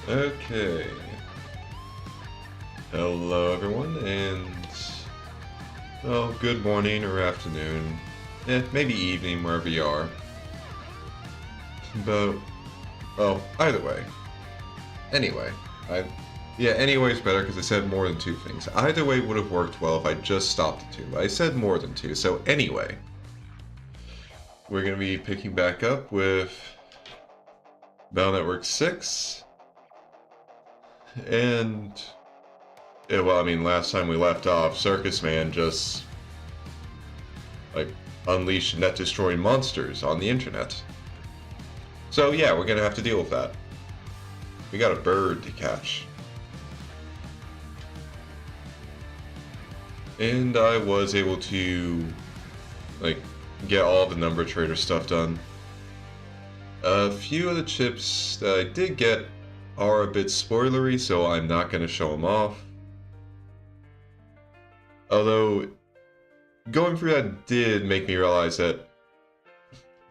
Okay. Hello, everyone, and well, good morning or afternoon, maybe evening wherever you are. But well, either way. Anyway, Anyways better because I said more than two things. Either way would have worked well if I just stopped at two. I said more than two, so anyway, we're gonna be picking back up with Battle Network 6, and yeah, well, I mean, last time we left off, Circus Man just, like, unleashed net-destroying monsters on the internet. So yeah, we're gonna have to deal with that. We got a bird to catch. And I was able to, like, get all the number trader stuff done. A few of the chips that I did get are a bit spoilery, so I'm not gonna show them off. Although, going through that did make me realize that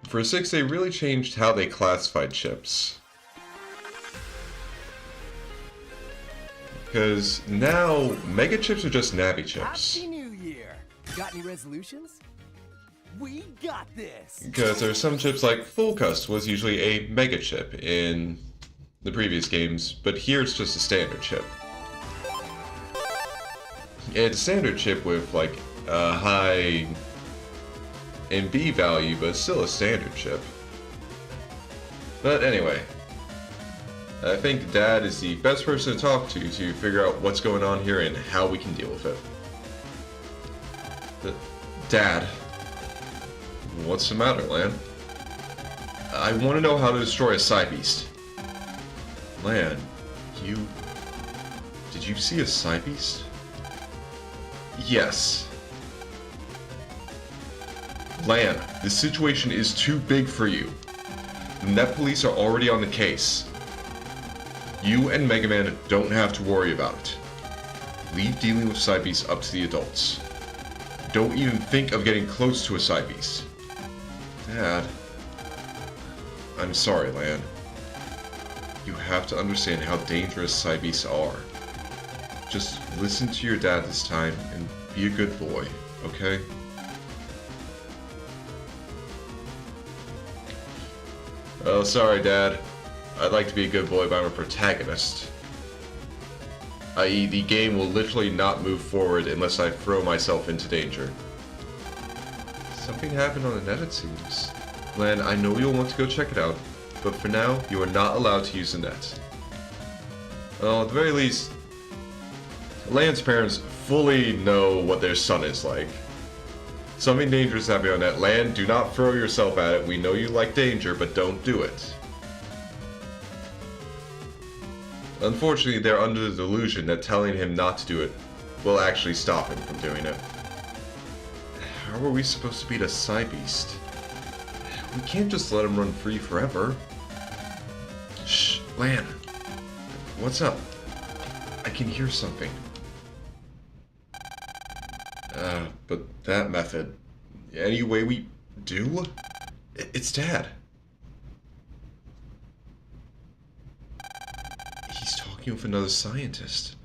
for 6 they really changed how they classified chips. Because now, mega chips are just Navi chips. Happy New Year! Got any resolutions? We got this! Because there are some chips like Full Cust was usually a mega chip in the previous games, but here it's just a standard chip. It's a standard chip with like a high MB value, but still a standard chip. But anyway, I think Dad is the best person to talk to figure out what's going on here and how we can deal with it. Dad, what's the matter, Lan? I want to know how to destroy a Psy Beast. Lan, did you see a Psy Beast? Yes. Lan, the situation is too big for you. The Net Police are already on the case. You and Mega Man don't have to worry about it. Leave dealing with Psy Beasts up to the adults. Don't even think of getting close to a Psy Beast. Dad. I'm sorry, Lan. You have to understand how dangerous Psy Beasts are. Just listen to your dad this time and be a good boy, okay? Oh, sorry, Dad. I'd like to be a good boy, but I'm a protagonist. I.e., the game will literally not move forward unless I throw myself into danger. Something happened on the net, it seems. Lan, I know you'll want to go check it out, but for now, you are not allowed to use the net. Well, at the very least, Lan's parents fully know what their son is like. Something dangerous happening on net. Lan, do not throw yourself at it. We know you like danger, but don't do it. Unfortunately, they're under the delusion that telling him not to do it will actually stop him from doing it. How are we supposed to beat a Psy Beast? We can't just let him run free forever. Shh, Lan. What's up? I can hear something. But that method... Any way we do? It's Dad. He's talking with another scientist.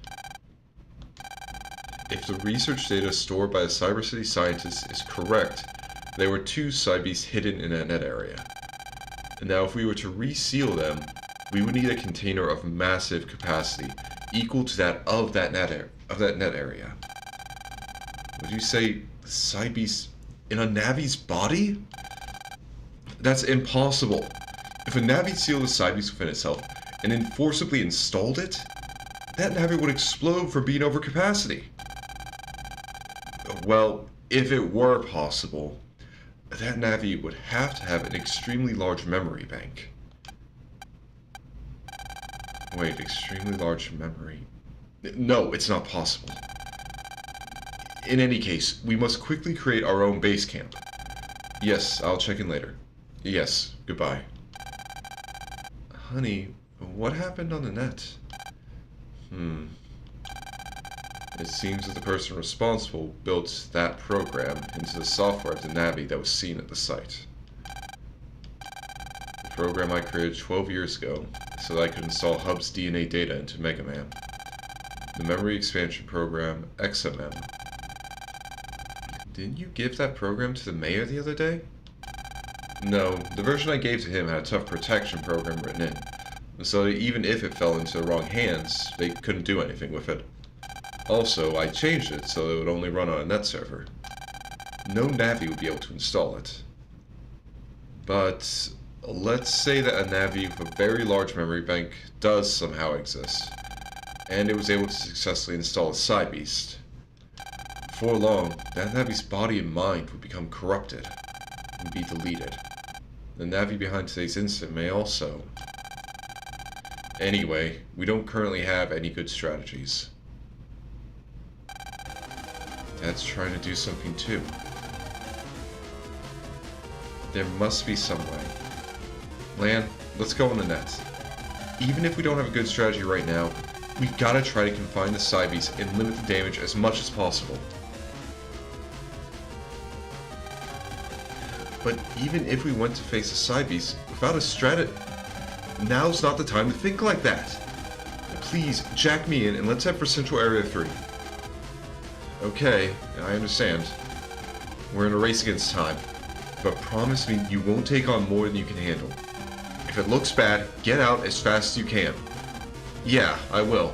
If the research data stored by the Cyber City scientists is correct, there were 2 Psy Beasts hidden in that net area. And now if we were to reseal them, we would need a container of massive capacity, equal to that of that net area. Would you say Psy Beast in a Navi's body? That's impossible. If a Navi sealed the Psy Beast within itself and then forcibly installed it, that Navi would explode for being over capacity. Well, if it were possible, that Navi would have to have an extremely large memory bank. Wait, extremely large memory? No, it's not possible. In any case, we must quickly create our own base camp. Yes, I'll check in later. Yes, goodbye. Honey, what happened on the net? It seems that the person responsible built that program into the software of the Navi that was seen at the site. program I created 12 years ago so that I could install Hub's DNA data into Mega Man. The memory expansion program, XMM. Didn't you give that program to the mayor the other day? No, the version I gave to him had a tough protection program written in, so that even if it fell into the wrong hands, they couldn't do anything with it. Also, I changed it so it would only run on a net server. No Navi would be able to install it. But let's say that a Navi with a very large memory bank does somehow exist, and it was able to successfully install a Side Beast. Before long, that Navi's body and mind would become corrupted and be deleted. The Navi behind today's incident may also. Anyway, we don't currently have any good strategies. Dad's trying to do something too. There must be some way. Lan, let's go on the net. Even if we don't have a good strategy right now, we gotta try to confine the Side Beast and limit the damage as much as possible. But even if we went to face a Side Beast without a strategy, now's not the time to think like that. Please, jack me in and let's head for Central Area 3. Okay, I understand. We're in a race against time. But promise me you won't take on more than you can handle. If it looks bad, get out as fast as you can. Yeah, I will.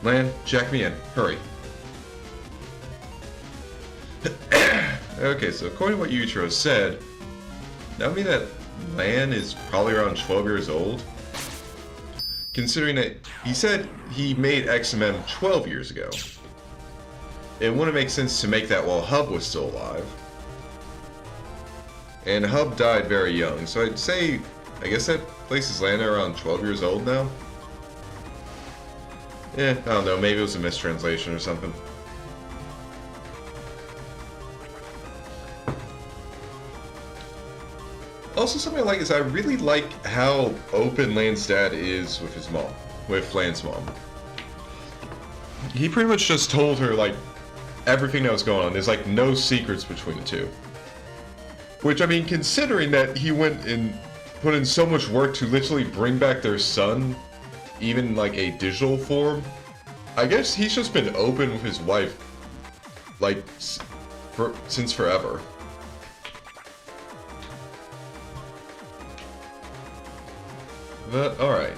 Lan, jack me in. Hurry. Okay, so according to what Yuichiro said, that would mean that Lan is probably around 12 years old. Considering that he said he made XMM 12 years ago. It wouldn't make sense to make that while Hub was still alive. And Hub died very young, so I'd say, I guess that places Lan around 12 years old now? I don't know, maybe it was a mistranslation or something. Also, something I like is I really like how open Lan's dad is with his mom, with Lan's mom. He pretty much just told her, like, everything that was going on. There's, like, no secrets between the two. Which, I mean, considering that he went and put in so much work to literally bring back their son, even, like, a digital form, I guess he's just been open with his wife, like, since forever. But, alright.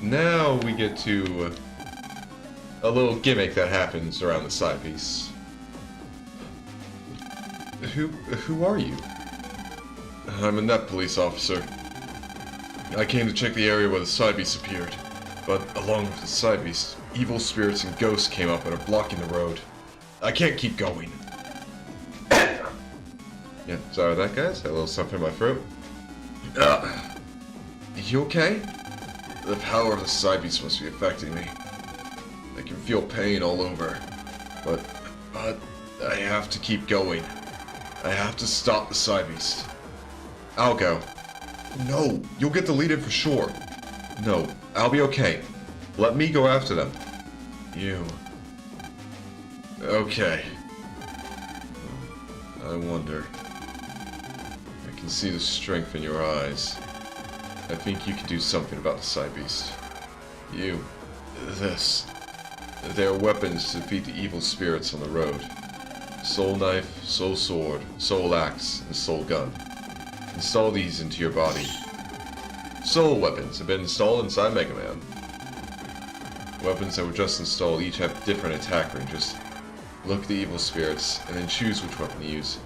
Now we get to a little gimmick that happens around the Side Beast. Who are you? I'm a net police officer. I came to check the area where the Side Beast appeared. But along with the Side Beast, evil spirits and ghosts came up and are blocking the road. I can't keep going. Yeah, sorry about that, guys. Had a little something in my throat. You okay? The power of the Side Beast must be affecting me. I can feel pain all over. But I have to keep going. I have to stop the Side Beast. I'll go. No, you'll get deleted for sure. No, I'll be okay. Let me go after them. You. Okay. I wonder. I can see the strength in your eyes. I think you can do something about the Side Beast. You. This. They are weapons to defeat the evil spirits on the road. Soul Knife, Soul Sword, Soul Axe, and Soul Gun. Install these into your body. Soul weapons have been installed inside Mega Man. Weapons that were just installed each have different attack ranges. Look at the evil spirits, and then choose which weapon to use.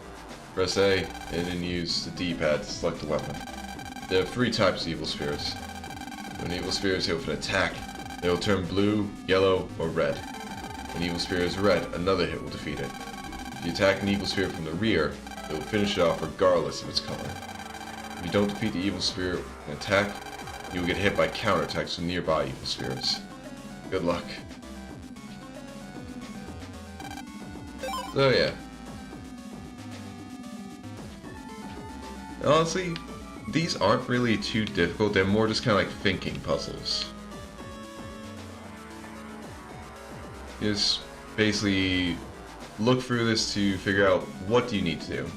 Press A, and then use the D-pad to select the weapon. There are 3 types of evil spirits. When evil spirits hit with an attack, they will turn blue, yellow, or red. When evil spirit is red, another hit will defeat it. If you attack an evil spirit from the rear, it will finish it off regardless of its color. If you don't defeat the evil spirit with an attack, you will get hit by counterattacks from nearby evil spirits. Good luck. So yeah. Honestly, these aren't really too difficult, they're more just kind of like thinking puzzles. You just basically look through this to figure out what do you need to do.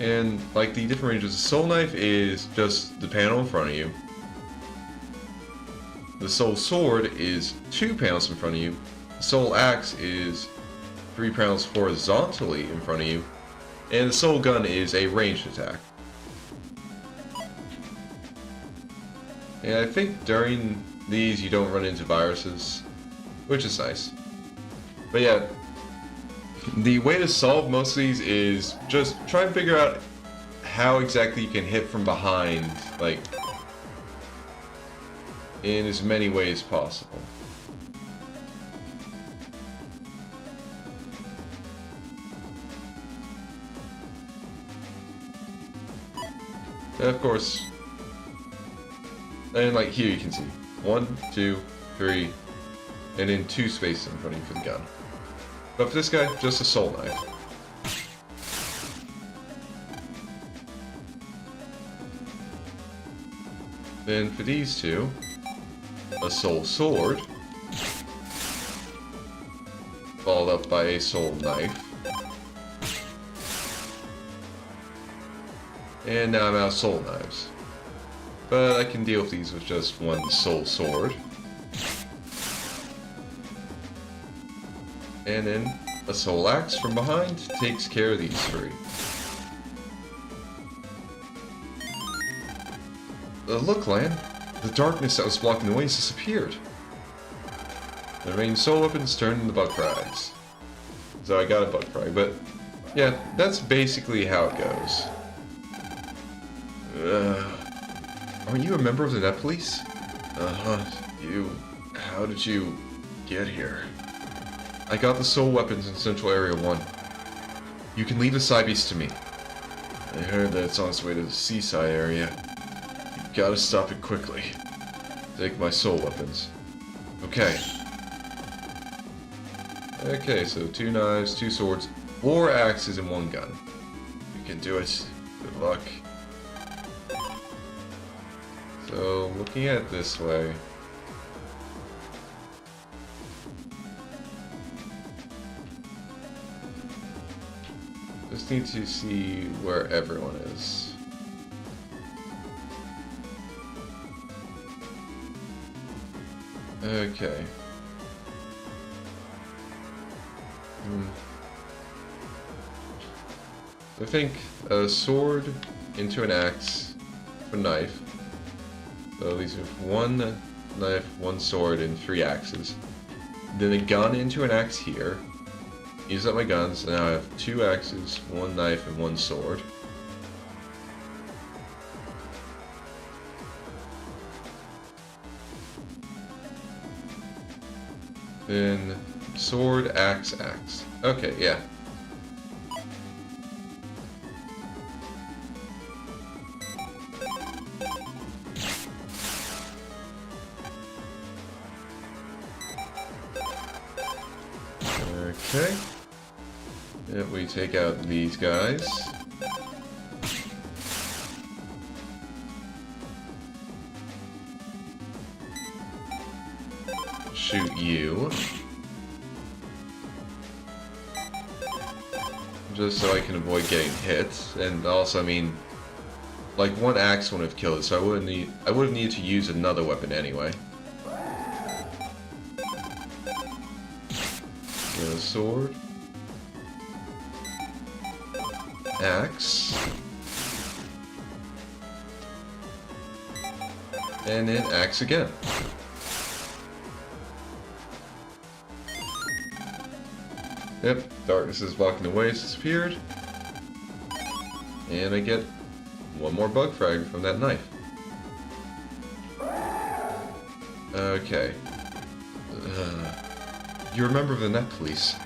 And like the different ranges, the soul knife is just the panel in front of you. The soul sword is 2 panels in front of you. The soul axe is 3 panels horizontally in front of you. And the soul gun is a ranged attack. And I think during these you don't run into viruses, which is nice. But yeah, the way to solve most of these is just try and figure out how exactly you can hit from behind, like, in as many ways possible. And of course, and like here you can see 1, 2, 3, and then 2 spaces in front of you for the gun. But for this guy, just a soul knife. Then for these two, a soul sword, followed up by a soul knife. And now I'm out of soul knives. But I can deal with these with just one soul sword. And then a soul axe from behind takes care of these 3. Look, Lan. The darkness that was blocking the way has disappeared. The remaining soul weapons turned into bug frags. So I got a bug frag, but yeah, that's basically how it goes. Aren't you a member of the Net Police? Uh-huh. How did you get here? I got the soul weapons in Central Area 1. You can leave the side beast to me. I heard that it's on its way to the seaside area. You've got to stop it quickly. Take my soul weapons. Okay. Okay, so 2 knives, 2 swords, 4 axes, and 1 gun. You can do it. Good luck. So, looking at it this way... just need to see where everyone is. Okay. I think a sword into an axe, a knife. So these are 1 knife, 1 sword, and 3 axes. Then a gun into an axe here. Use up my guns, and now I have 2 axes, 1 knife, and 1 sword. Then sword, axe, axe. Okay, yeah. Okay. If we take out these guys. Shoot you. Just so I can avoid getting hit. And also, I mean, like 1 axe wouldn't have killed it, so I would have needed to use another weapon anyway. Sword, axe, and then axe again. Yep, darkness is blocking the way, it's disappeared. And I get 1 more bug frag from that knife. Okay. You're a member of the Net Police.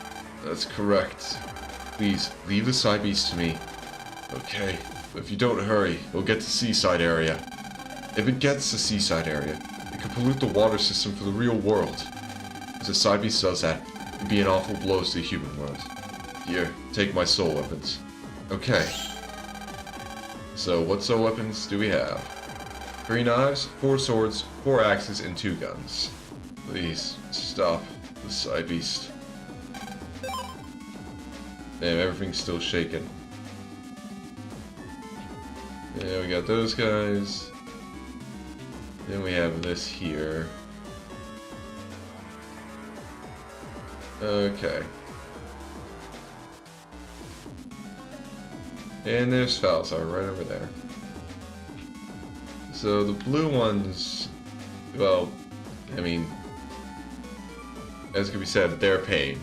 That's correct. Please, leave the side beast to me. Okay, but if you don't hurry, it'll get to the seaside area. If it gets to the seaside area, it could pollute the water system for the real world. If the side beast does that, it'd be an awful blow to the human world. Here, take my soul weapons. Okay. So, what soul weapons do we have? 3 knives, 4 swords, 4 axes, and 2 guns. Please, stop. The side beast. Damn, everything's still shaking. Yeah, we got those guys. Then we have this here. Okay. And there's Falzar right over there. So the blue ones, well, I mean, as can be said, they're pain.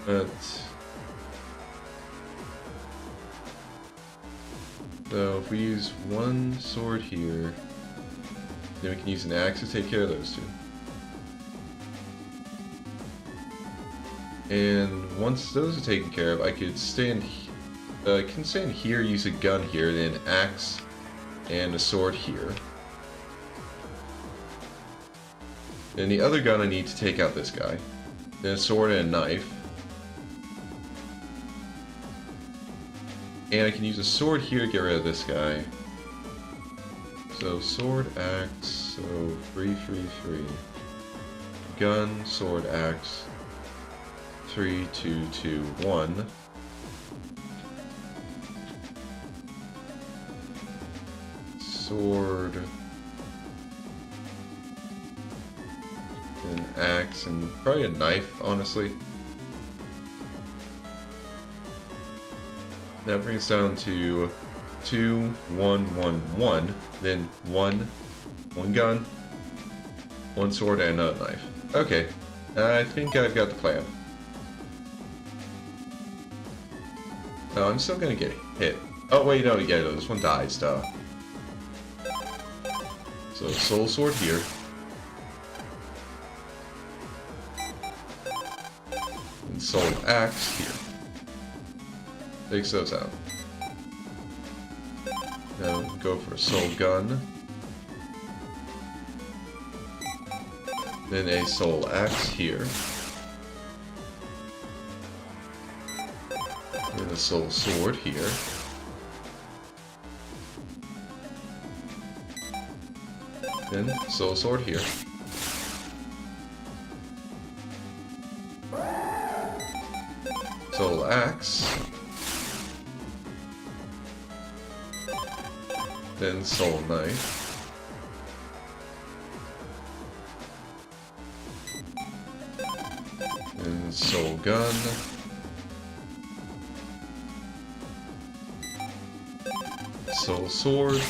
But so if we use one sword here, then we can use an axe to take care of those two. And once those are taken care of, I could stand. I can stand here, use a gun here, then an axe and a sword here. Then the other gun I need to take out this guy. Then a sword and a knife. And I can use a sword here to get rid of this guy. So sword, axe, so 3, 3, 3. Gun, sword, axe. 3, 2, 2, 1. Sword. An axe and probably a knife, honestly. That brings down to 2, 1, 1, 1. Then 1 gun, 1 sword, and a knife. Okay, I think I've got the plan. Oh, I'm still gonna get hit. Oh wait, no, yeah, no, this one dies, duh. So soul sword here. And soul axe here. Takes those out. Now go for a soul gun. Then a soul axe here. And a soul sword here. Then soul sword here. Soul axe. Then soul knife. And soul gun. Soul sword.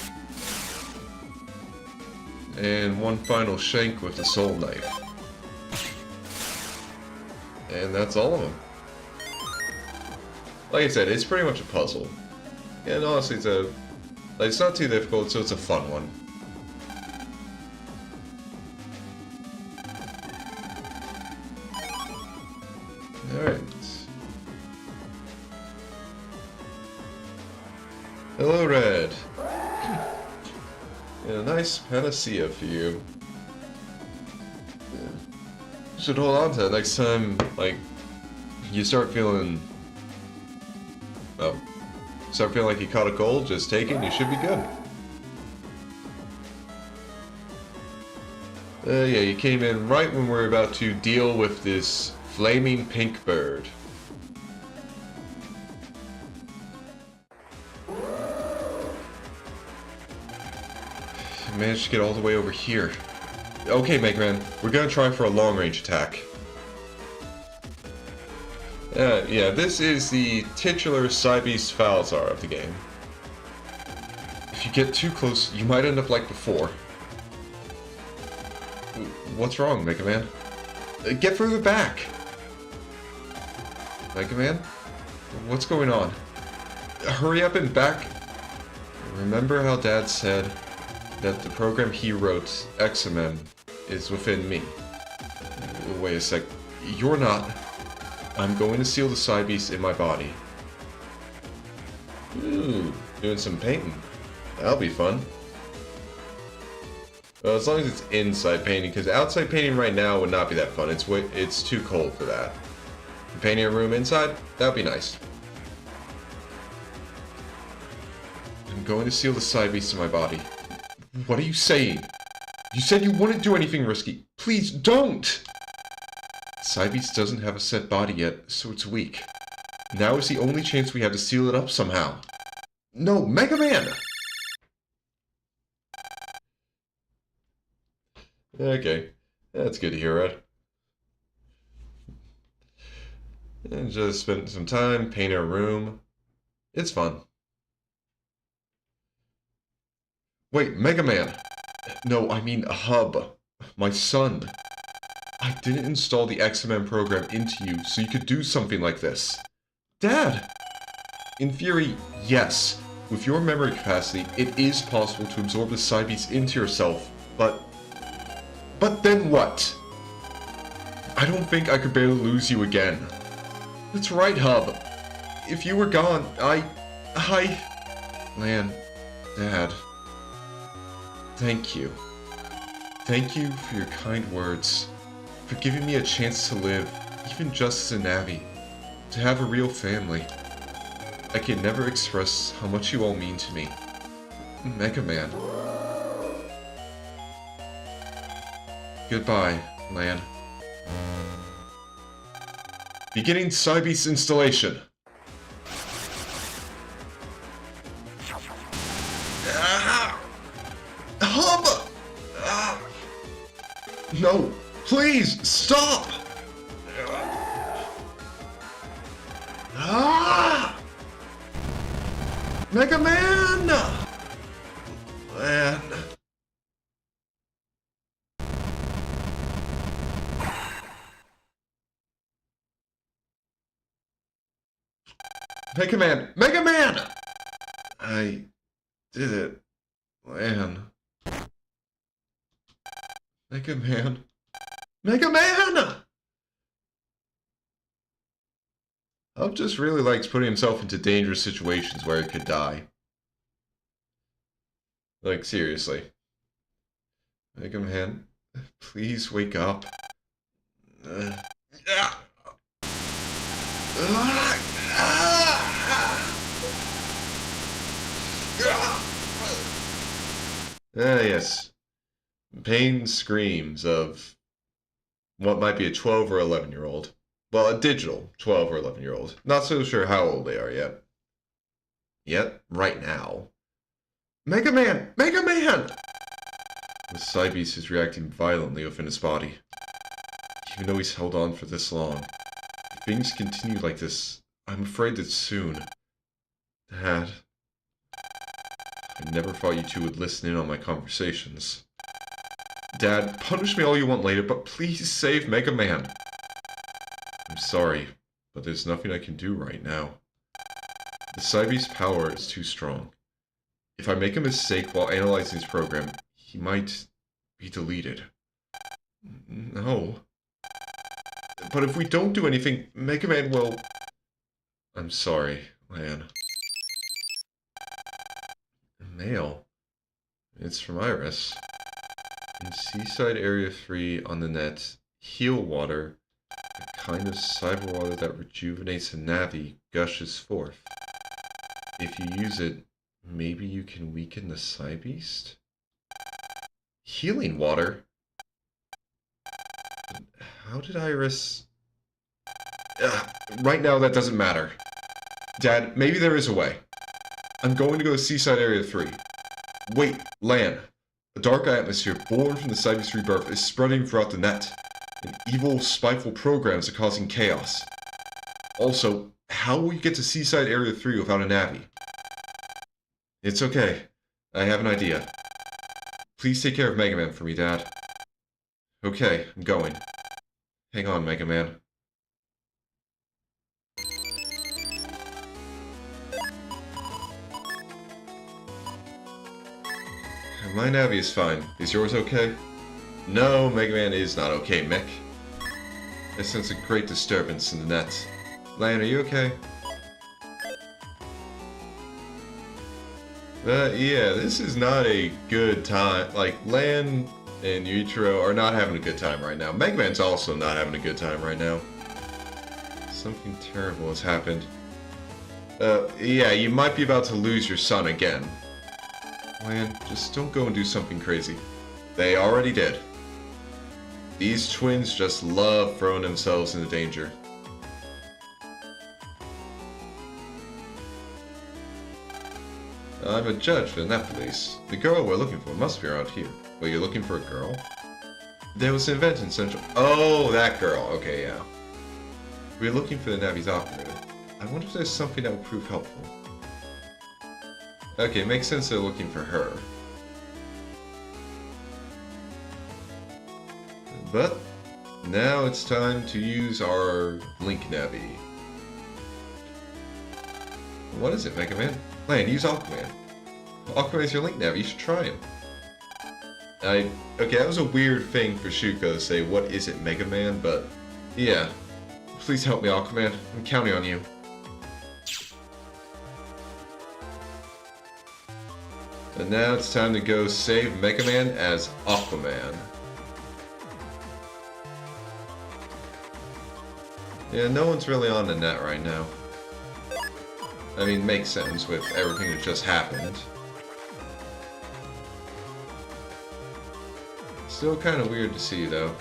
And one final shank with the soul knife. And that's all of them. Like I said, it's pretty much a puzzle. And honestly, it's not too difficult, so it's a fun one. Alright. Hello, Red. And a nice panacea for you. Yeah. Should hold on to that next time, like, you start feeling... well, start feeling like you caught a cold, just take it and you should be good. Yeah, you came in right when we're about to deal with this flaming pink bird. Managed to get all the way over here. Okay, Mega Man, we're gonna try for a long-range attack. Yeah, this is the titular Cybeast Falzar of the game. If you get too close, you might end up like before. What's wrong, Mega Man? Get further back! Mega Man? What's going on? Hurry up and back! Remember how Dad said that the program he wrote, XMM, is within me? Wait a sec. You're not. I'm going to seal the Cybeast in my body. Ooh, doing some painting. That'll be fun. Well, as long as it's inside painting, because outside painting right now would not be that fun. It's too cold for that. Painting a room inside, that'd be nice. I'm going to seal the Cybeast in my body. What are you saying? You said you wouldn't do anything risky. Please don't! Cybeast doesn't have a set body yet, so it's weak. Now is the only chance we have to seal it up somehow. No, Mega Man! Okay, that's good to hear, Red. And just spent some time painting a room. It's fun. Wait, Mega Man! No, I mean a hub. My son. I didn't install the XMM program into you so you could do something like this. Dad! In theory, yes. With your memory capacity, it is possible to absorb the side beats into yourself, but then what? I don't think I could bear to lose you again. That's right, Hub. If you were gone, Lan, Dad. Thank you. Thank you for your kind words. For giving me a chance to live, even just as a Navi. To have a real family. I can never express how much you all mean to me. Mega Man. Goodbye, Lan. Beginning Cybeast installation. Hub! No, please, stop! Mega Man! Man. Mega Man! Mega Man! I did it, Lan. Mega Man. Mega Man! Hub just really likes putting himself into dangerous situations where he could die. Like, seriously. Mega Man, please wake up. Yes. Pain screams of what might be a 12 or 11-year-old. Well, a digital 12 or 11-year-old. Not so sure how old they are yet. Yet, right now. Mega Man! Mega Man! The Cybeast is reacting violently within his body. Even though he's held on for this long. If things continue like this, I'm afraid that soon... Dad... I never thought you two would listen in on my conversations. Dad, punish me all you want later, but please save Mega Man. I'm sorry, but there's nothing I can do right now. The Cybeast's power is too strong. If I make a mistake while analyzing his program, he might be deleted. No. But if we don't do anything, Mega Man will... I'm sorry, Lan. Mail. It's from Iris. In Seaside Area 3 on the net, Heal Water, a kind of cyber water that rejuvenates a Navi, gushes forth. If you use it, maybe you can weaken the Cybeast? Healing water? How did Iris... right now that doesn't matter. Dad, maybe there is a way. I'm going to go to Seaside Area 3. Wait, Lan. A dark atmosphere born from the Cybeast rebirth is spreading throughout the net. And evil, spiteful programs are causing chaos. Also, how will you get to Seaside Area 3 without a Navi? It's okay. I have an idea. Please take care of Mega Man for me, Dad. Okay, I'm going. Hang on, Mega Man. My Navi is fine. Is yours okay? No, Mega Man is not okay, Mick. I sense a great disturbance in the net. Lan, are you okay? Yeah, this is not a good time. Like, Lan and Yuichiro are not having a good time right now. Mega Man's also not having a good time right now. Something terrible has happened. Yeah, you might be about to lose your son again. Lan, just don't go and do something crazy. They already did. These twins just love throwing themselves into danger. I'm a judge for the Net Police. The girl we're looking for must be around here. Wait, you're looking for a girl? There was an event in Central... Oh, that girl. Okay, yeah. We're looking for the Navy's operator. I wonder if there's something that would prove helpful. Okay, makes sense they're looking for her. But now it's time to use our Link Navi. What is it, Mega Man? Lan, use Aquaman. Aquaman is your Link Navi, you should try him. Okay, that was a weird thing for Shuko to say, what is it, Mega Man? But, yeah. Please help me, Aquaman. I'm counting on you. And now it's time to go save Mega Man as Aquaman. Yeah, no one's really on the net right now. I mean, makes sense with everything that just happened. Still kind of weird to see, though.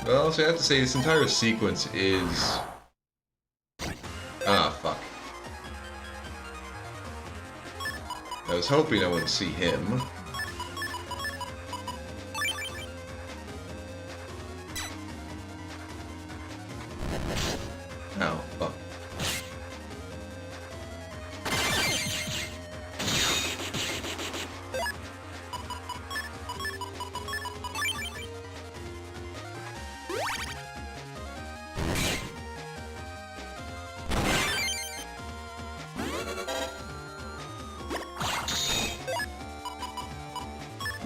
Well, so I have to say, this entire sequence is... Ah, fuck. I was hoping I wouldn't see him. Oh, fuck.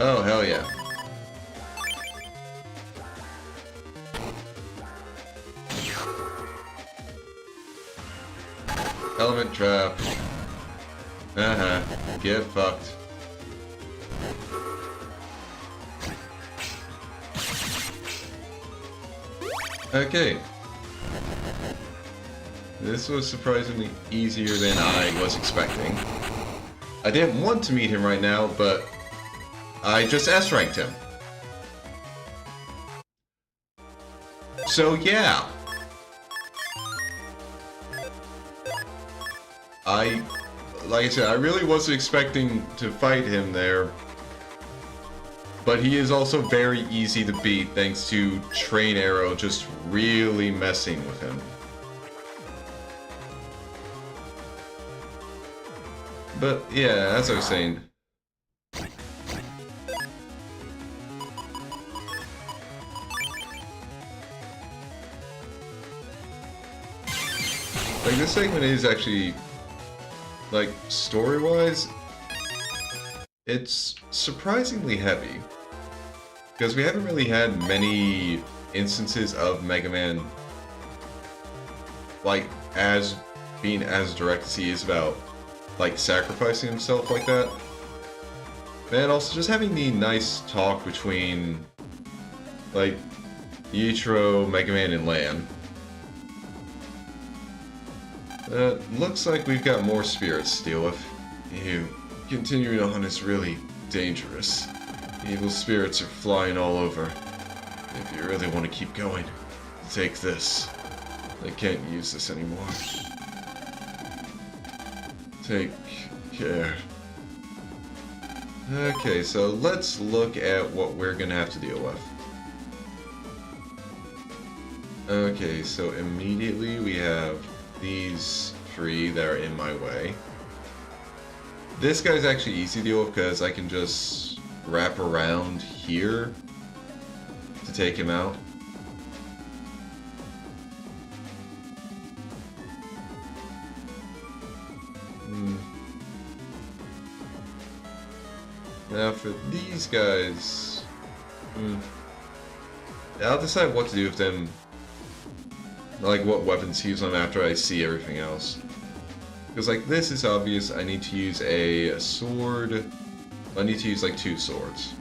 Oh, hell yeah. Element trap. Get fucked. Okay. This was surprisingly easier than I was expecting. I didn't want to meet him right now, but I just S-ranked him. So yeah. Like I said, I really wasn't expecting to fight him there. But he is also very easy to beat thanks to Train Arrow just really messing with him. But yeah, as I was saying, like, this segment is actually, like, story-wise, it's surprisingly heavy. Because we haven't really had many instances of Mega Man, like, as being as direct as he is about, like, sacrificing himself like that. And also just having the nice talk between, like, Yichiro, Mega Man, and Lan. Looks like we've got more spirits to deal with. You continuing on is really dangerous. Evil spirits are flying all over. If you really want to keep going, take this. I can't use this anymore. Take care. Okay, so let's look at what we're gonna have to deal with. Okay, so immediately we have these three that are in my way. This guy's actually easy to deal with because I can just wrap around here to take him out. Now for these guys, I'll decide what to do with them, like what weapons to use on them after I see everything else. Because like this is obvious, I need to use a sword, I need to use like 2 swords.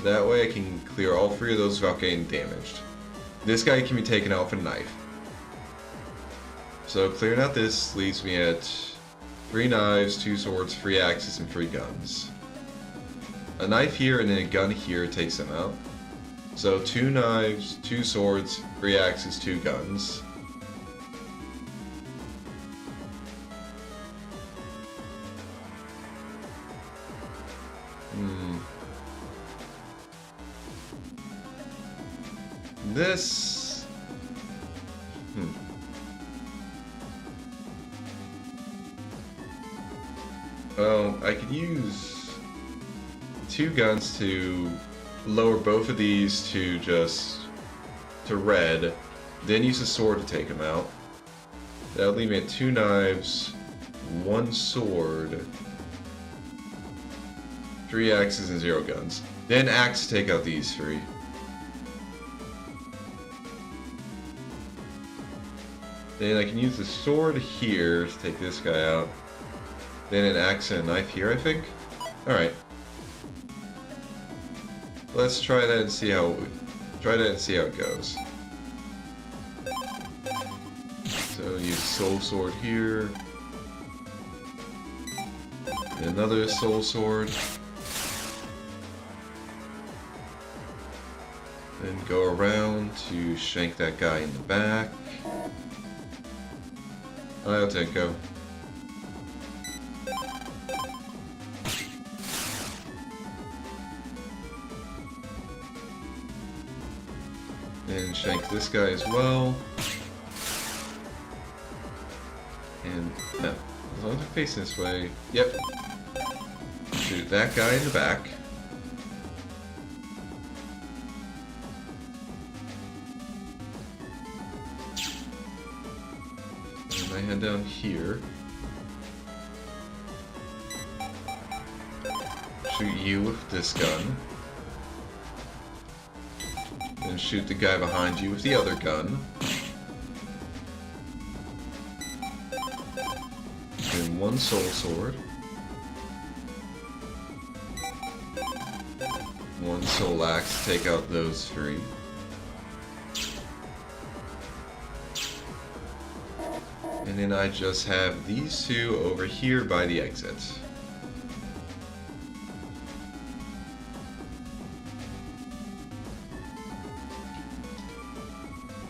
That way I can clear all 3 of those without getting damaged. This guy can be taken out with a knife. So clearing out this leaves me at 3 knives, 2 swords, 3 axes, and 3 guns. A knife here and then a gun here takes them out. So 2 knives, 2 swords, 3 axes, 2 guns. This... Well, I could use 2 guns to lower both of these to red, then use a sword to take them out. That'll leave me at 2 knives, 1 sword, 3 axes, and 0 guns. Then axe to take out these 3. Then I can use the sword here to take this guy out. Then an axe and a knife here, I think. Alright. Let's try that and see how it goes. So use soul sword here. And another soul sword. Then go around to shank that guy in the back. I'll take go. And shank this guy as well. And no, as long as I'm facing this way, yep. Shoot that guy in the back. And I head down here. Shoot you with this gun. Then shoot the guy behind you with the other gun. Then 1 soul sword. 1 soul axe to take out those 3. And then I just have these 2 over here by the exit.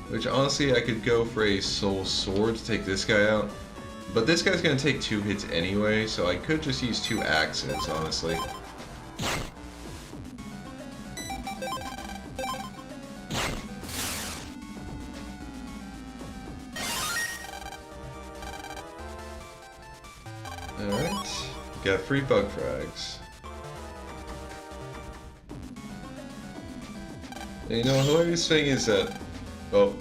Which honestly I could go for a soul sword to take this guy out. But this guy's gonna take 2 hits anyway, so I could just use 2 axes, honestly. Alright, got 3 bug frags. And you know, the hilarious thing is that, well,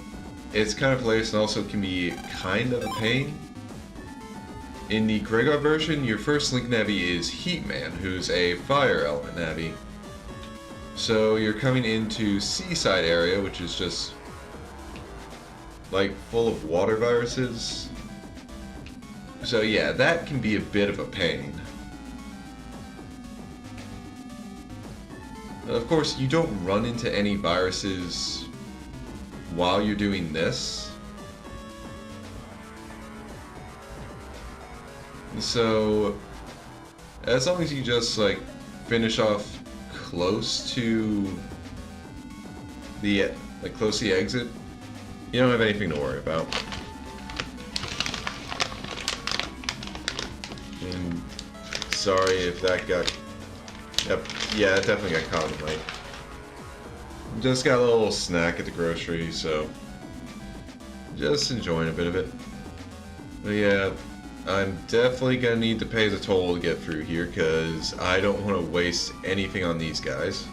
it's kind of hilarious and also can be kind of a pain. In the Gregor version, your first Link Navi is Heatman, who's a fire element Navi. So you're coming into Seaside area, which is just like full of water viruses. So yeah, that can be a bit of a pain. Of course, you don't run into any viruses while you're doing this. So, as long as you just like finish off close to the exit, you don't have anything to worry about. And sorry if that got, yep, yeah, it definitely got caught in the mic. Just got a little snack at the grocery, so just enjoying a bit of it. But yeah, I'm definitely gonna need to pay the toll to get through here because I don't want to waste anything on these guys.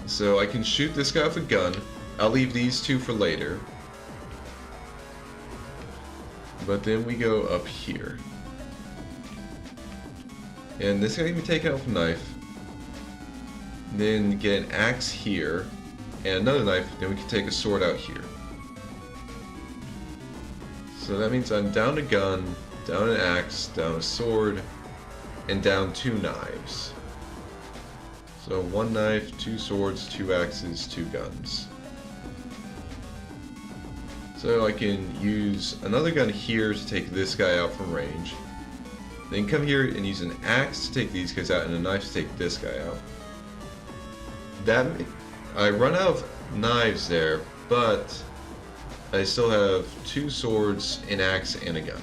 So I can shoot this guy with a gun. I'll leave these 2 for later. But then we go up here. And this guy can be taken out with a knife. Then get an axe here. And another knife. Then we can take a sword out here. So that means I'm down a gun, down an axe, down a sword, and down 2 knives. So 1 knife, 2 swords, 2 axes, 2 guns. So I can use another gun here to take this guy out from range. Then come here and use an axe to take these guys out and a knife to take this guy out. I run out of knives there, but I still have 2 swords, an axe, and a gun.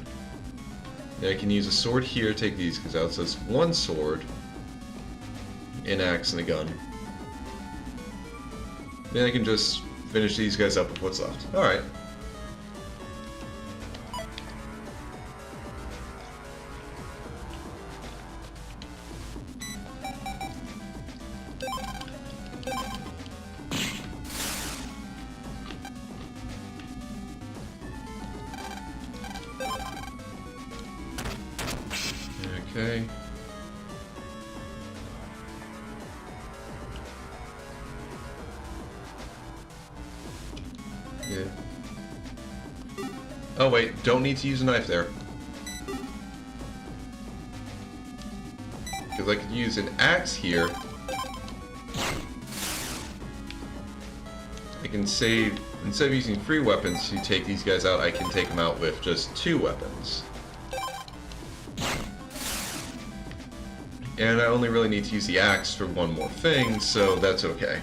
Then I can use a sword here to take these guys out, so it's 1 sword, an axe, and a gun. Then I can just finish these guys up with what's left. Alright. Okay. Yeah. Oh wait, don't need to use a knife there. Because I could use an axe here. I can save, instead of using 3 weapons to take these guys out, I can take them out with just 2 weapons. And I only really need to use the axe for 1 more thing, so that's okay.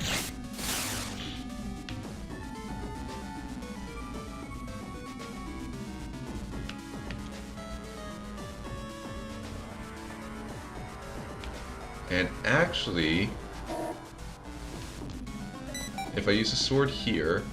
And actually, if I use a sword here,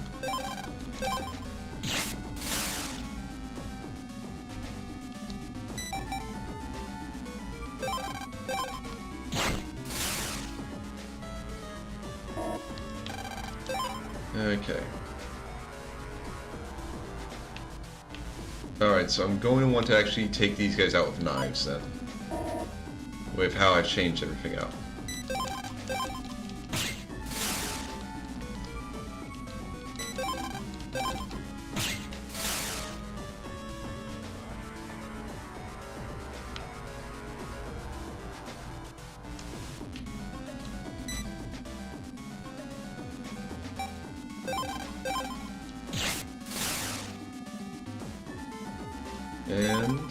okay. Alright, so I'm going to want to actually take these guys out with knives then. With how I've changed everything out. And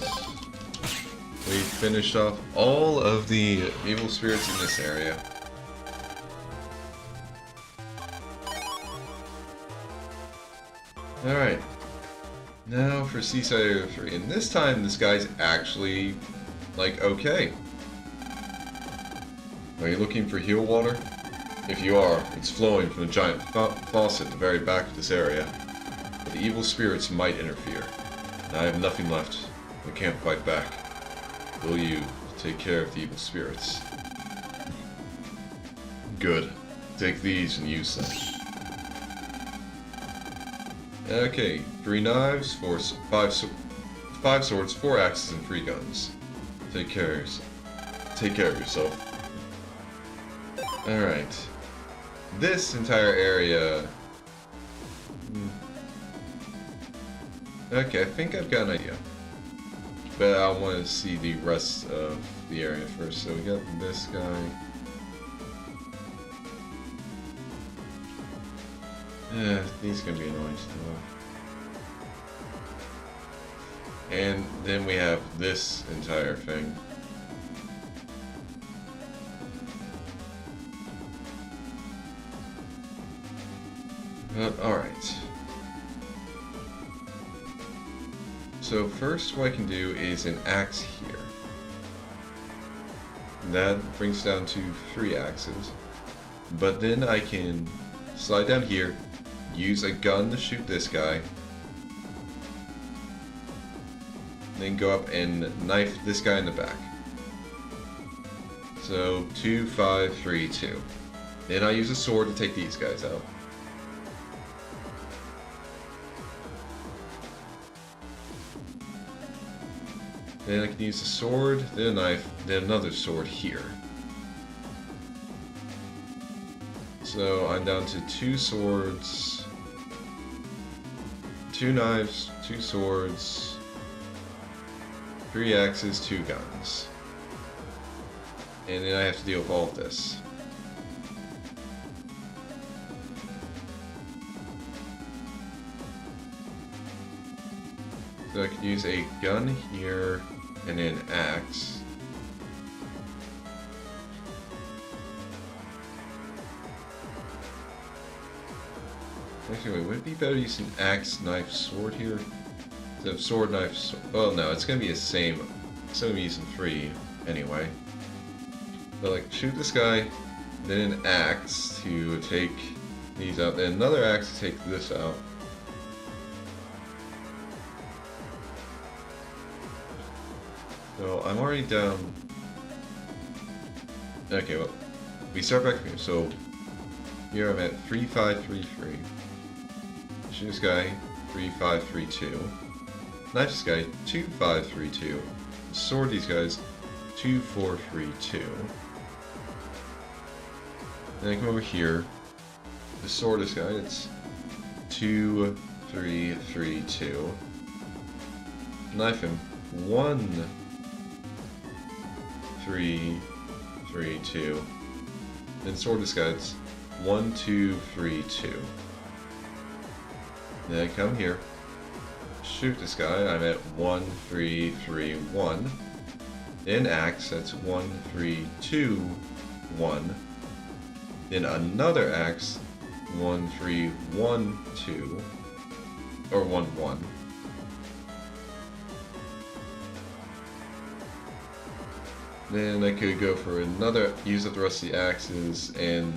we finished off all of the evil spirits in this area. Alright. Now for Seaside Area 3. And this time this guy's actually, like, okay. Are you looking for heal water? If you are, it's flowing from a giant faucet at the very back of this area. But the evil spirits might interfere. I have nothing left. We can't fight back. Will you take care of the evil spirits? Good. Take these and use them. Okay, 3 knives, 5 swords, 4 axes, and 3 guns. Take care of yourself. Take care of yourself. Alright. This entire area... Okay, I think I've got an idea. But I want to see the rest of the area first. So we got this guy. These are gonna be annoying stuff. And then we have this entire thing. But alright. So first what I can do is an axe here. That brings down to 3 axes. But then I can slide down here, use a gun to shoot this guy, then go up and knife this guy in the back. So 2, 5, 3, 2. Then I use a sword to take these guys out. Then I can use the sword, then a knife, then another sword here. So I'm down to 2 swords, 2 knives, 2 swords, 3 axes, 2 guns. And then I have to deal with all of this. So I could use a gun here and an axe. Actually, wait, would it be better using axe, knife, sword here? Instead of sword, knife, sword. Well, no, it's gonna be the same. It's gonna be using 3 anyway. So, like, shoot this guy, then an axe to take these out, then another axe to take this out. So I'm already down. Okay, well, we start back from here. So here I'm at 3533. Shoot this guy, 3532. Knife this guy, 2532. Sword these guys, 2432. Then I come over here. The sword this guy, it's 2332. Knife him, 1-3-3-2. Then sword this guy, it's 1-2-3-2. Then I come here, shoot this guy, I'm at 1-3-3-1. Then axe, that's 1-3-2-1. Then another axe, 1-3-1-2, or 1-1. Then I could go for another, use up the rest of the axes, and...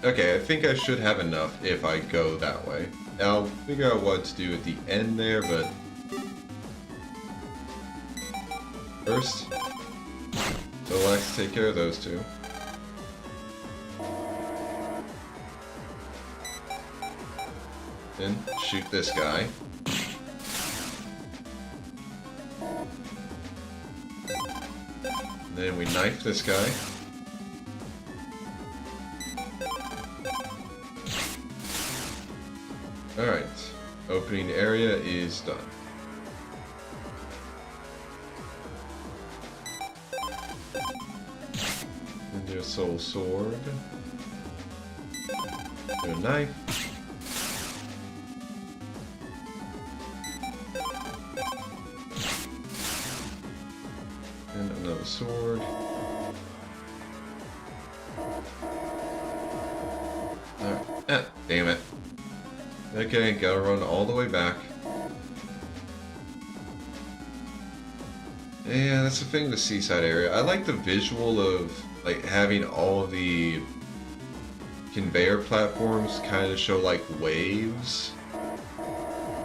Okay, I think I should have enough if I go that way. I'll figure out what to do at the end there, but... First, so let's take care of those two. Then shoot this guy. Then we knife this guy. Alright, opening area is done. And do a soul sword. Do a knife. And another sword. Alright. Ah, damn it. Okay, gotta run all the way back. Yeah, that's the thing with the seaside area. I like the visual of like having all of the conveyor platforms kind of show like waves.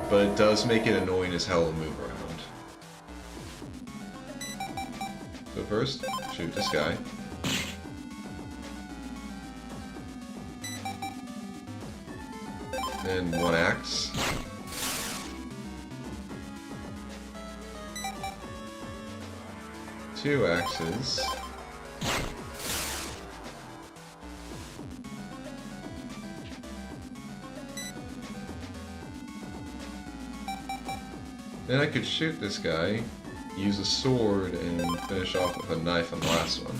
But it does make it annoying as hell to move around. So first, shoot this guy. Then 1 axe. Two axes. Then I could shoot this guy, use a sword, and finish off with a knife on the last one.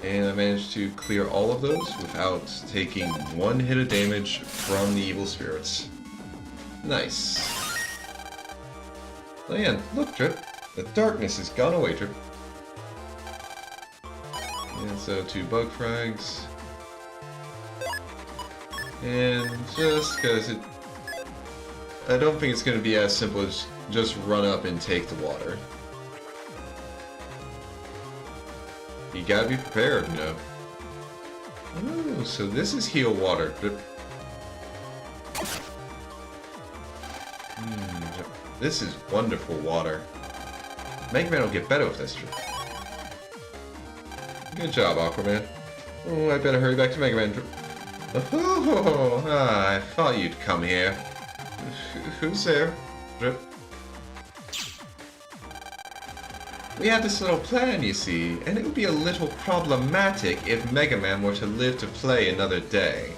And I managed to clear all of those without taking 1 hit of damage from the evil spirits. Nice. And look, Trip. The darkness has gone away, Trip. And so 2 bug frags. And just because it... I don't think it's going to be as simple as just run up and take the water. You gotta be prepared, you know. Ooh, so this is heal water. This is wonderful water. Mega Man will get better with this. Good job, Aquaman. Oh, I better hurry back to Mega Man. Oh, I thought you'd come here. Who's there? We had this little plan, you see, and it would be a little problematic if Mega Man were to live to play another day.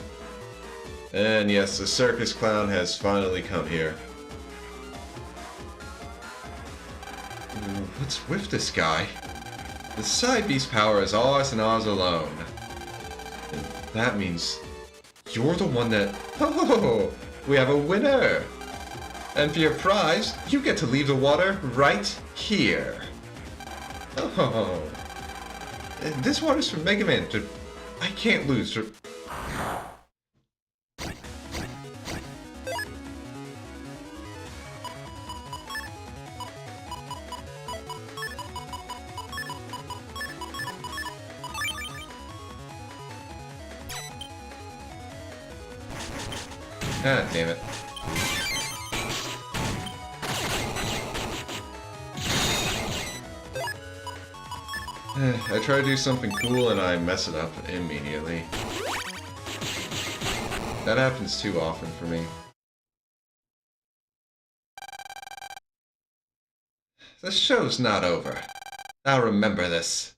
And yes, the circus clown has finally come here. What's with this guy? The side beast power is ours and ours alone. And that means you're the one that... Oh, we have a winner! And for your prize, you get to leave the water right here. Oh, this water's from Mega Man. I can't lose. God damn it. I try to do something cool and I mess it up immediately. That happens too often for me. The show's not over. I'll remember this.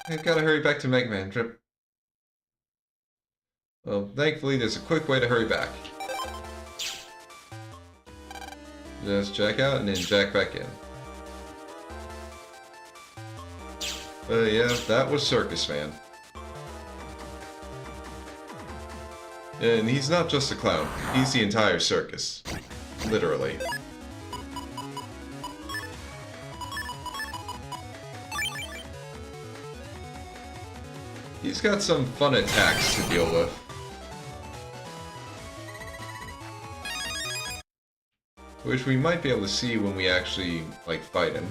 I've got to hurry back to Mega Man Trip. Well, thankfully there's a quick way to hurry back. Just jack out and then jack back in. Yeah, that was Circus Man. And he's not just a clown, he's the entire circus. Literally. He's got some fun attacks to deal with. Which we might be able to see when we actually, like, fight him.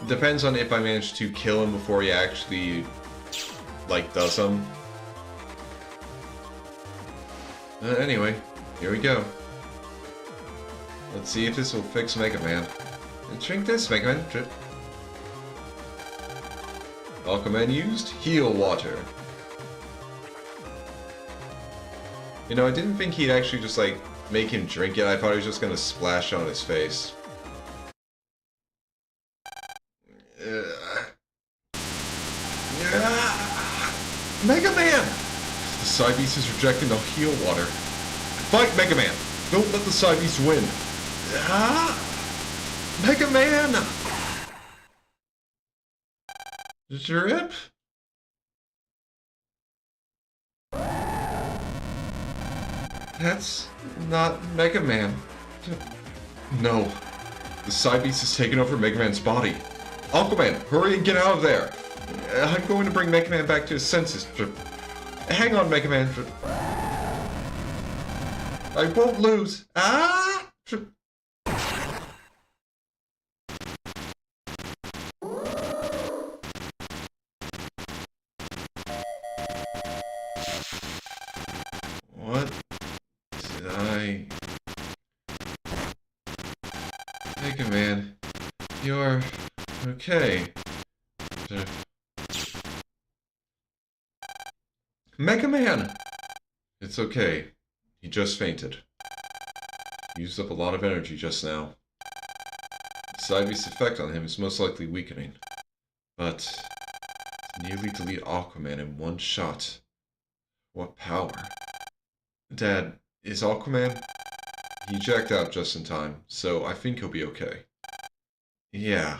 Depends on if I manage to kill him before he actually, like, does them. Anyway, here we go. Let's see if this will fix Mega Man. Drink this, Mega Man. Drip. Aquaman used heal water. You know, I didn't think he'd actually just, like, make him drink it. I thought he was just gonna splash on his face. Mega Man! The Side Beast is rejecting the heal water. Fight Mega Man! Don't let the Side Beast win! Mega Man! Drip? That's not Mega Man. No. The Side Beast has taken over Mega Man's body. Aquaman, hurry and get out of there! I'm going to bring Mega Man back to his senses. Hang on, Mega Man. I won't lose. Ah! What did I... Mega Man, you're okay. Mega Man! It's okay. He just fainted. Used up a lot of energy just now. The Side Beast's effect on him is most likely weakening. But to nearly delete Aquaman in one shot. What power? Dad, is Aquaman? He jacked out just in time, so I think he'll be okay. Yeah.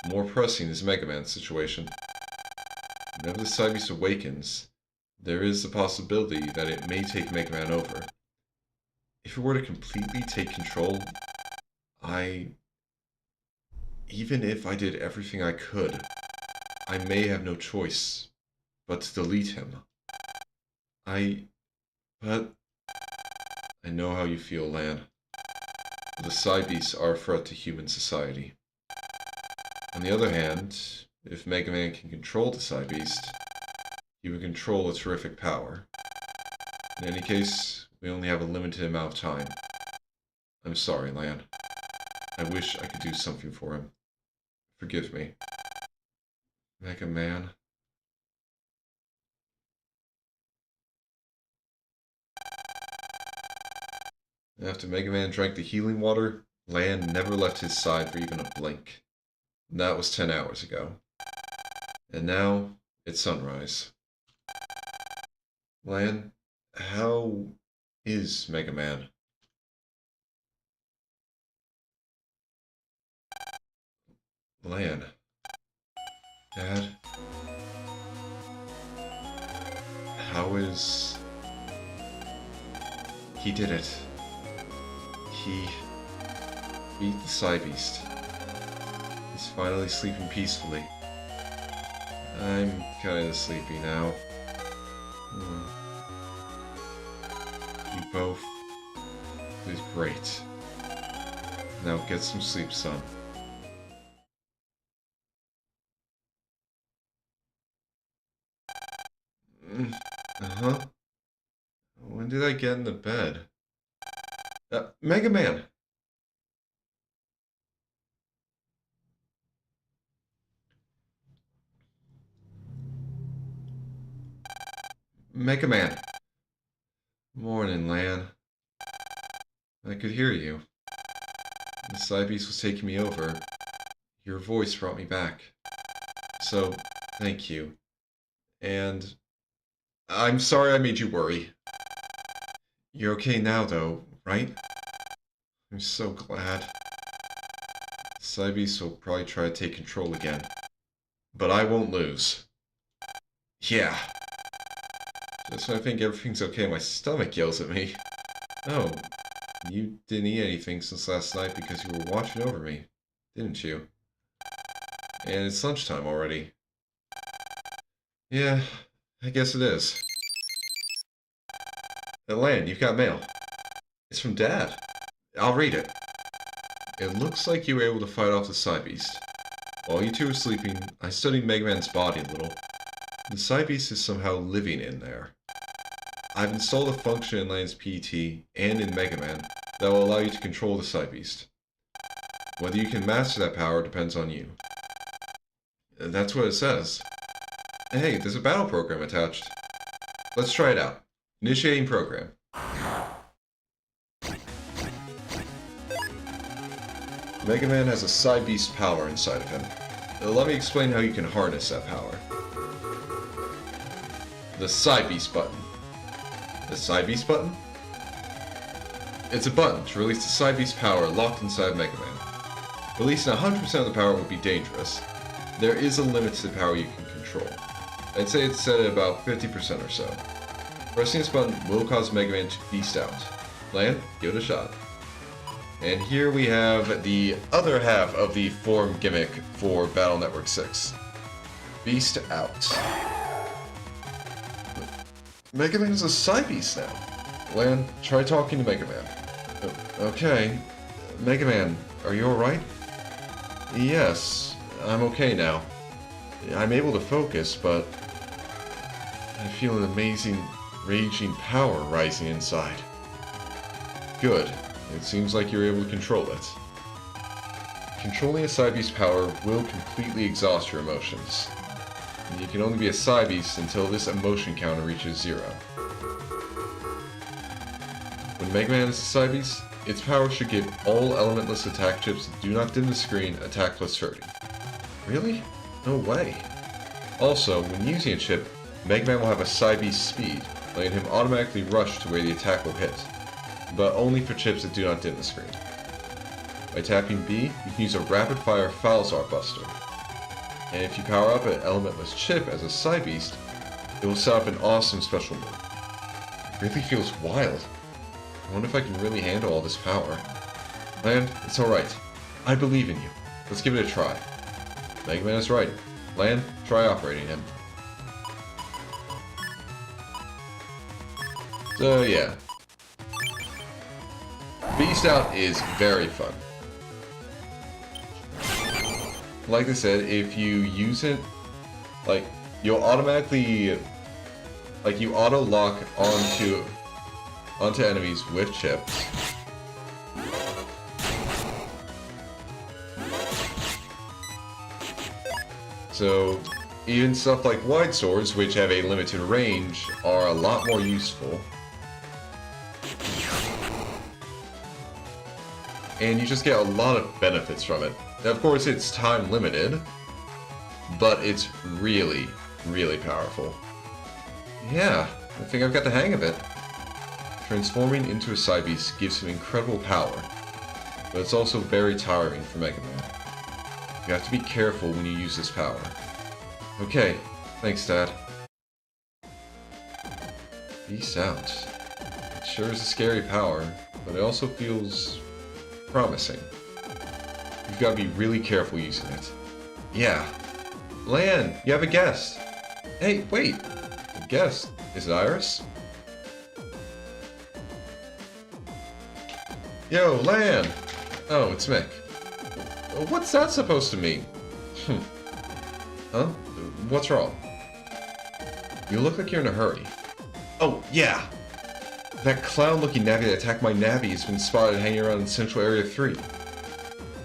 More pressing is Mega Man's situation. Whenever the Side Beast awakens, there is the possibility that it may take Mega Man over. If it were to completely take control, even if I did everything I could, I may have no choice but to delete him. But I know how you feel, Lan. The Side Beasts are a threat to human society. On the other hand, if Mega Man can control the Side Beast, he would control its terrific power. In any case, we only have a limited amount of time. I'm sorry, Lan. I wish I could do something for him. Forgive me. Mega Man. After Mega Man drank the healing water, Lan never left his side for even a blink. And that was 10 hours ago. And now, it's sunrise. Lan, how is Mega Man? Lan. Dad? How is... He did it. He beat the Psy Beast. He's finally sleeping peacefully. I'm kinda sleepy now. You both did great. Now get some sleep, son. Uh-huh. When did I get into bed? Mega Man! Mega Man! Morning, Lan. I could hear you. The Psy Beast was taking me over. Your voice brought me back. So, thank you. And... I'm sorry I made you worry. You're okay now, though, right? I'm so glad. Psy Beast will probably try to take control again. But I won't lose. Yeah. Just when I think everything's okay, my stomach yells at me. Oh, you didn't eat anything since last night because you were watching over me, didn't you? And it's lunchtime already. Yeah, I guess it is. Lan, you've got mail. It's from Dad. I'll read it. It looks like you were able to fight off the Psy Beast. While you two were sleeping, I studied Mega Man's body a little. The Psy Beast is somehow living in there. I've installed a function in Lan's PT and in Mega Man that will allow you to control the Psy Beast. Whether you can master that power depends on you. That's what it says. Hey, there's a battle program attached. Let's try it out. Initiating program. Mega Man has a Psy Beast power inside of him. Let me explain how you can harness that power. The Psy Beast button. The Psy Beast button? It's a button to release the Psy Beast power locked inside Mega Man. Releasing 100% of the power would be dangerous. There is a limit to the power you can control. I'd say it's set at about 50% or so. Pressing this button will cause Mega Man to beast out. Lan, give it a shot. And here we have the other half of the form gimmick for Battle Network 6. Beast out. Mega Man is a Psy Beast now. Lan, try talking to Mega Man. Okay. Mega Man, are you alright? Yes, I'm okay now. I'm able to focus, but I feel an amazing, raging power rising inside. Good. It seems like you're able to control it. Controlling a Psy Beast power will completely exhaust your emotions. You can only be a Psy Beast until this emotion counter reaches 0. When Mega Man is a Psy Beast, its power should give all elementless attack chips that do not dim the screen attack plus 30. Really? No way. Also, when using a chip, Mega Man will have a Psy Beast speed, letting him automatically rush to where the attack will hit, but only for chips that do not dim the screen. By tapping B, you can use a rapid-fire Falzar Buster. And if you power up an elementless chip as a Psy Beast, it will set up an awesome special move. It really feels wild. I wonder if I can really handle all this power. Lan, it's alright. I believe in you. Let's give it a try. Mega Man is right. Lan, try operating him. So yeah. Beast Out is very fun. Like I said, if you use it, like, you'll automatically, like, you auto-lock onto enemies with chips. So, Even stuff like wide swords, which have a limited range, are a lot more useful. And you just get a lot of benefits from it. Now, of course, it's time limited, but it's really, really powerful. Yeah, I think I've got the hang of it. Transforming into a side beast gives him incredible power, but it's also very tiring for Mega Man. You have to be careful when you use this power. Okay, thanks, Dad. Peace out. It sure is a scary power, but it also feels promising. You've got to be really careful using it. Yeah. Lan, you have a guest. Hey, wait. A guest? Is it Iris? Yo, Lan! Oh, it's Mick. What's that supposed to mean? Huh? What's wrong? You look like you're in a hurry. Oh, yeah! That clown-looking Navi that attacked my Navi has been spotted hanging around in Central Area 3.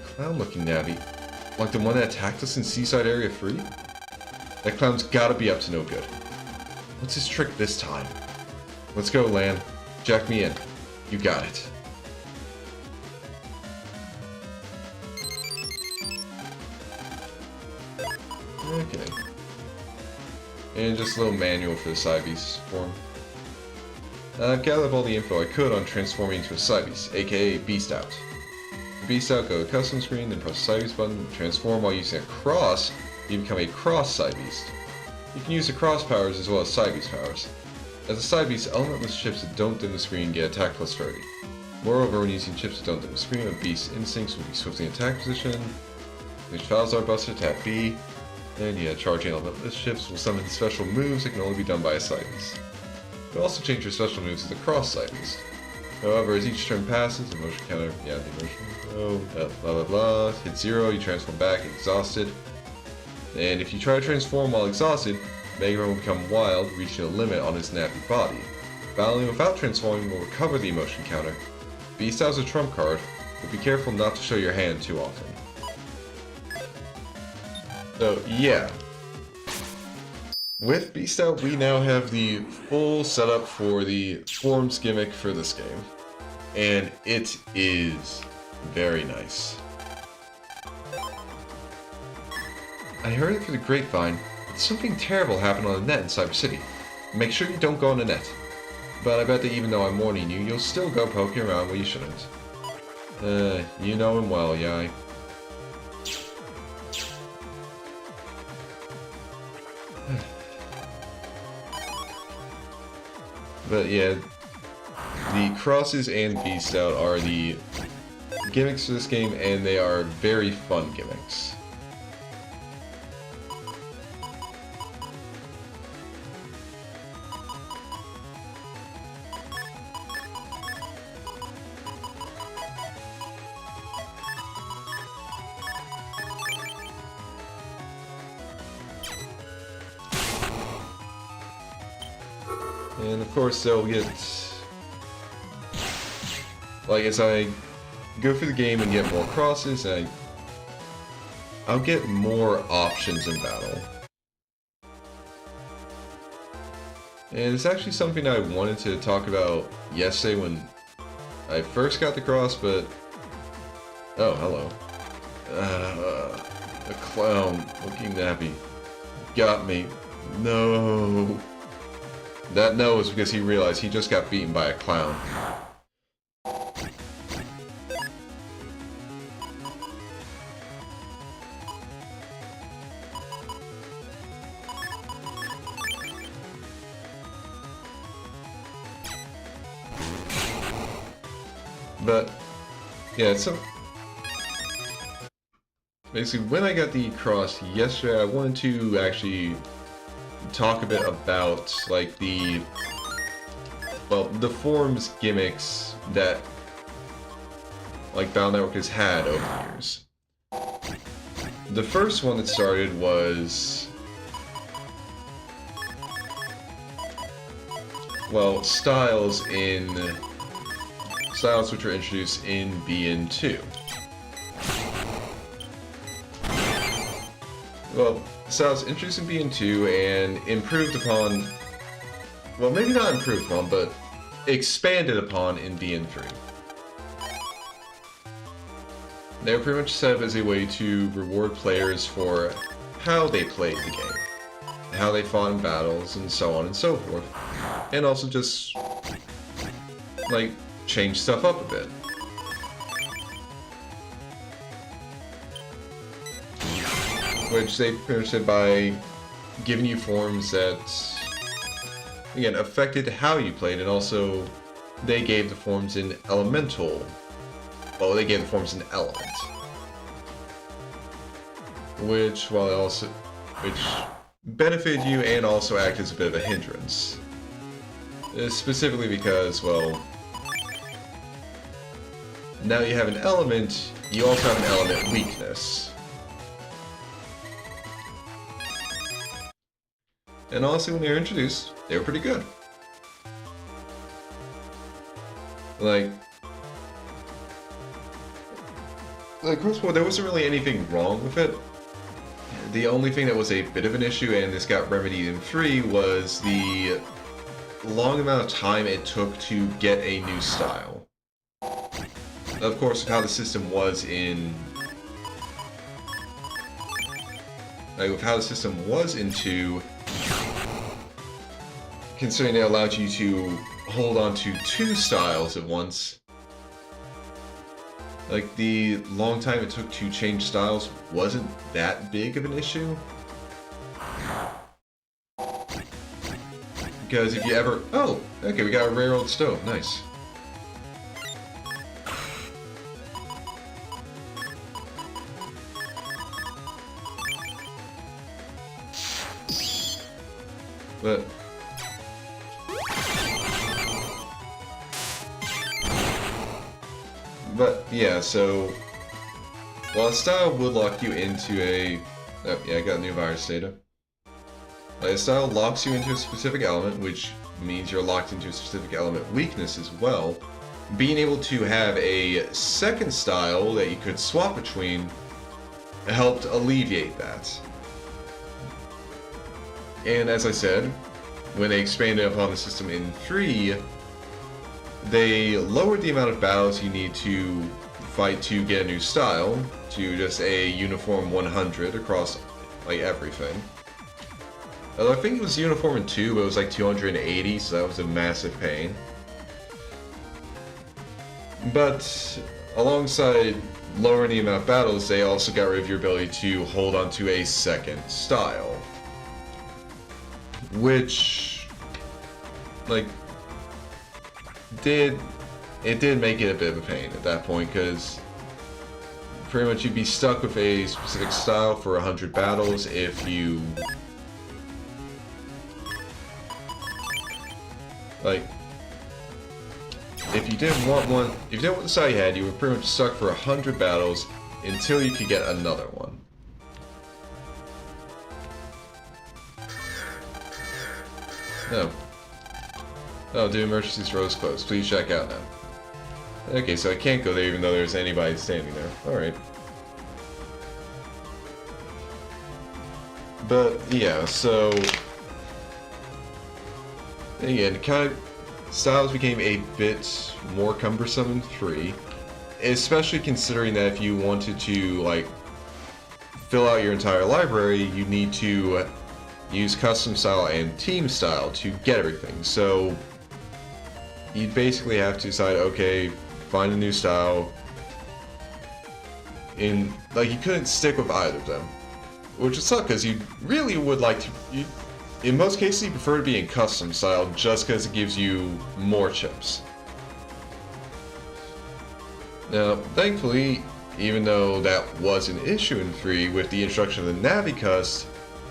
Clown-looking Navi? Like the one that attacked us in Seaside Area 3? That clown's gotta be up to no good. What's his trick this time? Let's go, Lan. Jack me in. You got it. Okay. And just a little manual for the side beast form. I've gathered up all the info I could on transforming into a side beast, aka Beast Out. For Beast Out, go to Custom Screen, then press the side beast button, transform while using a cross, you become a cross side beast. You can use the cross powers as well as side beast powers. As a side beast, elementless chips that don't dim the screen get attack plus 30. Moreover, when using chips that don't dim the screen, a beast's instincts will be swiftly in attack position. Which files are busted, tap B. And yeah, charging elementless chips will summon special moves that can only be done by a side beast. You can also change your special moves to the cross side beast. However, as each turn passes, the motion counter, the motion, blah blah blah, hit 0, you transform back exhausted. And if you try to transform while exhausted, Mega Man will become wild, reaching a limit on his nappy body. Battling without transforming will recover the emotion counter. Beast Out is a trump card, but be careful not to show your hand too often. So, yeah. With Beast Out, we now have the full setup for the forms gimmick for this game. And it is very nice. I heard it through the grapevine, but something terrible happened on the net in Cyber City. Make sure you don't go on the net. But I bet that even though I'm warning you, you'll still go poking around where you shouldn't. You know him well, Yai. But yeah, the crosses and Beast Out are the gimmicks for this game, and they are very fun gimmicks. And of course they'll get, like, as I go through the game and get more crosses, I'll get more options in battle. And it's actually something I wanted to talk about yesterday when I first got the cross, but... Oh, hello. A clown looking nappy. Got me. No. That no is because he realized he just got beaten by a clown. But, yeah, so... Basically, when I got the cross yesterday, I wanted to actually talk a bit about, like, the forms gimmicks that, like, Battle Network has had over the years. The first one that started was, well, styles which were introduced in BN2. Well, styles introduced in BN2 and improved upon, well, maybe not improved upon, but expanded upon in BN3. They were pretty much set up as a way to reward players for how they played the game, how they fought in battles, and so on and so forth. And also just, like, change stuff up a bit. Which they pretty much did by giving you forms that, again, affected how you played, and also they gave the forms in elemental. Well, they gave the forms an element. Which benefited you and also acted as a bit of a hindrance. Specifically because, well, now you have an element, you also have an element weakness. And honestly, when they were introduced, they were pretty good. Like, first of all, there wasn't really anything wrong with it. The only thing that was a bit of an issue, and this got remedied in 3, was the long amount of time it took to get a new style. Of course, how the system was in... Like, with how the system was in 2, considering it allowed you to hold on to 2 styles at once, like, the long time it took to change styles wasn't that big of an issue. Because if you ever... Oh, okay, we got a rare old stove. Nice. But yeah, so while a style would lock you into a... Oh, yeah, I got new virus data. A style locks you into a specific element, which means you're locked into a specific element weakness as well. Being able to have a second style that you could swap between helped alleviate that. And as I said, when they expanded upon the system in 3, they lowered the amount of battles you need to fight to get a new style to just a uniform 100 across, like, everything. Although I think it was uniform in 2, but it was like 280, so that was a massive pain. But alongside lowering the amount of battles, they also got rid of your ability to hold onto a second style. Which, like, did make it a bit of a pain at that point, because pretty much you'd be stuck with a specific style for 100 battles if you... Like, if you didn't want the style you had, you were pretty much stuck for 100 battles until you could get another one. No. Oh, the emergency's rose closed. Please check out now. Okay, so I can't go there even though there's anybody standing there. Alright. But, yeah, so... Again, kind of... Styles became a bit more cumbersome in 3. Especially considering that if you wanted to, like, fill out your entire library, you need to use custom style and team style to get everything. So you'd basically have to decide, okay, find a new style. Like, you couldn't stick with either of them, which would suck because you really would like to. In most cases, you prefer to be in custom style just because it gives you more chips. Now, thankfully, even though that was an issue in 3 with the introduction of the Navicust,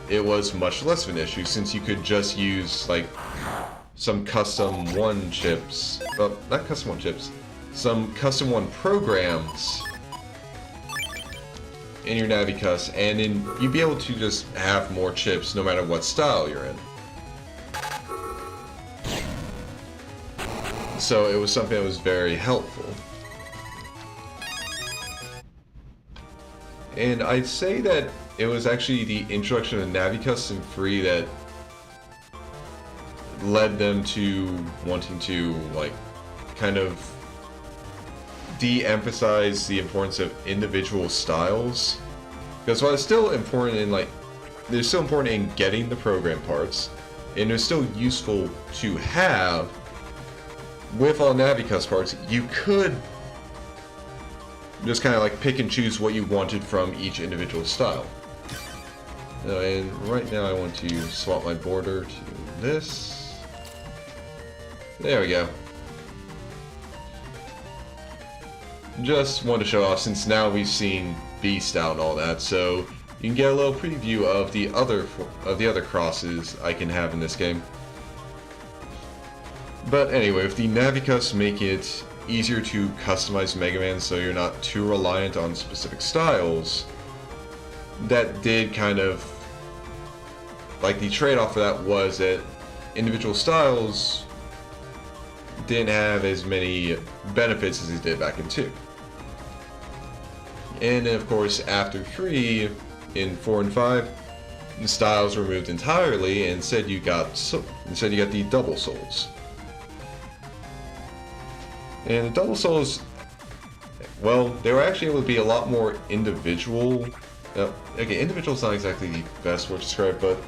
it was much less of an issue since you could just use, like, some custom 1 chips, well, not custom 1 chips, some custom 1 programs in your Navicust, and then you'd be able to just have more chips no matter what style you're in. So it was something that was very helpful. And I'd say that it was actually the introduction of Navi Custom Free that led them to wanting to, like, kind of de-emphasize the importance of individual styles. Because while it's still important in, like, they're still important in getting the program parts, and they're still useful to have, with all Navicus parts, you could just kind of like pick and choose what you wanted from each individual style. And right now I want to swap my border to this. There we go. Just want to show off, since now we've seen Beast out and all that, so you can get a little preview of the other crosses I can have in this game. But anyway, with the Navicus, make it easier to customize Mega Man so you're not too reliant on specific styles. That did kind of, like, the trade-off for that was that individual styles didn't have as many benefits as they did back in 2. And then, of course, after 3, in 4 and 5, the styles were removed entirely, and instead you got the double souls. And the double souls, well, they were actually able to be a lot more individual. Okay, individual is not exactly the best word to describe, but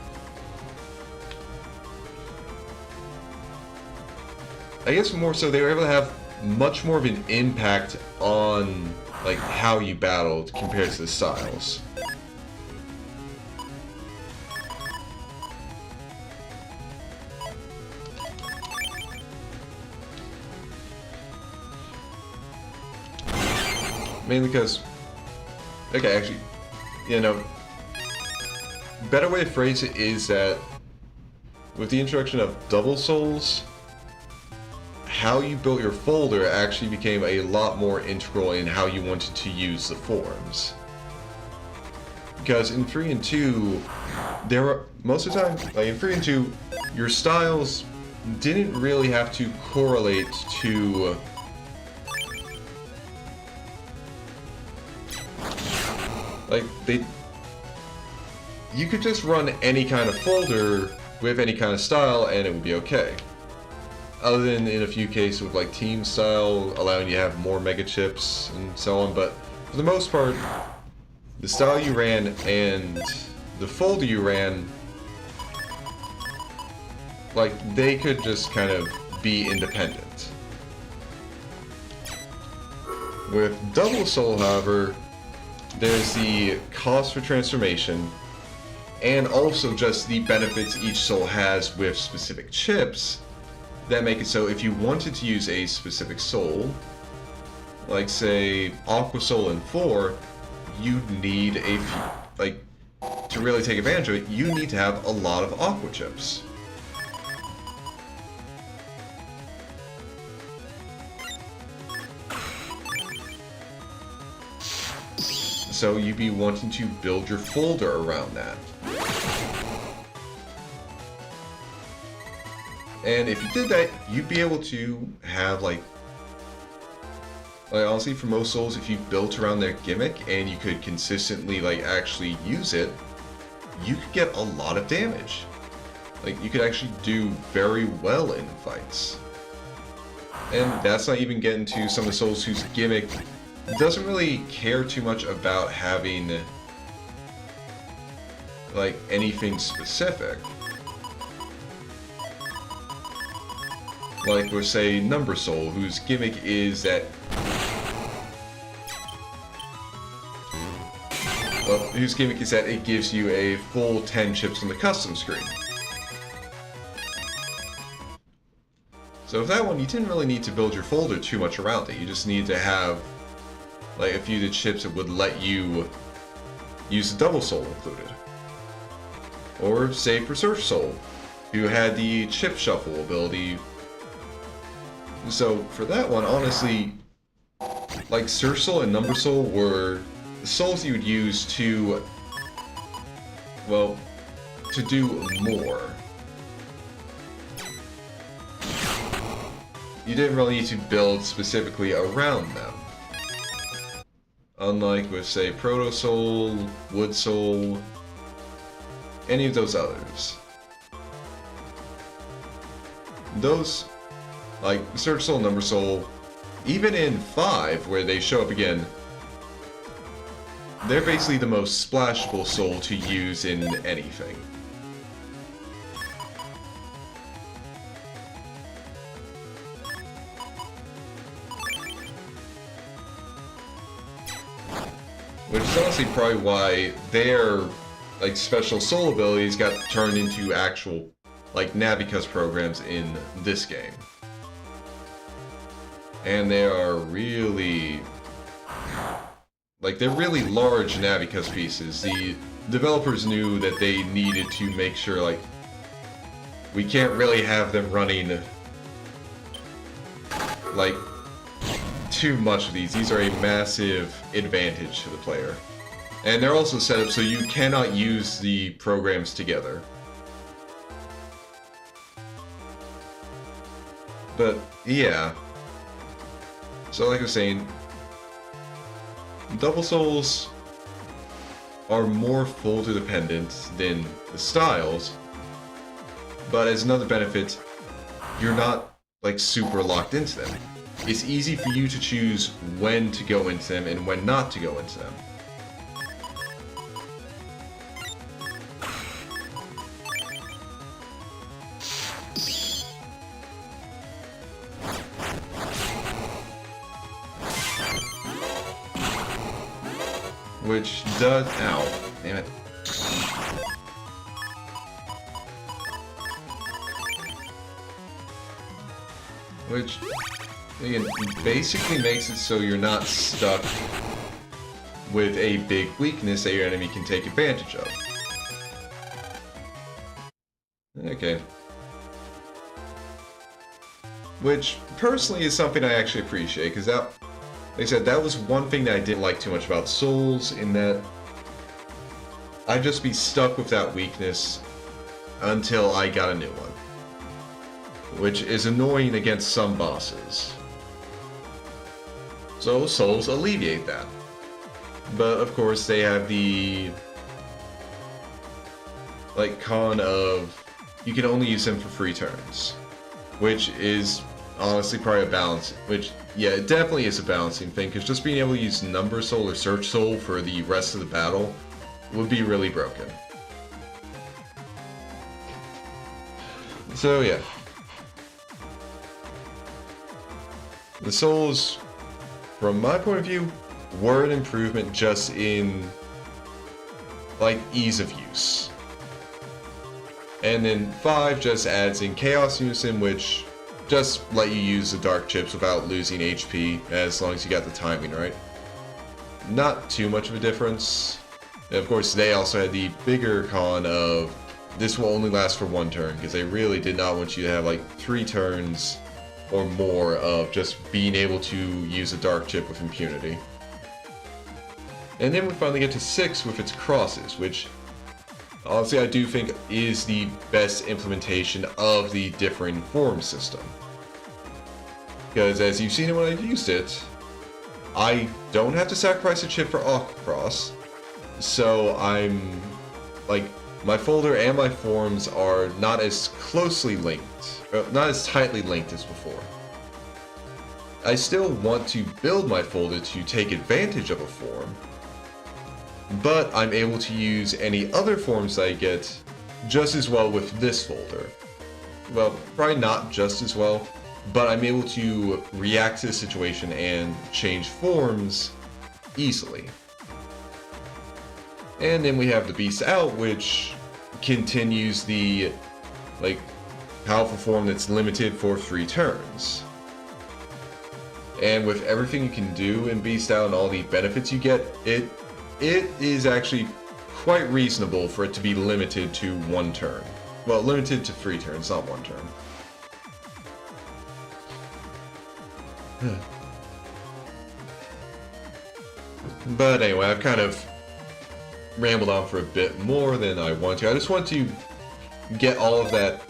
I guess more so they were able to have much more of an impact on, like, how you battled compared to the styles. Mainly because, okay, actually, you know, better way to phrase it is that with the introduction of double souls, how you built your folder actually became a lot more integral in how you wanted to use the forms. Because in 3 and 2, there were, most of the time, like in 3 and 2, your styles didn't really have to correlate to you could just run any kind of folder with any kind of style and it would be okay. Other than in a few cases with like team style, allowing you to have more mega chips and so on, but for the most part, the style you ran and the folder you ran, like, they could just kind of be independent. With Double Soul, however, there's the cost for transformation, and also just the benefits each soul has with specific chips that make it so if you wanted to use a specific soul, like say Aqua Soul in 4, you need a few, like, to really take advantage of it, you need to have a lot of Aqua chips. So you'd be wanting to build your folder around that. And if you did that, you'd be able to have like honestly, for most souls, if you built around their gimmick and you could consistently like actually use it, you could get a lot of damage. Like, you could actually do very well in fights. And that's not even getting to some of the souls whose gimmick doesn't really care too much about having like anything specific. Like with say Number Soul, whose gimmick is that it gives you a full 10 chips on the custom screen. So with that one, you didn't really need to build your folder too much around it. You just need to have like a few of the chips that would let you use the Double Soul included. Or say for Surf Soul, who had the chip shuffle ability. So for that one, honestly, like Surf Soul and Number Soul were the souls you would use to, well, to do more. You didn't really need to build specifically around them. Unlike with, say, Proto Soul, Wood Soul, any of those others. Those, like Search Soul, Number Soul, even in 5, where they show up again, they're basically the most splashable soul to use in anything. Which is honestly probably why their like special soul abilities got turned into actual like Navicus programs in this game. And they are really like they're really large Navicus pieces. The developers knew that they needed to make sure like we can't really have them running like too much of these. These are a massive advantage to the player. And they're also set up so you cannot use the programs together. But, yeah. So like I was saying, Double Souls are more folder dependent than the styles, but as another benefit, you're not like super locked into them. It's easy for you to choose when to go into them and when not to go into them. Which does... Ow. Damn it. Which... Again, basically makes it so you're not stuck with a big weakness that your enemy can take advantage of. Okay. Which, personally, is something I actually appreciate, because that, like I said, that was one thing that I didn't like too much about Souls, in that I'd just be stuck with that weakness until I got a new one. Which is annoying against some bosses. So Souls alleviate that. But of course they have the like con of you can only use them for free turns. Which is honestly probably a balance, which yeah, it definitely is a balancing thing, because just being able to use Number Soul or Search Soul for the rest of the battle would be really broken. So yeah. The Souls, from my point of view, were an improvement just in, like, ease of use. And then 5 just adds in Chaos Unison, which just let you use the Dark Chips without losing HP, as long as you got the timing right. Not too much of a difference. And of course, they also had the bigger con of this will only last for 1 turn, because they really did not want you to have, like, 3 turns or more of just being able to use a Dark Chip with impunity. And then we finally get to 6 with its crosses, which honestly I do think is the best implementation of the differing form system. Because as you've seen it when I've used it, I don't have to sacrifice a chip for Cross, so I'm like, my folder and my forms are not as closely linked, not as tightly linked as before. I still want to build my folder to take advantage of a form, but I'm able to use any other forms that I get just as well with this folder. Well, probably not just as well, but I'm able to react to the situation and change forms easily. And then we have the Beast Out, which continues the like powerful form that's limited for 3 turns. And with everything you can do in Beast Out and all the benefits you get, it is actually quite reasonable for it to be limited to 1 turn. Well, limited to 3 turns, not 1 turn. But anyway, I've kind of rambled on for a bit more than I want to. I just want to get all of that,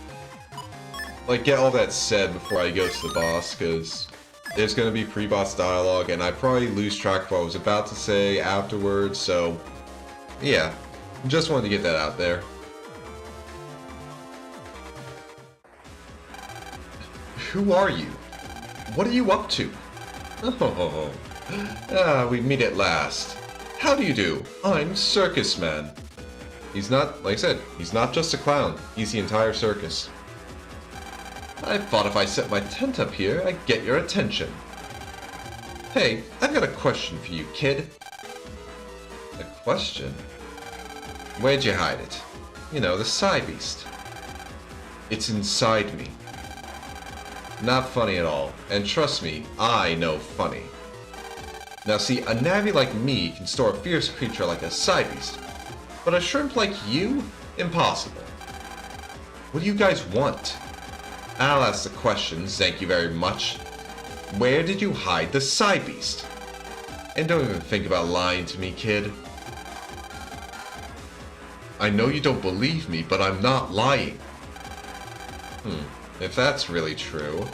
like, get all that said before I go to the boss, because there's going to be pre-boss dialogue, and I probably lose track of what I was about to say afterwards, so yeah, just wanted to get that out there. Who are you? What are you up to? Oh, we meet at last. How do you do? I'm Circus Man. He's not, like I said, he's not just a clown. He's the entire circus. I thought if I set my tent up here, I'd get your attention. Hey, I've got a question for you, kid. A question? Where'd you hide it? You know, the Psy Beast. It's inside me. Not funny at all. And trust me, I know funny. Now see, a Navi like me can store a fierce creature like a Psy Beast. But a shrimp like you? Impossible. What do you guys want? I'll ask the questions, thank you very much. Where did you hide the Psy Beast? And don't even think about lying to me, kid. I know you don't believe me, but I'm not lying. If that's really true,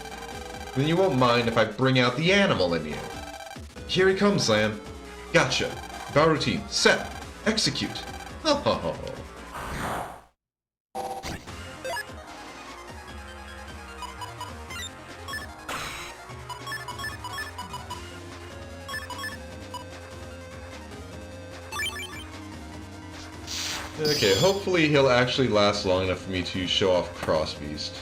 then you won't mind if I bring out the animal in you. Here he comes, Lamb. Gotcha. Battle routine. Set. Execute. Oh. Okay, hopefully he'll actually last long enough for me to show off Cross Beast.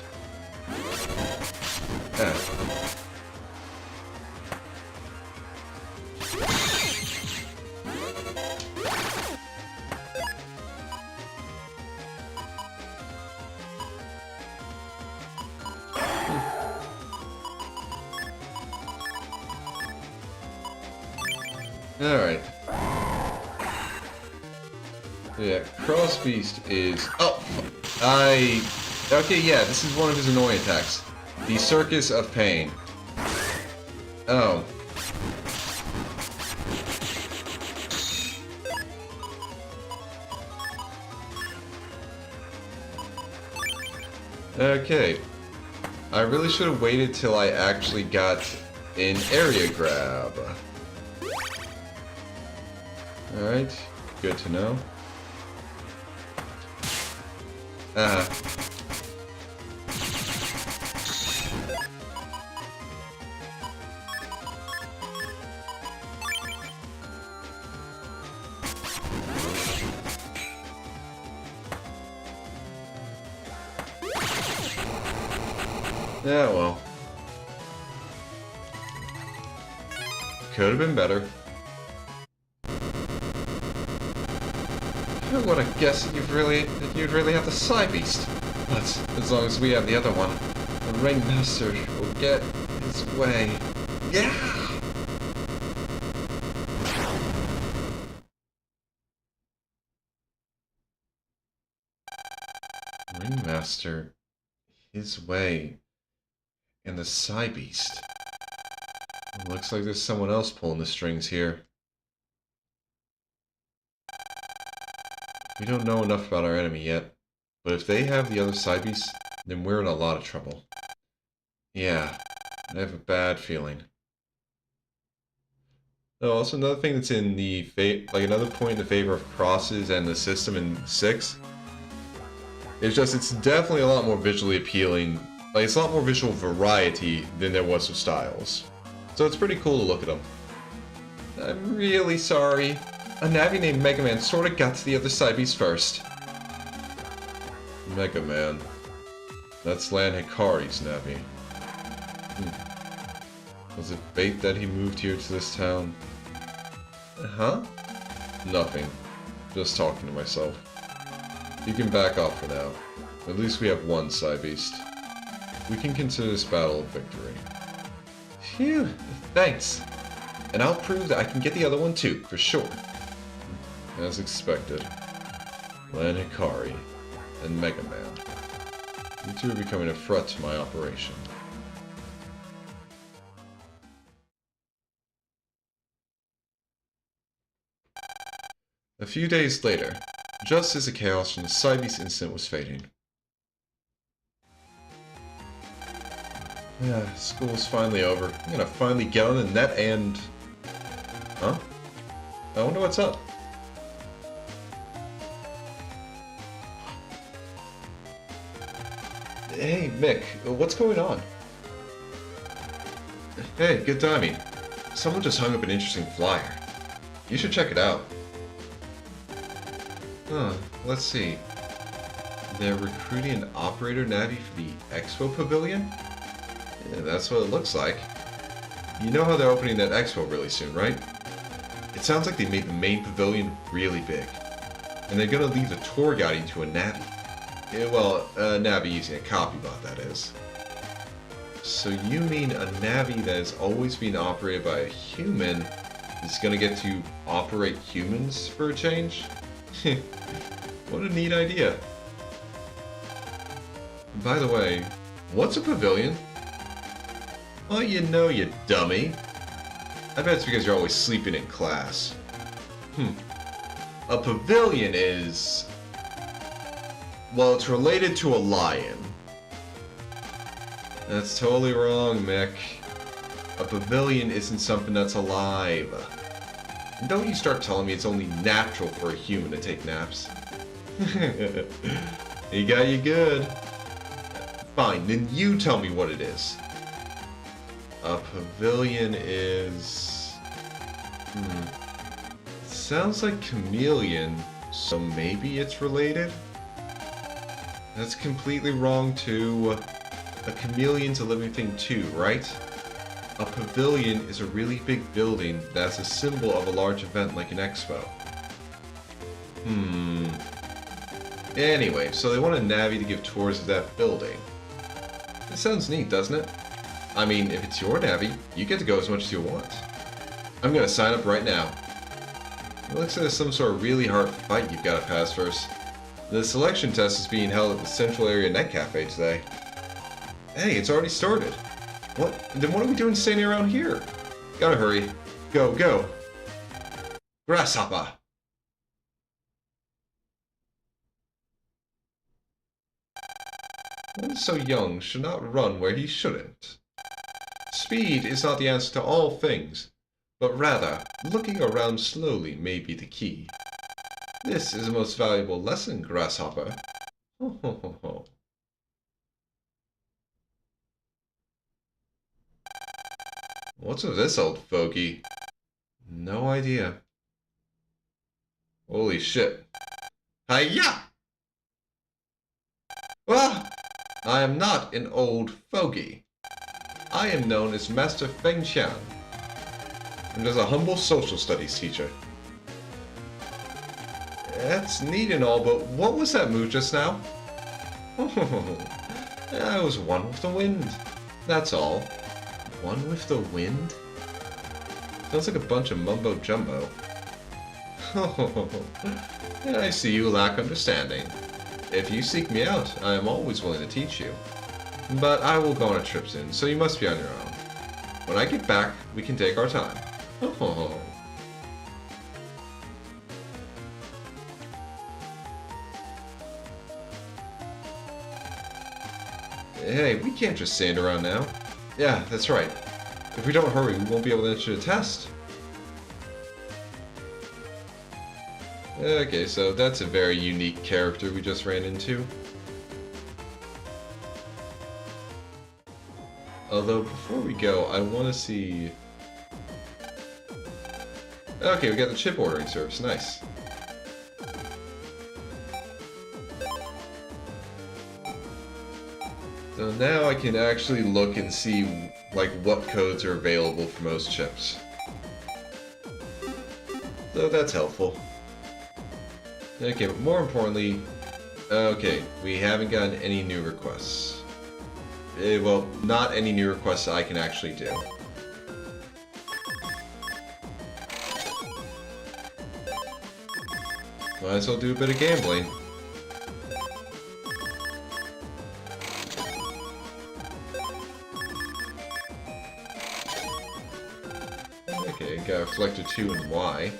Alright. Yeah, Cross Beast is... Oh! Okay, yeah, this is one of his annoying attacks. The Circus of Pain. Oh. Okay. I really should have waited till I actually got an area grab. Alright, good to know. Yeah, well. Could have been better. Who would have guessed that you'd really have the Psy Beast? But as long as we have the other one, the Ringmaster will get his way. Yeah! Ringmaster, his way, and the Psy Beast. Looks like there's someone else pulling the strings here. We don't know enough about our enemy yet, but if they have the other Psy Beast, then we're in a lot of trouble. Yeah, I have a bad feeling. Oh, also another thing that's in the another point in the favor of crosses and the system in 6 is just it's definitely a lot more visually appealing. Like it's a lot more visual variety than there was with Styles. So it's pretty cool to look at them. I'm really sorry. A Navi named Mega Man sorta got to the other Psy Beast first. Mega Man. That's Lan Hikari's Navi. Was it fate that he moved here to this town? Huh? Nothing. Just talking to myself. You can back off for now. At least we have one Psy Beast. We can consider this battle a victory. Phew, thanks. And I'll prove that I can get the other one too, for sure. As expected. Lan Hikari and Mega Man. You two are becoming a threat to my operation. A few days later, just as the chaos from the Psy Beast incident was fading. Yeah, school's finally over. I'm gonna finally get on the net and... Huh? I wonder what's up. Hey, Mick, what's going on? Hey, good timing. Someone just hung up an interesting flyer. You should check it out. Huh, let's see. They're recruiting an operator Navi for the Expo Pavilion? Yeah, that's what it looks like. You know how they're opening that Expo really soon, right? It sounds like they made the main pavilion really big. And they're gonna leave the tour guiding to a Navi. Yeah, well, a Navi using a copy bot, that is. So you mean a Navi that has always been operated by a human is gonna get to operate humans for a change? What a neat idea. By the way, what's a pavilion? Well, you know, you dummy. I bet it's because you're always sleeping in class. A pavilion is... well, it's related to a lion. That's totally wrong, Mick. A pavilion isn't something that's alive. And don't you start telling me it's only natural for a human to take naps. He got you good. Fine, then you tell me what it is. A pavilion is... It sounds like chameleon, so maybe it's related? That's completely wrong too. A chameleon's a living thing too, right? A pavilion is a really big building that's a symbol of a large event like an expo. Anyway, so they want a Navi to give tours of that building. It sounds neat, doesn't it? I mean, if it's your Navi, you get to go as much as you want. I'm gonna sign up right now. It looks like there's some sort of really hard fight you've got to pass first. The selection test is being held at the Central Area Net Cafe today. Hey, it's already started. What? Then what are we doing standing around here? Gotta hurry. Go, go. Grasshopper. One so young should not run where he shouldn't. Speed is not the answer to all things, but rather, looking around slowly may be the key. This is a most valuable lesson, Grasshopper. Ho ho ho ho. What's with this old fogey? No idea. Holy shit. Hiya! Well, I am not an old fogey. I am known as Master Feng Qian, and as a humble social studies teacher. That's neat and all, but what was that move just now? I was one with the wind. That's all. One with the wind? Sounds like a bunch of mumbo jumbo. I see you lack understanding. If you seek me out, I am always willing to teach you. But I will go on a trip soon, so you must be on your own. When I get back, we can take our time. Hey, we can't just stand around now. Yeah, that's right. If we don't hurry, we won't be able to enter the test. Okay, so that's a very unique character we just ran into. Although, before we go, I want to see... Okay, we got the chip ordering service. Nice. So now I can actually look and see, like, what codes are available for most chips. So that's helpful. Okay, but more importantly... Okay, we haven't gotten any new requests. Well, not any new requests I can actually do. Might as well do a bit of gambling. Okay, got Reflector 2 and Y.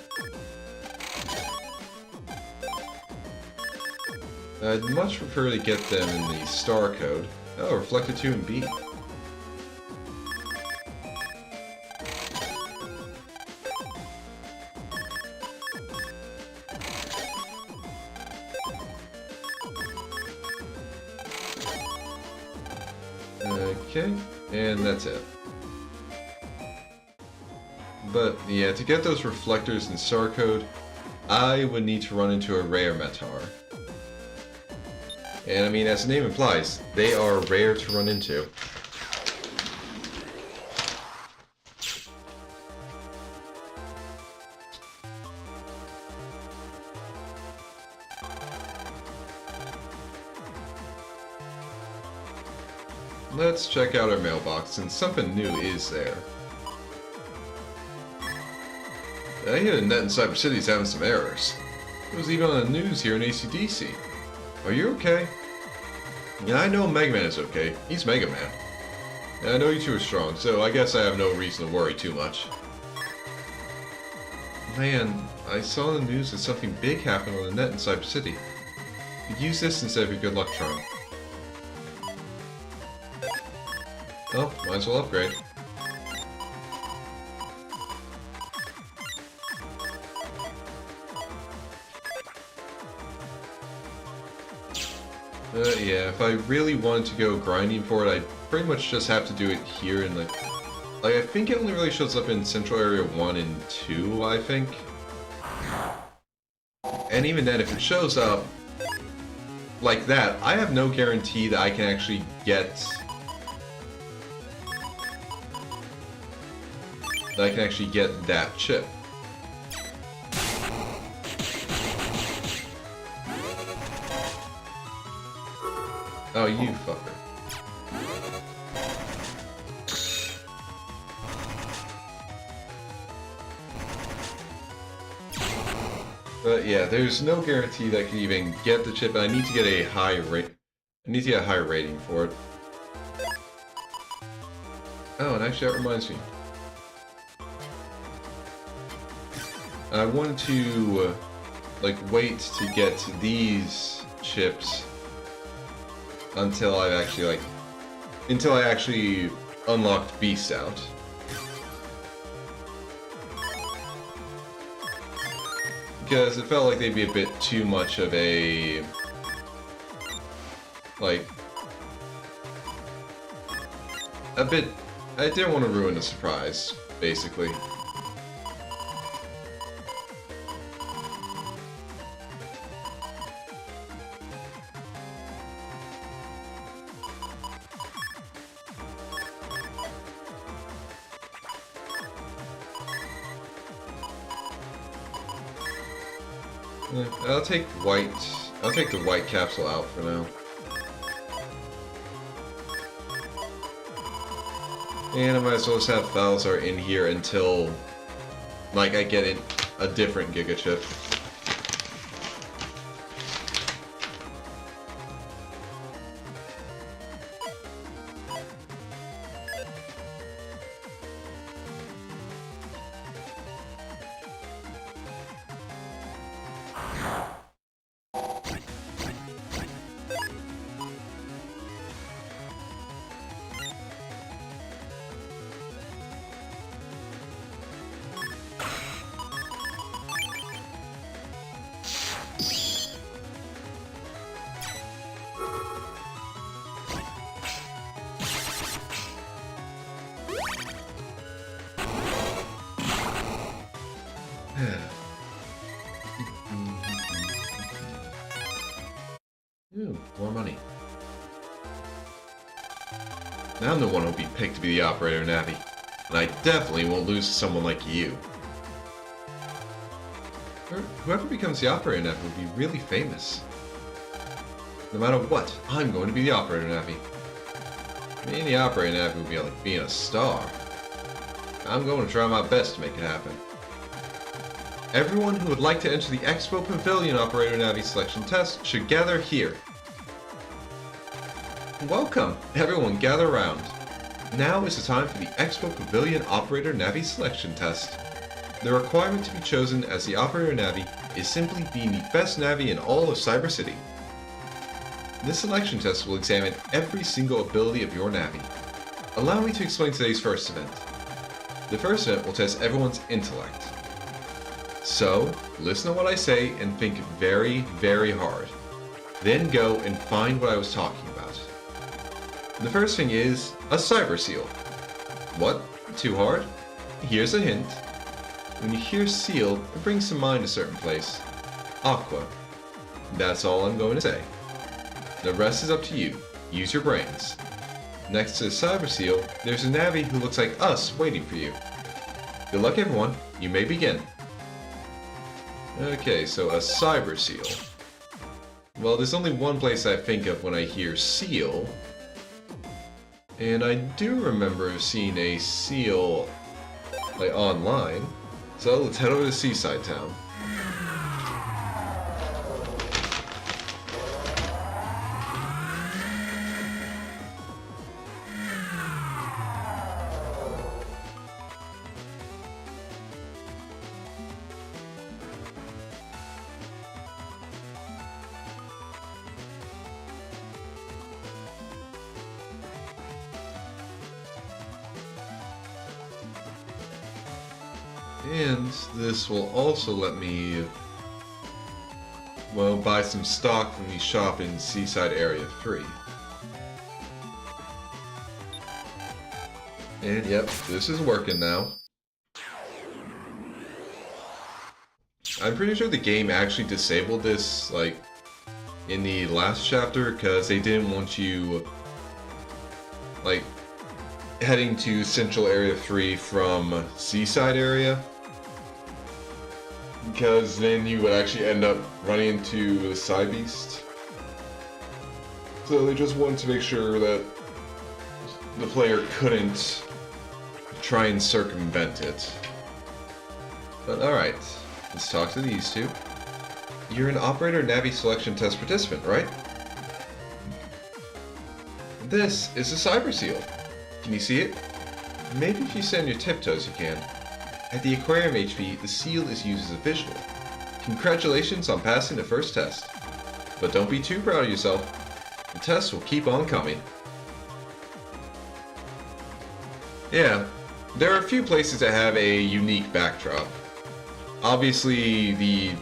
I'd much prefer to get them in the star code. Oh, Reflector 2 and B. Okay, and that's it. But yeah, to get those reflectors in Star Code, I would need to run into a rare Metar. And I mean, as the name implies, they are rare to run into. Let's check out our mailbox, and something new is there. I hear the net in Cyber City's having some errors. It was even on the news here in ACDC. Are you okay? Yeah, I know Mega Man is okay. He's Mega Man. And I know you two are strong, so I guess I have no reason to worry too much. Man, I saw in the news that something big happened on the net in Cyber City. You could use this instead of your good luck charm. Oh, might as well upgrade. Yeah, if I really wanted to go grinding for it, I'd pretty much just have to do it here in like I think it only really shows up in Central Area 1 and 2, I think. And even then, if it shows up like that, I have no guarantee that I can actually get that chip. Oh, you fucker. But yeah, there's no guarantee that I can even get the chip, and I need to get a high rate. I need to get a higher rating for it. Oh, and actually that reminds me. I wanted to like wait to get these chips until I actually unlocked Beast Out. Because it felt like they'd be a bit too much of a I didn't want to ruin the surprise, basically. I'll take the white capsule out for now. And I might as well just have Falzar in here until, like, I get a different Giga Chip. Ooh, more money. Now I'm the one who'll be picked to be the operator, Navi. And I definitely won't lose to someone like you. Whoever becomes the operator, Navi, will be really famous. No matter what, I'm going to be the operator, Navi. Me and the operator, Navi, will be like being a star. I'm going to try my best to make it happen. Everyone who would like to enter the Expo Pavilion Operator Navi selection test should gather here. Welcome! Everyone gather around. Now is the time for the Expo Pavilion Operator Navi selection test. The requirement to be chosen as the Operator Navi is simply being the best Navi in all of Cyber City. This selection test will examine every single ability of your Navi. Allow me to explain today's first event. The first event will test everyone's intellect. So, listen to what I say and think very, very hard. Then go and find what I was talking about. The first thing is a cyber seal. What? Too hard? Here's a hint. When you hear seal, it brings to mind a certain place. Aqua. That's all I'm going to say. The rest is up to you. Use your brains. Next to the cyber seal, there's a Navi who looks like us waiting for you. Good luck everyone, you may begin. Okay, so a cyber seal. Well, there's only one place I think of when I hear seal. And I do remember seeing a seal, like, online. So let's head over to Seaside Town. And this will also let me, well, buy some stock from the shop in Seaside Area 3. And yep, this is working now. I'm pretty sure the game actually disabled this, like, in the last chapter, because they didn't want you, like, heading to Central Area 3 from Seaside Area. Because then you would actually end up running into the Side Beast. So they just wanted to make sure that the player couldn't try and circumvent it. But alright, let's talk to these two. You're an Operator Navi Selection Test participant, right? This is a Cyber Seal. Can you see it? Maybe if you stand on your tiptoes you can. At the Aquarium HP, the seal is used as a visual. Congratulations on passing the first test. But don't be too proud of yourself. The tests will keep on coming. Yeah, there are a few places that have a unique backdrop. Obviously, the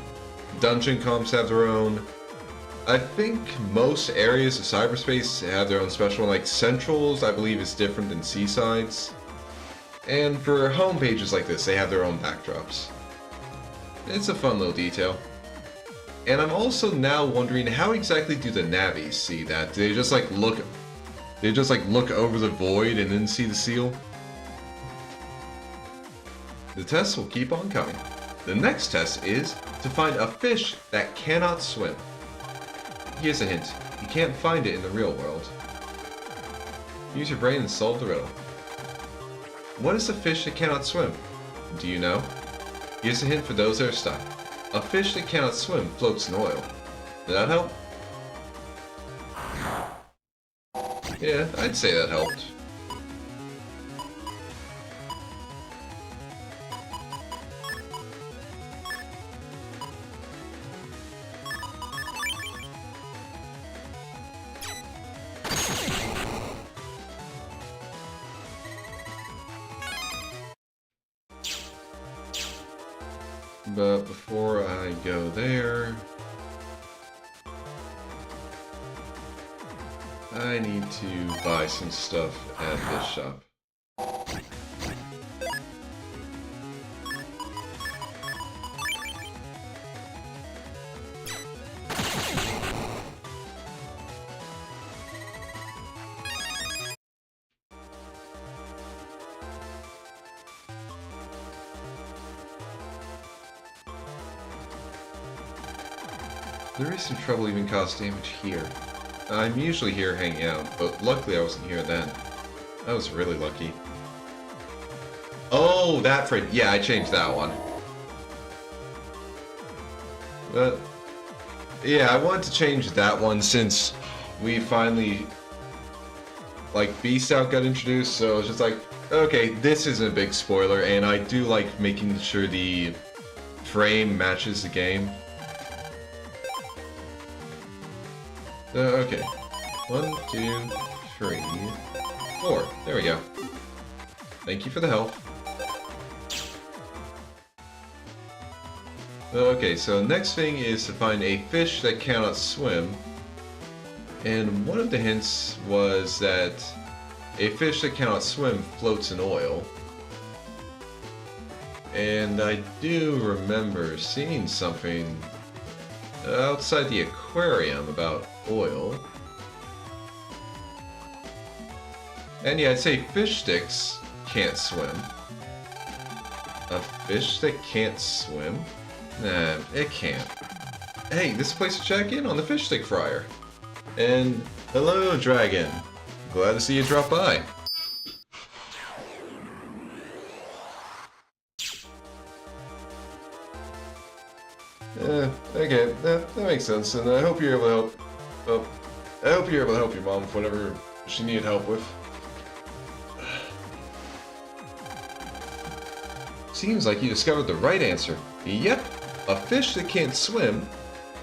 dungeon comps have their own. I think most areas of cyberspace have their own special one, like Central's, I believe, is different than Seaside's. And for home pages like this, they have their own backdrops. It's a fun little detail. And I'm also now wondering, how exactly do the Navis see that? Do they just like look over the void and then see the seal? The tests will keep on coming. The next test is to find a fish that cannot swim. Here's a hint. You can't find it in the real world. Use your brain and solve the riddle. What is a fish that cannot swim? Do you know? Here's a hint for those that are stuck. A fish that cannot swim floats in oil. Did that help? Yeah, I'd say that helped. But before I go there, I need to buy some stuff at this shop. There is some trouble even caused damage here. I'm usually here hanging out, but luckily I wasn't here then. I was really lucky. Oh, that friend. Yeah, I changed that one. But yeah, I wanted to change that one since we finally, like, Beast Out got introduced, so I was just like, okay, this isn't a big spoiler, and I do like making sure the frame matches the game. Okay. 1, 2, 3, 4. There we go. Thank you for the help. Okay, so next thing is to find a fish that cannot swim. And one of the hints was that a fish that cannot swim floats in oil. And I do remember seeing something outside the aquarium about oil. And yeah, I'd say fish sticks can't swim. A fish that can't swim? Nah, it can't. Hey, this is a place to check in on the fish stick fryer. And hello, Dragon. Glad to see you drop by. Okay, that makes sense, and I hope you're able to help. Oh, I hope you're able to help your mom with whatever she needed help with. Seems like you discovered the right answer. Yep, a fish that can't swim.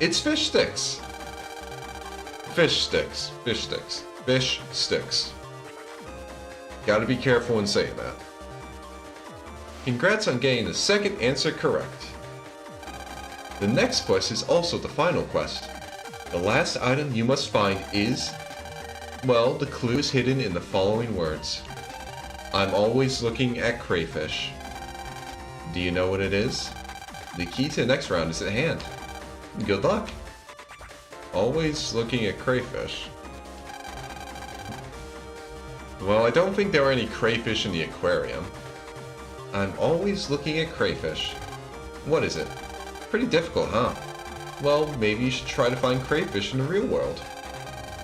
It's fish sticks. Fish sticks. Fish sticks. Fish sticks. Gotta be careful when saying that. Congrats on getting the second answer correct. The next quest is also the final quest. The last item you must find is... well, the clue is hidden in the following words. I'm always looking at crayfish. Do you know what it is? The key to the next round is at hand. Good luck. Always looking at crayfish. Well, I don't think there were any crayfish in the aquarium. I'm always looking at crayfish. What is it? Pretty difficult, huh? Well, maybe you should try to find crayfish in the real world.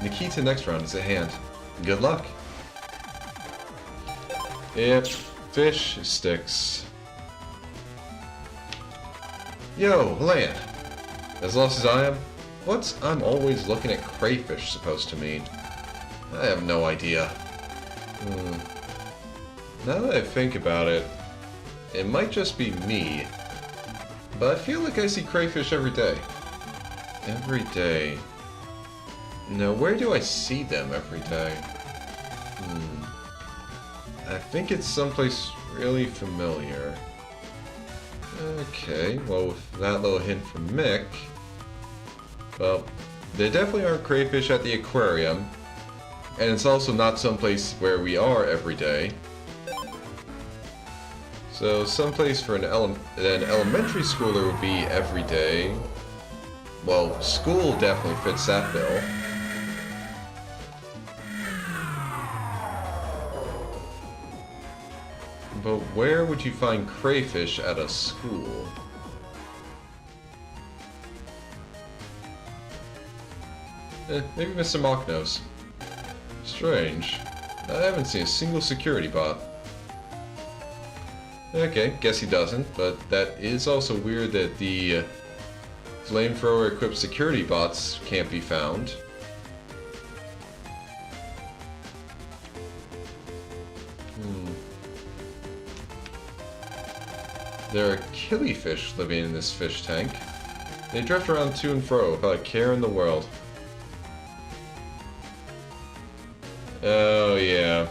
The key to the next round is at hand. Good luck. Yep, fish sticks. Yo, land. As lost as I am, what's I'm always looking at crayfish supposed to mean? I have no idea. Now that I think about it, it might just be me. But I feel like I see crayfish every day. Every day. Now, where do I see them every day? I think it's someplace really familiar. Okay, well, with that little hint from Mick... well, there definitely aren't crayfish at the aquarium. And it's also not someplace where we are every day. So, someplace for an elementary schooler would be every day. Well, school definitely fits that bill. But where would you find crayfish at a school? Maybe Mr. Mock knows. Strange. I haven't seen a single security bot. Okay, guess he doesn't, but that is also weird that the flamethrower equipped security bots can't be found. There are killifish living in this fish tank. They drift around to and fro without a care in the world. Oh, yeah.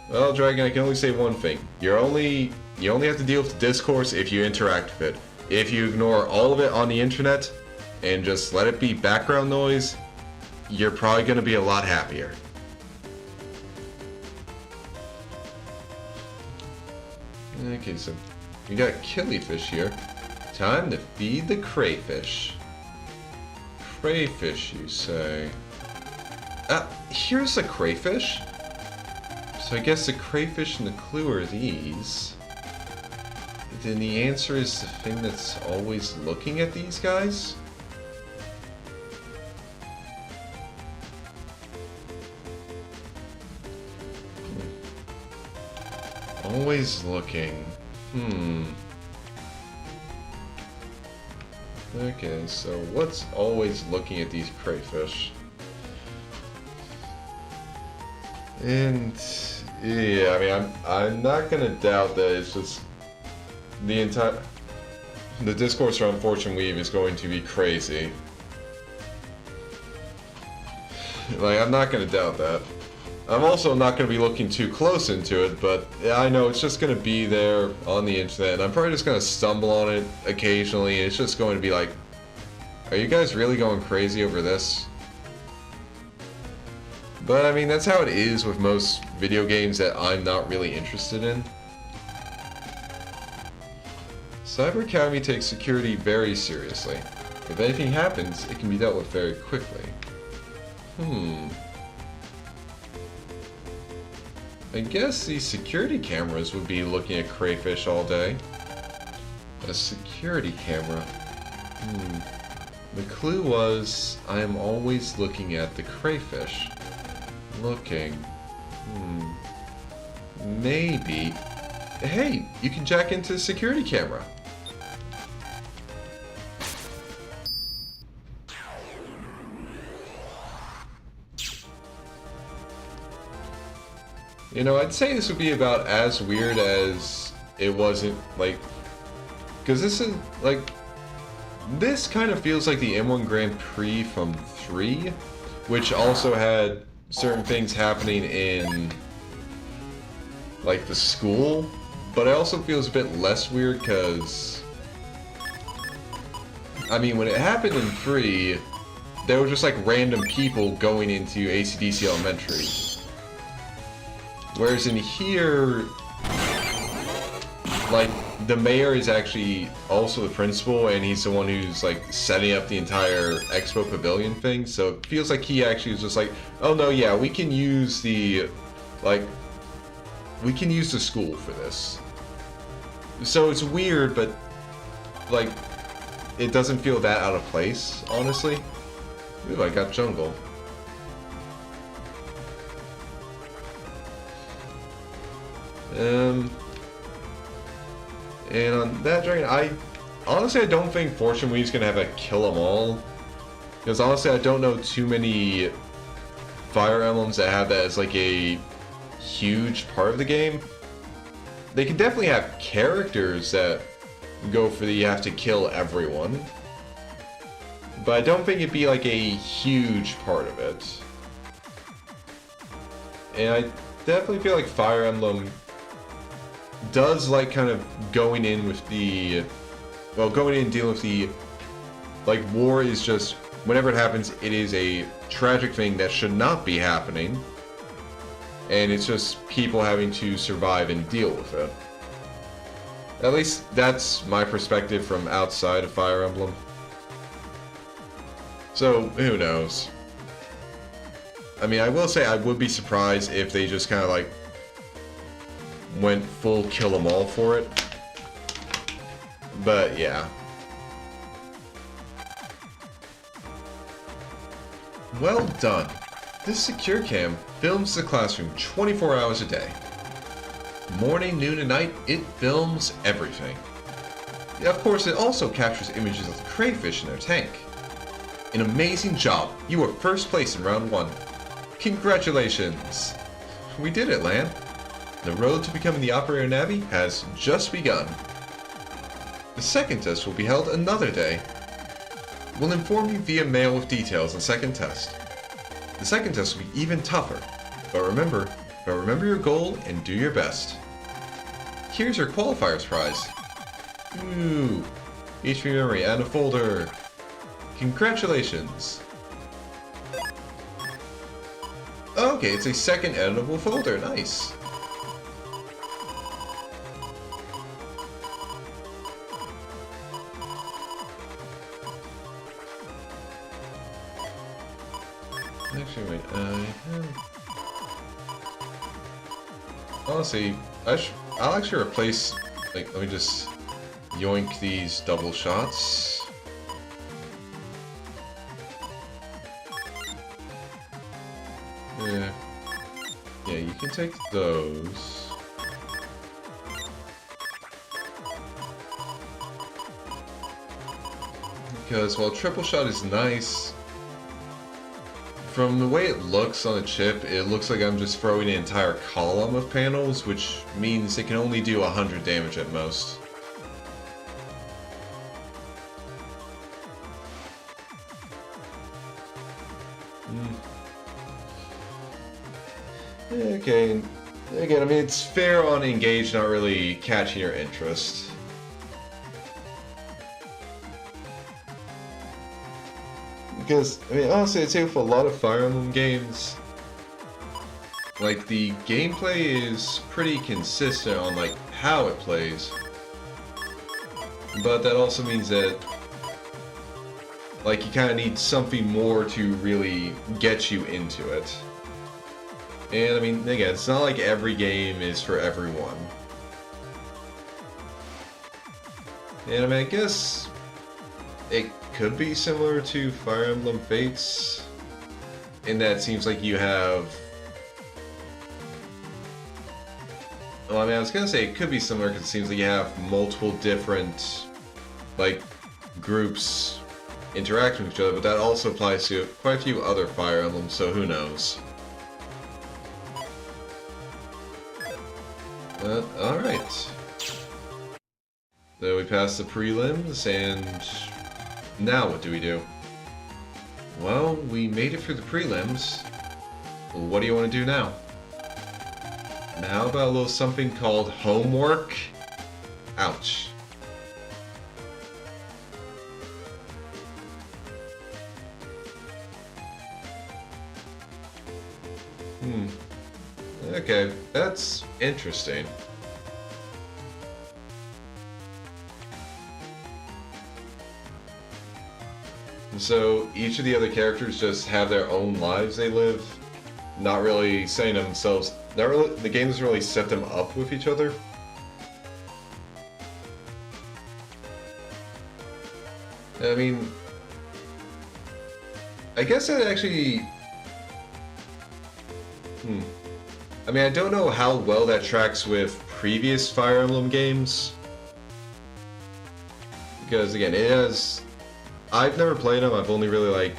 Well, Dragon, I can only say one thing. You only have to deal with the discourse if you interact with it. If you ignore all of it on the internet and just let it be background noise, you're probably going to be a lot happier. Okay, so we got killifish here. Time to feed the crayfish. Crayfish, you say? Here's a crayfish. So I guess the crayfish and the clue are these. Then the answer is the thing that's always looking at these guys? Always looking. Okay, so what's always looking at these crayfish? And yeah, I mean, I'm not gonna doubt that it's just the discourse around Fortune Weave is going to be crazy. Like, I'm not gonna doubt that. I'm also not going to be looking too close into it, but I know it's just going to be there on the internet, and I'm probably just going to stumble on it occasionally, and it's just going to be like Are you guys really going crazy over this? But I mean, that's how it is with most video games that I'm not really interested in. Cyber Academy takes security very seriously. If anything happens, it can be dealt with very quickly. I guess these security cameras would be looking at crayfish all day. A security camera. The clue was, I am always looking at the crayfish. Looking. Maybe. Hey, you can jack into the security camera. You know, I'd say this would be about as weird as it wasn't, like... Because this is, like... This kind of feels like the M1 Grand Prix from 3, which also had certain things happening in, like, the school, but it also feels a bit less weird because, I mean, when it happened in 3, there were just, like, random people going into AC/DC Elementary. Whereas in here, like, the mayor is actually also the principal, and he's the one who's, like, setting up the entire Expo Pavilion thing, so it feels like he actually was just like, oh no, yeah, we can use the, like, we can use the school for this. So it's weird, but, like, it doesn't feel that out of place, honestly. Ooh, I got jungle. And on that dragon, I don't think Fortune Weave's gonna have a kill 'em all. Because honestly, I don't know too many Fire Emblems that have that as like a huge part of the game. They can definitely have characters that go for the you have to kill everyone. But I don't think it'd be like a huge part of it. And I definitely feel like Fire Emblem does like kind of going in with the, well, going in and dealing with the, like, war is just, whenever it happens, it is a tragic thing that should not be happening. And it's just people having to survive and deal with it. At least that's my perspective from outside of Fire Emblem. So, who knows? I mean, I will say I would be surprised if they just kind of like went full kill 'em all for it. But yeah. Well done. This secure cam films the classroom 24 hours a day. Morning, noon, and night, it films everything. Of course, it also captures images of the crayfish in their tank. An amazing job. You were first place in round 1. Congratulations. We did it, Lan. The road to becoming the operator Navi has just begun. The second test will be held another day. We'll inform you via mail with details on the second test. The second test will be even tougher, but remember your goal and do your best. Here's your qualifier's prize. Ooh, HP memory and a folder. Congratulations. Okay, it's a second editable folder, nice. Actually, wait, honestly, I'll actually replace, like, let me just yoink these double shots. Yeah, you can take those. Because while triple shot is nice, from the way it looks on the chip, it looks like I'm just throwing an entire column of panels, which means it can only do 100 damage at most. Okay, again, I mean, it's fair on Engage not really catching your interest. Because, I mean, honestly, I'd say with a lot of Fire Emblem games, like, the gameplay is pretty consistent on, like, how it plays. But that also means that, like, you kind of need something more to really get you into it. And, I mean, again, it's not like every game is for everyone. And, I mean, I guess it could be similar to Fire Emblem Fates, in that it seems like you have... Well, I mean, I was gonna say it could be similar because it seems like you have multiple different, like, groups interacting with each other, but that also applies to quite a few other Fire Emblems, so who knows. Alright. So we passed the prelims, and now what do we do? Well, we made it through the prelims. What do you want to do now? And how about a little something called homework? Ouch. Okay, that's interesting. So each of the other characters just have their own lives they live, not really setting themselves. Not really. The game doesn't really set them up with each other. I mean, I guess that actually. I mean, I don't know how well that tracks with previous Fire Emblem games. Because, again, it has... I've never played them, I've only really, like,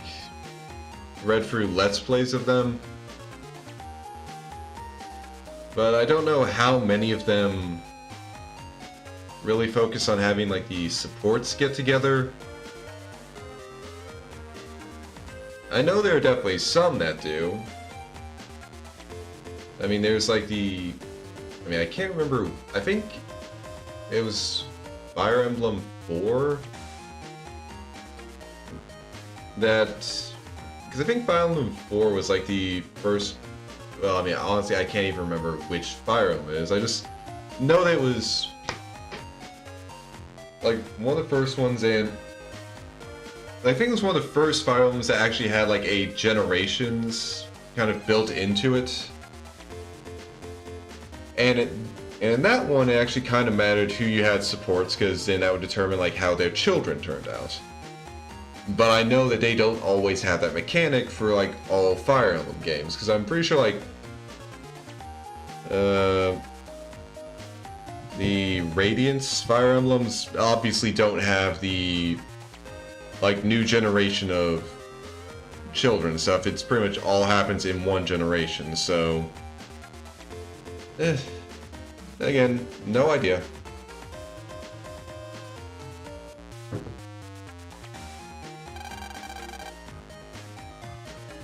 read through Let's Plays of them. But I don't know how many of them really focus on having, like, the supports get together. I know there are definitely some that do. I mean, there's like the... I mean, I can't remember... I think it was Fire Emblem 4 that... Because I think Fire Emblem 4 was like the first... Well, I mean, honestly, I can't even remember which Fire Emblem it is. I just know that it was like one of the first ones, and I think it was one of the first Fire Emblems that actually had like a generations kind of built into it. And in that one, it actually kind of mattered who you had supports, because then that would determine like how their children turned out. But I know that they don't always have that mechanic for like all Fire Emblem games, because I'm pretty sure like the Radiance Fire Emblems obviously don't have the like new generation of children and stuff. It's pretty much all happens in one generation, so again, no idea.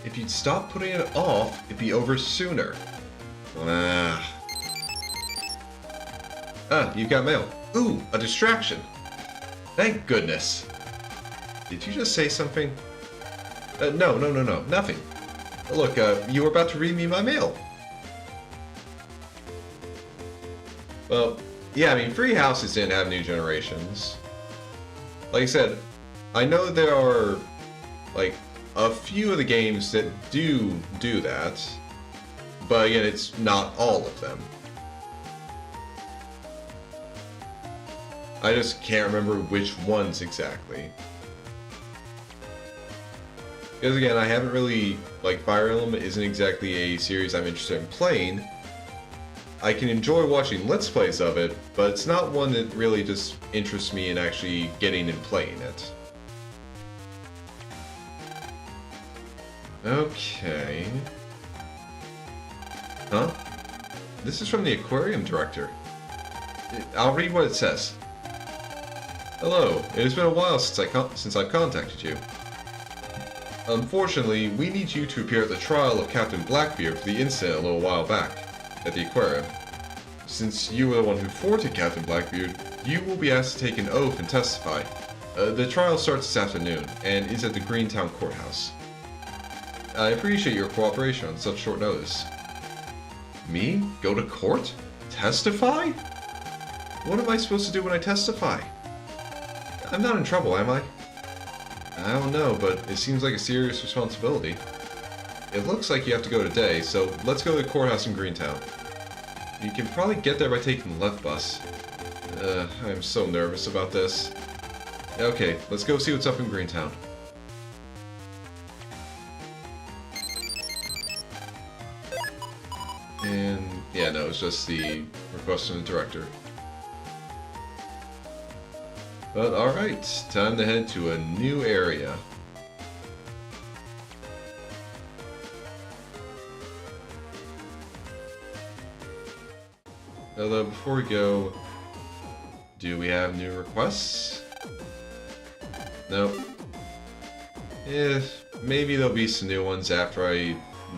If you'd stop putting it off, it'd be over sooner. You've got mail. Ooh, a distraction. Thank goodness. Did you just say something? No, nothing. Look, you were about to read me my mail. Well, yeah, I mean, Free Houses didn't have new generations. Like I said, I know there are, like, a few of the games that do that, but again, it's not all of them. I just can't remember which ones exactly. Because again, I haven't really, like, Fire Emblem isn't exactly a series I'm interested in playing. I can enjoy watching Let's Plays of it, but it's not one that really just interests me in actually getting and playing it. Okay. Huh? This is from the aquarium director. I'll read what it says. Hello, it has been a while since I've contacted you. Unfortunately, we need you to appear at the trial of Captain Blackbeard for the incident a little while back at the aquarium. Since you were the one who thwarted Captain Blackbeard, you will be asked to take an oath and testify. The trial starts this afternoon, and is at the Greentown Courthouse. I appreciate your cooperation on such short notice. Me? Go to court? Testify? What am I supposed to do when I testify? I'm not in trouble, am I? I don't know, but it seems like a serious responsibility. It looks like you have to go today, so let's go to the courthouse in Greentown. You can probably get there by taking the left bus. I'm so nervous about this. Okay, let's go see what's up in Greentown. And yeah, no, it's just the request from the director. But alright, time to head to a new area. Although, before we go, do we have new requests? Nope. Maybe there'll be some new ones after I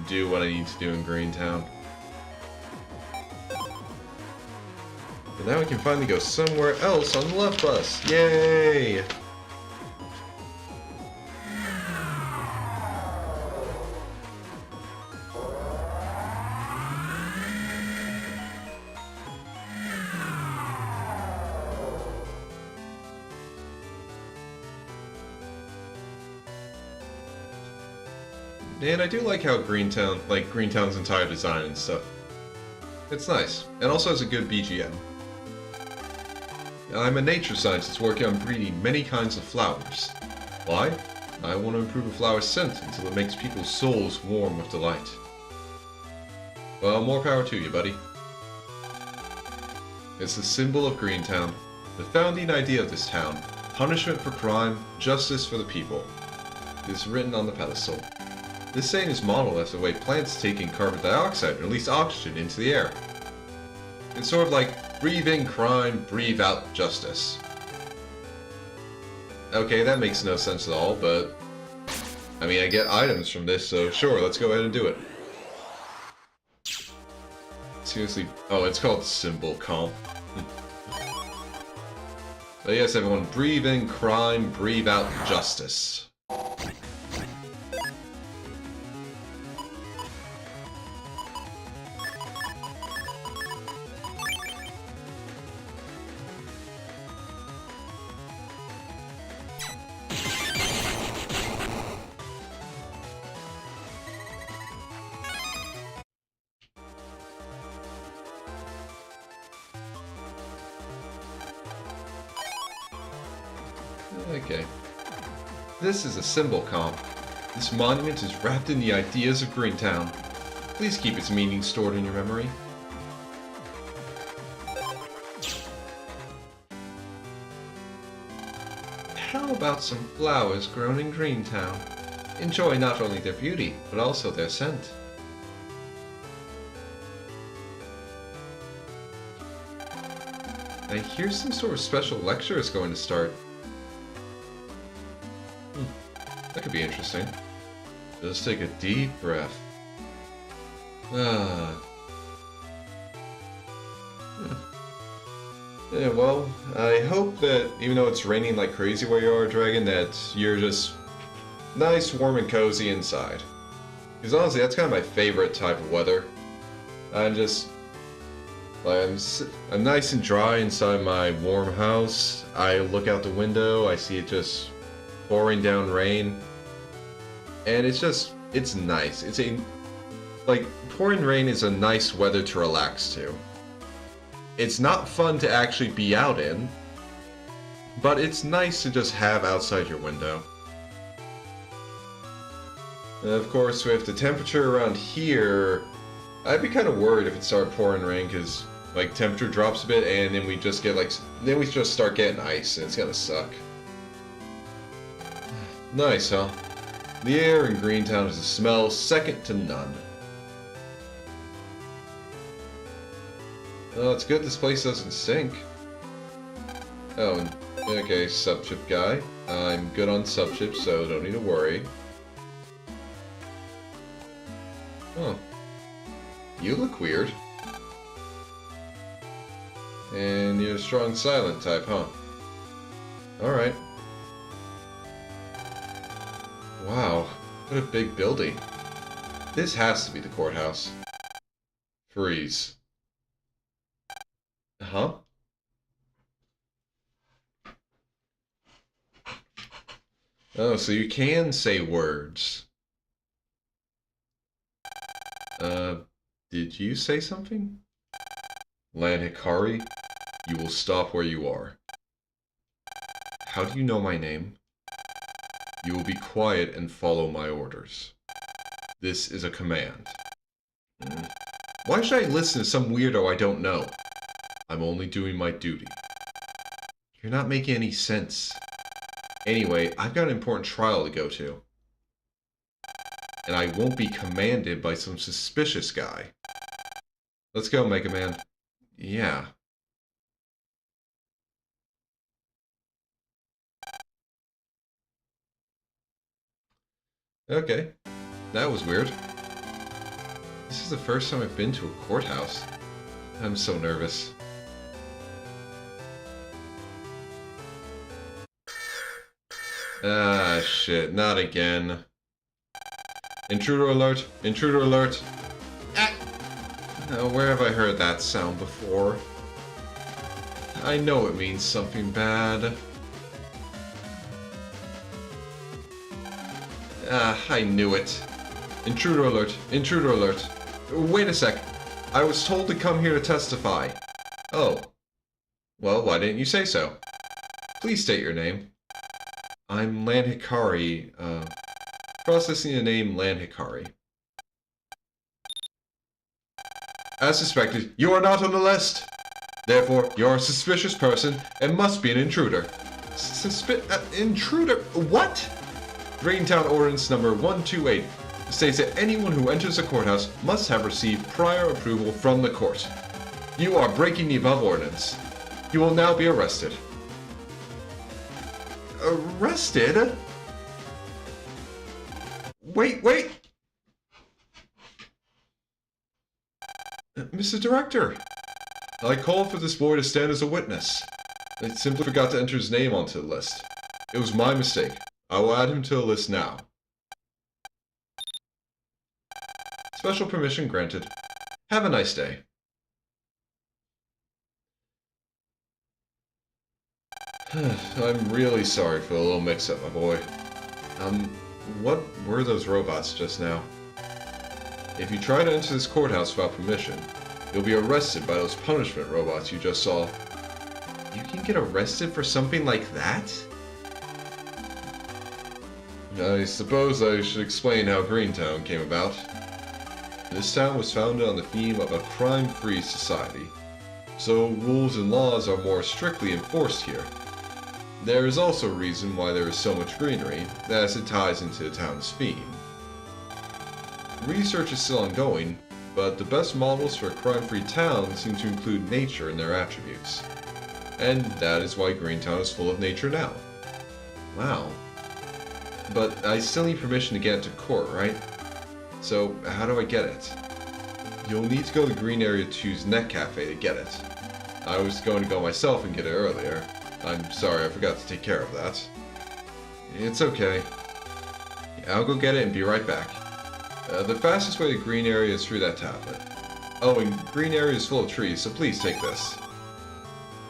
do what I need to do in Greentown. But now we can finally go somewhere else on the left bus. Yay! And I do like how Greentown's entire design and stuff. It's nice. It also has a good BGM. I'm a nature scientist working on breeding many kinds of flowers. Why? I want to improve a flower's scent until it makes people's souls warm with delight. Well, more power to you, buddy. It's the symbol of Greentown, the founding idea of this town. Punishment for crime, justice for the people. It is written on the pedestal. This saying is modeled after the way plants take in carbon dioxide and release oxygen into the air. It's sort of like, breathe in crime, breathe out justice. Okay, that makes no sense at all, but... I mean, I get items from this, so sure, let's go ahead and do it. Seriously... Oh, it's called Symbol Comp. But yes, everyone, breathe in crime, breathe out justice. Okay. This is a symbol comp. This monument is wrapped in the ideas of Greentown. Please keep its meaning stored in your memory. How about some flowers grown in Greentown? Enjoy not only their beauty, but also their scent. I hear some sort of special lecture is going to start. That could be interesting. Just take a deep breath. Yeah, well, I hope that even though it's raining like crazy where you are, Dragon, that you're just nice, warm, and cozy inside. Because honestly, that's kind of my favorite type of weather. I'm nice and dry inside my warm house. I look out the window, I see it just pouring down rain, and it's nice. Pouring rain is a nice weather to relax to. It's not fun to actually be out in, but it's nice to just have outside your window. And of course, with the temperature around here, I'd be kind of worried if it started pouring rain, because temperature drops a bit, and then we just start getting ice, and it's gonna suck. Nice, huh? The air in Greentown is a smell second to none. Oh, it's good this place doesn't stink. Oh, and okay, subchip guy. I'm good on subchips, so don't need to worry. Oh. You look weird. And you're a strong silent type, huh? Alright. What a big building. This has to be the courthouse. Freeze. Huh? Oh, so you can say words. Did you say something? Lan Hikari, you will stop where you are. How do you know my name? You will be quiet and follow my orders. This is a command. Why should I listen to some weirdo I don't know? I'm only doing my duty. You're not making any sense. Anyway, I've got an important trial to go to. And I won't be commanded by some suspicious guy. Let's go, Mega Man. Yeah. Okay. That was weird. This is the first time I've been to a courthouse. I'm so nervous. Ah, shit. Not again. Intruder alert! Intruder alert! Ah! Now, where have I heard that sound before? I know it means something bad. Ah, I knew it. Intruder alert! Intruder alert! Wait a sec. I was told to come here to testify. Oh. Well, why didn't you say so? Please state your name. I'm Lan Hikari, processing the name Lan Hikari. As suspected, you are not on the list. Therefore, you are a suspicious person and must be an intruder. Intruder? What? Greentown Ordinance Number 128 states that anyone who enters a courthouse must have received prior approval from the court. You are breaking the above ordinance. You will now be arrested. Arrested? Wait. Mr. Director, I called for this boy to stand as a witness. I simply forgot to enter his name onto the list. It was my mistake. I will add him to the list now. Special permission granted. Have a nice day. I'm really sorry for the little mix-up, my boy. What were those robots just now? If you try to enter this courthouse without permission, you'll be arrested by those punishment robots you just saw. You can get arrested for something like that? I suppose I should explain how Greentown came about. This town was founded on the theme of a crime-free society, so rules and laws are more strictly enforced here. There is also a reason why there is so much greenery, as it ties into the town's theme. Research is still ongoing, but the best models for a crime-free town seem to include nature in their attributes. And that is why Greentown is full of nature now. Wow. But I still need permission to get into court, right? So, how do I get it? You'll need to go to Green Area 2's Net Cafe to get it. I was going to go myself and get it earlier. I'm sorry, I forgot to take care of that. It's okay. I'll go get it and be right back. The fastest way to Green Area is through that tablet. Oh, and Green Area is full of trees, so please take this.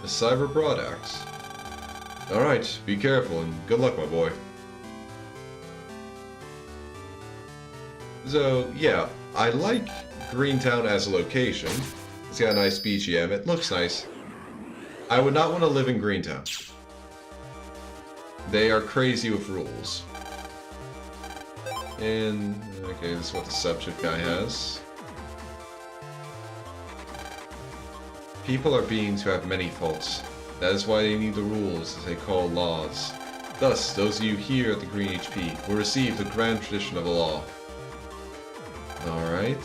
A Cyber Broad Axe. Alright, be careful and good luck, my boy. So, yeah, I like Greentown as a location. It's got a nice BGM, it looks nice. I would not want to live in Greentown. They are crazy with rules. And, okay, this is what the subject guy has. People are beings who have many faults. That is why they need the rules that they call laws. Thus, those of you here at the Green HP will receive the grand tradition of the law. Alright.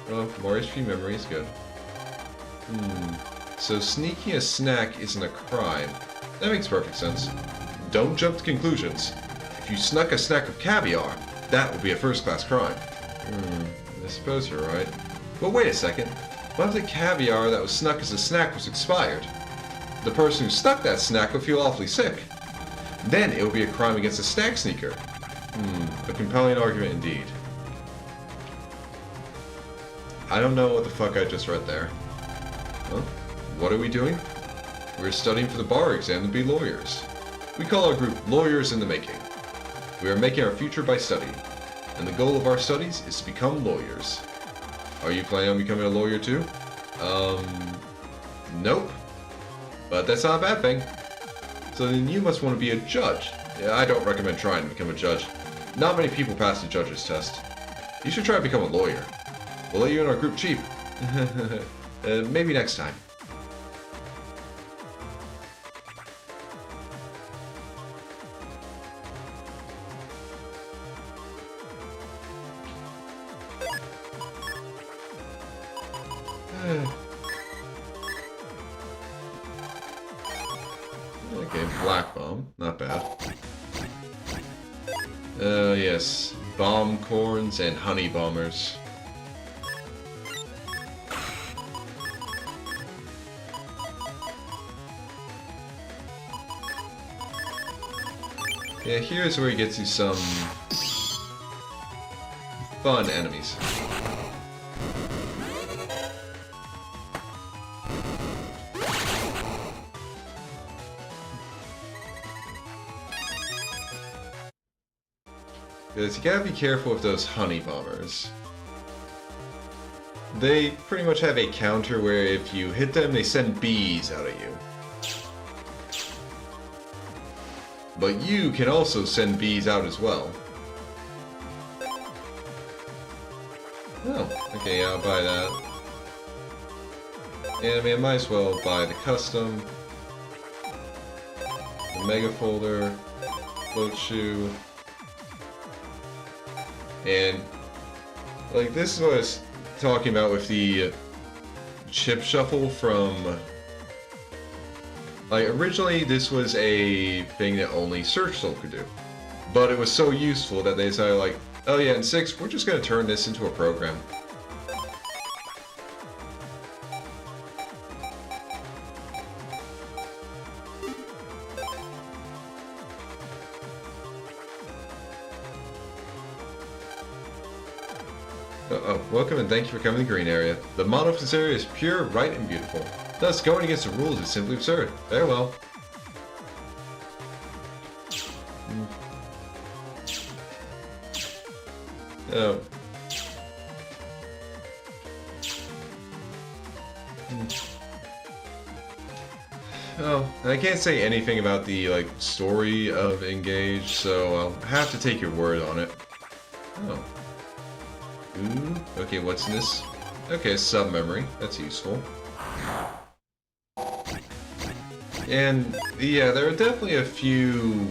Oh, more HP memory is good. So sneaking a snack isn't a crime. That makes perfect sense. Don't jump to conclusions. If you snuck a snack of caviar, that would be a first-class crime. I suppose you're right. But wait a second. What if the caviar that was snuck as a snack was expired? The person who snuck that snack would feel awfully sick. Then it would be a crime against a snack sneaker. A compelling argument indeed. I don't know what the fuck I just read there. Well, what are we doing? We're studying for the bar exam to be lawyers. We call our group Lawyers in the Making. We are making our future by studying, and the goal of our studies is to become lawyers. Are you planning on becoming a lawyer too? Nope. But that's not a bad thing. So then you must want to be a judge. Yeah, I don't recommend trying to become a judge. Not many people pass the judge's test. You should try to become a lawyer. We'll let you in our group cheap. Maybe next time. Okay, black bomb. Not bad. Yes. Bomb corns and honey bombers. Yeah, here's where he gets you some fun enemies. Because you gotta be careful with those honey bombers. They pretty much have a counter where if you hit them, they send bees out at you. But you can also send bees out as well. Oh, okay, yeah, I'll buy that. Yeah, I mean, I might as well buy the custom, the mega folder, float shoe, and like this is what I was talking about with the chip shuffle from. Like, originally, this was a thing that only Search Soul could do. But it was so useful that they decided, like, oh yeah, in 6, we're just gonna turn this into a program. Welcome and thank you for coming to the green area. The motto of this area is pure, right, and beautiful. Thus, going against the rules is simply absurd. Farewell. Oh. Oh, I can't say anything about the, like, story of Engage, so I'll have to take your word on it. Oh. Ooh, okay, what's in this? Okay, sub-memory. That's useful. And, yeah, there are definitely a few...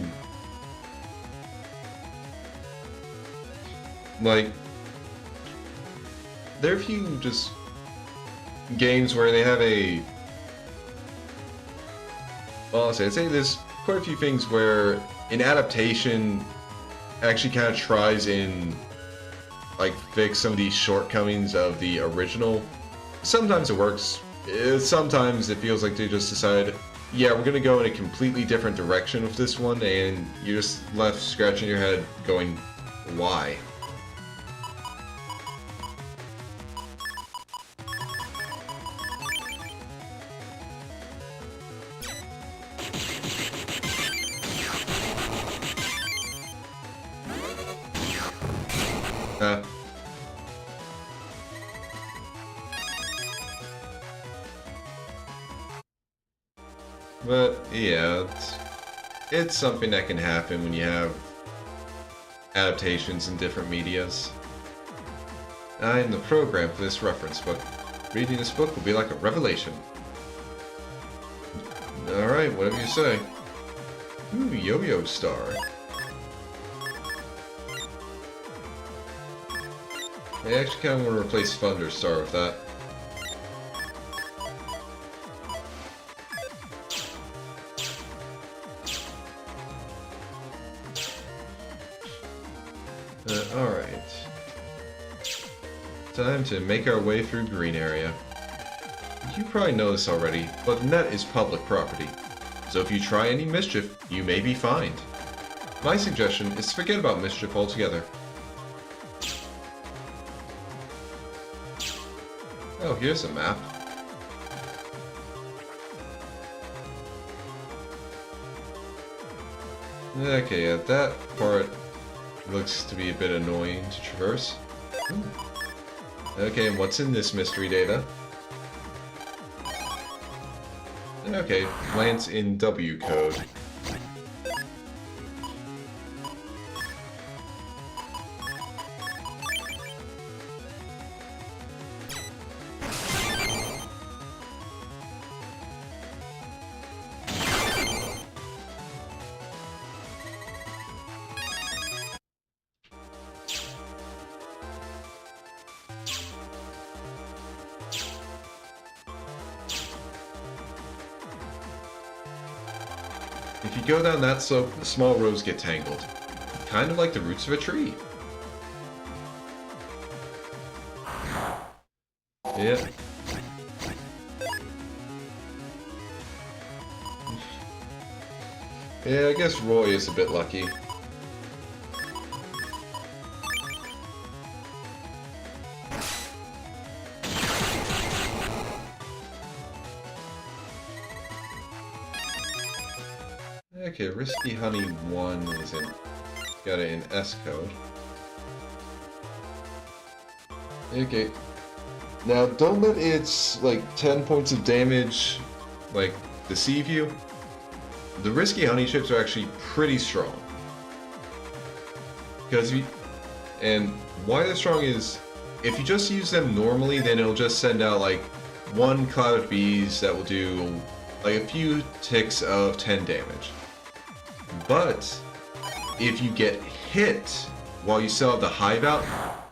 Like... There are a few just... games where they have a... Well, I'd say there's quite a few things where an adaptation actually kind of tries and like fix some of these shortcomings of the original. Sometimes it works. Sometimes it feels like they just decide, yeah, we're gonna go in a completely different direction with this one, and you're just left scratching your head going, why? But yeah, it's something that can happen when you have adaptations in different medias. I am the program for this reference book. Reading this book will be like a revelation. Alright, whatever you say. Ooh, Yo-Yo Star. I actually kind of want to replace Thunder Star with that. Alright. Time to make our way through green area. You probably know this already, but the net is public property. So if you try any mischief, you may be fined. My suggestion is to forget about mischief altogether. Oh, here's a map. Okay, yeah, that part looks to be a bit annoying to traverse. Okay, and what's in this mystery data? Okay, Lance in W code. If you go down that slope, the small rows get tangled. Kind of like the roots of a tree. Yeah. Yeah, I guess Roy is a bit lucky. Okay, Risky Honey 1 is in... got it in S code. Okay. Now, don't let its, like, 10 points of damage, like, deceive you. The Risky Honey chips are actually pretty strong. Because you... And why they're strong is, if you just use them normally, then it'll just send out, like, one cloud of bees that will do, like, a few ticks of 10 damage. But if you get hit while you still have the hive out,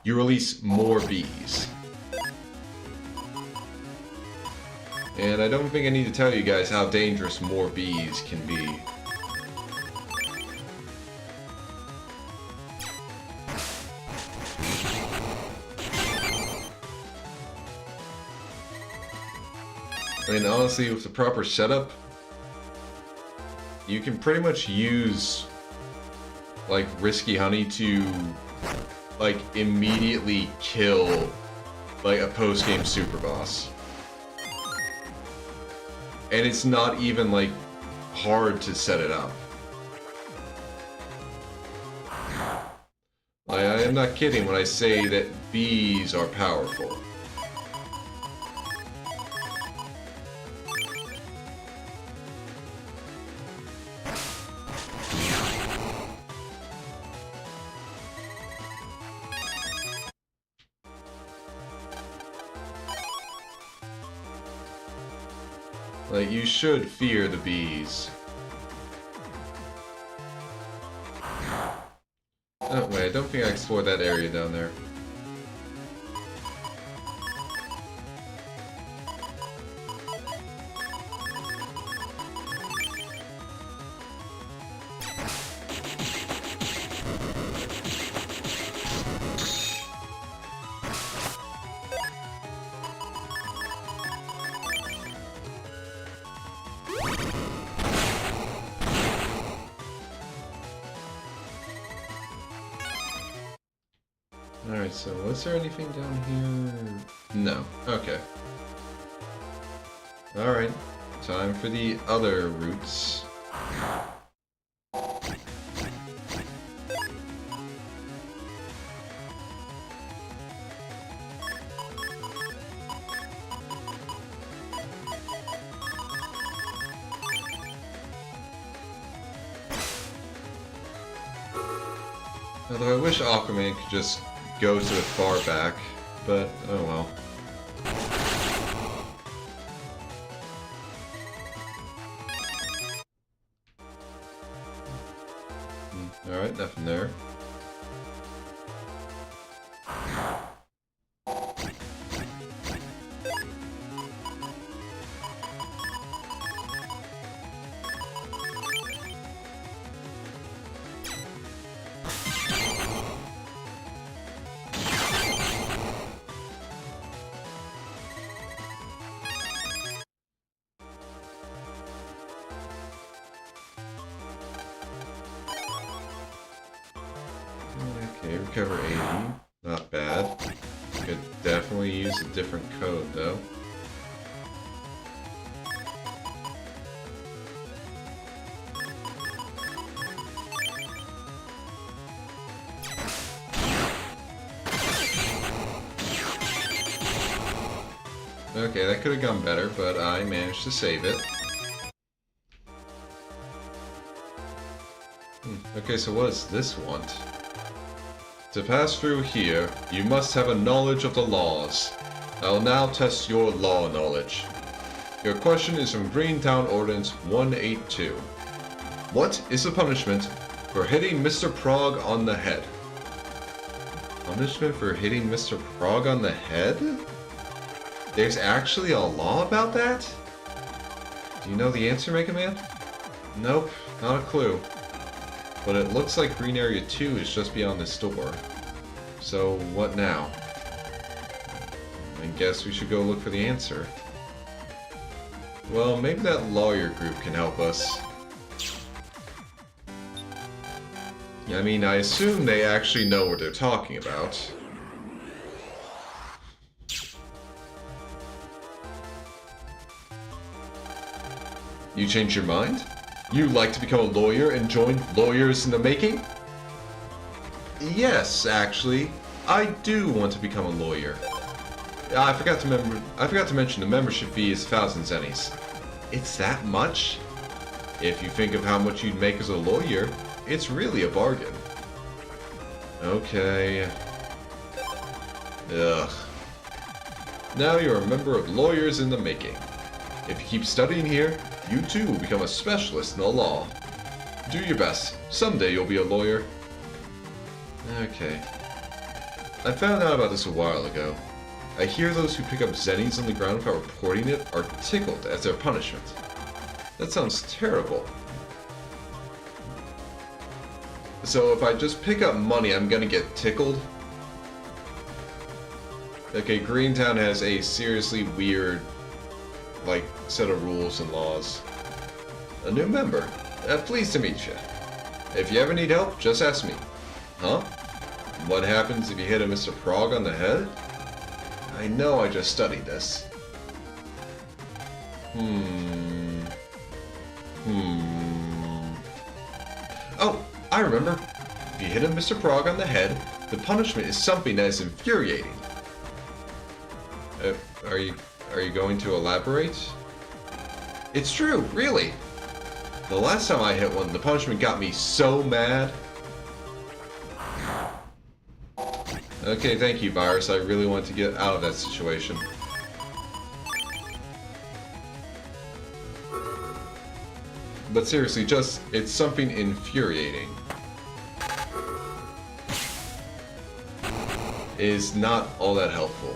you release more bees. And I don't think I need to tell you guys how dangerous more bees can be. I mean, honestly, with the proper setup, you can pretty much use, like, Risky Honey to, like, immediately kill, like, a post-game super boss. And it's not even, like, hard to set it up. I am not kidding when I say that bees are powerful. Like, you should fear the bees. Oh, wait, I don't think I explored that area down there. Alright, so was there anything down here? No. Okay. Alright. Time for the other routes. Although I wish Aquaman could just go to the far back, but oh well. Alright, nothing there. Recover 80. Not bad. Could definitely use a different code, though. Okay, that could have gone better, but I managed to save it. Okay, so what does this want? To pass through here, you must have a knowledge of the laws. I will now test your law knowledge. Your question is from Greentown Ordinance 182. What is the punishment for hitting Mr. Prog on the head? Punishment for hitting Mr. Prog on the head? There's actually a law about that? Do you know the answer, Mega Man? Nope, not a clue. But it looks like Green Area 2 is just beyond this door. So, what now? I guess we should go look for the answer. Well, maybe that lawyer group can help us. I mean, I assume they actually know what they're talking about. You changed your mind? You'd like to become a lawyer and join Lawyers in the Making? Yes, actually. I do want to become a lawyer. I forgot to mention the membership fee is 1,000 zennies. It's that much? If you think of how much you'd make as a lawyer, it's really a bargain. Okay. Ugh. Now you're a member of Lawyers in the Making. If you keep studying here, you too will become a specialist in the law. Do your best. Someday you'll be a lawyer. Okay. I found out about this a while ago. I hear those who pick up zennies on the ground without reporting it are tickled as their punishment. That sounds terrible. So if I just pick up money, I'm gonna get tickled? Okay, Greentown has a seriously weird, like, set of rules and laws. A new member. Pleased to meet you. If you ever need help, just ask me. Huh? What happens if you hit a Mr. Prog on the head? I know I just studied this. Oh, I remember. If you hit a Mr. Prog on the head, the punishment is something that is infuriating. Are you going to elaborate? It's true, really. The last time I hit one, the punishment got me so mad. Okay, thank you, Virus. I really want to get out of that situation. But seriously, it's something infuriating. Is not all that helpful.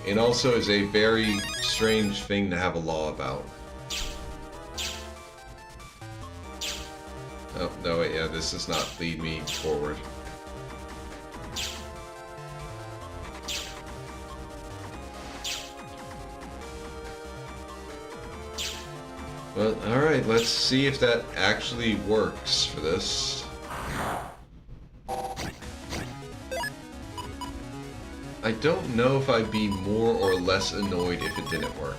And also is a very strange thing to have a law about. Oh, no, wait, yeah, this does not lead me forward. But, alright, let's see if that actually works for this. I don't know if I'd be more or less annoyed if it didn't work.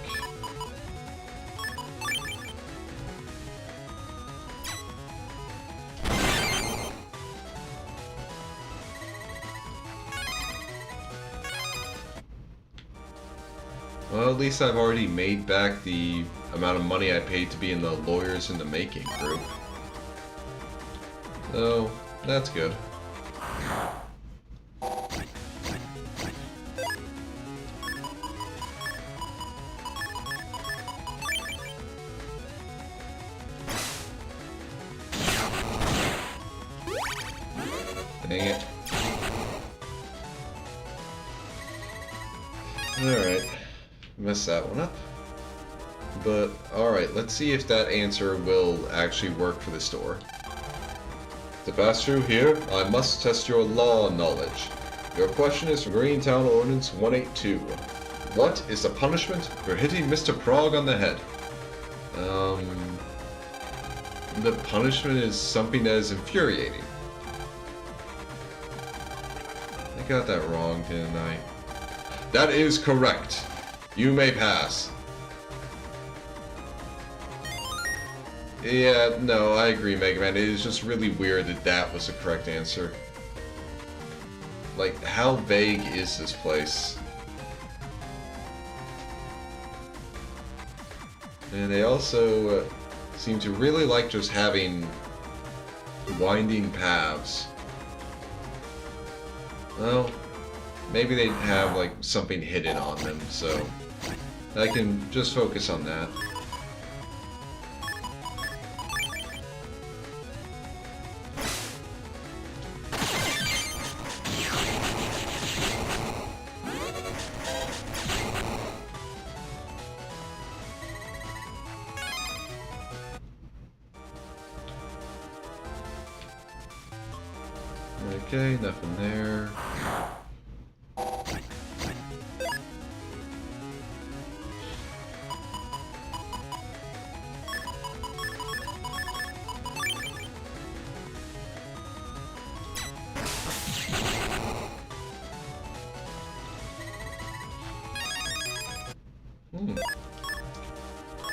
Well, at least I've already made back the amount of money I paid to be in the Lawyers in the Making group. So, that's good. Dang it. Alright. Messed that one up. But, alright, let's see if that answer will actually work for this door. To pass through here, I must test your law knowledge. Your question is from Greentown Ordinance 182. What is the punishment for hitting Mr. Prog on the head? The punishment is something that is infuriating. got that wrong, didn't I? That is correct. You may pass. Yeah, no, I agree, Mega Man. It is just really weird that that was the correct answer. Like, how vague is this place? And they also seem to really like just having winding paths. Well, maybe they have like something hidden on them, so I can just focus on that. Okay, nothing there.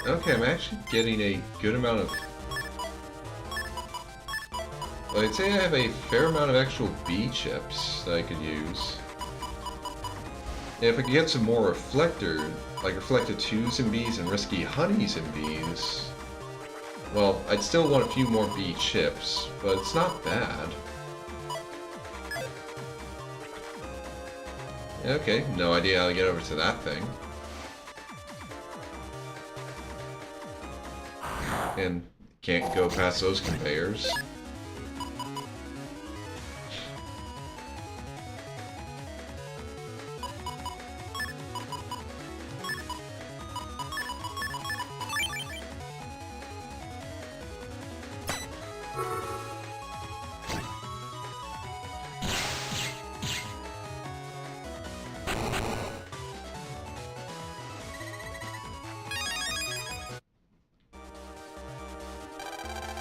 Okay, I'm actually getting a good amount of... I'd say I have a fair amount of actual bee chips that I could use. And if I could get some more reflector, like reflected 2s and bees and risky honeys and bees, well, I'd still want a few more bee chips, but it's not bad. Okay, no idea how to get over to that thing. And can't go past those conveyors.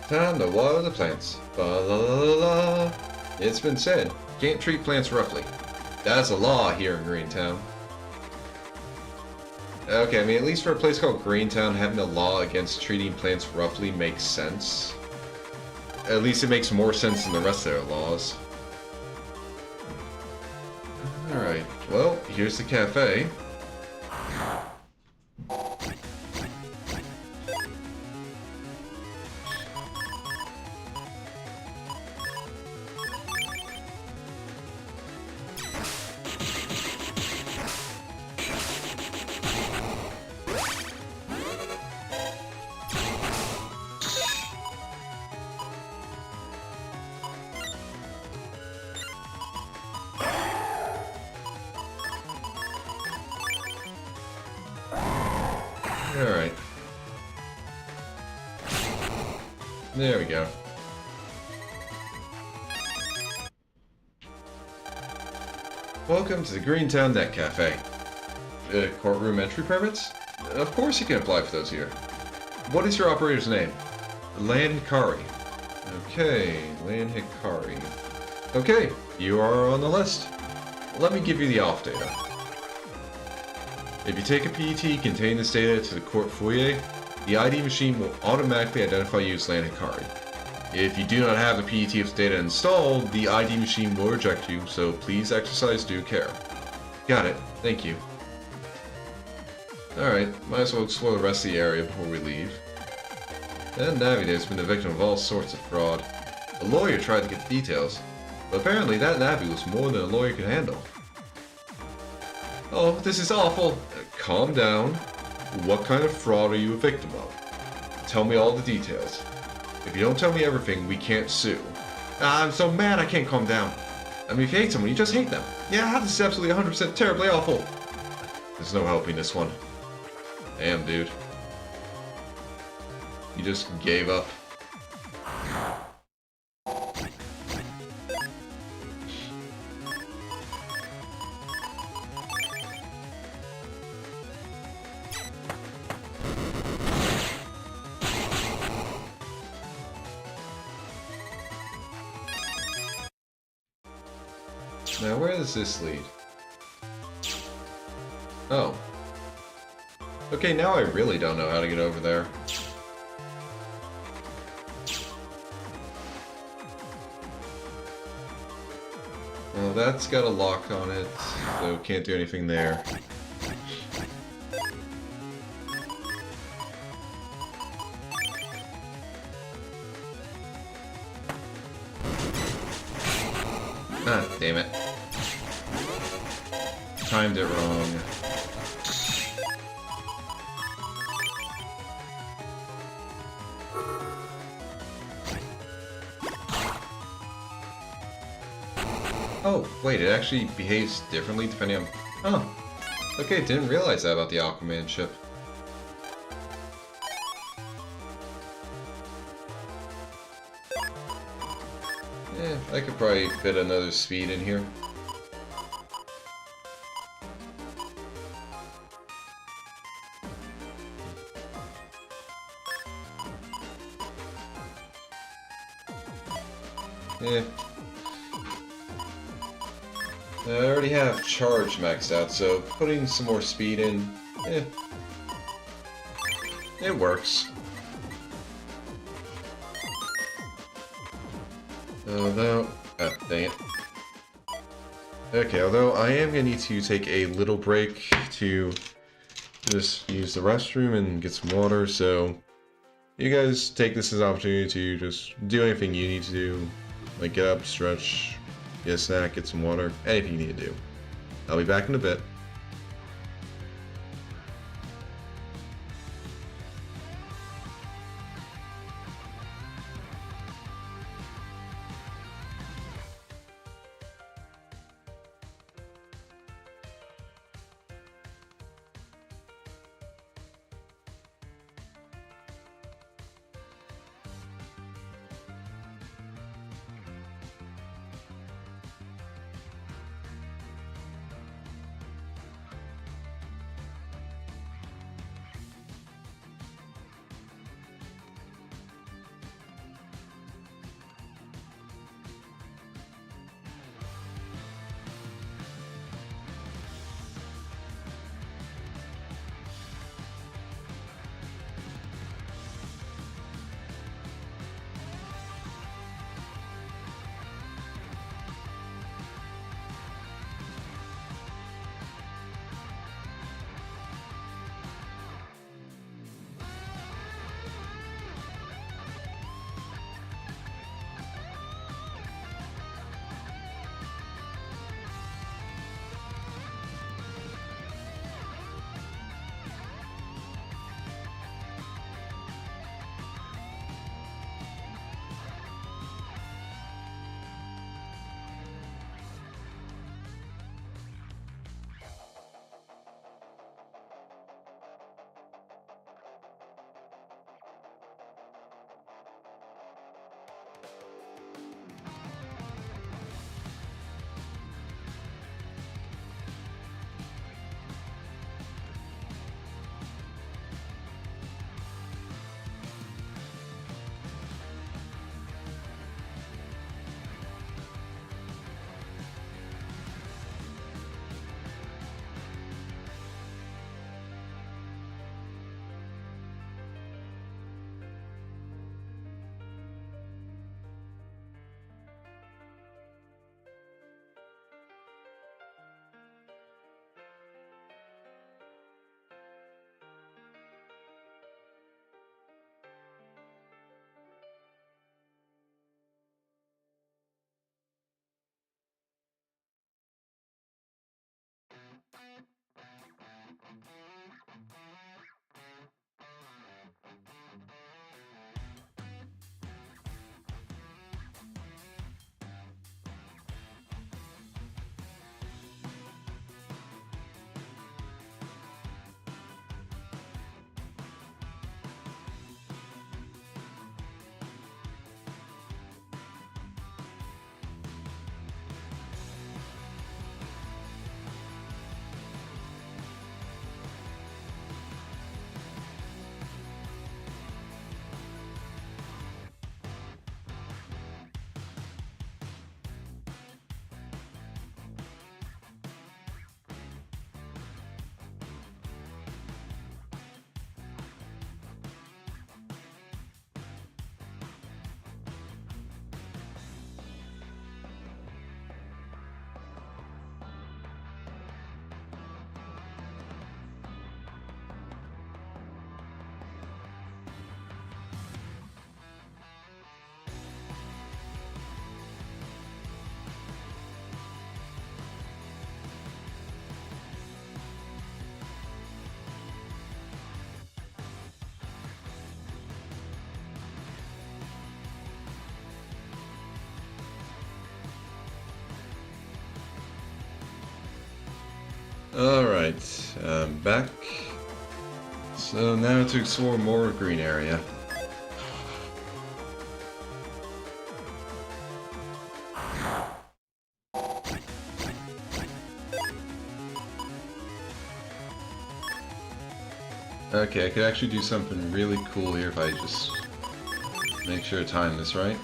Time to water the plants. Ba-la-la-la-la. It's been said, can't treat plants roughly. That's a law here in Greentown. Okay, I mean, at least for a place called Greentown, having a law against treating plants roughly makes sense. At least it makes more sense than the rest of their laws. Alright, well, here's the cafe. Alright. There we go. Welcome to the Greentown Net Cafe. Courtroom entry permits? Of course you can apply for those here. What is your operator's name? Lan Hikari. Okay, Lan Hikari. Okay, you are on the list. Let me give you the off data. If you take a PET containing this data to the court foyer, the ID machine will automatically identify you as Lan Hikari. If you do not have the PET with data installed, the ID machine will reject you, so please exercise due care. Got it. Thank you. Alright, might as well explore the rest of the area before we leave. That Navi has been the victim of all sorts of fraud. A lawyer tried to get the details, but apparently that Navi was more than a lawyer could handle. Oh, this is awful. Calm down. What kind of fraud are you a victim of? Tell me all the details. If you don't tell me everything, we can't sue. I'm so mad I can't calm down. I mean, if you hate someone, you just hate them. Yeah, this is absolutely 100% terribly awful. There's no helping this one. Damn, dude. You just gave up. Now, where does this lead? Oh. Okay, now I really don't know how to get over there. Well, that's got a lock on it, so can't do anything there. Ah, damn it. Timed it wrong. Oh, wait, it actually behaves differently depending on... Oh. Okay, didn't realize that about the Aquaman ship. I could probably fit another speed in here. I already have charge maxed out, so putting some more speed in, it works. Although, dang it. Okay, although I am gonna need to take a little break to just use the restroom and get some water, so you guys take this as an opportunity to just do anything you need to do, like get up, stretch, get a snack, get some water, anything you need to do. I'll be back in a bit. Alright, I'm back. So now to explore more green area. Okay, I could actually do something really cool here if I just make sure to time this right.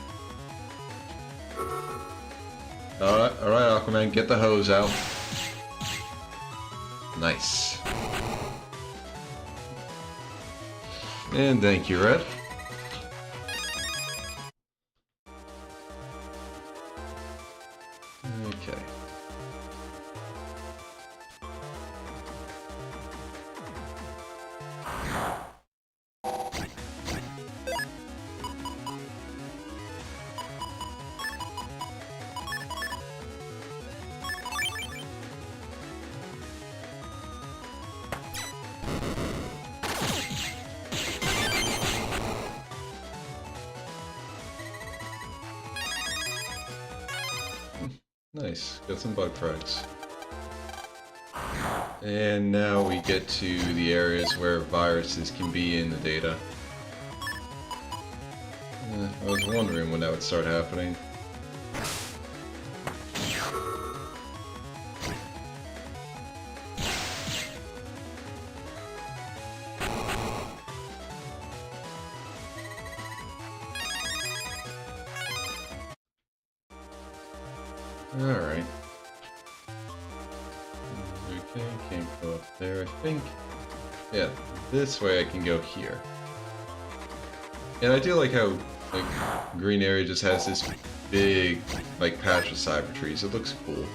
Alright, Aquaman, get the hose out. Nice. And thank you, Red. Okay. Nice, got some bug frags. And now we get to the areas where viruses can be in the data. I was wondering when that would start happening. Alright. Okay, can't go up there, I think. Yeah, this way I can go here. And I do like how, like, green area just has this big, like, patch of cyber trees. It looks cool.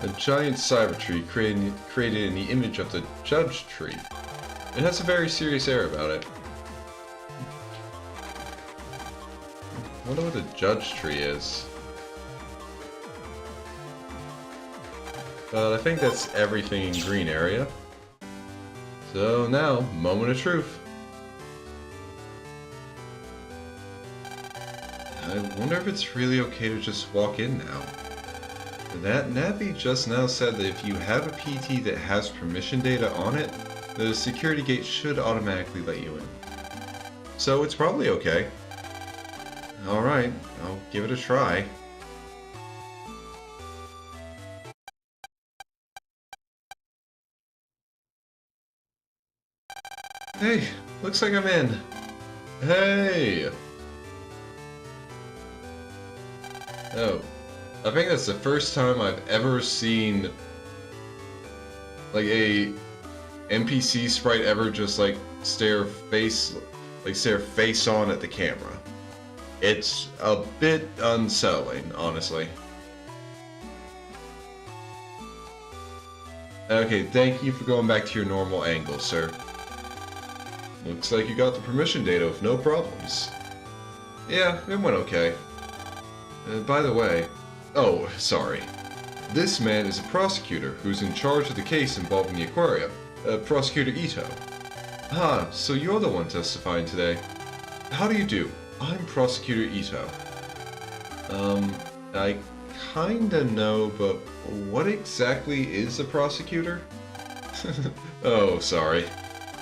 A giant cyber tree created in the image of the judge tree. It has a very serious air about it. I wonder what the judge tree is. But I think that's everything in green area. So now, moment of truth. I wonder if it's really okay to just walk in now. That Nappy just now said that if you have a PT that has permission data on it, the security gate should automatically let you in. So it's probably okay. Alright, I'll give it a try. Hey, looks like I'm in. Hey! Oh. I think that's the first time I've ever seen like a NPC sprite ever just like stare face on at the camera. It's a bit unsettling, honestly. Okay, thank you for going back to your normal angle, sir. Looks like you got the permission data with no problems. Yeah, it went okay. By the way, oh, sorry. This man is a prosecutor who's in charge of the case involving the aquarium, Prosecutor Ito. Ah, so you're the one testifying today. How do you do? I'm Prosecutor Ito. I kinda know, but what exactly is a prosecutor? Oh, sorry.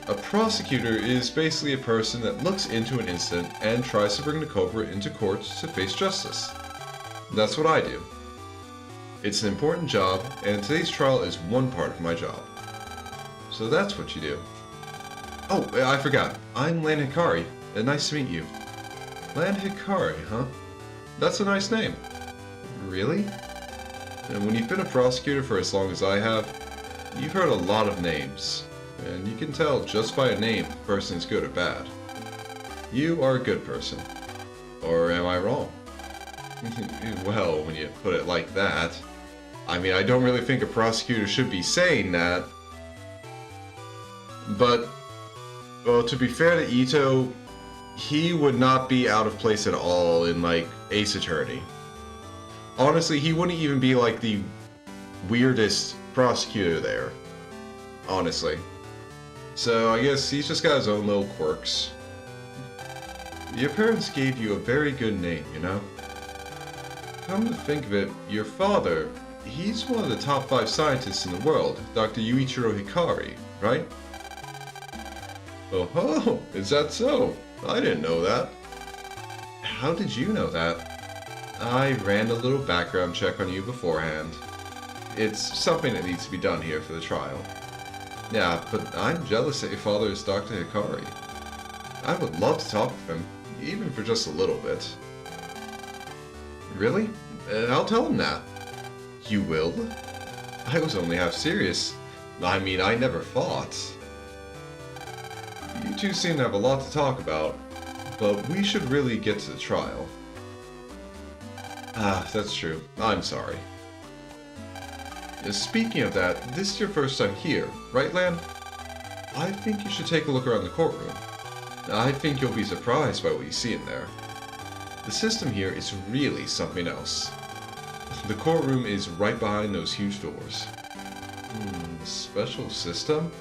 A prosecutor is basically a person that looks into an incident and tries to bring the culprit into court to face justice. That's what I do. It's an important job, and today's trial is one part of my job. So that's what you do. Oh, I forgot. I'm Lan Hikari. Nice to meet you. Lan Hikari, huh? That's a nice name. Really? And when you've been a prosecutor for as long as I have, you've heard a lot of names. And you can tell just by a name if the person is good or bad. You are a good person. Or am I wrong? Well, when you put it like that. I mean, I don't really think a prosecutor should be saying that. But, well, to be fair to Ito, he would not be out of place at all in, like, Ace Attorney. Honestly, he wouldn't even be like the weirdest prosecutor there. Honestly. So I guess he's just got his own little quirks. Your parents gave you a very good name, you know? Come to think of it, your father, he's one of the top 5 scientists in the world, Dr. Yuichiro Hikari, right? Oh, is that so? I didn't know that. How did you know that? I ran a little background check on you beforehand. It's something that needs to be done here for the trial. Yeah, but I'm jealous that your father is Dr. Hikari. I would love to talk with him, even for just a little bit. Really? I'll tell him that. You will? I was only half serious. I mean, I never fought. You two seem to have a lot to talk about, but we should really get to the trial. Ah, that's true. I'm sorry. Speaking of that, this is your first time here, right, Lan? I think you should take a look around the courtroom. I think you'll be surprised by what you see in there. The system here is really something else. The courtroom is right behind those huge doors. Special system?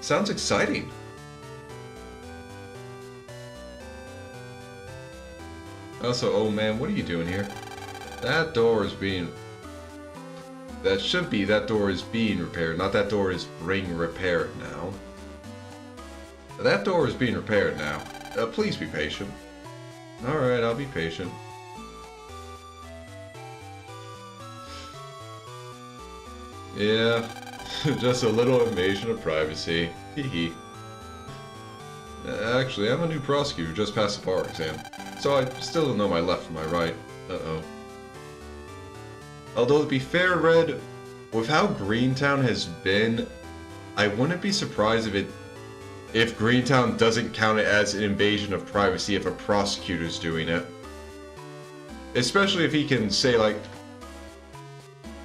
Sounds exciting. Also, oh man, what are you doing here? That door is being... that door is being repaired, not that door is being repaired now. That door is being repaired now. Please be patient. Alright, I'll be patient. Yeah, just a little invasion of privacy. Hee. Actually, I'm a new prosecutor, just passed the bar exam. So I still don't know my left from my right. Uh-oh. Although, to be fair, Red, with how Greentown has been, I wouldn't be surprised if Greentown doesn't count it as an invasion of privacy if a prosecutor's doing it. Especially if he can say, like...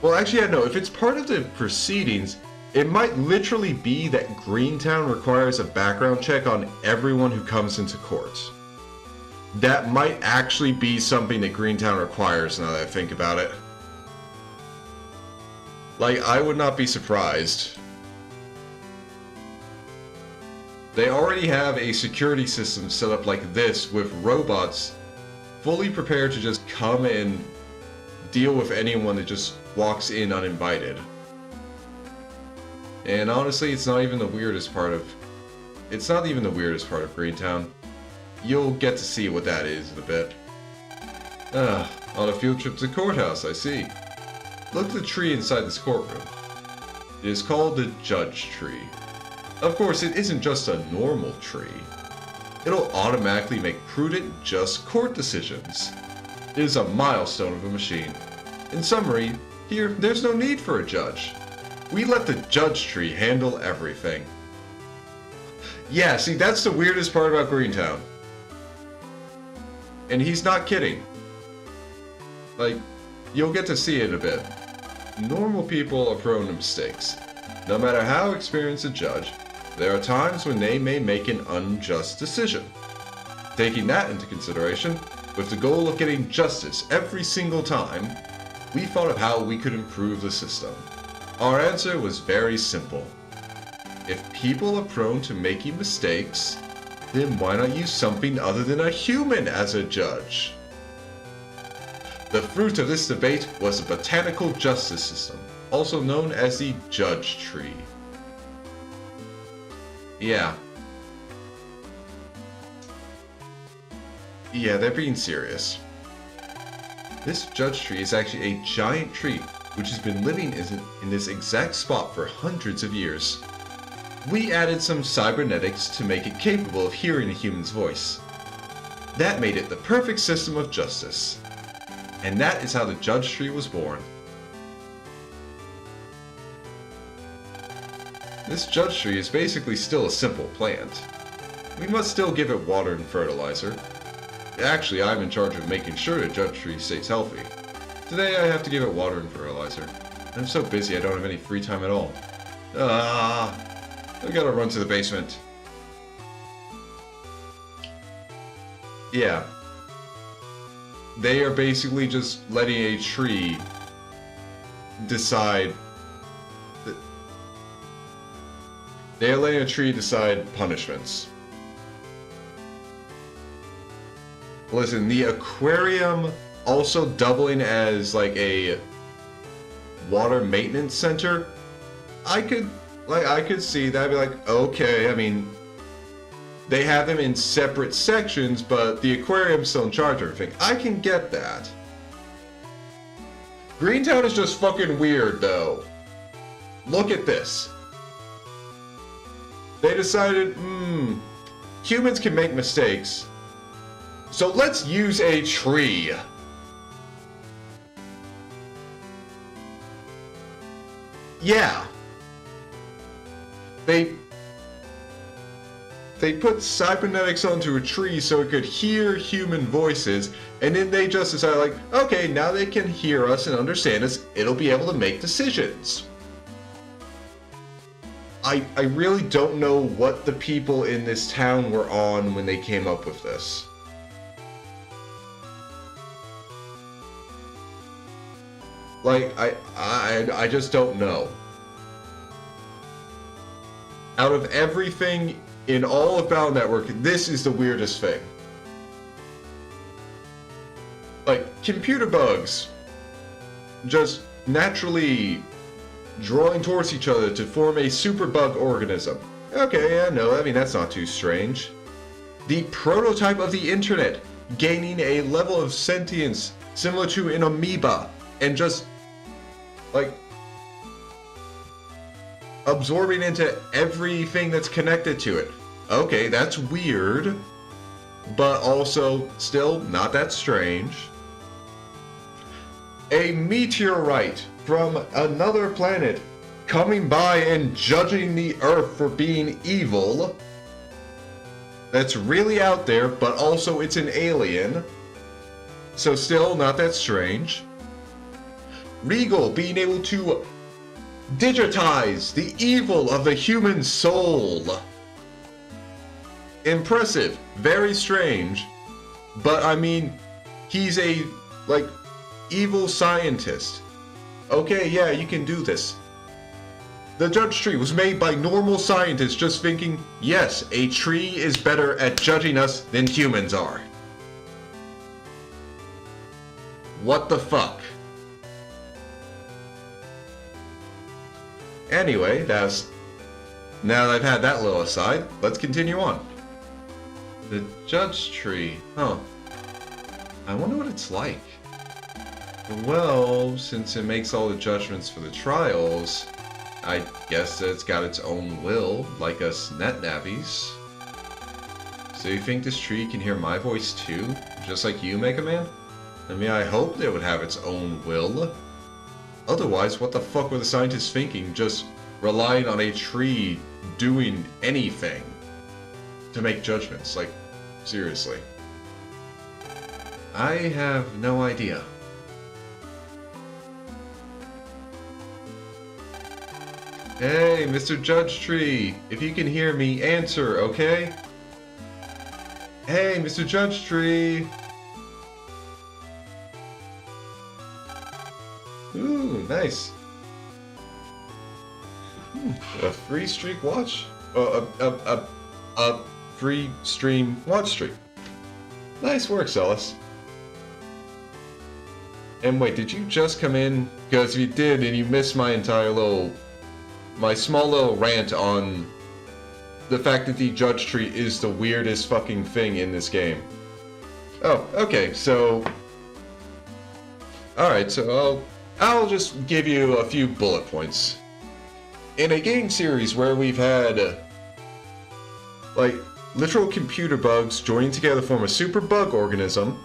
Well, actually, no. If it's part of the proceedings, it might literally be that Greentown requires a background check on everyone who comes into court. That might actually be something that Greentown requires, now that I think about it. Like, I would not be surprised. They already have a security system set up like this with robots fully prepared to just come and deal with anyone that just walks in uninvited. And honestly, it's not even the weirdest part of... It's not even the weirdest part of Greentown. You'll get to see what that is in a bit. On a field trip to the courthouse, I see. Look at the tree inside this courtroom. It is called the Judge Tree. Of course, it isn't just a normal tree. It'll automatically make prudent, just court decisions. It is a milestone of a machine. In summary, here, there's no need for a judge. We let the Judge Tree handle everything. Yeah, see, that's the weirdest part about Greentown. And he's not kidding. Like, you'll get to see it in a bit. Normal people are prone to mistakes. No matter how experienced a judge, there are times when they may make an unjust decision. Taking that into consideration, with the goal of getting justice every single time, we thought of how we could improve the system. Our answer was very simple. If people are prone to making mistakes, then why not use something other than a human as a judge? The fruit of this debate was the botanical justice system, also known as the Judge Tree. Yeah, they're being serious. This Judge Tree is actually a giant tree which has been living in this exact spot for hundreds of years. We added some cybernetics to make it capable of hearing a human's voice. That made it the perfect system of justice. And that is how the Judge Tree was born. This Judge Tree is basically still a simple plant. We must still give it water and fertilizer. Actually, I'm in charge of making sure the Judge Tree stays healthy. Today I have to give it water and fertilizer. I'm so busy I don't have any free time at all. I gotta run to the basement. Yeah. they are basically just letting a tree decide. They are letting a tree decide punishments. Listen, the aquarium also doubling as like a water maintenance center. I could see that. I'd be like, okay, I mean, they have them in separate sections, but the aquarium's still in charge of everything. I can get that. Greentown is just fucking weird, though. Look at this. They decided, humans can make mistakes, so let's use a tree. Yeah. They put cybernetics onto a tree so it could hear human voices, and then they just decided, like, okay, now they can hear us and understand us, it'll be able to make decisions. I really don't know what the people in this town were on when they came up with this. Like, I just don't know. Out of everything in all of Battle Network, this is the weirdest thing. Like, computer bugs just naturally drawing towards each other to form a superbug organism. Okay, yeah, no, I mean, that's not too strange. The prototype of the internet gaining a level of sentience similar to an amoeba and just, like, absorbing into everything that's connected to it. Okay, that's weird, but also still not that strange. A meteorite from another planet coming by and judging the Earth for being evil. That's really out there, but also it's an alien. So still not that strange. Regal being able to digitize the evil of the human soul. Impressive, very strange, but I mean, he's a, like, evil scientist. Okay, yeah, you can do this. The judge tree was made by normal scientists just thinking, yes, a tree is better at judging us than humans are. What the fuck? Anyway, now that I've had that little aside, let's continue on. The judge tree, huh. I wonder what it's like. Well, since it makes all the judgments for the trials, I guess that it's got its own will, like us net-navies. So you think this tree can hear my voice too? Just like you, Mega Man? I mean, I hope it would have its own will. Otherwise, what the fuck were the scientists thinking, just relying on a tree doing anything to make judgments? Like, seriously. I have no idea. Hey, Mr. Judge Tree, if you can hear me, answer, okay? Hey, Mr. Judge Tree! Ooh, nice. A free streak watch? A free stream watch streak. Nice work, Celis. And wait, did you just come in? Because if you did and you missed my small little rant on the fact that the judge tree is the weirdest fucking thing in this game. Oh, okay, so... Alright, so I'll just give you a few bullet points. In a game series where we've had, like, literal computer bugs joining together to form a super bug organism,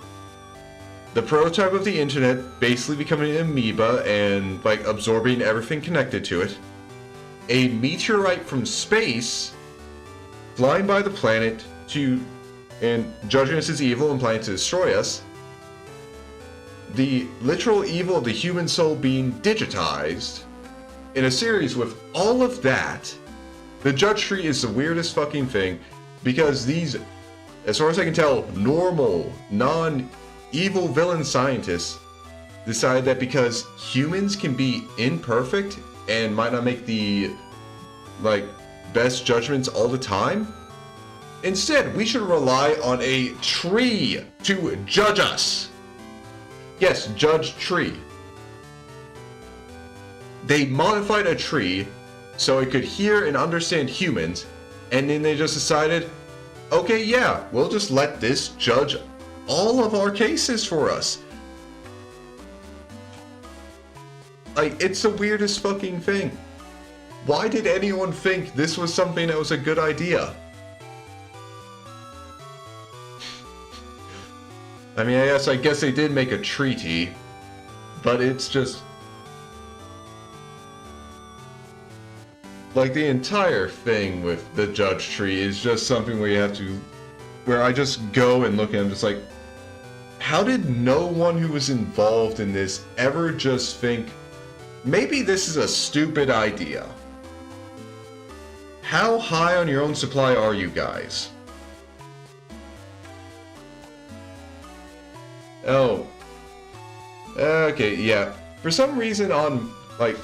the prototype of the internet basically becoming an amoeba and, like, absorbing everything connected to it, a meteorite from space flying by the planet and judging us as evil and planning to destroy us, the literal evil of the human soul being digitized. In a series with all of that, the judge tree is the weirdest fucking thing, because these, as far as I can tell, normal, evil villain scientists decide that because humans can be imperfect and might not make the, like, best judgments all the time, instead we should rely on a tree to judge us. Yes, judge tree. They modified a tree so it could hear and understand humans, and then they just decided, okay, yeah, we'll just let this judge all of our cases for us. Like, it's the weirdest fucking thing. Why did anyone think this was something that was a good idea? I mean, I guess they did make a treaty, but it's just... like, the entire thing with the judge tree is just something where you have to... where I just go and look at them just like, how did no one who was involved in this ever just think, maybe this is a stupid idea? How high on your own supply are you guys? Oh. Okay, yeah. For some reason on, like,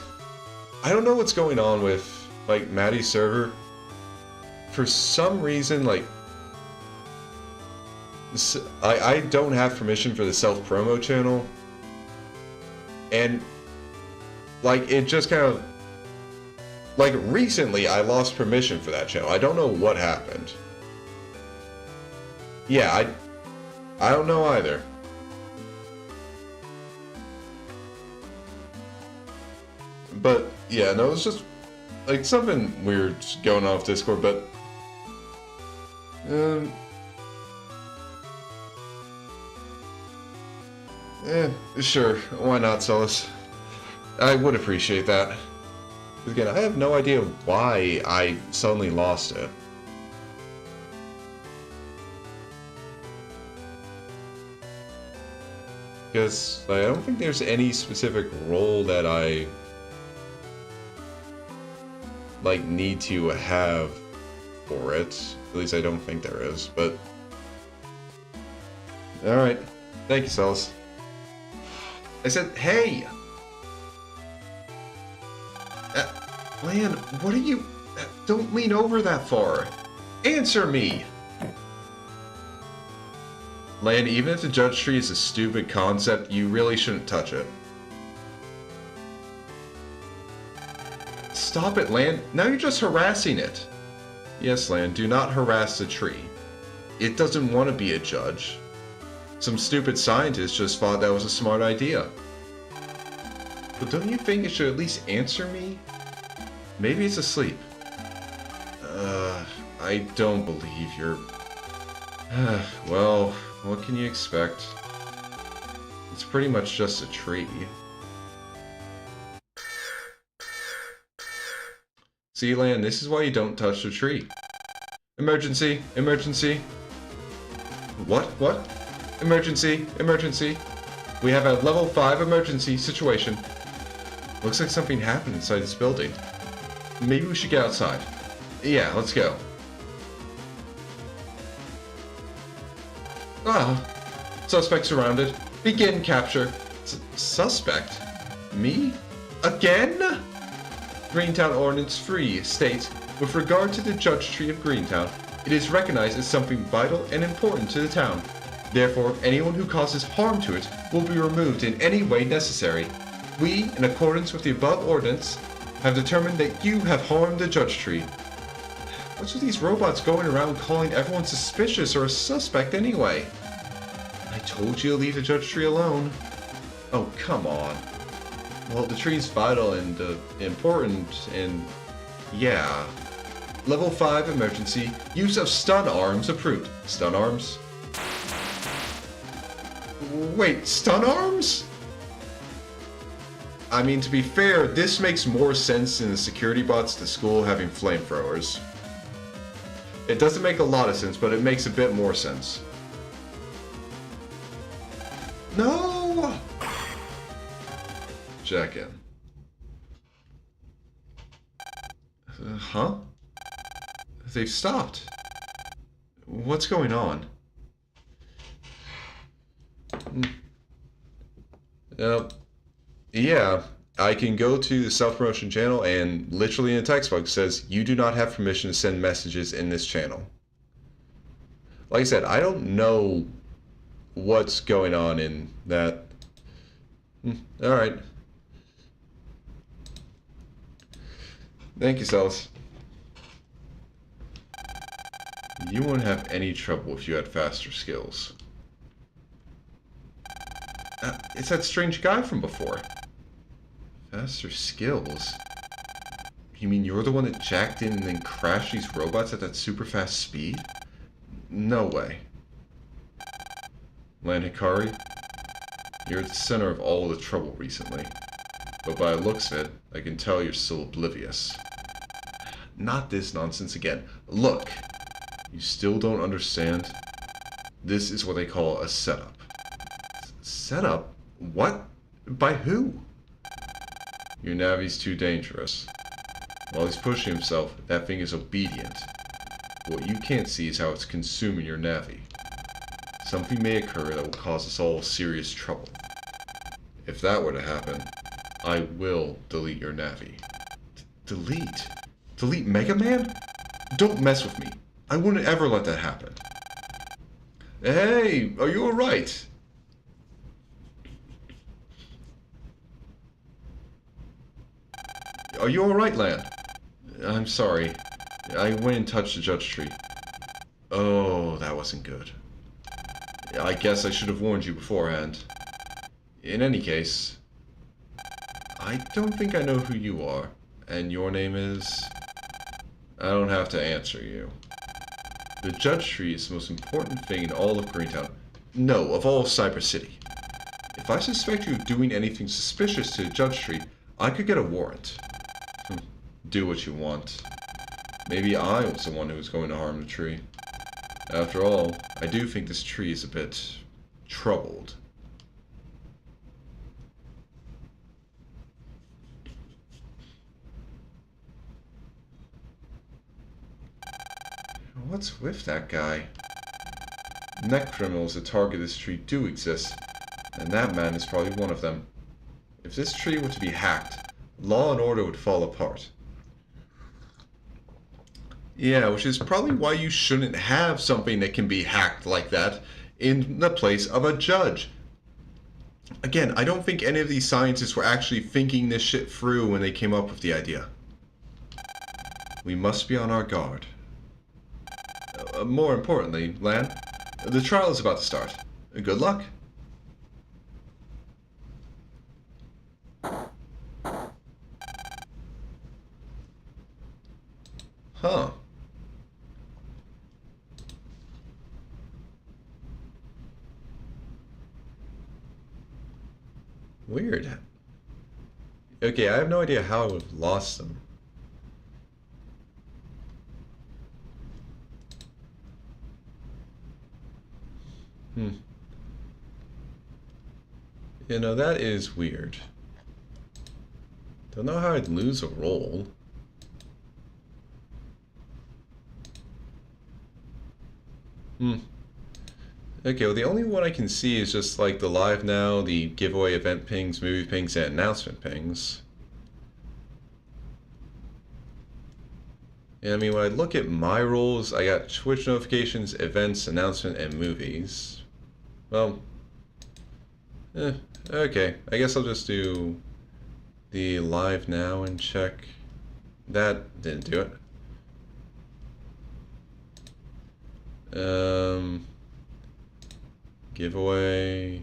I don't know what's going on with, like, Maddie's server. For some reason, like, I don't have permission for the self-promo channel. And, like, it just kind of, like, recently I lost permission for that channel. I don't know what happened. Yeah, I don't know either. But, yeah, no, it's just, like, something weird going on with Discord, but... sure, why not, Solus? I would appreciate that. Again, I have no idea why I suddenly lost it. Because, like, I don't think there's any specific role that I... like, need to have for it. At least I don't think there is, but... Alright. Thank you, Solus. I said, hey! Lan, what are you... Don't lean over that far. Answer me! Lan, even if the judge tree is a stupid concept, you really shouldn't touch it. Stop it, Lan. Now you're just harassing it. Yes, Lan, do not harass the tree. It doesn't want to be a judge. Some stupid scientist just thought that was a smart idea. But don't you think it should at least answer me? Maybe it's asleep. I don't believe you're... well, what can you expect? It's pretty much just a tree. See, Lan, this is why you don't touch the tree. Emergency! Emergency! What? What? Emergency! Emergency! We have a level 5 emergency situation. Looks like something happened inside this building. Maybe we should get outside. Yeah, let's go. Ah. Suspect surrounded. Begin capture. Suspect? Me? Again? Greentown Ordinance 3 states, with regard to the judge tree of Greentown, it is recognized as something vital and important to the town. Therefore, anyone who causes harm to it will be removed in any way necessary. We, in accordance with the above ordinance, have determined that you have harmed the judge tree. What's with these robots going around calling everyone suspicious or a suspect anyway? I told you to leave the judge tree alone. Oh, come on. Well, the tree's vital and important, and yeah. Level 5 emergency. Use of stun arms approved. Stun arms? Wait, stun arms? I mean, to be fair, this makes more sense than the security bots at the school having flamethrowers. It doesn't make a lot of sense, but it makes a bit more sense. No! Check in. Huh? They've stopped. What's going on? Yeah, I can go to the self-promotion channel and literally in the text box says, you do not have permission to send messages in this channel. Like I said, I don't know what's going on in that. Alright. Thank you, Celis. You wouldn't have any trouble if you had faster skills. It's that strange guy from before. Faster skills? You mean you're the one that jacked in and then crashed these robots at that super fast speed? No way. Lan Hikari, you're at the center of all the trouble recently. But by the looks of it, I can tell you're still oblivious. Not this nonsense again. Look, you still don't understand? This is what they call a setup. Setup? What? By who? Your Navi's too dangerous. While he's pushing himself, that thing is obedient. What you can't see is how it's consuming your Navi. Something may occur that will cause us all serious trouble. If that were to happen, I will delete your Navi. Delete? Delete Mega Man? Don't mess with me. I wouldn't ever let that happen. Hey, are you alright? Are you alright, Lan? I'm sorry. I went and touched the judge tree. Oh, that wasn't good. I guess I should have warned you beforehand. In any case, I don't think I know who you are. And your name is... I don't have to answer you. The judge tree is the most important thing in all of Greentown. No, of all of Cyber City. If I suspect you of doing anything suspicious to the judge tree, I could get a warrant. Do what you want. Maybe I was the one who was going to harm the tree. After all, I do think this tree is a bit troubled. What's with that guy? Neck criminals that target this tree do exist, and that man is probably one of them. If this tree were to be hacked, law and order would fall apart. Yeah, which is probably why you shouldn't have something that can be hacked like that in the place of a judge. Again, I don't think any of these scientists were actually thinking this shit through when they came up with the idea. We must be on our guard. More importantly, Lan, the trial is about to start. Good luck. Huh. Weird. Okay, I have no idea how I would have lost them. You know, that is weird. Don't know how I'd lose a roll. Okay, well the only one I can see is just like the live now, the giveaway event pings, movie pings, and announcement pings. And I mean, when I look at my roles, I got Twitch notifications, events, announcement, and movies. Well, okay. I guess I'll just do the live now and check. That didn't do it. Giveaway.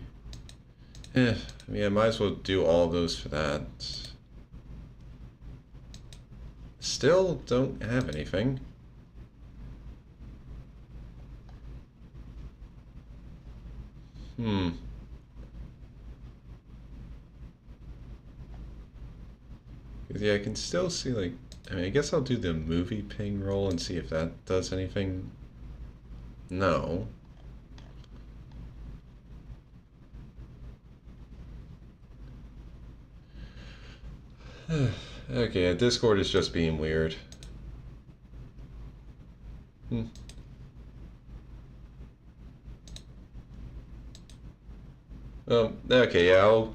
I mean, I might as well do all of those for that. Still don't have anything. Yeah, I can still see, like, I mean, I guess I'll do the movie ping roll and see if that does anything. No. Okay, Discord is just being weird. Okay, yeah,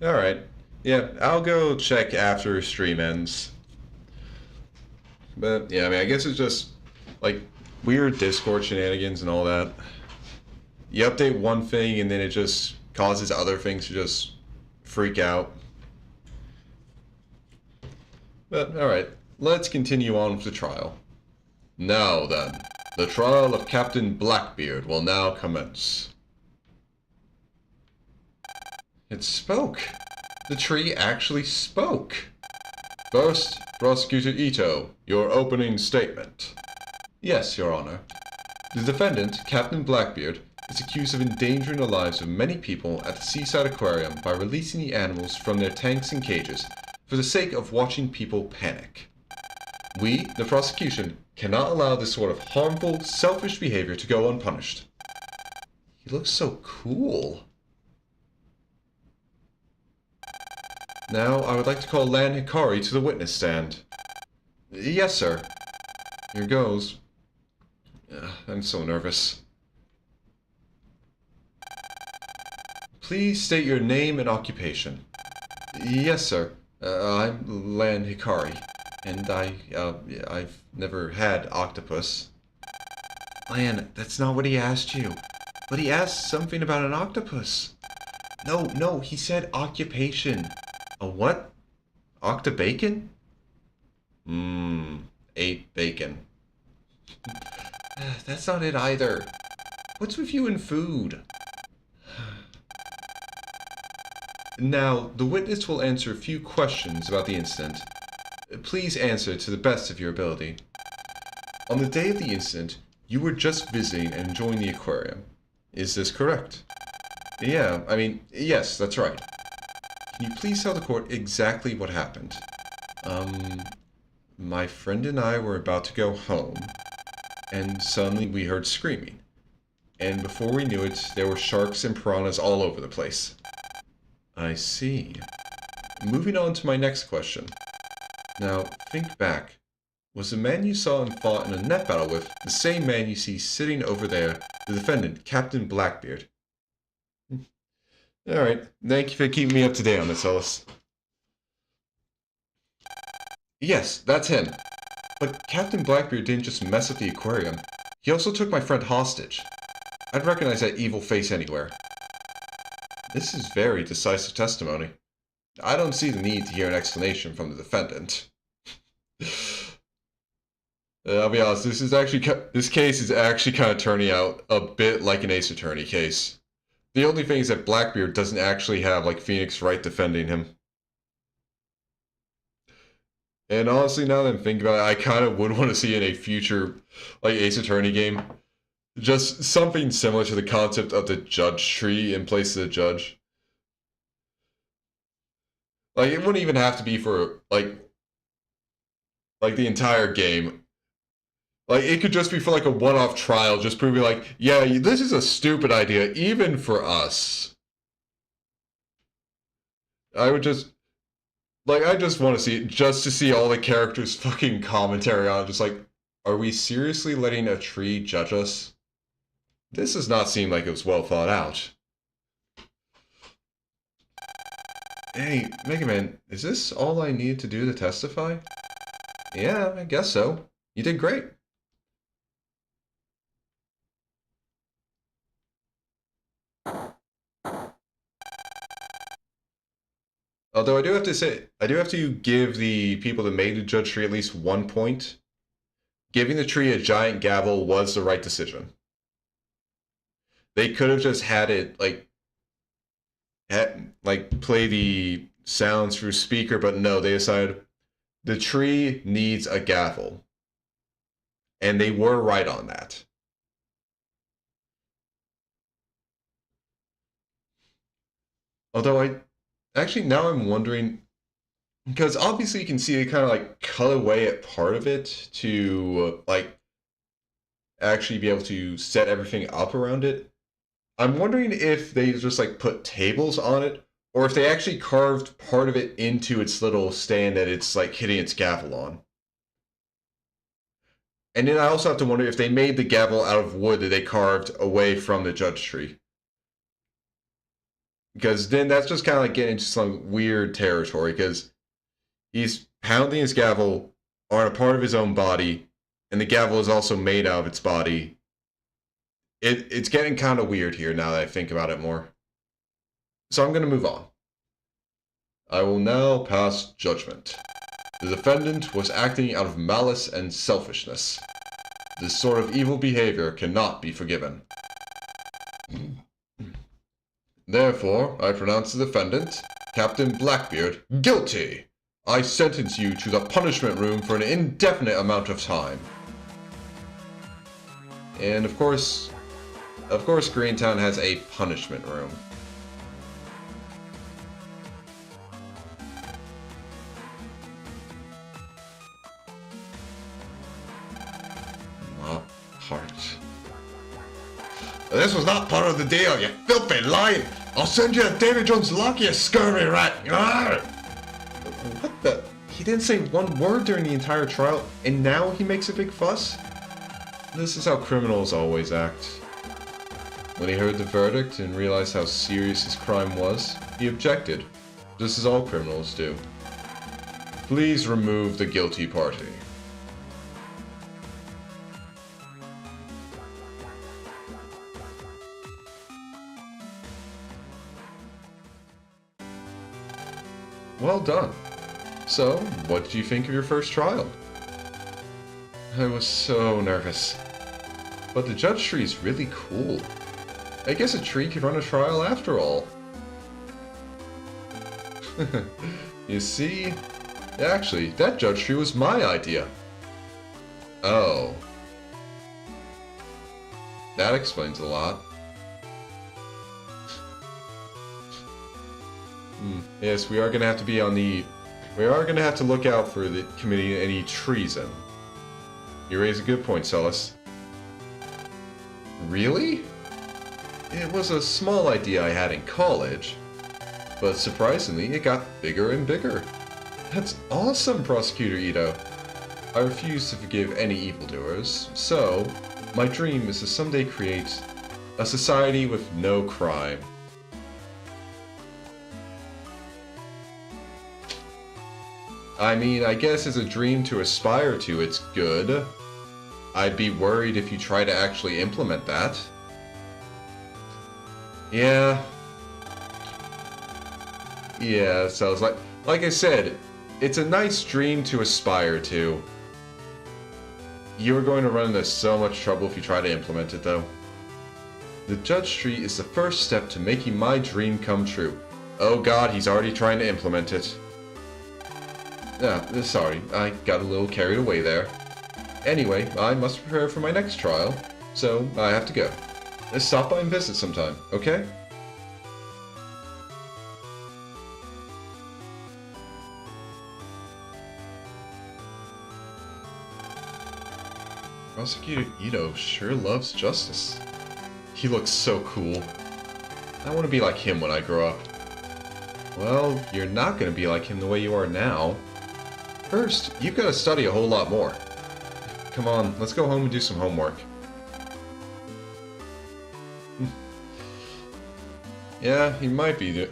Alright. Yeah, I'll go check after stream ends. But yeah, I mean, I guess it's just like weird Discord shenanigans and all that. You update one thing and then it just causes other things to just freak out. But alright, let's continue on with the trial. Now then, the trial of Captain Blackbeard will now commence. It spoke. The tree actually spoke. First, Prosecutor Ito, your opening statement. Yes, Your Honor. The defendant, Captain Blackbeard, is accused of endangering the lives of many people at the Seaside Aquarium by releasing the animals from their tanks and cages for the sake of watching people panic. We, the prosecution, cannot allow this sort of harmful, selfish behavior to go unpunished. He looks so cool. Now, I would like to call Lan Hikari to the witness stand. Yes, sir. Here goes. I'm so nervous. Please state your name and occupation. Yes, sir. I'm Lan Hikari, and I've never had octopus. Lan, that's not what he asked you. But he asked something about an octopus. No, he said occupation. A what? Octobacon? Ate bacon. That's not it either. What's with you and food? Now, the witness will answer a few questions about the incident. Please answer to the best of your ability. On the day of the incident, you were just visiting and enjoying the aquarium. Is this correct? Yeah, I mean, yes, that's right. Can you please tell the court exactly what happened? My friend and I were about to go home, and suddenly we heard screaming. And before we knew it, there were sharks and piranhas all over the place. I see. Moving on to my next question. Now, think back. Was the man you saw and fought in a net battle with the same man you see sitting over there, the defendant, Captain Blackbeard? Alright, thank you for keeping me up to date on this, Ellis. Yes, that's him. But Captain Blackbeard didn't just mess up the aquarium. He also took my friend hostage. I'd recognize that evil face anywhere. This is very decisive testimony. I don't see the need to hear an explanation from the defendant. I'll be honest, this case is actually kind of turning out a bit like an Ace Attorney case. The only thing is that Blackbeard doesn't actually have, like, Phoenix Wright defending him. And honestly, now that I'm thinking about it, I kind of would want to see in a future, like, Ace Attorney game, just something similar to the concept of the judge tree in place of the judge. Like, it wouldn't even have to be for, like the entire game. Like, it could just be for, like, a one-off trial, just proving, like, yeah, this is a stupid idea, even for us. I would just... Like, I just want to see it, just to see all the characters' fucking commentary on it, just like, are we seriously letting a tree judge us? This does not seem like it was well thought out. Hey, Mega Man, is this all I need to do to testify? Yeah, I guess so. You did great. Although I do have to say, I do have to give the people that made the judge tree at least 1 point. Giving the tree a giant gavel was the right decision. They could have just had it, like play the sounds through speaker, but no, they decided the tree needs a gavel. And they were right on that. Although actually, now I'm wondering, because obviously you can see they kind of like cut away at part of it to like actually be able to set everything up around it. I'm wondering if they just like put tables on it, or if they actually carved part of it into its little stand that it's like hitting its gavel on. And then I also have to wonder if they made the gavel out of wood that they carved away from the judge tree. Because then that's just kind of like getting into some weird territory, because he's pounding his gavel on a part of his own body, and the gavel is also made out of its body. It's getting kind of weird here now that I think about it more. So I'm going to move on. I will now pass judgment. The defendant was acting out of malice and selfishness. This sort of evil behavior cannot be forgiven. Therefore, I pronounce the defendant, Captain Blackbeard, guilty. I sentence you to the punishment room for an indefinite amount of time. And of course, Greentown has a punishment room. Part. This was not part of the deal, you filthy lion! I'll send you to Davy Jones' lock, you scurvy rat! Arr! What the? He didn't say one word during the entire trial, and now he makes a big fuss? This is how criminals always act. When he heard the verdict and realized how serious his crime was, he objected, just as all criminals do. Please remove the guilty party. Well done. So, what did you think of your first trial? I was so nervous. But the judge tree is really cool. I guess a tree could run a trial after all. You see? Actually, that judge tree was my idea. Oh. That explains a lot. Yes, we are going to have to be on the... We are going to have to look out for the committing any treason. You raise a good point, Celis. Really? It was a small idea I had in college. But surprisingly, it got bigger and bigger. That's awesome, Prosecutor Ito. I refuse to forgive any evildoers, so my dream is to someday create a society with no crime. I mean, I guess it's a dream to aspire to, it's good. I'd be worried if you try to actually implement that. Yeah. Yeah, so it's like I said, it's a nice dream to aspire to. You're going to run into so much trouble if you try to implement it, though. The judge tree is the first step to making my dream come true. Oh god, he's already trying to implement it. Sorry, I got a little carried away there. Anyway, I must prepare for my next trial, so I have to go. Stop by and visit sometime, okay? Prosecutor Ito sure loves justice. He looks so cool. I want to be like him when I grow up. Well, you're not going to be like him the way you are now. First, you've got to study a whole lot more. Come on, let's go home and do some homework. Yeah, he might be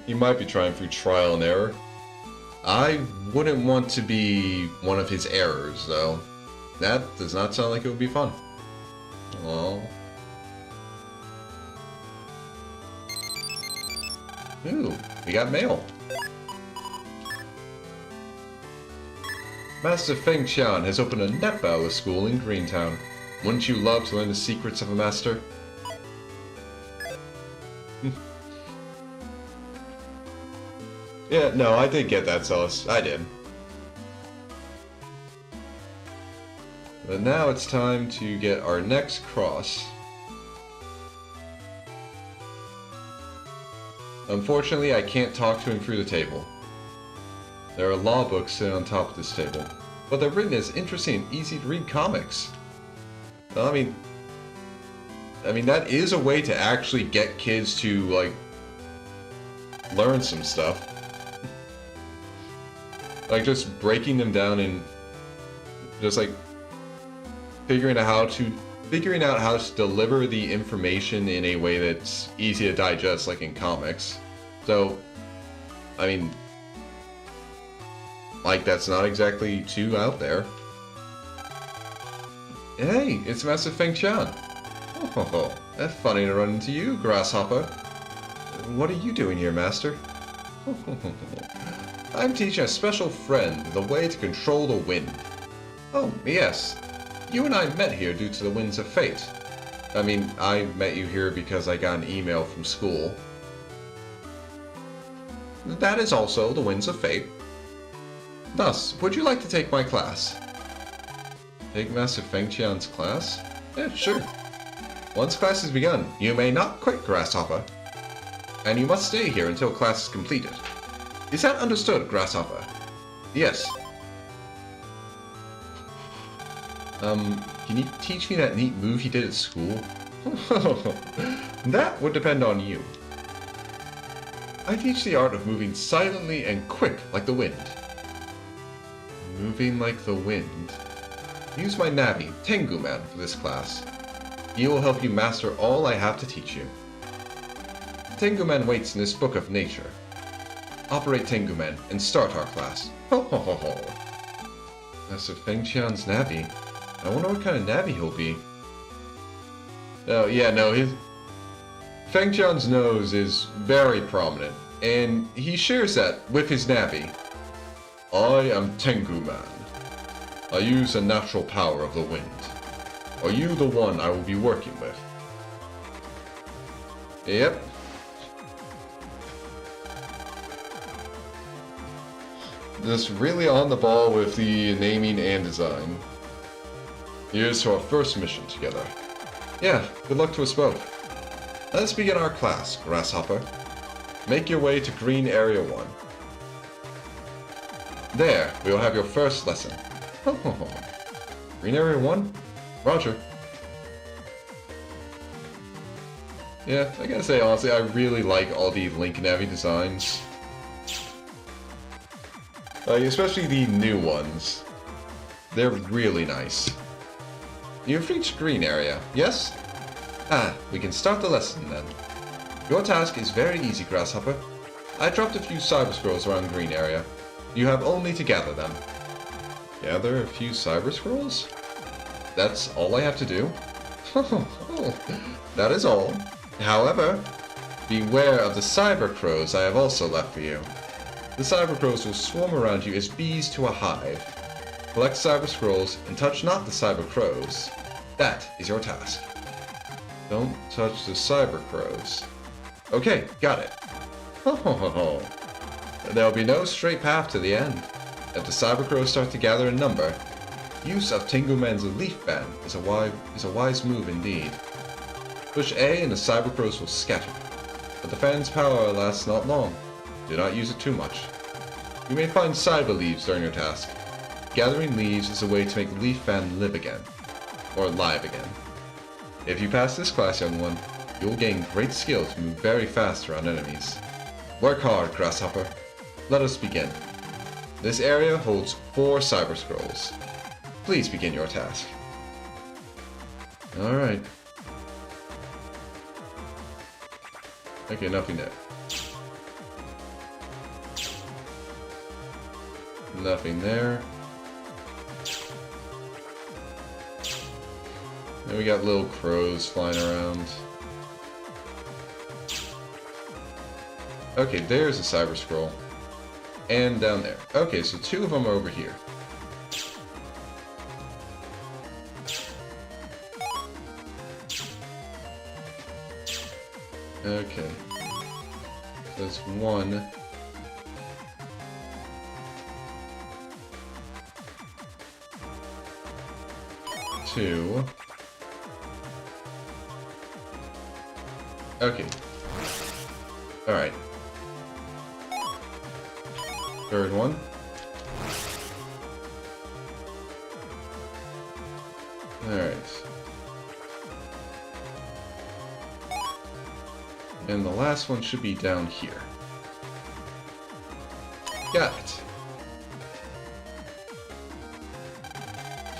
he might be trying through trial and error. I wouldn't want to be one of his errors, though. That does not sound like it would be fun. Well... Ooh, we got mail. Master Feng Qian has opened a net battle school in Greentown. Wouldn't you love to learn the secrets of a master? Yeah, no, I did get that, Celis. I did. But now it's time to get our next cross. Unfortunately, I can't talk to him through the table. There are law books sitting on top of this table, but they're written as interesting and easy to read comics. I mean, that is a way to actually get kids to, like, learn some stuff. Like, just breaking them down and just, like, figuring out how to figuring out how to deliver the information in a way that's easy to digest, like in comics. So, I mean, like, that's not exactly too out there. Hey, it's Master Feng Qian. Oh, that's funny to run into you, Grasshopper. What are you doing here, Master? I'm teaching a special friend the way to control the wind. Oh, yes. You and I met here due to the winds of fate. I mean, I met you here because I got an email from school. That is also the winds of fate. Thus, would you like to take my class? Take Master Feng Qian's class? Yeah, sure. Once class has begun, you may not quit, Grasshopper. And you must stay here until class is completed. Is that understood, Grasshopper? Yes. Can you teach me that neat move you did at school? That would depend on you. I teach the art of moving silently and quick like the wind. Moving like the wind. Use my Navi, Tengu Man, for this class. He will help you master all I have to teach you. Tengu Man waits in this book of nature. Operate Tengu Man and start our class. Ho ho ho ho. Master Feng Qian's Navi. I wonder what kind of Navi he'll be. Oh, yeah, no, Feng Qian's nose is very prominent, and he shares that with his Navi. I am Tengu Man. I use the natural power of the wind. Are you the one I will be working with? Yep. Just really on the ball with the naming and design. Here's to our first mission together. Yeah, good luck to us both. Let's begin our class, Grasshopper. Make your way to Green Area 1. There, we will have your first lesson. Green Area 1? Roger. Yeah, I gotta say, honestly, I really like all the Link Navi designs. Especially the new ones. They're really nice. You've reached Green Area, yes? Ah, we can start the lesson then. Your task is very easy, Grasshopper. I dropped a few cyber scrolls around Green Area. You have only to gather them. Gather a few cyber scrolls? That's all I have to do? That is all. However, beware of the cyber crows I have also left for you. The cyber crows will swarm around you as bees to a hive. Collect cyber scrolls and touch not the cyber crows. That is your task. Don't touch the cyber crows. Okay, got it. There'll be no straight path to the end. If the cyber crows start to gather in number, use of Tengu Man's leaf fan is a wise move indeed. Push A and the cyber crows will scatter. But the fan's power lasts not long. Do not use it too much. You may find cyber leaves during your task. Gathering leaves is a way to make Leaf Fan live again. Or live again. If you pass this class, young one, you'll gain great skill to move very fast around enemies. Work hard, Grasshopper. Let us begin. This area holds 4 cyber scrolls. Please begin your task. Alright. Okay, nothing there. Nothing there. And we got little crows flying around. Okay, there's a cyber scroll. And down there. Okay, so 2 of them are over here. Okay. There's 1. Two. Okay. Alright. Third one. Alright. And the last one should be down here. Got it.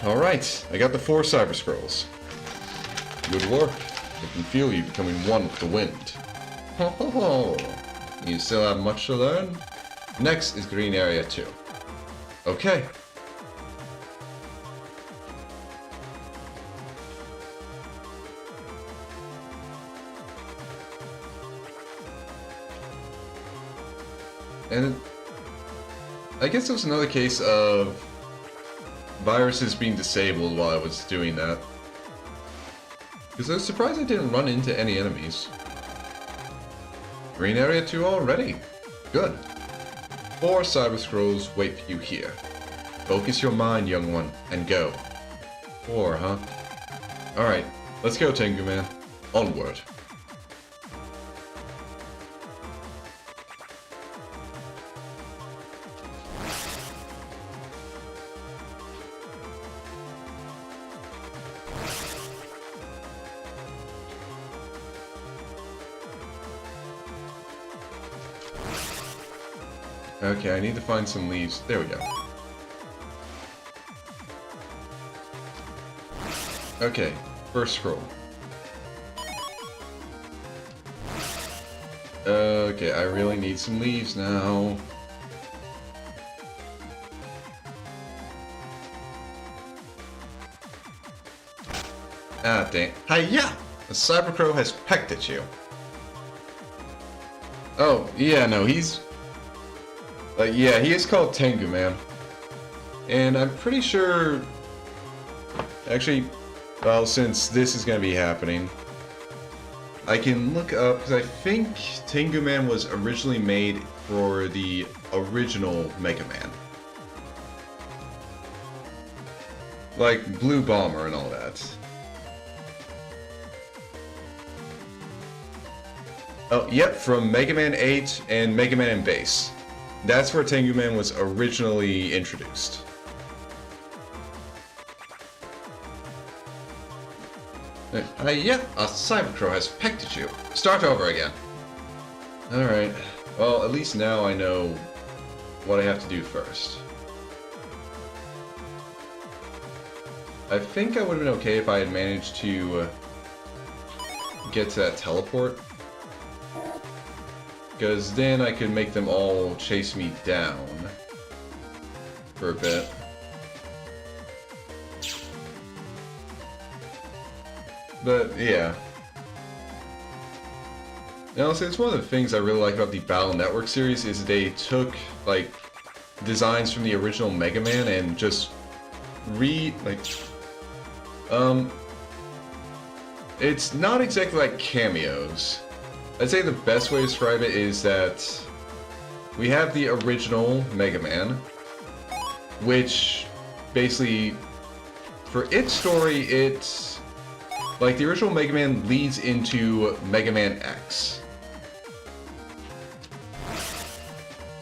Alright, I got the 4 cyber scrolls. Good work. I can feel you becoming one with the wind. Ho ho ho! You still have much to learn? Next is Green Area 2. Okay. And I guess it was another case of viruses being disabled while I was doing that. Because I was surprised I didn't run into any enemies. Green Area 2 already. Good. 4 Cyber Scrolls wait for you here. Focus your mind, young one, and go. 4, huh? Alright, let's go, Tengu Man. Onward. Okay, I need to find some leaves. There we go. Okay, first scroll. Okay, I really need some leaves now. Ah, dang. Hi-ya! The Cyber Crow has pecked at you. Oh, yeah, no, he's... yeah, he is called Tengu Man. And I'm pretty sure... Actually, well, since this is going to be happening, I can look up, because I think Tengu Man was originally made for the original Mega Man. Like Blue Bomber and all that. Oh, yep, from Mega Man 8 and Mega Man and Base. That's where Tengu Man was originally introduced. Yeah, a Cyber Crow has pecked at you. Start over again. Alright. Well, at least now I know what I have to do first. I think I would have been okay if I had managed to get to that teleport. Because then I could make them all chase me down for a bit. But, yeah. And also, it's one of the things I really like about the Battle Network series is they took, like, designs from the original Mega Man and just it's not exactly like cameos. I'd say the best way to describe it is that we have the original Mega Man, which basically, for its story, it's like the original Mega Man leads into Mega Man X.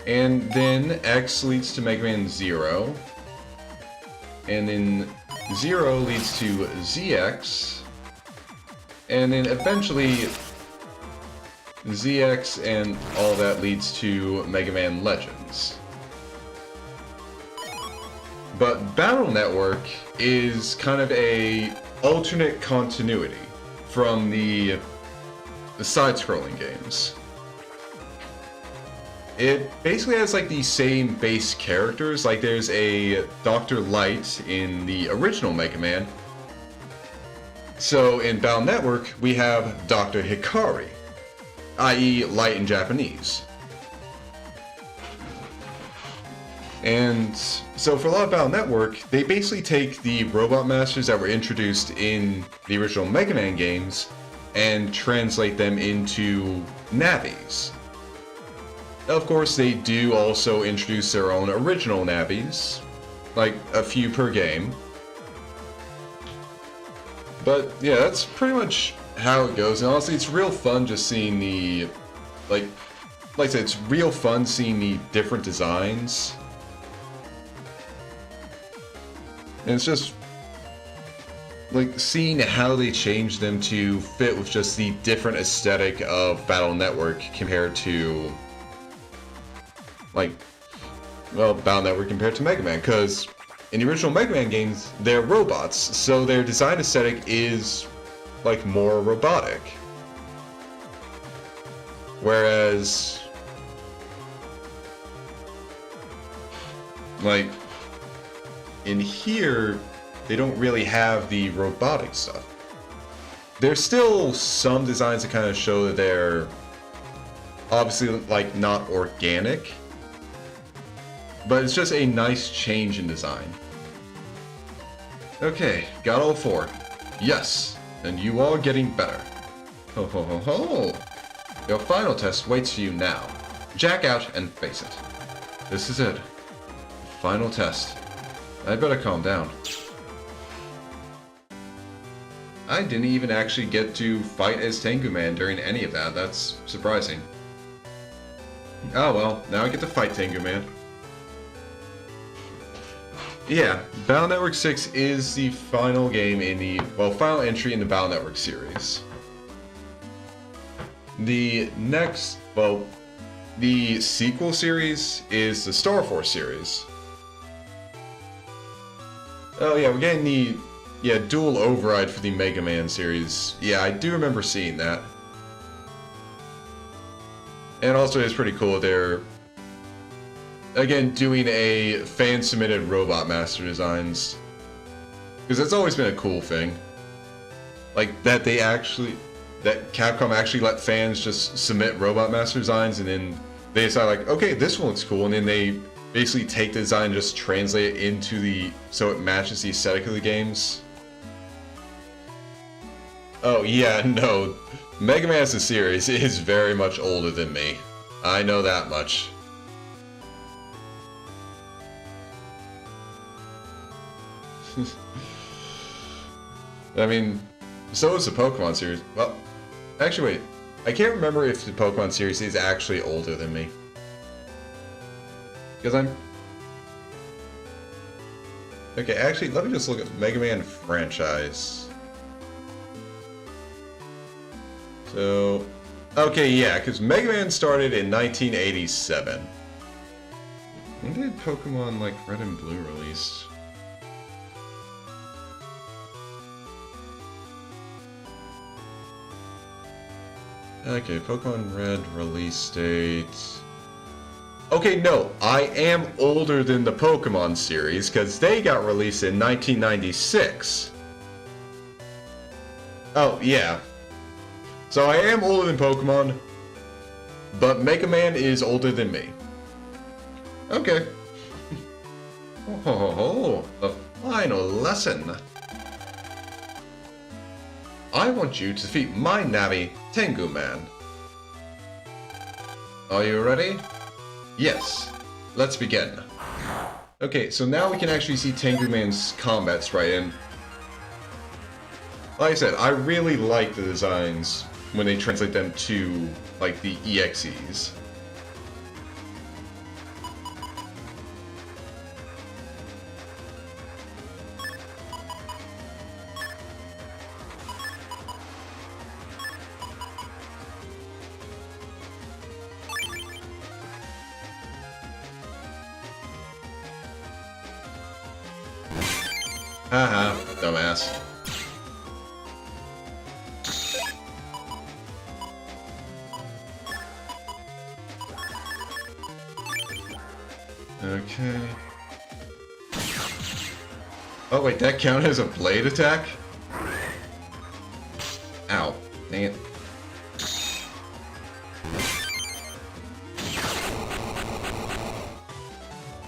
And then X leads to Mega Man 0. And then 0 leads to ZX. And then eventually ZX and all that leads to Mega Man Legends. But Battle Network is kind of a alternate continuity from the side-scrolling games. It basically has like the same base characters, like there's a Dr. Light in the original Mega Man. So in Battle Network, we have Dr. Hikari, i.e. Light in Japanese. And so for a lot of Battle Network, they basically take the Robot Masters that were introduced in the original Mega Man games and translate them into Navis. Now, of course, they do also introduce their own original Navis, like a few per game. But yeah, that's pretty much how it goes. And honestly, it's real fun just seeing the, like I said, it's real fun seeing the different designs. And it's just like seeing how they change them to fit with just the different aesthetic of Battle Network compared to, like, well, Battle Network compared to Mega Man, because in the original Mega Man games, they're robots, so their design aesthetic is like more robotic. Whereas like in here they don't really have the robotic stuff. There's still some designs that kind of show that they're obviously like not organic, but it's just a nice change in design. Okay, got all 4. Yes, and you are getting better. Ho ho ho ho! Your final test waits for you now. Jack out and face it. This is it. Final test. I better calm down. I didn't even actually get to fight as Tengu Man during any of that. That's surprising. Oh well, now I get to fight Tengu Man. Yeah, Battle Network 6 is the final game in the, well, final entry in the Battle Network series. The next, well, the sequel series is the Star Force series. Oh yeah, we're getting the, yeah, dual override for the Mega Man series. Yeah, I do remember seeing that. And also it's pretty cool they're, again, doing a fan-submitted Robot Master designs. Because that's always been a cool thing. Like, that they actually, that Capcom actually let fans just submit Robot Master designs and then they decide like, okay, this one looks cool, and then they basically take the design and just translate it into the, so it matches the aesthetic of the games. Oh yeah, no. Mega Man as a series is very much older than me. I know that much. I mean, so is the Pokemon series. Well, actually wait. I can't remember if the Pokemon series is actually older than me. Because I'm... Okay, actually, let me just look at Mega Man franchise. So... Okay, yeah, because Mega Man started in 1987. When did Pokemon, like, Red and Blue release? Okay, Pokemon Red release date... Okay, no, I am older than the Pokemon series, because they got released in 1996. Oh, yeah. So I am older than Pokemon, but Mega Man is older than me. Okay. Oh, the final lesson. I want you to defeat my Navi, Tengu Man. Are you ready? Yes. Let's begin. Okay, so now we can actually see Tengu Man's combat sprite, and like I said, I really like the designs when they translate them to, like, the EXEs. Haha, dumbass. Okay. Oh wait, that counted as a blade attack? Ow. Dang it.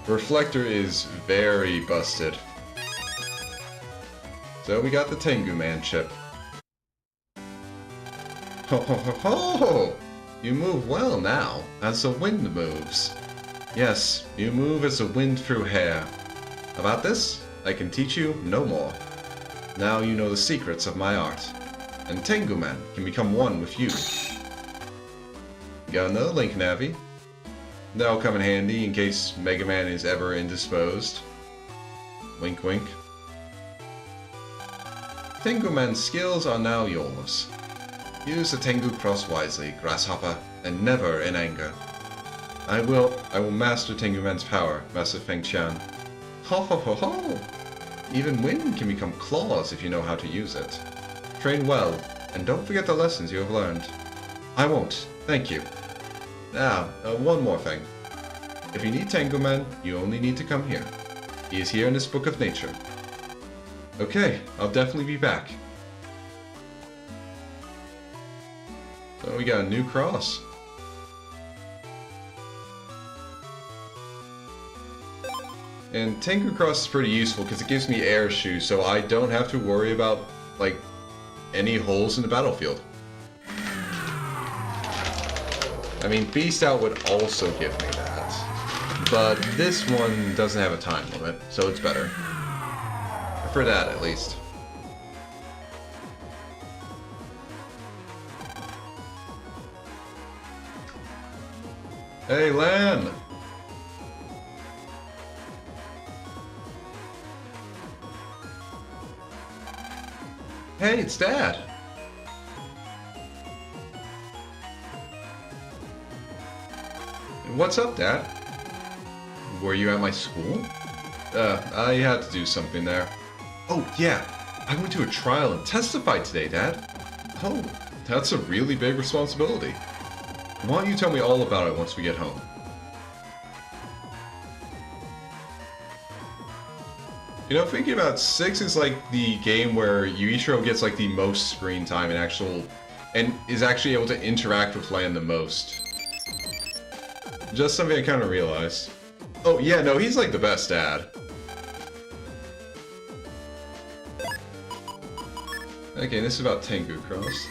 Reflector is very busted. So we got the Tengu Man chip. Ho ho ho ho! You move well now, as the wind moves. Yes, you move as the wind through hair. About this, I can teach you no more. Now you know the secrets of my art, and Tengu Man can become one with you. Got another Link Navi. That'll come in handy in case Mega Man is ever indisposed. Wink wink. Tengu Man's skills are now yours. Use the Tengu Cross wisely, Grasshopper, and never in anger. I will master Tengu Man's power, Master Feng Qian. Ho ho ho ho! Even wind can become claws if you know how to use it. Train well, and don't forget the lessons you have learned. I won't. Thank you. Now, one more thing. If you need Tengu Man, you only need to come here. He is here in this book of nature. Okay, I'll definitely be back. So we got a new cross. And Tengu Cross is pretty useful because it gives me air shoes, so I don't have to worry about, like, any holes in the battlefield. I mean, Beast Out would also give me that. But this one doesn't have a time limit, so it's better. For that, at least. Hey, Lan! Hey, it's Dad! What's up, Dad? Were you at my school? I had to do something there. Oh, yeah. I went to a trial and testified today, Dad. Oh, that's a really big responsibility. Why don't you tell me all about it once we get home? You know, thinking about 6 is like the game where Yuichiro gets like the most screen time and is actually able to interact with Lan the most. Just something I kind of realized. Oh yeah, no, he's like the best dad. Okay, this is about Tengu Cross.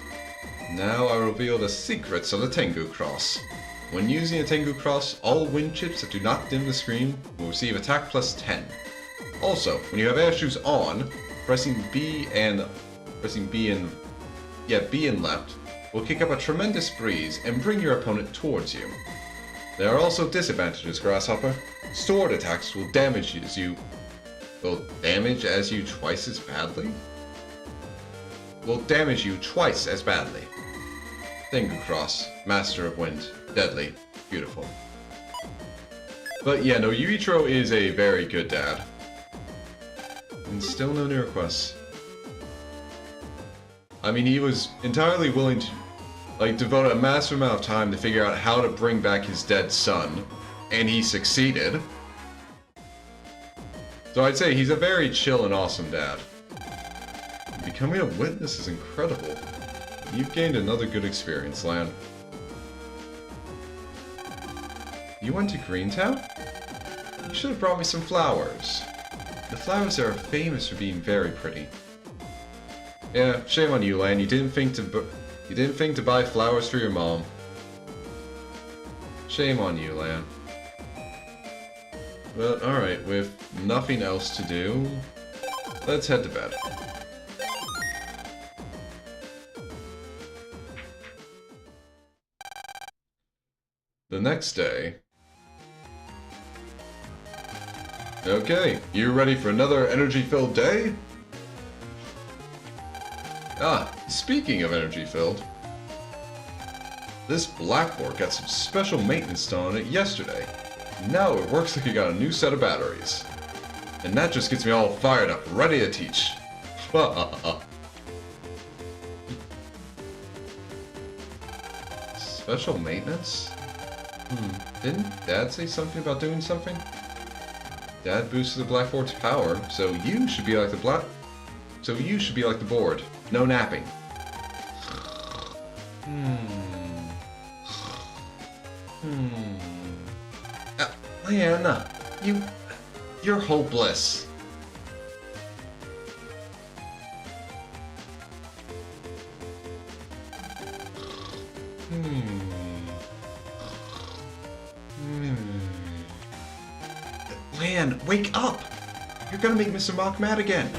Now I reveal the secrets of the Tengu Cross. When using a Tengu Cross, all wind chips that do not dim the screen will receive attack plus 10. Also, when you have air shoes on, pressing B and left will kick up a tremendous breeze and bring your opponent towards you. There are also disadvantages, Grasshopper. Sword attacks will damage you twice as badly. Will damage you twice as badly. Tengu Cross, Master of Wind, deadly, beautiful. But yeah, no, Yuichiro is a very good dad. And still no new requests. I mean, he was entirely willing to, like, devote a massive amount of time to figure out how to bring back his dead son, and he succeeded. So I'd say he's a very chill and awesome dad. Becoming a witness is incredible. You've gained another good experience, Lan. You went to Greentown? You should have brought me some flowers. The flowers there are famous for being very pretty. Yeah, shame on you, Lan. You didn't think to buy flowers for your mom. Shame on you, Lan. But alright, with nothing else to do, let's head to bed. The next day... Okay, you ready for another energy-filled day? Ah, speaking of energy-filled, this blackboard got some special maintenance done on it yesterday. Now it works like it got a new set of batteries. And that just gets me all fired up, ready to teach. Special maintenance? Didn't Dad say something about doing something? Dad boosted the blackboard's power, so you should be like the board. No napping. Leanna, you're hopeless. Lan, wake up! You're gonna make Mr. Mock mad again.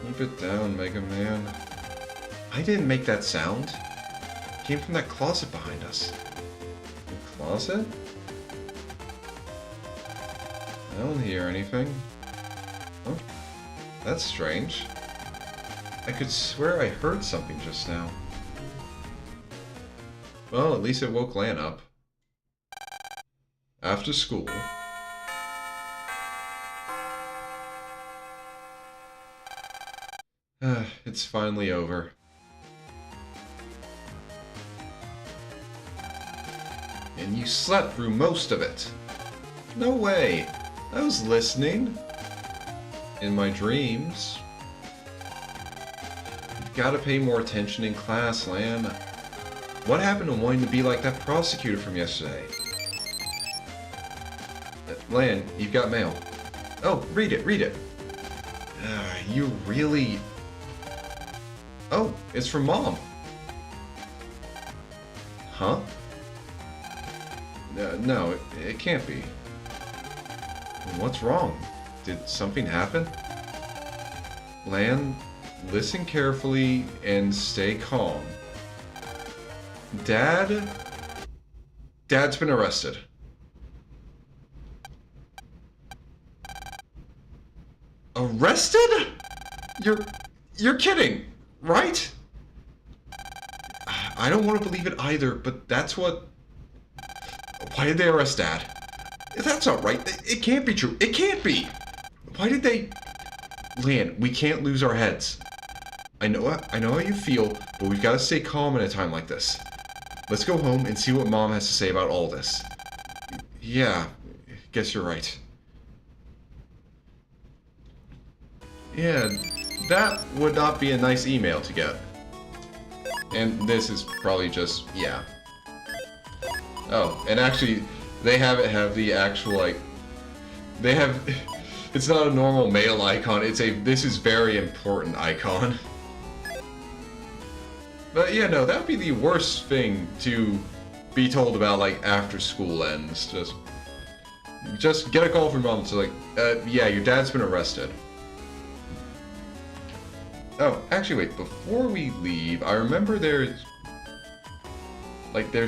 Keep it down, Mega Man. I didn't make that sound. It came from that closet behind us. The closet? I don't hear anything. Oh, that's strange. I could swear I heard something just now. Well, at least it woke Lan up. After school. It's finally over. And you slept through most of it. No way. I was listening. In my dreams. You've got to pay more attention in class, Lan. What happened to wanting to be like that prosecutor from yesterday? Lan, you've got mail. Oh, read it, read it. You really... Oh, it's from Mom. Huh? No, it can't be. What's wrong? Did something happen? Lan, listen carefully and stay calm. Dad's been arrested. Arrested? You're kidding, right? I don't want to believe it either, but that's what... Why did they arrest Dad? That's not right. It can't be true. It can't be. Why did they... Lan, we can't lose our heads. I know how you feel, but we've got to stay calm in a time like this. Let's go home and see what Mom has to say about all this. Yeah, guess you're right. Yeah, that would not be a nice email to get. And this is probably just, yeah. Oh, and actually, they have the actual, like... They have... It's not a normal mail icon, it's a this is very important icon. But yeah, no, that would be the worst thing to be told about, like, after school ends. Just get a call from Mom, so like, yeah, your dad's been arrested. Oh, actually, wait, before we leave, I remember there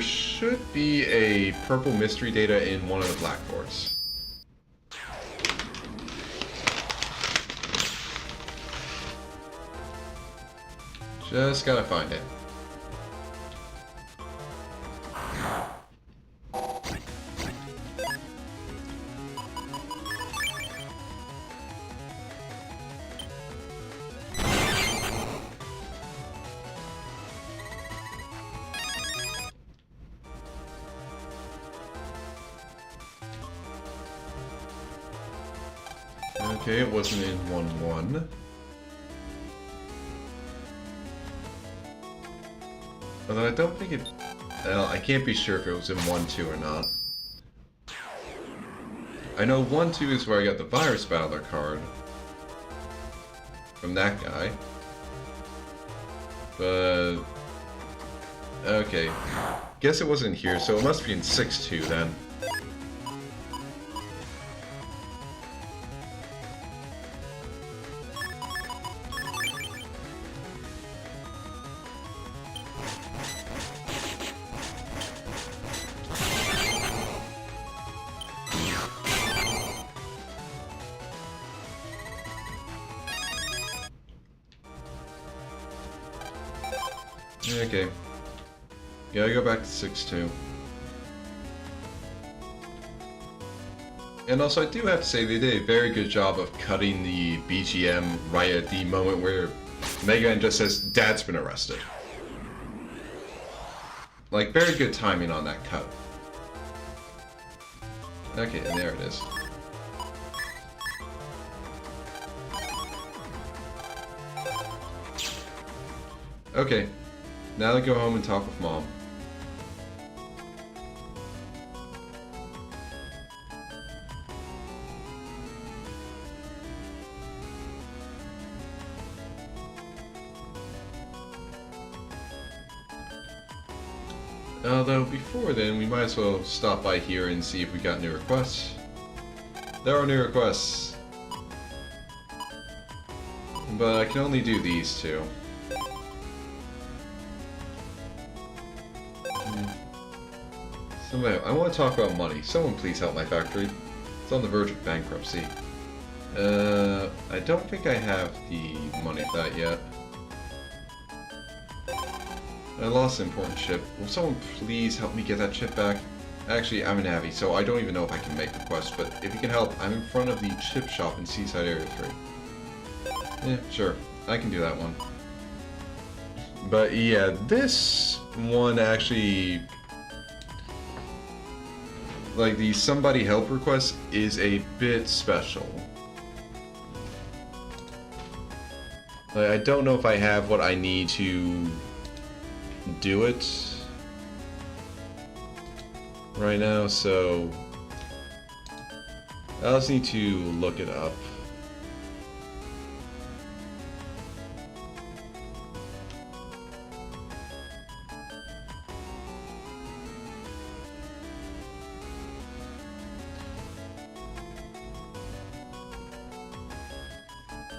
should be a purple mystery data in one of the black doors. Just gotta find it. Okay, it wasn't in 1-1. Although I don't think it... Well, I can't be sure if it was in 1-2 or not. I know 1-2 is where I got the Virus Battler card. From that guy. But... Okay. Guess it wasn't here, so it must be in 6-2 then. Okay. Gotta go back to 6-2. And also, I do have to say, they did a very good job of cutting the BGM right at the moment where Mega Man just says, Dad's been arrested. Like, very good timing on that cut. Okay, and there it is. Okay. Now to go home and talk with Mom. Although before then, we might as well stop by here and see if we got new requests. There are new requests. But I can only do these two. Somebody, I want to talk about money. Someone please help my factory. It's on the verge of bankruptcy. I don't think I have the money for that yet. I lost an important chip. Will someone please help me get that chip back? Actually, I'm a Navi, so I don't even know if I can make requests, but if you can help, I'm in front of the chip shop in Seaside Area 3. Yeah, sure. I can do that one. But yeah, this one actually... like, the somebody help request is a bit special. Like, I don't know if I have what I need to do it right now, so I just need to look it up.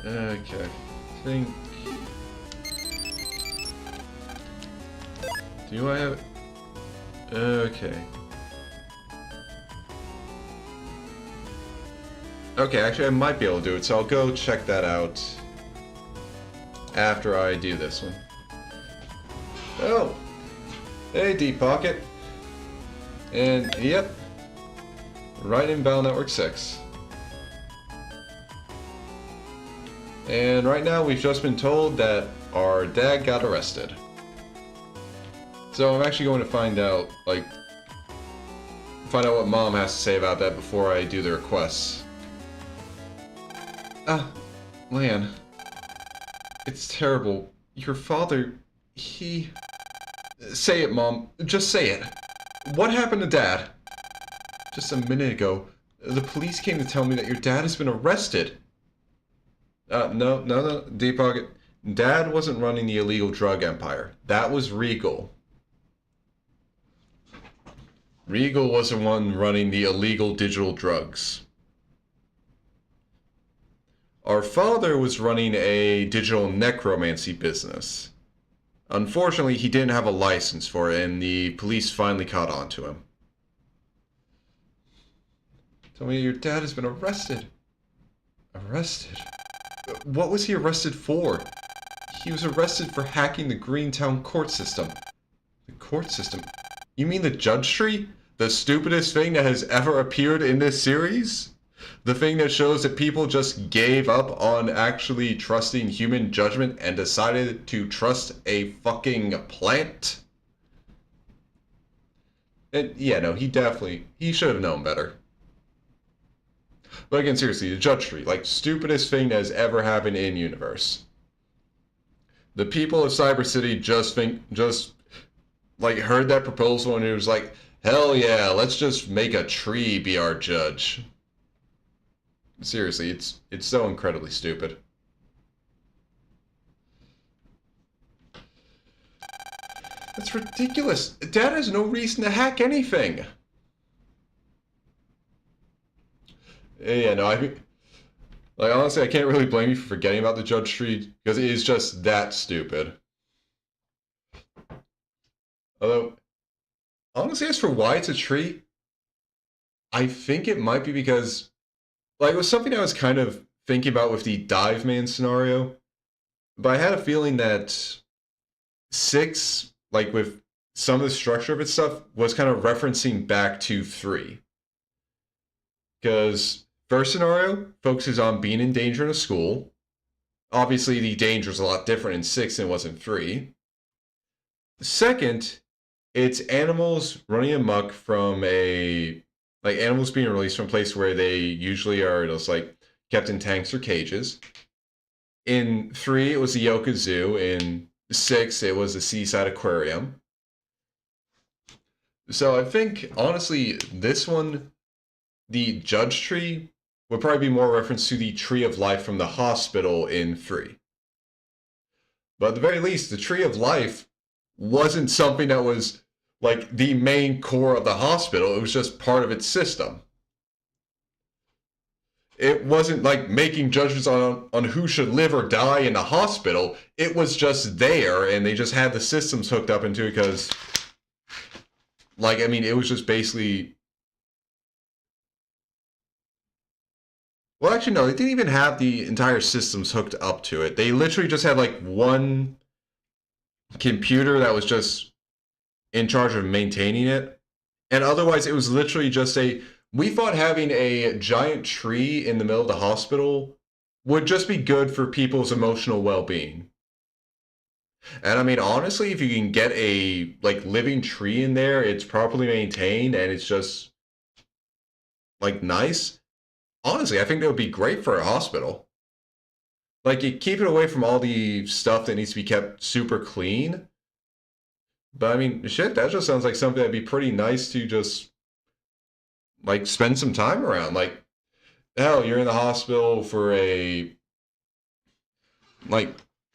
Okay, I think... do I have... okay. Okay, actually I might be able to do it, so I'll go check that out after I do this one. Oh! Hey, Deep Pocket! And, yep. Right in Battle Network 6. And right now we've just been told that our dad got arrested. So I'm actually going to find out, like, find out what Mom has to say about that before I do the requests. Ah, Lan. It's terrible. Your father, he... Say it, Mom. Just say it. What happened to Dad? Just a minute ago, the police came to tell me that your dad has been arrested. No, Deep Pocket. Dad wasn't running the illegal drug empire. That was Regal. Regal was the one running the illegal digital drugs. Our father was running a digital necromancy business. Unfortunately, he didn't have a license for it, and the police finally caught on to him. Tell me your dad has been arrested. Arrested? What was he arrested for? He was arrested for hacking the Greentown court system. The court system? You mean the judge tree? The stupidest thing that has ever appeared in this series? The thing that shows that people just gave up on actually trusting human judgment and decided to trust a fucking plant? And yeah, no, he should have known better. But again, seriously, the judge tree, like, stupidest thing that has ever happened in universe. The people of Cyber City just like, heard that proposal and it was like, hell yeah, let's just make a tree be our judge. Seriously, it's so incredibly stupid. That's ridiculous. Dad has no reason to hack anything. Yeah, no, I mean, like, honestly, I can't really blame you for forgetting about the judge tree, because it is just that stupid. Although, honestly, as for why it's a tree, I think it might be because, like, it was something I was kind of thinking about with the Dive Man scenario, but I had a feeling that 6, like, with some of the structure of its stuff, was kind of referencing back to 3. Because first scenario focuses on being in danger in a school. Obviously, the danger is a lot different in 6 than it was in 3. Second, it's animals running amok from like, animals being released from a place where they usually are just, like, kept in tanks or cages. In 3, it was the Yoka Zoo. In 6, it was the Seaside Aquarium. So I think, honestly, this one, the judge tree, would probably be more reference to the Tree of Life from the hospital in 3. But at the very least, the Tree of Life wasn't something that was, like, the main core of the hospital. It was just part of its system. It wasn't, like, making judgments on who should live or die in the hospital. It was just there, and they just had the systems hooked up into it because, like, I mean, it was just basically... Well, actually, no, they didn't even have the entire systems hooked up to it. They literally just had, like, one computer that was just in charge of maintaining it. And otherwise, it was literally just we thought having a giant tree in the middle of the hospital would just be good for people's emotional well-being. And I mean, honestly, if you can get a living tree in there, it's properly maintained and it's just nice. Honestly, I think that would be great for a hospital. You keep it away from all the stuff that needs to be kept super clean. But I mean, shit, that just sounds like something that'd be pretty nice to just spend some time around. Hell, you're in the hospital for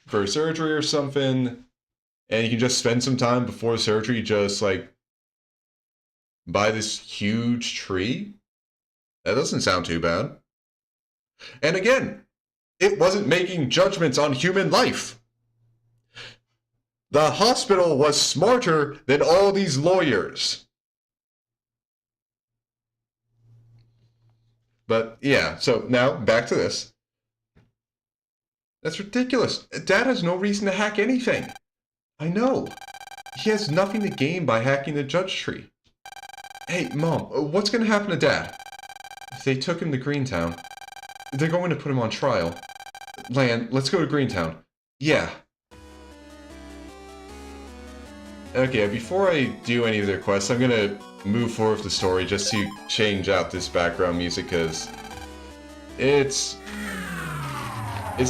for surgery or something, and you can just spend some time before surgery just by this huge tree. That doesn't sound too bad. And again, it wasn't making judgments on human life. The hospital was smarter than all these lawyers. But yeah, so now back to this. That's ridiculous. Dad has no reason to hack anything. I know. He has nothing to gain by hacking the judge tree. Hey, Mom, what's going to happen to Dad? If they took him to Greentown, they're going to put him on trial. Lan, let's go to Greentown. Yeah. Okay, before I do any of their quests, I'm going to move forward with the story just to change out this background music, because it's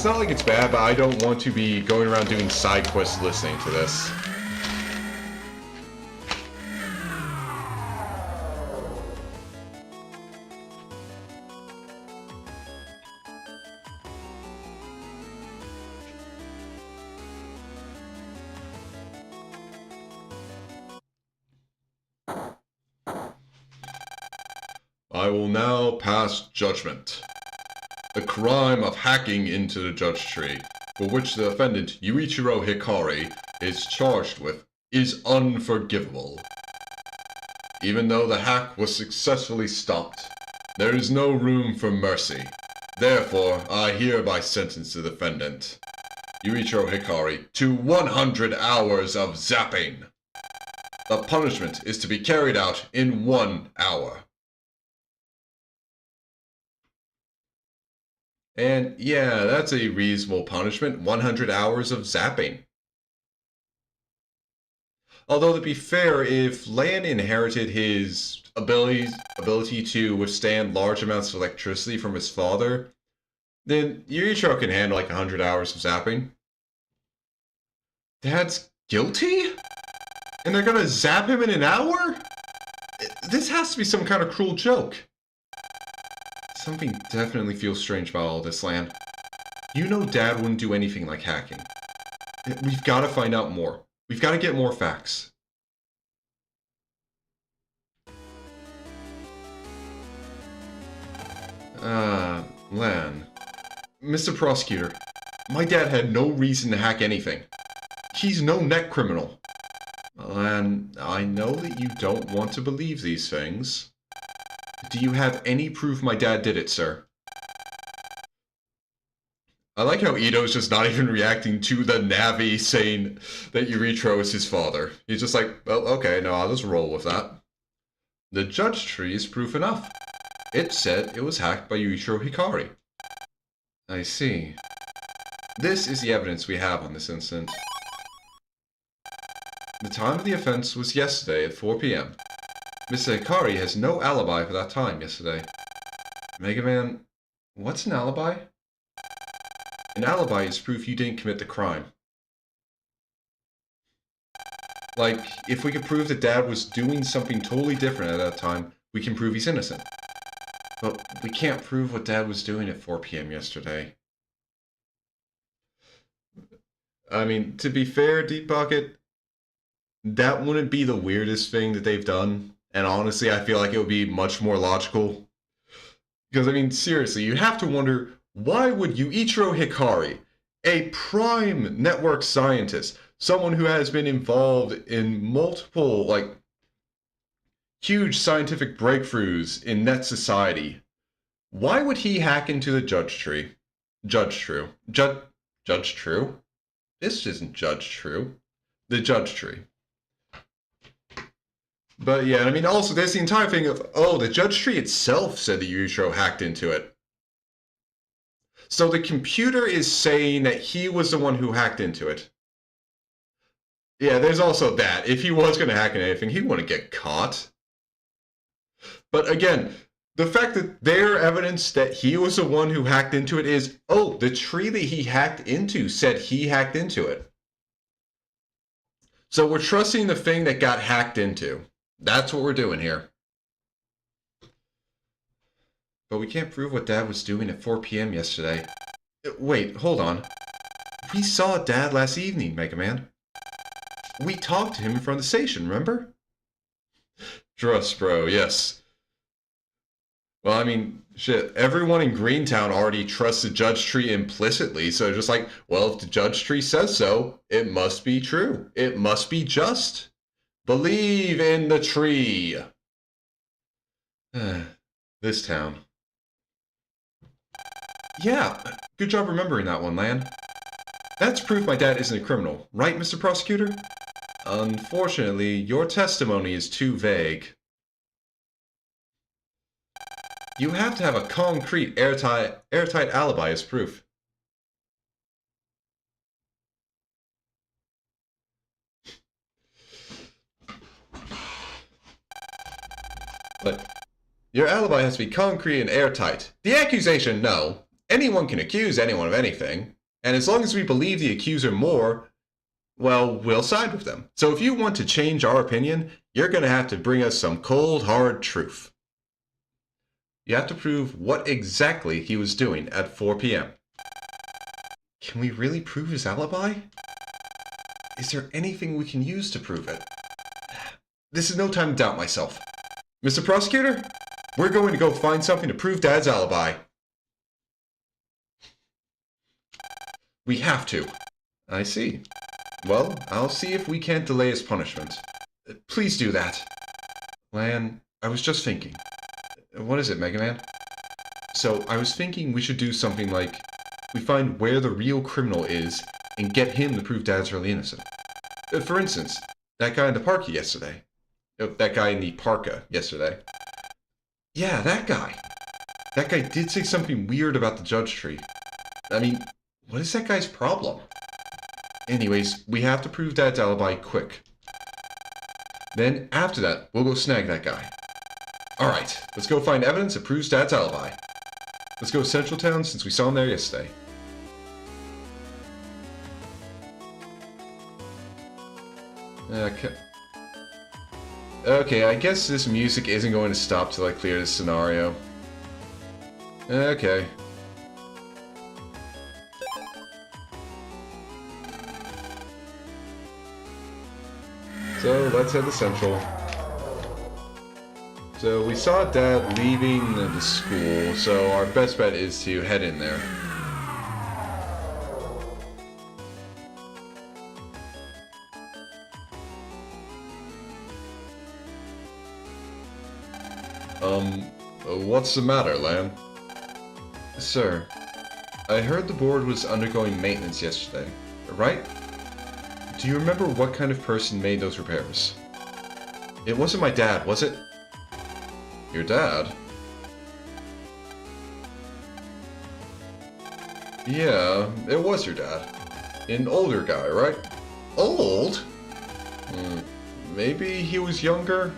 not like it's bad, but I don't want to be going around doing side quests listening to this. I will now pass judgment. The crime of hacking into the judge tree, for which the defendant Yuichiro Hikari is charged with, is unforgivable. Even though the hack was successfully stopped, there is no room for mercy. Therefore, I hereby sentence the defendant, Yuichiro Hikari, to 100 hours of zapping. The punishment is to be carried out in 1 hour. And yeah, that's a reasonable punishment, 100 hours of zapping. Although to be fair, if Lan inherited his ability to withstand large amounts of electricity from his father, then Yuichiro can handle 100 hours of zapping. Dad's guilty? And they're gonna zap him in an hour? This has to be some kind of cruel joke. Something definitely feels strange about all this, Lan. You know Dad wouldn't do anything like hacking. We've got to find out more. We've got to get more facts. Lan. Mr. Prosecutor, my dad had no reason to hack anything. He's no net criminal. Lan, I know that you don't want to believe these things. Do you have any proof my dad did it, sir? I like how Ito's just not even reacting to the Navi saying that Yuichiro is his father. He's just like, well, okay, no, I'll just roll with that. The judge tree is proof enough. It said it was hacked by Yuichiro Hikari. I see. This is the evidence we have on this incident. The time of the offense was yesterday at 4 p.m. Mr. Hikari has no alibi for that time yesterday. Mega Man, what's an alibi? An alibi is proof you didn't commit the crime. If we could prove that Dad was doing something totally different at that time, we can prove he's innocent. But we can't prove what Dad was doing at 4 p.m. yesterday. I mean, to be fair, Deep Pocket, that wouldn't be the weirdest thing that they've done. And honestly, I feel like it would be much more logical. Because, I mean, seriously, you have to wonder, why would Yuichiro Hikari, a prime network scientist, someone who has been involved in multiple, huge scientific breakthroughs in net society, why would he hack into the judge tree? Judge True? This isn't Judge True. the judge tree. But yeah, I mean, also there's the entire thing of, oh, the judge tree itself said that Yusho hacked into it. So the computer is saying that he was the one who hacked into it. Yeah, there's also that. If he was going to hack into anything, he wouldn't get caught. But again, the fact that their evidence that he was the one who hacked into it is, oh, the tree that he hacked into said he hacked into it. So we're trusting the thing that got hacked into. That's what we're doing here. But we can't prove what Dad was doing at 4 p.m. yesterday. Wait, hold on. We saw Dad last evening, Mega Man. We talked to him in front of the station, remember? Trust, bro, yes. Well, I mean, shit, everyone in Greentown already trusts the judge tree implicitly, so just like, well, if the judge tree says so, it must be true. It must be just. Believe in the tree. This town. Yeah, good job remembering that one, Lan. That's proof my dad isn't a criminal, right, Mr. Prosecutor? Unfortunately, your testimony is too vague. You have to have a concrete, airtight alibi as proof. But your alibi has to be concrete and airtight. The accusation, no. Anyone can accuse anyone of anything. And as long as we believe the accuser more, well, we'll side with them. So if you want to change our opinion, you're going to have to bring us some cold, hard truth. You have to prove what exactly he was doing at 4 p.m. Can we really prove his alibi? Is there anything we can use to prove it? This is no time to doubt myself. Mr. Prosecutor, we're going to go find something to prove Dad's alibi. We have to. I see. Well, I'll see if we can't delay his punishment. Please do that. Lan, I was just thinking. What is it, Mega Man? So, I was thinking we should do something like, we find where the real criminal is, and get him to prove Dad's really innocent. For instance, that guy in the parka yesterday. That guy in the parka yesterday. Yeah, that guy. That guy did say something weird about the judge tree. I mean, what is that guy's problem? Anyways, we have to prove Dad's alibi quick. Then, after that, we'll go snag that guy. Alright, let's go find evidence that proves Dad's alibi. Let's go to Central Town since we saw him there yesterday. Okay, I guess this music isn't going to stop till I clear this scenario. Okay. So, let's head to Central. So, we saw Dad leaving the school, so our best bet is to head in there. What's the matter, Lamb? Sir, I heard the board was undergoing maintenance yesterday, right? Do you remember what kind of person made those repairs? It wasn't my dad, was it? Your dad? Yeah, it was your dad. An older guy, right? Old? Maybe he was younger?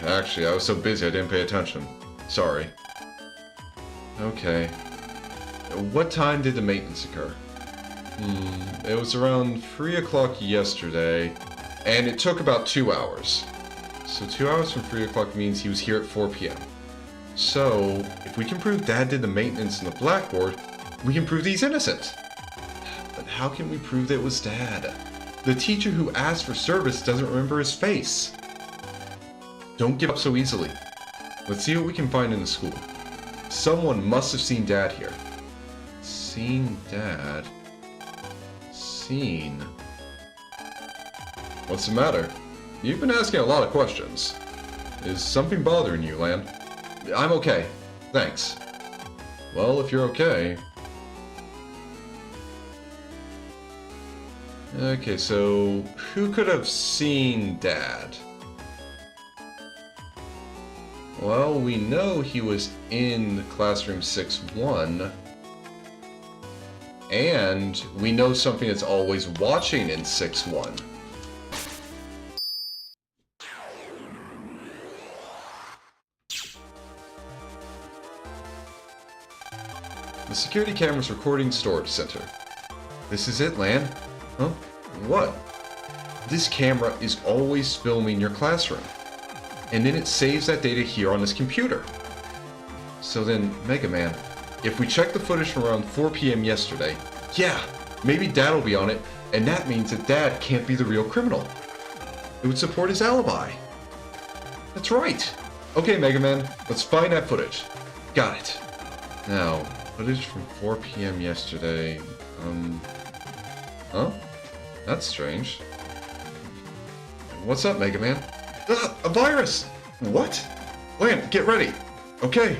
Actually, I was so busy I didn't pay attention. Sorry. Okay. What time did the maintenance occur? It was around 3 o'clock yesterday, and it took about 2 hours. So 2 hours from 3 o'clock means he was here at 4 p.m. So, if we can prove Dad did the maintenance on the blackboard, we can prove he's innocent. But how can we prove that it was Dad? The teacher who asked for service doesn't remember his face. Don't give up so easily. Let's see what we can find in the school. Someone must have seen Dad here. Seen Dad? Seen? What's the matter? You've been asking a lot of questions. Is something bothering you, Lan? I'm okay. Thanks. Well, if you're okay... Okay, so who could have seen Dad? Well, we know he was in classroom 6-1. And we know something that's always watching in 6-1. The security camera's recording storage center. This is it, Lan. Huh? What? This camera is always filming your classroom. And then it saves that data here on this computer. So then, Mega Man, if we check the footage from around 4 p.m. yesterday, yeah, maybe Dad will be on it, and that means that Dad can't be the real criminal. It would support his alibi. That's right. Okay, Mega Man, let's find that footage. Got it. Now, footage from 4 p.m. yesterday, Huh? That's strange. What's up, Mega Man? Ah, a virus! What? Lan, get ready. Okay.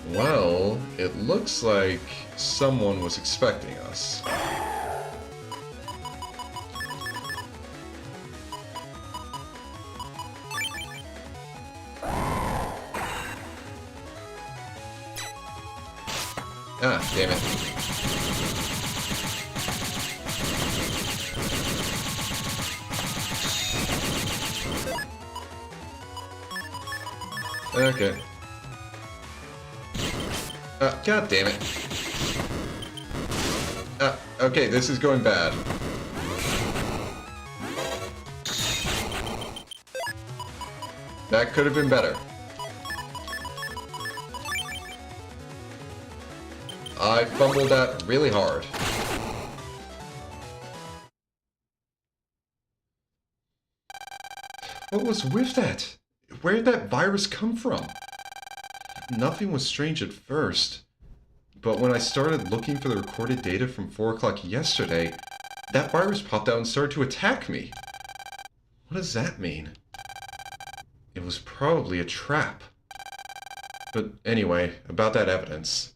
Well, it looks like someone was expecting us. Ah, damn it. Okay. God damn it. Okay, this is going bad. That could have been better. I fumbled that really hard. What was with that? Where did that virus come from? Nothing was strange at first, but when I started looking for the recorded data from 4 o'clock yesterday, that virus popped out and started to attack me. What does that mean? It was probably a trap. But anyway, about that evidence.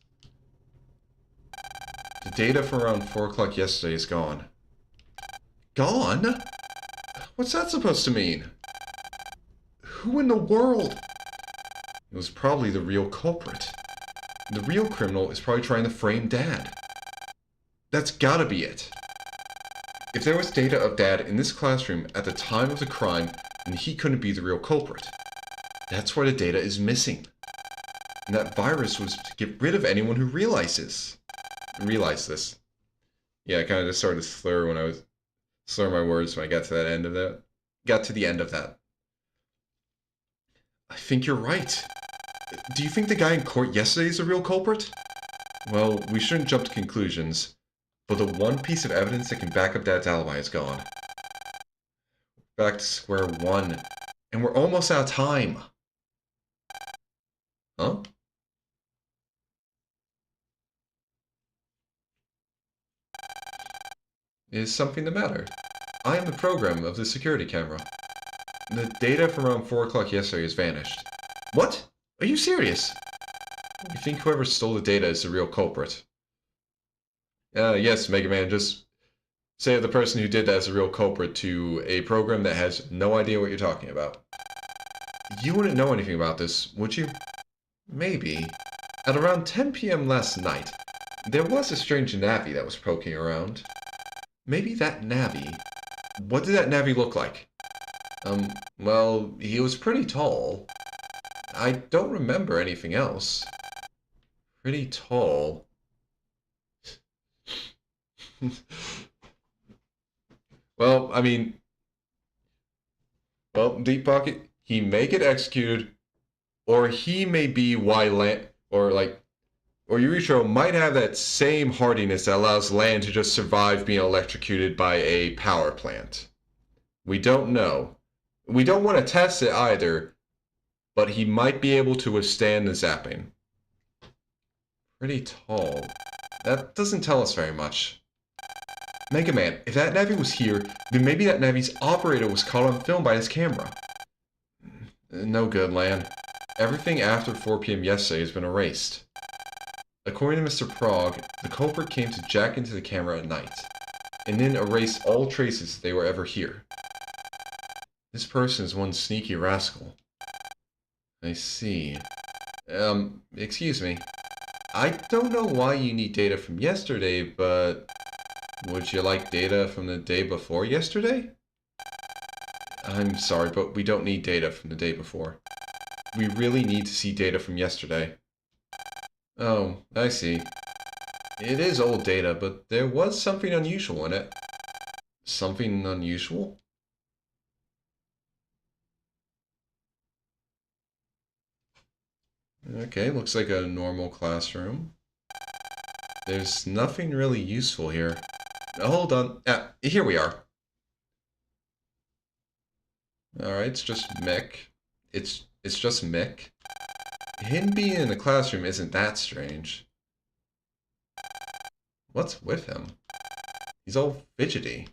The data from around 4 o'clock yesterday is gone. Gone? What's that supposed to mean? Who in the world? It was probably the real culprit. The real criminal is probably trying to frame Dad. That's gotta be it. If there was data of Dad in this classroom at the time of the crime, then he couldn't be the real culprit. That's why the data is missing. And that virus was to get rid of anyone who realized this. Yeah, I kind of just started to slur my words when I got to that end of that. Got to the end of that. I think you're right. Do you think the guy in court yesterday is the real culprit? Well, we shouldn't jump to conclusions, but the one piece of evidence that can back up Dad's alibi is gone. Back to square one, and we're almost out of time. Huh? Is something the matter? I am the program of the security camera. The data from around 4 o'clock yesterday has vanished. What? Are you serious? I think whoever stole the data is the real culprit. Yes, Mega Man, just say the person who did that is the real culprit to a program that has no idea what you're talking about. You wouldn't know anything about this, would you? Maybe. At around 10 p.m. last night, there was a strange Navi that was poking around. Maybe that Navi... What did that Navi look like? Well, he was pretty tall. I don't remember anything else. Pretty tall. Well, I mean... Well, Deep Pocket, he may get executed, or he may be why Lan... Or Yuricho might have that same hardiness that allows Lan to just survive being electrocuted by a power plant. We don't know. We don't want to test it either, but he might be able to withstand the zapping. Pretty tall. That doesn't tell us very much. Mega Man, if that Navi was here, then maybe that Navi's operator was caught on film by his camera. No good, Lan. Everything after 4 p.m. yesterday has been erased. According to Mr. Prog, the culprit came to jack into the camera at night, and then erase all traces they were ever here. This person is one sneaky rascal. I see. Excuse me. I don't know why you need data from yesterday, but would you like data from the day before yesterday? I'm sorry, but we don't need data from the day before. We really need to see data from yesterday. Oh, I see. It is old data, but there was something unusual in it. Something unusual? Okay, looks like a normal classroom. There's nothing really useful here. Hold on. Here we are. Alright, it's just Mick. It's just Mick. Him being in the classroom isn't that strange. What's with him? He's all fidgety.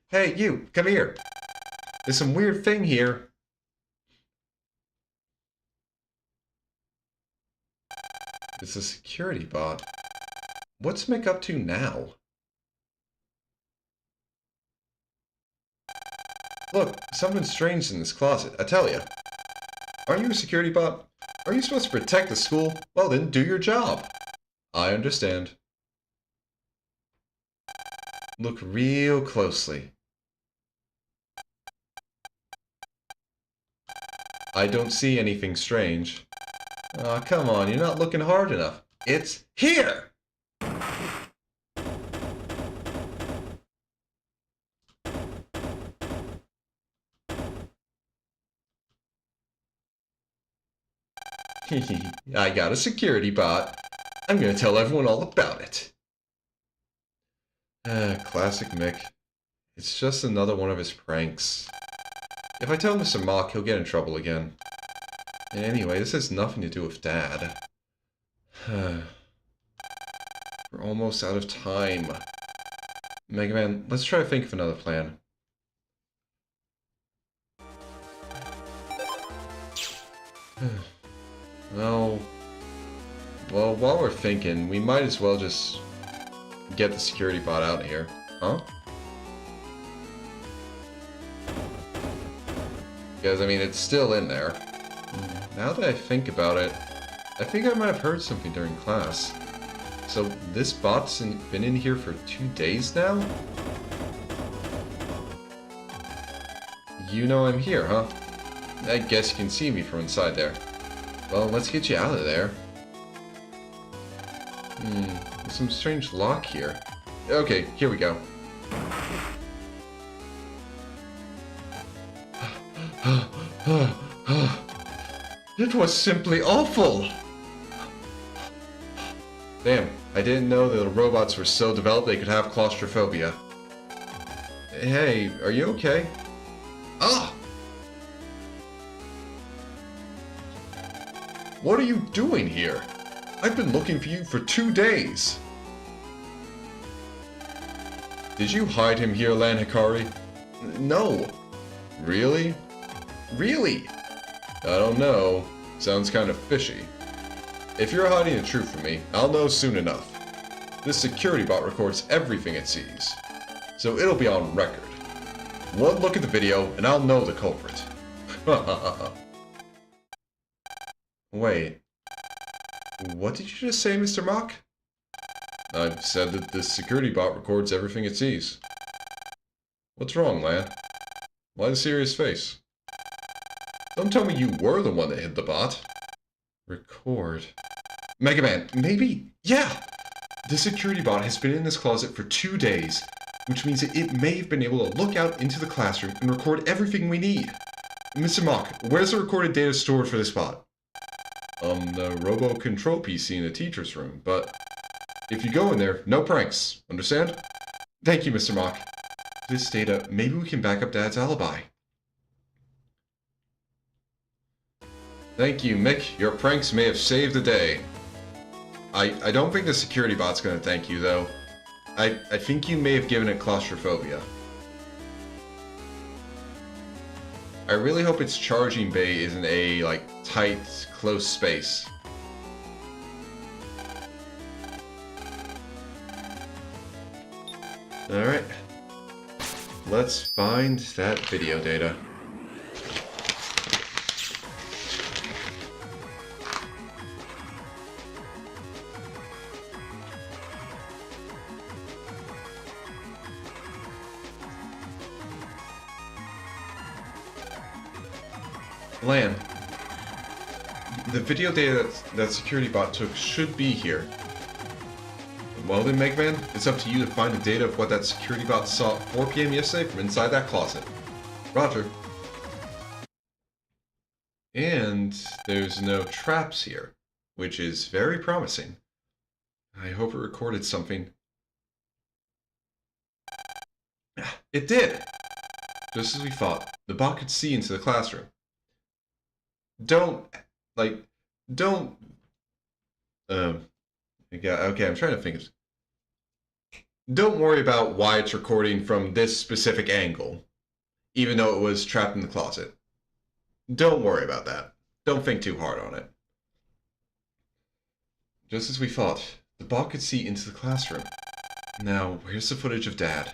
Hey, you! Come here! There's some weird thing here. It's a security bot. What's Mick up to now? Look, something strange in this closet, I tell ya. Aren't you a security bot? Are you supposed to protect the school? Well then, do your job. I understand. Look real closely. I don't see anything strange. Aw, come on, you're not looking hard enough. It's here! I got a security bot. I'm gonna tell everyone all about it. Classic Mick. It's just another one of his pranks. If I tell Mr. Mock, he'll get in trouble again. And anyway, this has nothing to do with Dad. We're almost out of time. Mega Man, let's try to think of another plan. Well, while we're thinking, we might as well just get the security bot out of here. Huh? Because, I mean, it's still in there. Now that I think about it, I think I might have heard something during class. So, this bot's been in here for 2 days now? You know I'm here, huh? I guess you can see me from inside there. Well, let's get you out of there. There's some strange lock here. Okay, here we go. It was simply awful! Damn, I didn't know that the robots were so developed they could have claustrophobia. Hey, are you okay? Ah! What are you doing here? I've been looking for you for 2 days. Did you hide him here, Lan Hikari? No. Really? Really? I don't know. Sounds kind of fishy. If you're hiding the truth from me, I'll know soon enough. This security bot records everything it sees, so it'll be on record. One look at the video, and I'll know the culprit. Wait. What did you just say, Mr. Mock? I said that this security bot records everything it sees. What's wrong, Lan? Why the serious face? Don't tell me you were the one that hid the bot. Record. Mega Man, maybe? Yeah! The security bot has been in this closet for 2 days, which means that it may have been able to look out into the classroom and record everything we need. Mr. Mock, where's the recorded data stored for this bot? The robo control PC in the teacher's room, but if you go in there, no pranks, understand? Thank you, Mr. Mock. This data, maybe we can back up Dad's alibi. Thank you, Mick. Your pranks may have saved the day. I don't think the security bot's gonna thank you, though. I think you may have given it claustrophobia. I really hope its charging bay isn't a, like, tight, close space. Alright. Let's find that video data. Lan, the video data that security bot took should be here. Well then, Megman, it's up to you to find the data of what that security bot saw at 4 PM yesterday from inside that closet. Roger. And there's no traps here, which is very promising. I hope it recorded something. It did! Just as we thought, the bot could see into the classroom. Yeah, okay, I'm trying to think. Don't worry about why it's recording from this specific angle, even though it was trapped in the closet. Don't worry about that. Don't think too hard on it. Just as we thought, the bot could see into the classroom. Now, where's the footage of Dad?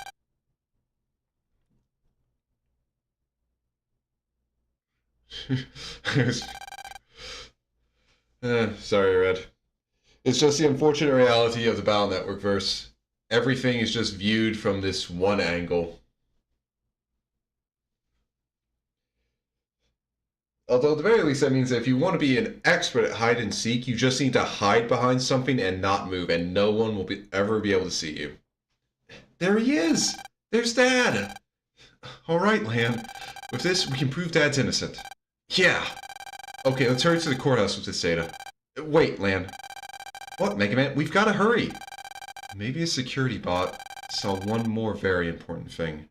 Sorry, Red. It's just the unfortunate reality of the Battle Network verse. Everything is just viewed from this one angle. Although at the very least that means that if you want to be an expert at hide and seek, you just need to hide behind something and not move, and no one will ever be able to see you. There he is! There's Dad! Alright, Lan. With this, we can prove Dad's innocent. Yeah! Okay, let's hurry to the courthouse with this data. Wait, Lan. What, Mega Man? We've got to hurry! Maybe a security bot saw one more very important thing.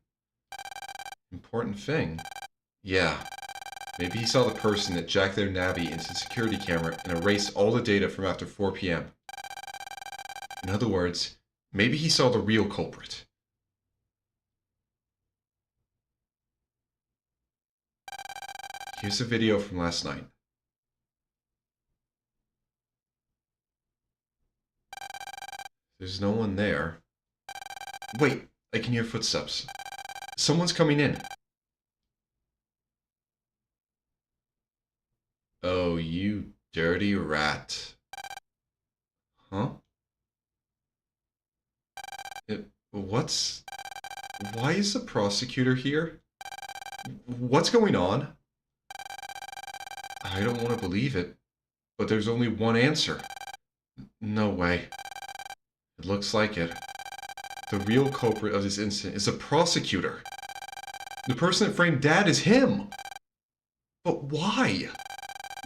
Important thing? Yeah. Maybe he saw the person that jacked their Navi into the security camera and erased all the data from after 4 PM. In other words, maybe he saw the real culprit. Here's a video from last night. There's no one there. Wait, I can hear footsteps. Someone's coming in. Oh, you dirty rat. Huh? Why is the prosecutor here? What's going on? I don't want to believe it, but there's only one answer. No way. It looks like it. The real culprit of this incident is the prosecutor. The person that framed Dad is him. But why?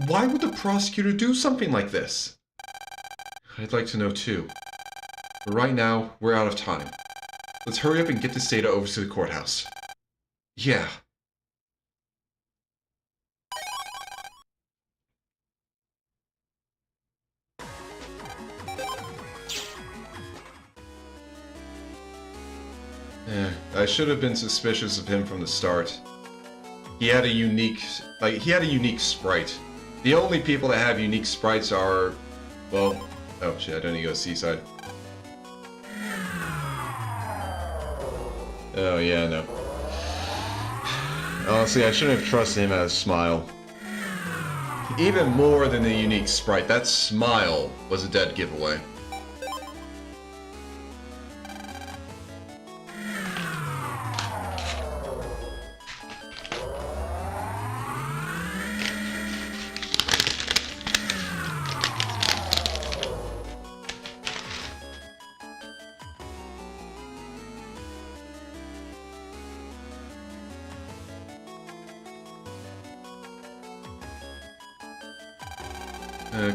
Why would the prosecutor do something like this? I'd like to know too. But right now, we're out of time. Let's hurry up and get this data over to the courthouse. Yeah. I should have been suspicious of him from the start. He had a unique sprite. The only people that have unique sprites are, well, oh shit, I don't need to go Seaside. Oh yeah, no. Honestly, I shouldn't have trusted him as Smile. Even more than the unique sprite, that Smile was a dead giveaway.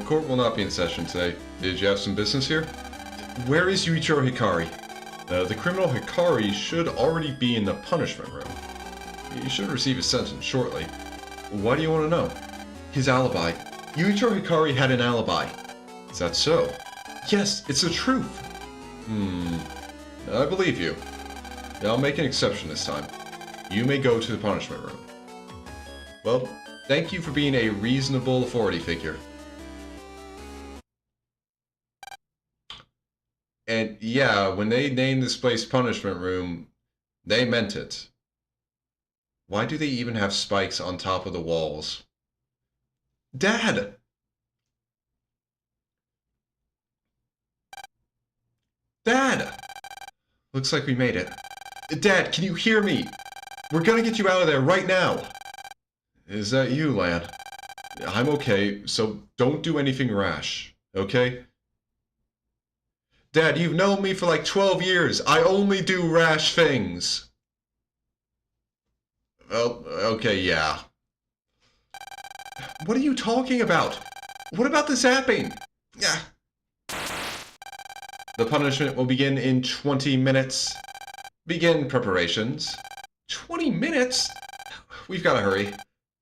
Court will not be in session today. Did you have some business here? Where is Yuichiro Hikari? The criminal Hikari should already be in the punishment room. He should receive his sentence shortly. Why do you want to know? His alibi. Yuichiro Hikari had an alibi. Is that so? Yes, it's the truth. I believe you. I'll make an exception this time. You may go to the punishment room. Well, thank you for being a reasonable authority figure. And yeah, when they named this place Punishment Room, they meant it. Why do they even have spikes on top of the walls? Dad! Dad! Looks like we made it. Dad, can you hear me? We're gonna get you out of there right now! Is that you, lad? I'm okay, so don't do anything rash, okay? Dad, you've known me for like 12 years. I only do rash things. Well, okay, yeah. What are you talking about? What about the zapping? Yeah. The punishment will begin in 20 minutes. Begin preparations. 20 minutes? We've got to hurry.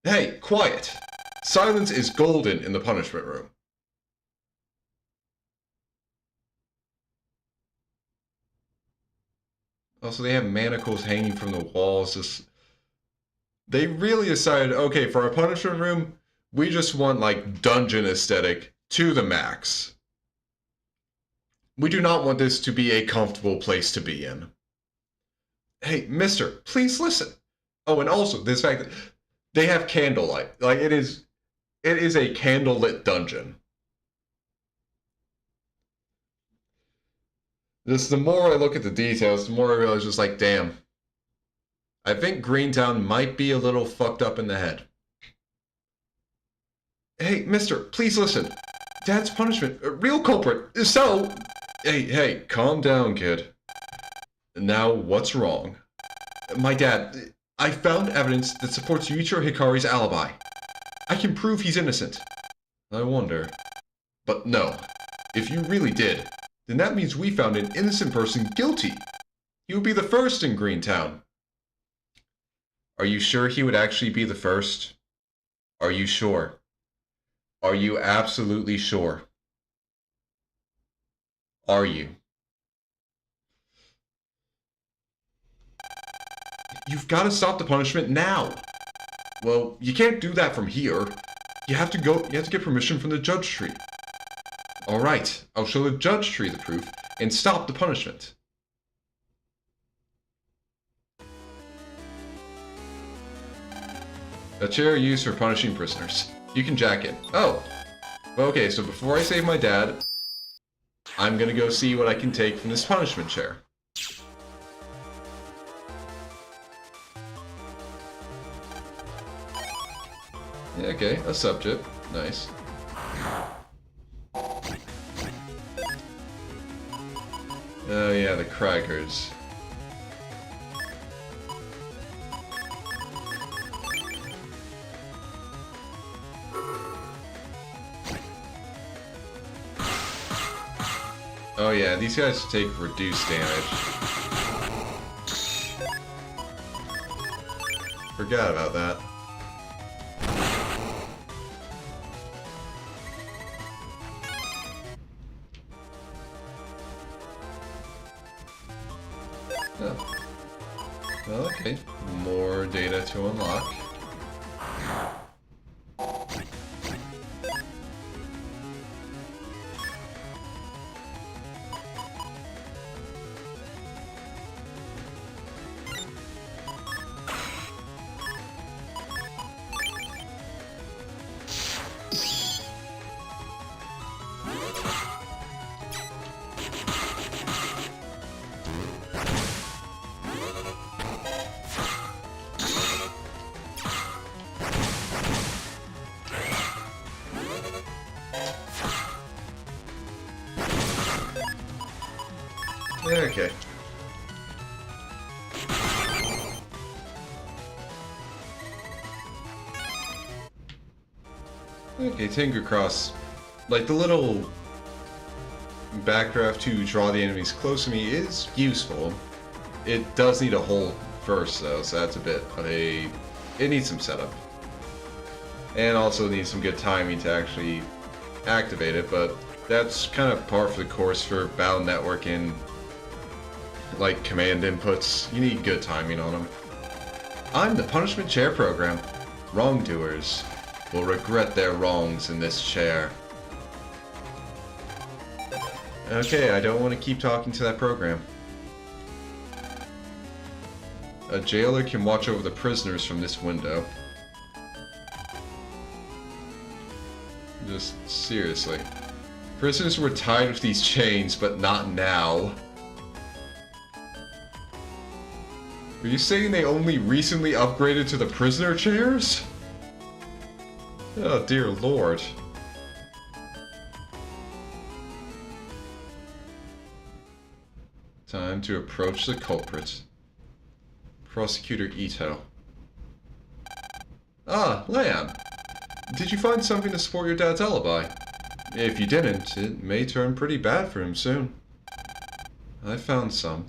Hey, quiet. Silence is golden in the punishment room. Also, they have manacles hanging from the walls. They really decided, okay, for our punishment room, we just want, like, dungeon aesthetic to the max. We do not want this to be a comfortable place to be in. Hey, mister, please listen. Oh, and also, this fact that they have candlelight. Like, it is a candlelit dungeon. Just the more I look at the details, the more I realize just like, damn. I think Greentown might be a little fucked up in the head. Hey, mister, please listen. Dad's punishment, a real culprit, so... Hey, calm down, kid. Now, what's wrong? My dad, I found evidence that supports Yuichiro Hikari's alibi. I can prove he's innocent. I wonder. But no, if you really did, then that means we found an innocent person guilty. He would be the first in Greentown. Are you sure he would actually be the first? Are you sure? Are you absolutely sure? Are you? You've got to stop the punishment now. Well, you can't do that from here. You have to get permission from the judge tree. All right, I'll show the judge tree the proof and stop the punishment. A chair used for punishing prisoners. You can jack it. Oh. Okay, so before I save my dad, I'm gonna go see what I can take from this punishment chair. Yeah, okay, a subject. Nice. Oh yeah, the crackers. Oh yeah, these guys take reduced damage. Forgot about that. Oh. Well, okay. More data to unlock. Okay. Okay, Tinker Cross. Like, the little backdraft to draw the enemies close to me is useful. It does need a hold first, though, so that's a bit of a... It needs some setup. And also needs some good timing to actually activate it, but that's kind of par for the course for Battle Network and like command inputs. You need good timing on them. I'm the punishment chair program. Wrongdoers will regret their wrongs in this chair. Okay, I don't want to keep talking to that program. A jailer can watch over the prisoners from this window. Just seriously. Prisoners were tied with these chains, but not now. Are you saying they only recently upgraded to the prisoner chairs? Oh dear lord. Time to approach the culprit. Prosecutor Ito. Ah, Lamb. Did you find something to support your dad's alibi? If you didn't, it may turn pretty bad for him soon. I found some.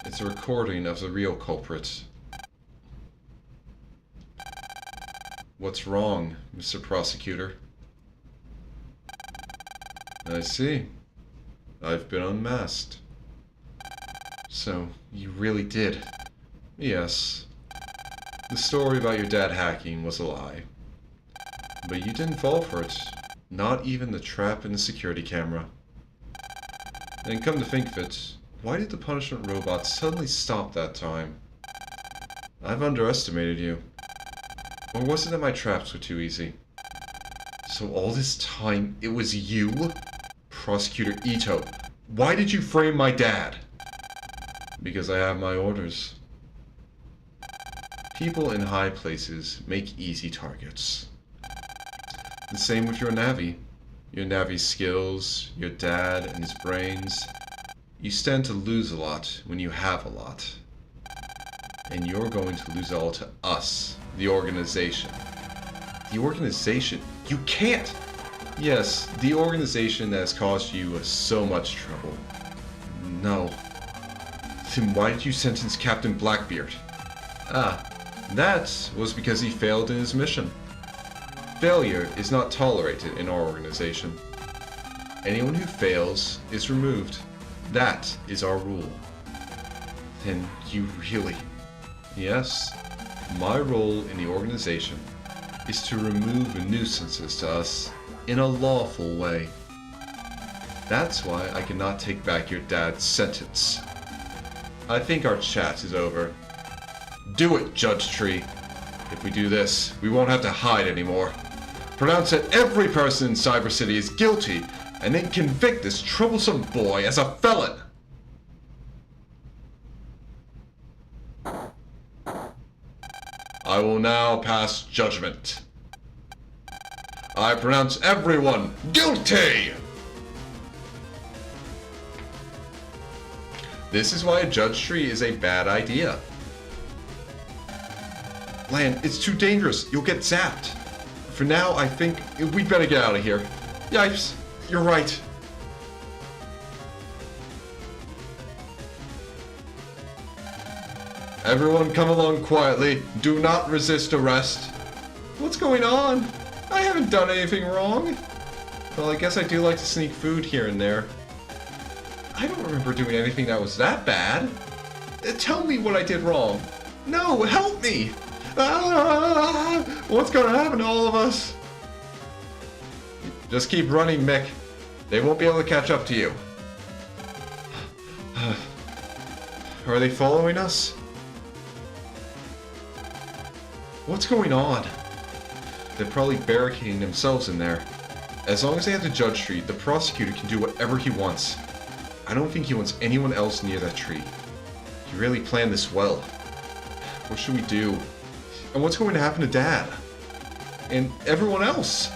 It's a recording of the real culprit. What's wrong, Mr. Prosecutor? I see. I've been unmasked. So, you really did. Yes. The story about your dad hacking was a lie. But you didn't fall for it. Not even the trap in the security camera. And come to think of it, why did the punishment robot suddenly stop that time? I've underestimated you. Or was it that my traps were too easy? So all this time, it was you? Prosecutor Ito, why did you frame my dad? Because I have my orders. People in high places make easy targets. The same with your Navi. Your Navi's skills, your dad and his brains. You stand to lose a lot when you have a lot. And you're going to lose it all to us, the organization. The organization? You can't! Yes, the organization that has caused you so much trouble. No. Then why did you sentence Captain Blackbeard? Ah, that was because he failed in his mission. Failure is not tolerated in our organization. Anyone who fails is removed. That is our rule. Then you really... Yes, my role in the organization is to remove nuisances to us in a lawful way. That's why I cannot take back your dad's sentence. I think our chat is over. Do it, Judge Tree. If we do this, we won't have to hide anymore. Pronounce that every person in Cyber City is guilty, and then convict this troublesome boy as a felon. I will now pass judgment. I pronounce everyone guilty! This is why a judge tree is a bad idea. Lan, it's too dangerous. You'll get zapped. For now, I think we'd better get out of here. Yipes, you're right. Everyone come along quietly. Do not resist arrest. What's going on? I haven't done anything wrong. Well, I guess I do like to sneak food here and there. I don't remember doing anything that was that bad. Tell me what I did wrong. No, help me! Ah, what's gonna happen to all of us? Just keep running, Mick. They won't be able to catch up to you. Are they following us? What's going on? They're probably barricading themselves in there. As long as they have the judge tree, the prosecutor can do whatever he wants. I don't think he wants anyone else near that tree. He really planned this well. What should we do? And what's going to happen to Dad? And everyone else?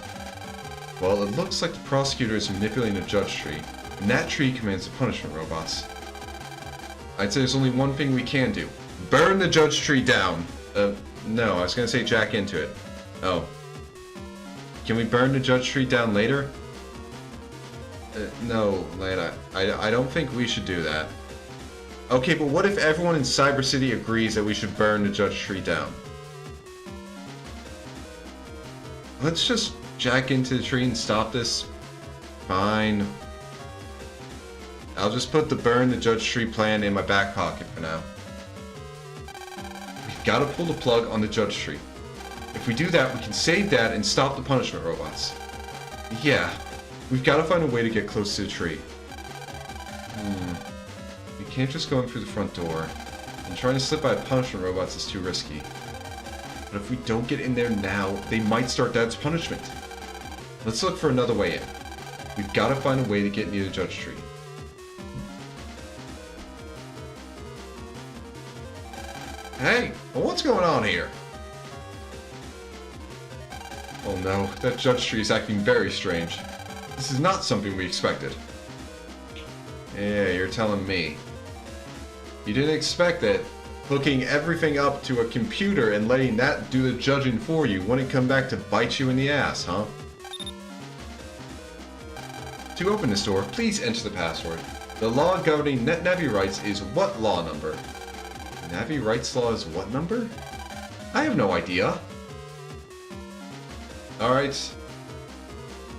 Well, it looks like the prosecutor is manipulating the judge tree, and that tree commands the punishment robots. I'd say there's only one thing we can do. Burn the judge tree down. No, I was gonna say jack into it. Oh. Can we burn the judge tree down later? No, Lana, I don't think we should do that. Okay, but what if everyone in Cyber City agrees that we should burn the judge tree down? Let's just jack into the tree and stop this. Fine. I'll just put the burn the judge tree plan in my back pocket for now. We've got to pull the plug on the judge tree. If we do that, we can save Dad and stop the punishment robots. Yeah, we've got to find a way to get close to the tree. We can't just go in through the front door. And trying to slip by punishment robots is too risky. But if we don't get in there now, they might start Dad's punishment. Let's look for another way in. We've got to find a way to get near the judge tree. Hey, well, what's going on here? Oh no, that judge tree is acting very strange. This is not something we expected. Yeah, you're telling me. You didn't expect that hooking everything up to a computer and letting that do the judging for you wouldn't come back to bite you in the ass, huh? To open this door, please enter the password. The law governing net Navi rights is what law number? Navi rights law is what number? I have no idea. Alright.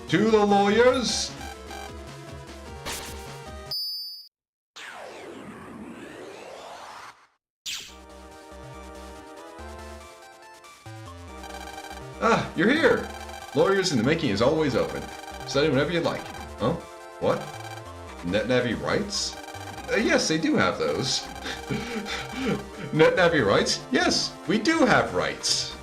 To the lawyers! Ah, you're here! Lawyers in the making is always open. Study whenever you like. Huh? What? Net Navi rights? Yes, they do have those. Net Navi rights? Yes, we do have rights.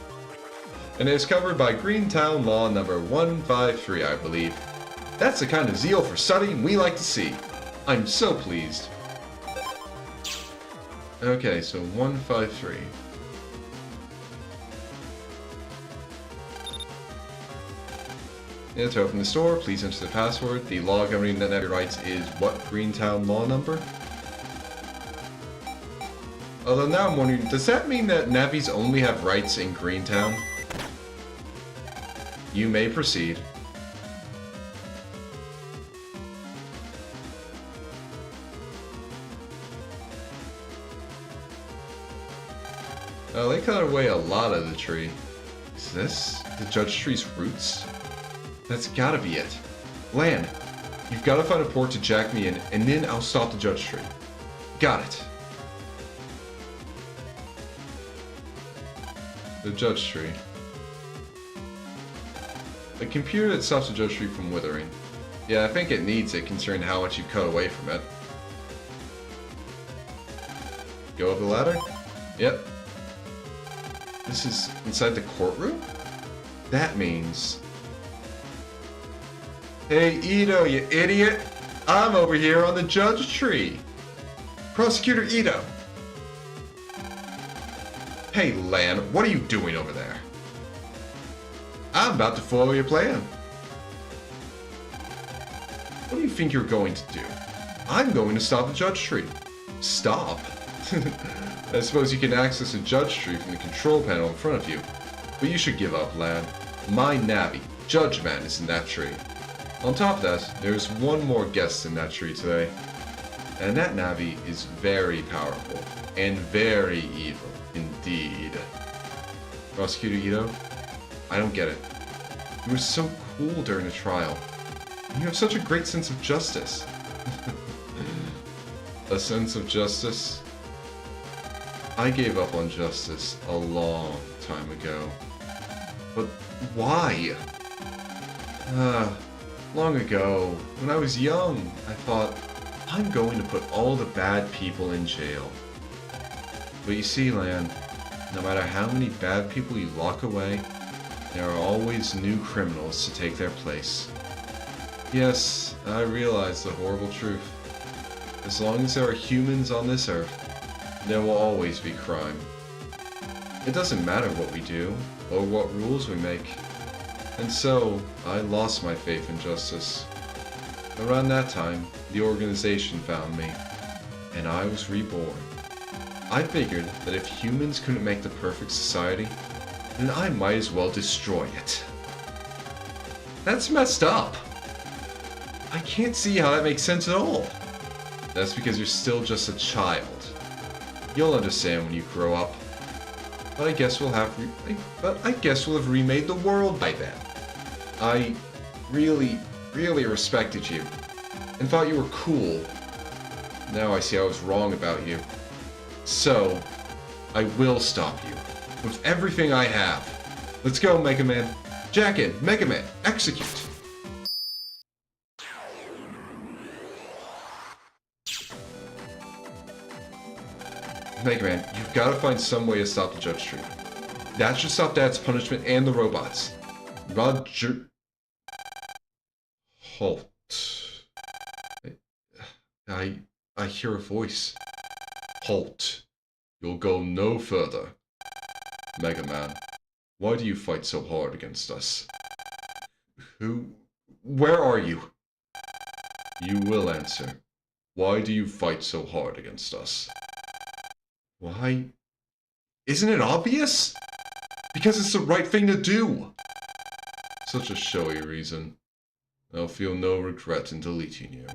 And it is covered by Greentown Law number 153, I believe. That's the kind of zeal for studying we like to see. I'm so pleased. Okay, so 153. And to open the store, please enter the password. The law governing net Navi rights is what Greentown law number? Although now I'm wondering, does that mean that Navis only have rights in Greentown? You may proceed. Oh, they cut away a lot of the tree. Is this the judge tree's roots? That's gotta be it. Lan, you've gotta find a port to jack me in, and then I'll stop the judge tree. Got it. The judge tree. A computer that stops the judge tree from withering. Yeah, I think it needs it considering how much you cut away from it. Go up the ladder? Yep. This is inside the courtroom? That means... Hey, Ito, you idiot! I'm over here on the judge tree! Prosecutor Ito! Hey, Lan, what are you doing over there? I'm about to follow your plan. What do you think you're going to do? I'm going to stop the judge tree. Stop? I suppose you can access the judge tree from the control panel in front of you. But you should give up, Lan. My Navi, Judge Man, is in that tree. On top of that, there's one more guest in that tree today. And that Navi is very powerful. And very evil, indeed. Prosecutor Ito? I don't get it. You were so cool during the trial. You have such a great sense of justice. A sense of justice? I gave up on justice a long time ago. But why? Long ago, when I was young, I thought, I'm going to put all the bad people in jail. But you see, Lan, no matter how many bad people you lock away, there are always new criminals to take their place. Yes, I realize the horrible truth. As long as there are humans on this earth, there will always be crime. It doesn't matter what we do, or what rules we make. And so, I lost my faith in justice. Around that time, the organization found me, and I was reborn. I figured that if humans couldn't make the perfect society, then I might as well destroy it. That's messed up. I can't see how that makes sense at all. That's because you're still just a child. You'll understand when you grow up. But I guess we'll have remade the world by then. I really respected you and thought you were cool. Now I see I was wrong about you. So, I will stop you with everything I have. Let's go, Mega Man. Jack in, Mega Man, execute. Mega Man, you've got to find some way to stop the judge tree. That should stop Dad's punishment and the robots. Roger... Halt. I hear a voice. Halt. You'll go no further. Mega Man, why do you fight so hard against us? Where are you? You will answer. Why do you fight so hard against us? Why? Isn't it obvious? Because it's the right thing to do. Such a showy reason. I'll feel no regret in deleting you.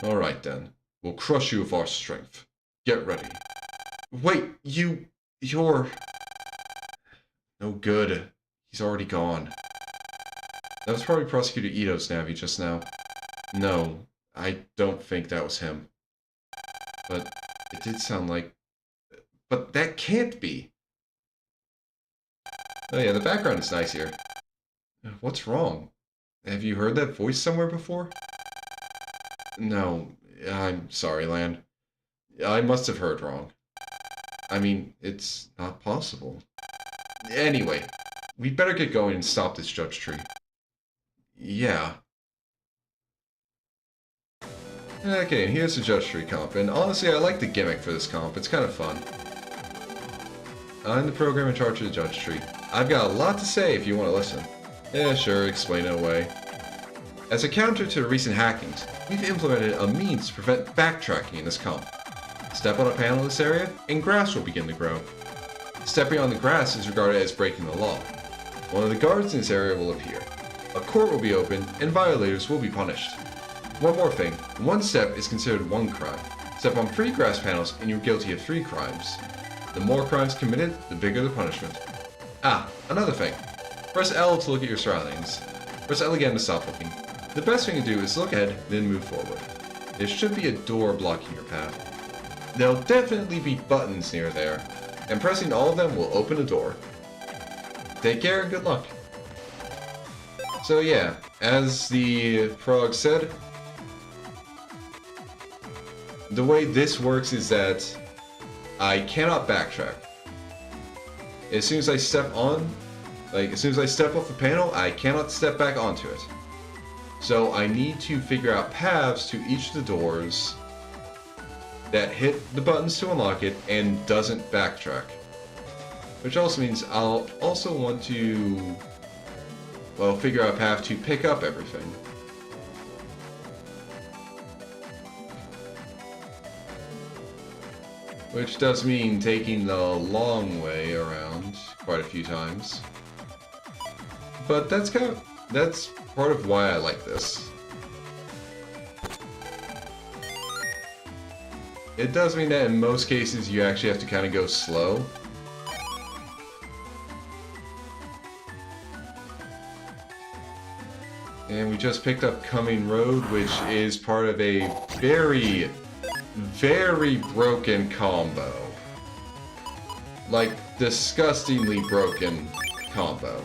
Alright then. We'll crush you with our strength. Get ready. Wait, you're... No good. He's already gone. That was probably Prosecutor Ito's Navi just now. No, I don't think that was him. But it did sound like... But that can't be! Oh yeah, the background is nice here. What's wrong? Have you heard that voice somewhere before? No, I'm sorry, Lan. I must have heard wrong. I mean, it's not possible. Anyway, we'd better get going and stop this judge tree. Yeah. Okay, and here's the judge tree comp, and honestly, I like the gimmick for this comp. It's kind of fun. I'm the program in charge of the judge tree. I've got a lot to say if you want to listen. Yeah, sure, explain it away. As a counter to the recent hackings, we've implemented a means to prevent backtracking in this comp. Step on a panel in this area, and grass will begin to grow. Stepping on the grass is regarded as breaking the law. One of the guards in this area will appear. A court will be opened, and violators will be punished. One more thing, one step is considered one crime. Step on 3 grass panels, and you're guilty of 3 crimes. The more crimes committed, the bigger the punishment. Ah, another thing. Press L to look at your surroundings. Press L again to stop looking. The best thing to do is look ahead, then move forward. There should be a door blocking your path. There'll definitely be buttons near there, and pressing all of them will open a door. Take care and good luck. So yeah, as the frog said, the way this works is that I cannot backtrack. As soon as I step on, as soon as I step off the panel, I cannot step back onto it. So I need to figure out paths to each of the doors that hit the buttons to unlock it and doesn't backtrack. Which also means I'll also want to, well, figure out a path to pick up everything. Which does mean taking the long way around quite a few times. But that's part of why I like this. It does mean that in most cases you actually have to kind of go slow. And we just picked up Coming Road, which is part of a very, very broken combo. Like, disgustingly broken combo.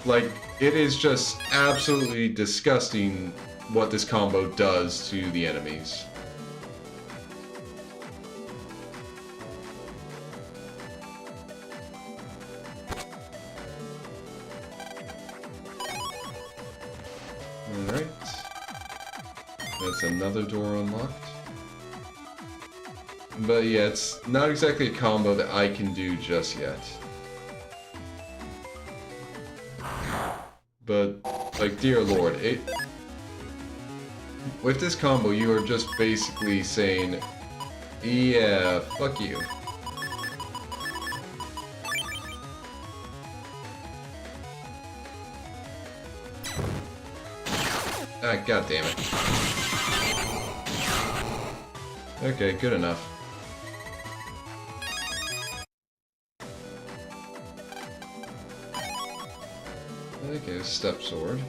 Like, it is just absolutely disgusting what this combo does to the enemies. Alright. That's another door unlocked. But yeah, it's not exactly a combo that I can do just yet. But, like, dear lord, with this combo, you are just basically saying, yeah, fuck you. Ah, god damn it. Okay, good enough. Okay, step sword.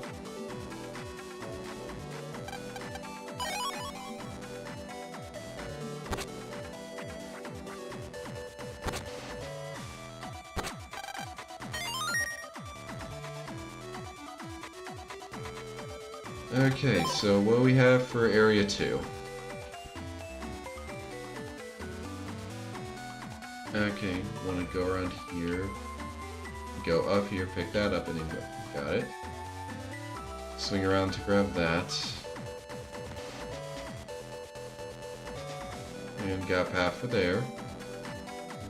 Okay, so what do we have for Area 2? Okay, want to go around here, go up here, pick that up, and then go. Got it. Swing around to grab that. And got path for there.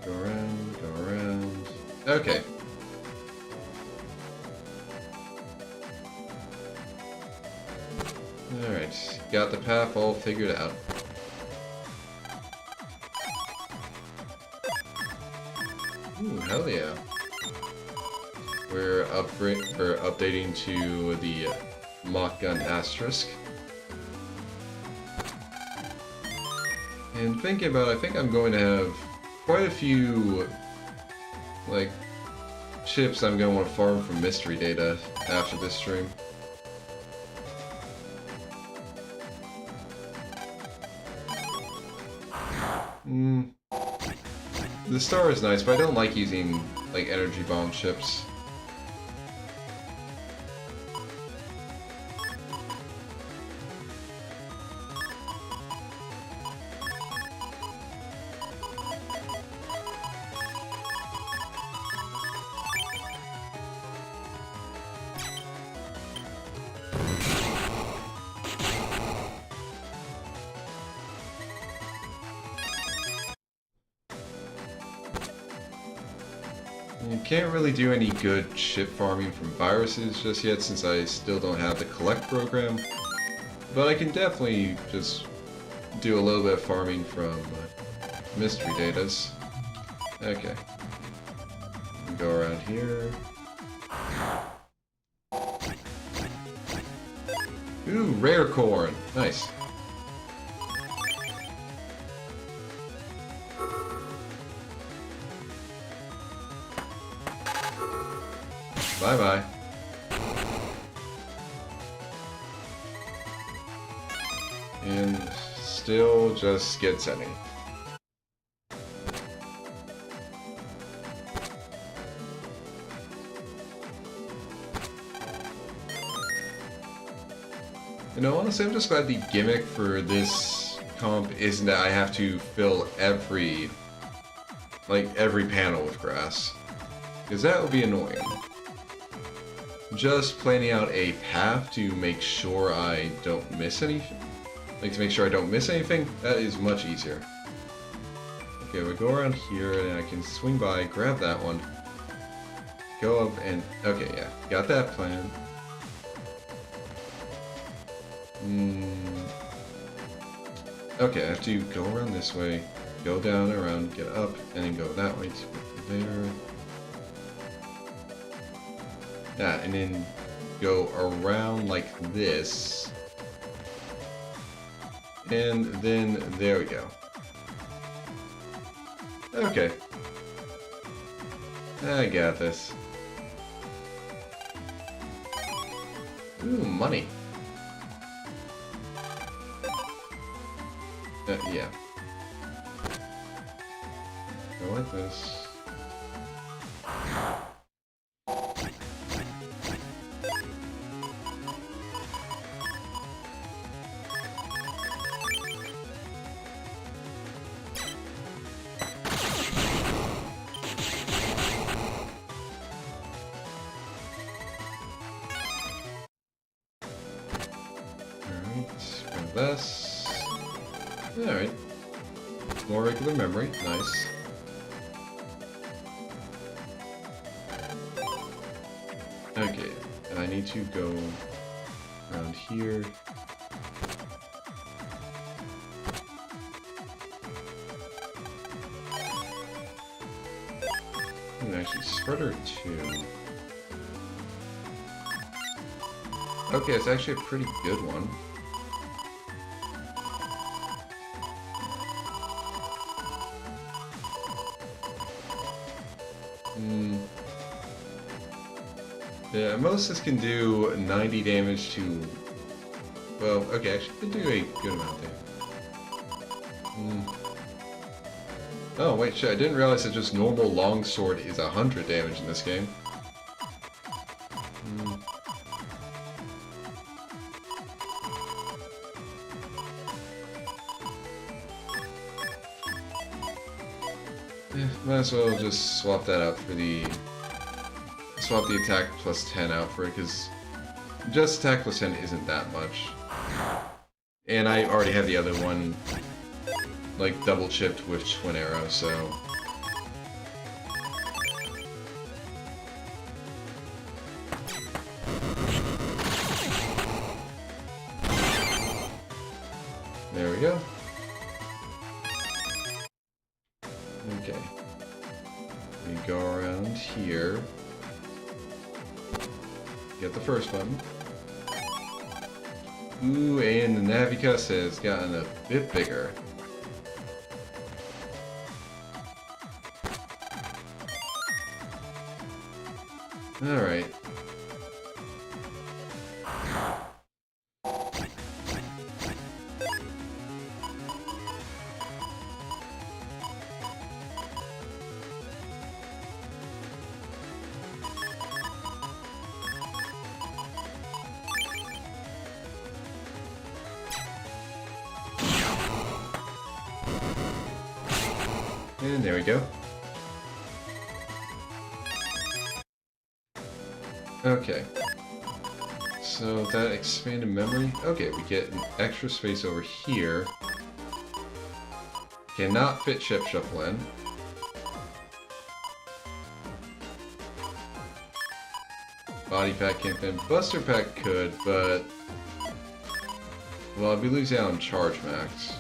Go around, go around. Okay. Alright, got the path all figured out. Ooh, hell yeah. We're updating to the Mach Gun Asterisk. And thinking about it, I think I'm going to have quite a few, like, chips I'm going to want to farm from mystery data after this stream. The star is nice, but I don't like using, like, energy bomb chips. You can't really do any good chip farming from viruses just yet since I still don't have the collect program, but I can definitely just do a little bit of farming from mystery datas. Okay. Go around here. Ooh, rare corn! Nice. Bye-bye. And still just gets any. You know, honestly, I'm just glad the gimmick for this comp isn't that I have to fill every panel with grass. Because that would be annoying. Just planning out a path to make sure I don't miss anything. That is much easier. Okay, we'll go around here and I can swing by, grab that one. Go up and... okay, yeah. Got that plan. Okay, I have to go around this way, go down, around, get up, and then go that way to there. Yeah, and then go around like this. And then, there we go. Okay. I got this. Ooh, money. Yeah. Go like this. This. Alright. More regular memory. Nice. Okay. And I need to go around here. And actually, spreader 2. Okay, it's actually a pretty good one. Yeah, most this can do 90 damage to... well, okay, actually, it can do a good amount there. Oh, wait, shit, I didn't realize that just normal longsword is 100 damage in this game. Might as well just swap that out for the... Swap the attack plus 10 out for it, because just attack plus 10 isn't that much. And I already have the other one, like, double chipped with twin arrow, so... There we go. Okay. We go around here. Get the first one. Ooh, and the Navicus has gotten a bit bigger. Alright. And there we go. Okay. So that expanded memory. Okay, we get an extra space over here. Cannot fit Chip Shuffle in. Body Pack can't fit in. Buster Pack could, but... Well, I'd be losing out on Charge Max.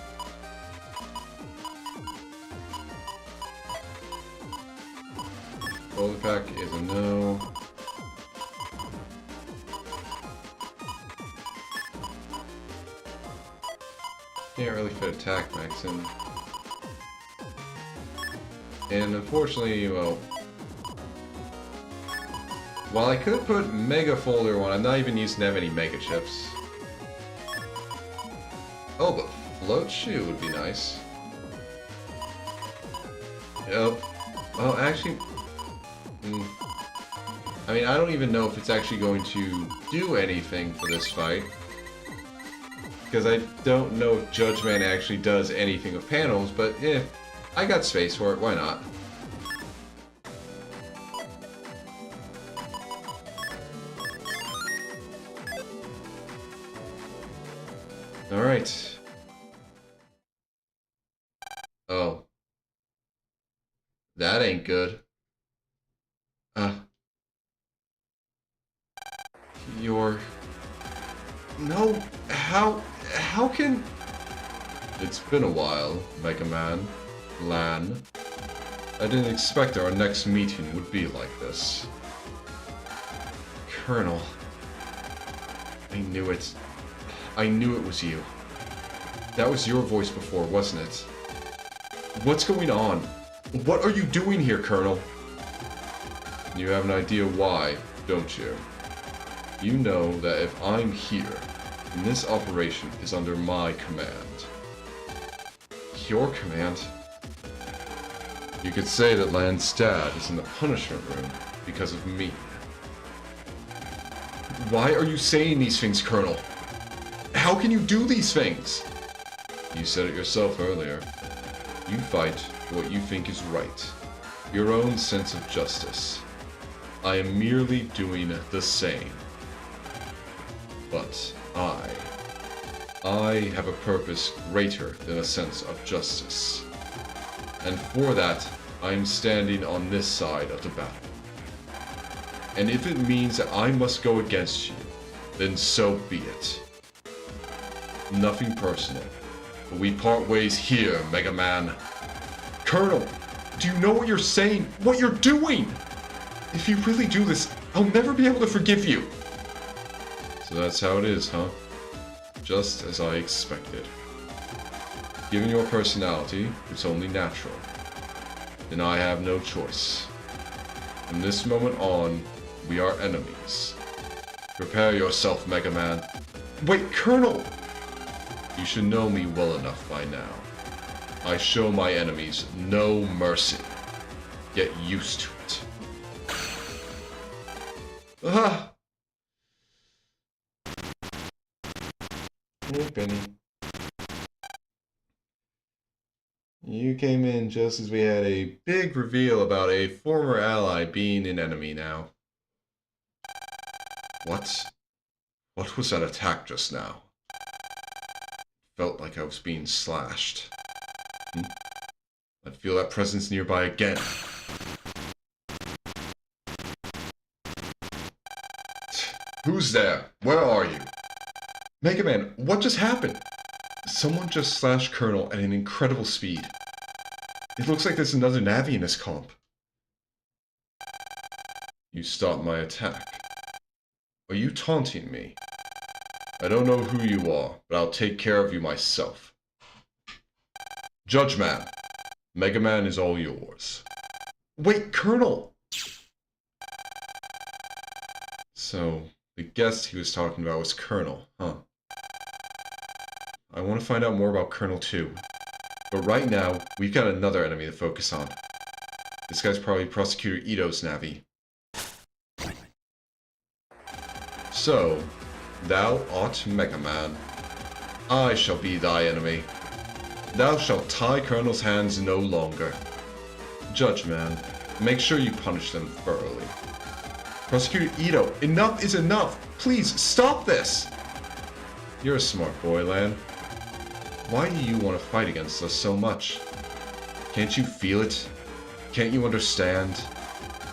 Boulder Pack is a no. Can't really fit Attack Max in. And unfortunately, well... While I could put Mega Folder one, I'm not even using that many Mega Chips. Oh, but Float Shoe would be nice. Yep. Well, actually... I mean, I don't even know if it's actually going to do anything for this fight. Because I don't know if Judge Man actually does anything with panels, but I got space for it, why not? Alright. Oh. That ain't good. You're... No, how can... It's been a while, Mega Man. Lan. I didn't expect our next meeting would be like this. Colonel. I knew it. I knew it was you. That was your voice before, wasn't it? What's going on? What are you doing here, Colonel? You have an idea why, don't you? You know that if I'm here, then this operation is under my command. Your command? You could say that Lan's dad is in the punishment room because of me. Why are you saying these things, Colonel? How can you do these things? You said it yourself earlier. You fight for what you think is right. Your own sense of justice. I am merely doing the same. But I have a purpose greater than a sense of justice. And for that, I am standing on this side of the battle. And if it means that I must go against you, then so be it. Nothing personal, but we part ways here, Mega Man. Colonel, do you know what you're saying? What you're doing? If you really do this, I'll never be able to forgive you. So that's how it is, huh? Just as I expected. Given your personality, it's only natural. And I have no choice. From this moment on, we are enemies. Prepare yourself, Mega Man. Wait, Colonel! You should know me well enough by now. I show my enemies no mercy. Get used to it. Ah! Hey, Benny. You came in just as we had a big reveal about a former ally being an enemy now. What? What was that attack just now? Felt like I was being slashed. I'd feel that presence nearby again. Who's there? Where are you? Mega Man, what just happened? Someone just slashed Colonel at an incredible speed. It looks like there's another Navi in this comp. You stopped my attack. Are you taunting me? I don't know who you are, but I'll take care of you myself. Judge Man, Mega Man is all yours. Wait, Colonel! So, the guest he was talking about was Colonel, huh? I want to find out more about Colonel too. But right now, we've got another enemy to focus on. This guy's probably Prosecutor Ito's Navi. So, thou art Mega Man. I shall be thy enemy. Thou shalt tie Colonel's hands no longer. Judge Man, make sure you punish them thoroughly. Prosecutor Ito, enough is enough! Please, stop this! You're a smart boy, Lan. Why do you want to fight against us so much? Can't you feel it? Can't you understand?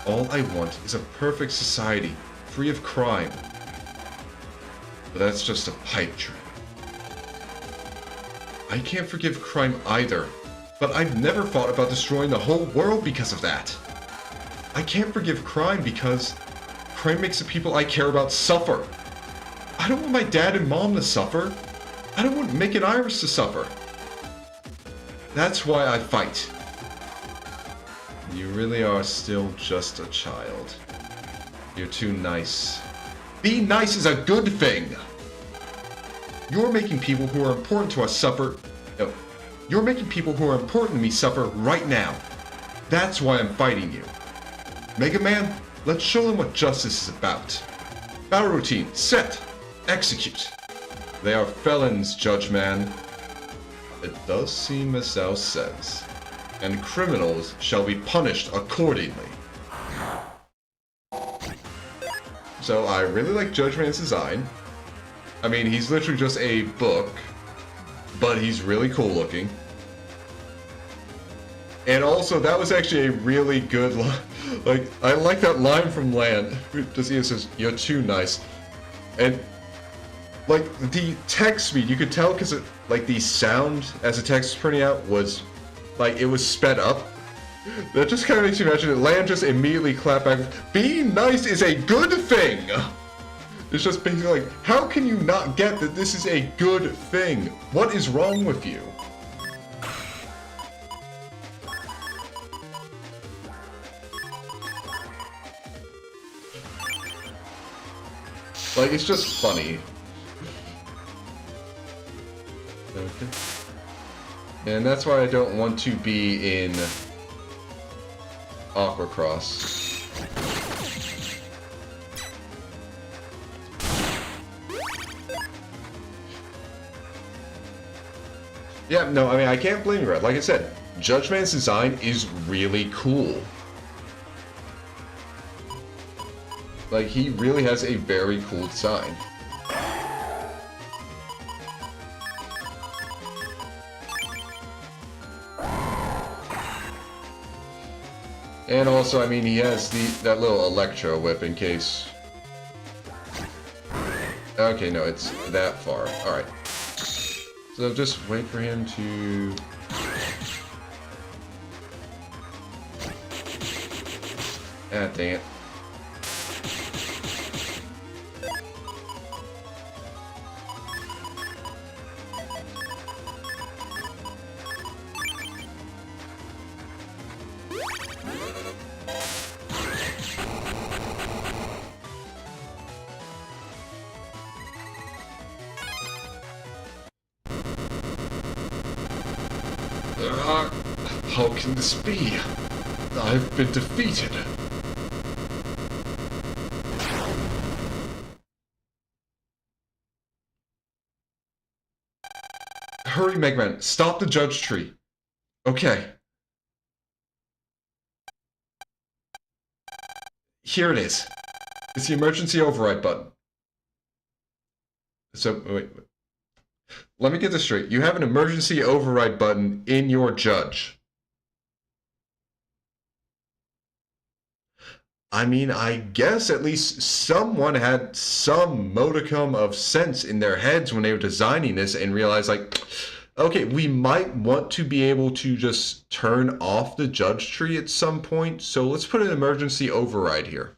All I want is a perfect society, free of crime. But that's just a pipe dream. I can't forgive crime either, but I've never thought about destroying the whole world because of that. I can't forgive crime because crime makes the people I care about suffer. I don't want my dad and mom to suffer. I don't want Mick and Iris to suffer. That's why I fight. You really are still just a child. You're too nice. Be nice is a good thing! You're making people who are important to us suffer. No. You're making people who are important to me suffer right now. That's why I'm fighting you. Mega Man, let's show them what justice is about. Battle routine, set, execute. They are felons, Judge Man. It does seem as thou says. And criminals shall be punished accordingly. So I really like Judge Man's design. I mean, he's literally just a book, but he's really cool looking. And also, that was actually a really good line. Like, I like that line from Lan. Just he says, "You're too nice," and like the text speed, you could tell because like the sound as the text was printing out was like it was sped up. That just kind of makes me imagine that Lan just immediately clapped back. Being nice is a good thing. It's just basically like, how can you not get that this is a good thing? What is wrong with you? Like, it's just funny. Okay. And that's why I don't want to be in Aquacross. Yeah, no, I mean, I can't blame you. Like I said, Judge Man's design is really cool. Like, he really has a very cool design. And also, I mean, he has that little Electro Whip in case... Okay, no, it's that far. Alright. So just wait for him to... Ah, dang it. How can this be? I've been defeated. Hurry, Megman. Stop the judge tree. Okay. Here it is. It's the emergency override button. So, wait. Let me get this straight. You have an emergency override button in your judge. I mean, I guess at least someone had some modicum of sense in their heads when they were designing this and realized, like, okay, we might want to be able to just turn off the judge tree at some point, so let's put an emergency override here.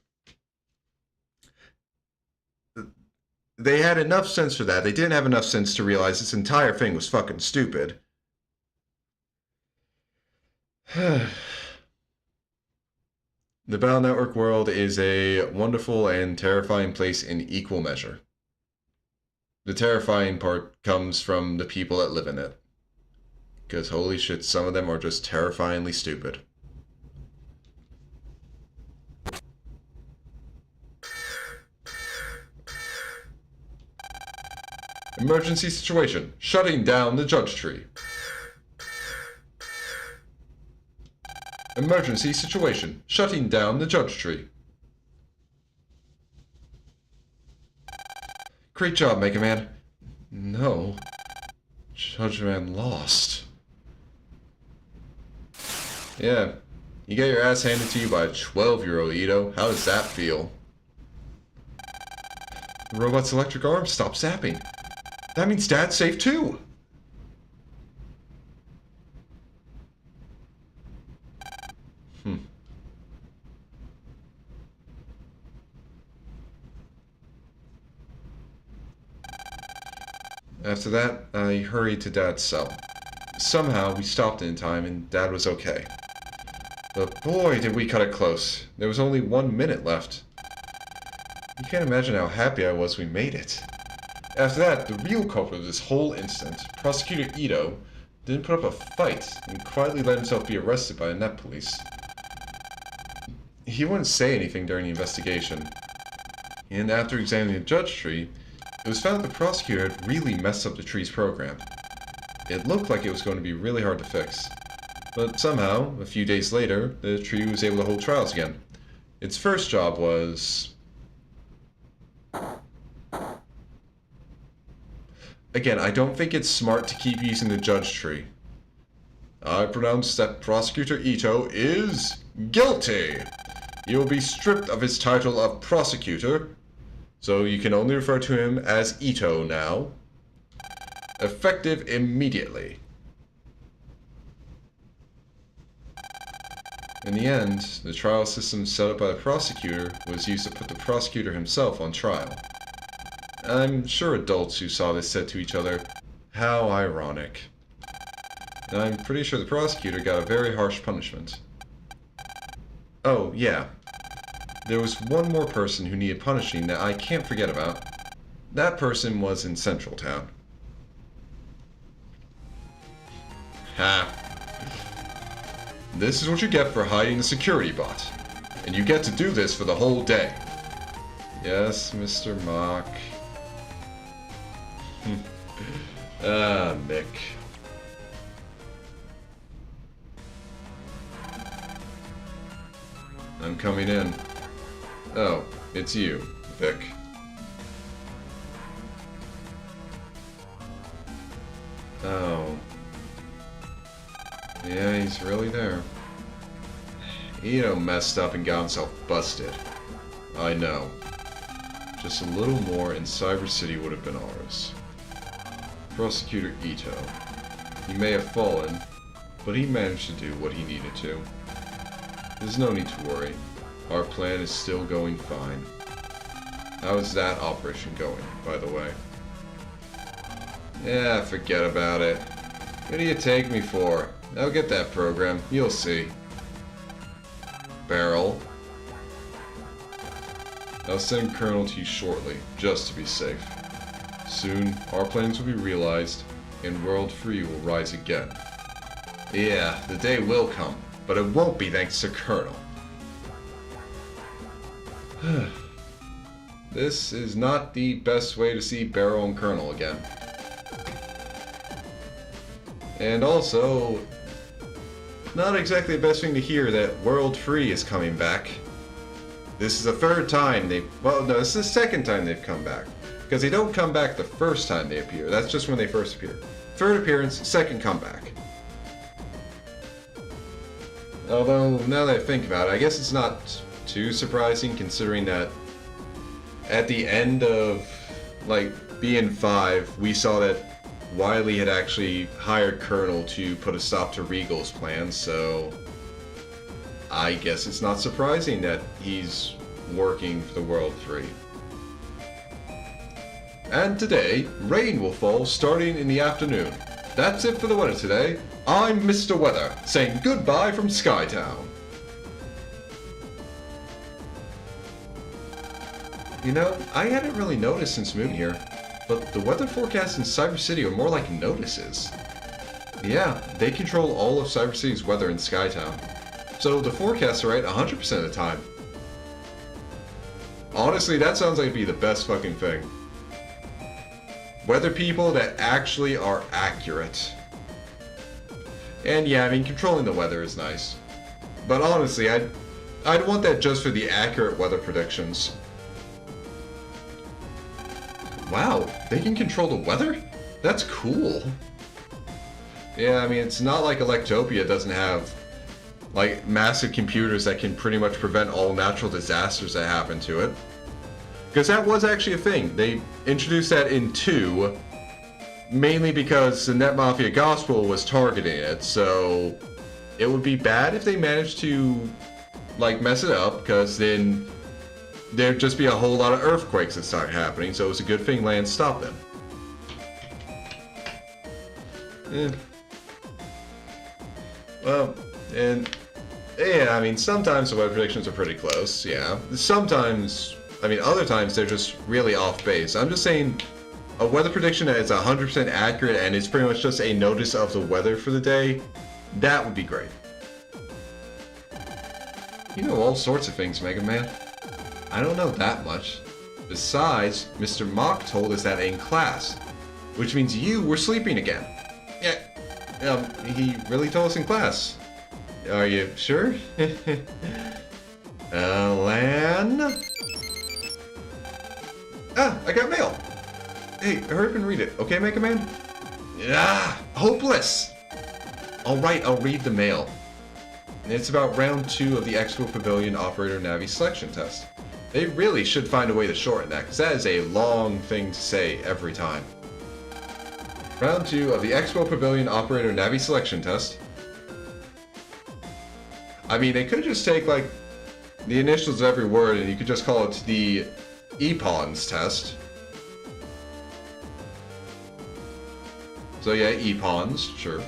They had enough sense for that. They didn't have enough sense to realize this entire thing was fucking stupid. The Battle Network world is a wonderful and terrifying place in equal measure. The terrifying part comes from the people that live in it. Because holy shit, some of them are just terrifyingly stupid. Emergency situation. Shutting down the judge tree. Emergency situation. Shutting down the judge tree. Great job, Mega Man. No. Judge Man lost. Yeah. You get your ass handed to you by a 12-year-old, Ito. How does that feel? The robot's electric arm stopped zapping. That means Dad's safe too! After that, I hurried to Dad's cell. Somehow, we stopped in time and Dad was okay. But boy, did we cut it close. There was only 1 minute left. You can't imagine how happy I was we made it. After that, the real culprit of this whole incident, Prosecutor Ito, didn't put up a fight and quietly let himself be arrested by the net police. He wouldn't say anything during the investigation. And after examining the judge tree, it was found that the prosecutor had really messed up the tree's program. It looked like it was going to be really hard to fix. But somehow, a few days later, the tree was able to hold trials again. Its first job was... Again, I don't think it's smart to keep using the judge tree. I pronounce that Prosecutor Ito is guilty. He will be stripped of his title of prosecutor, so you can only refer to him as Ito now. Effective immediately. In the end, the trial system set up by the prosecutor was used to put the prosecutor himself on trial. I'm sure adults who saw this said to each other, "How ironic." And I'm pretty sure the prosecutor got a very harsh punishment. Oh, yeah. There was one more person who needed punishing that I can't forget about. That person was in Central Town. Ha. This is what you get for hiding the security bot. And you get to do this for the whole day. Yes, Mr. Mock. Mick. I'm coming in. Oh, it's you, Vic. Oh. Yeah, he's really there. Ito messed up and got himself busted. I know. Just a little more and Cyber City would have been ours. Prosecutor Ito. He may have fallen, but he managed to do what he needed to. There's no need to worry. Our plan is still going fine. How is that operation going, by the way? Yeah, forget about it. What do you take me for? I'll get that program. You'll see. Barrel. I'll send Colonel to you shortly, just to be safe. Soon, our plans will be realized, and World Free will rise again. Yeah, the day will come, but it won't be thanks to Colonel. This is not the best way to see Barrel and Colonel again. And also, not exactly the best thing to hear that World 3 is coming back. This is the third time well, no, this is the second time they've come back. Because they don't come back the first time they appear. That's just when they first appear. Third appearance, second comeback. Although, now that I think about it, I guess it's not too surprising considering that at the end of, like, BN5, we saw that Wily had actually hired Colonel to put a stop to Regal's plans, so I guess it's not surprising that he's working for the World 3. And today, rain will fall starting in the afternoon. That's it for the weather today. I'm Mr. Weather, saying goodbye from Skytown. You know, I hadn't really noticed since moving here, but the weather forecasts in Cyber City are more like notices. Yeah, they control all of Cyber City's weather in Skytown, so the forecasts are right 100% of the time. Honestly, that sounds like it'd be the best fucking thing. Weather people that actually are accurate. And yeah, I mean, controlling the weather is nice. But honestly, I'd want that just for the accurate weather predictions. Wow, they can control the weather? That's cool. Yeah, I mean, it's not like Electopia doesn't have, like, massive computers that can pretty much prevent all natural disasters that happen to it. Because that was actually a thing. They introduced that in 2, mainly because the Net Mafia Gospel was targeting it, so it would be bad if they managed to, like, mess it up, because then there'd just be a whole lot of earthquakes that start happening, so it's a good thing land stopped them. Well, and yeah, I mean, sometimes the weather predictions are pretty close, yeah. Sometimes, I mean, other times they're just really off base. I'm just saying, a weather prediction that is 100% accurate and it's pretty much just a notice of the weather for the day, that would be great. You know all sorts of things, Mega Man. I don't know that much. Besides, Mr. Mock told us that in class, which means you were sleeping again. Yeah, he really told us in class. Are you sure? Lan? Ah, I got mail. Hey, hurry up and read it, okay, Mega Man? Ah, hopeless! Alright, I'll read the mail. It's about round 2 of the Expo Pavilion Operator Navi Selection Test. They really should find a way to shorten that, because that is a long thing to say every time. Round 2 of the Expo Pavilion Operator Navi Selection Test. I mean, they could just take, like, the initials of every word and you could just call it the EPONS test. So yeah, EPONS, sure.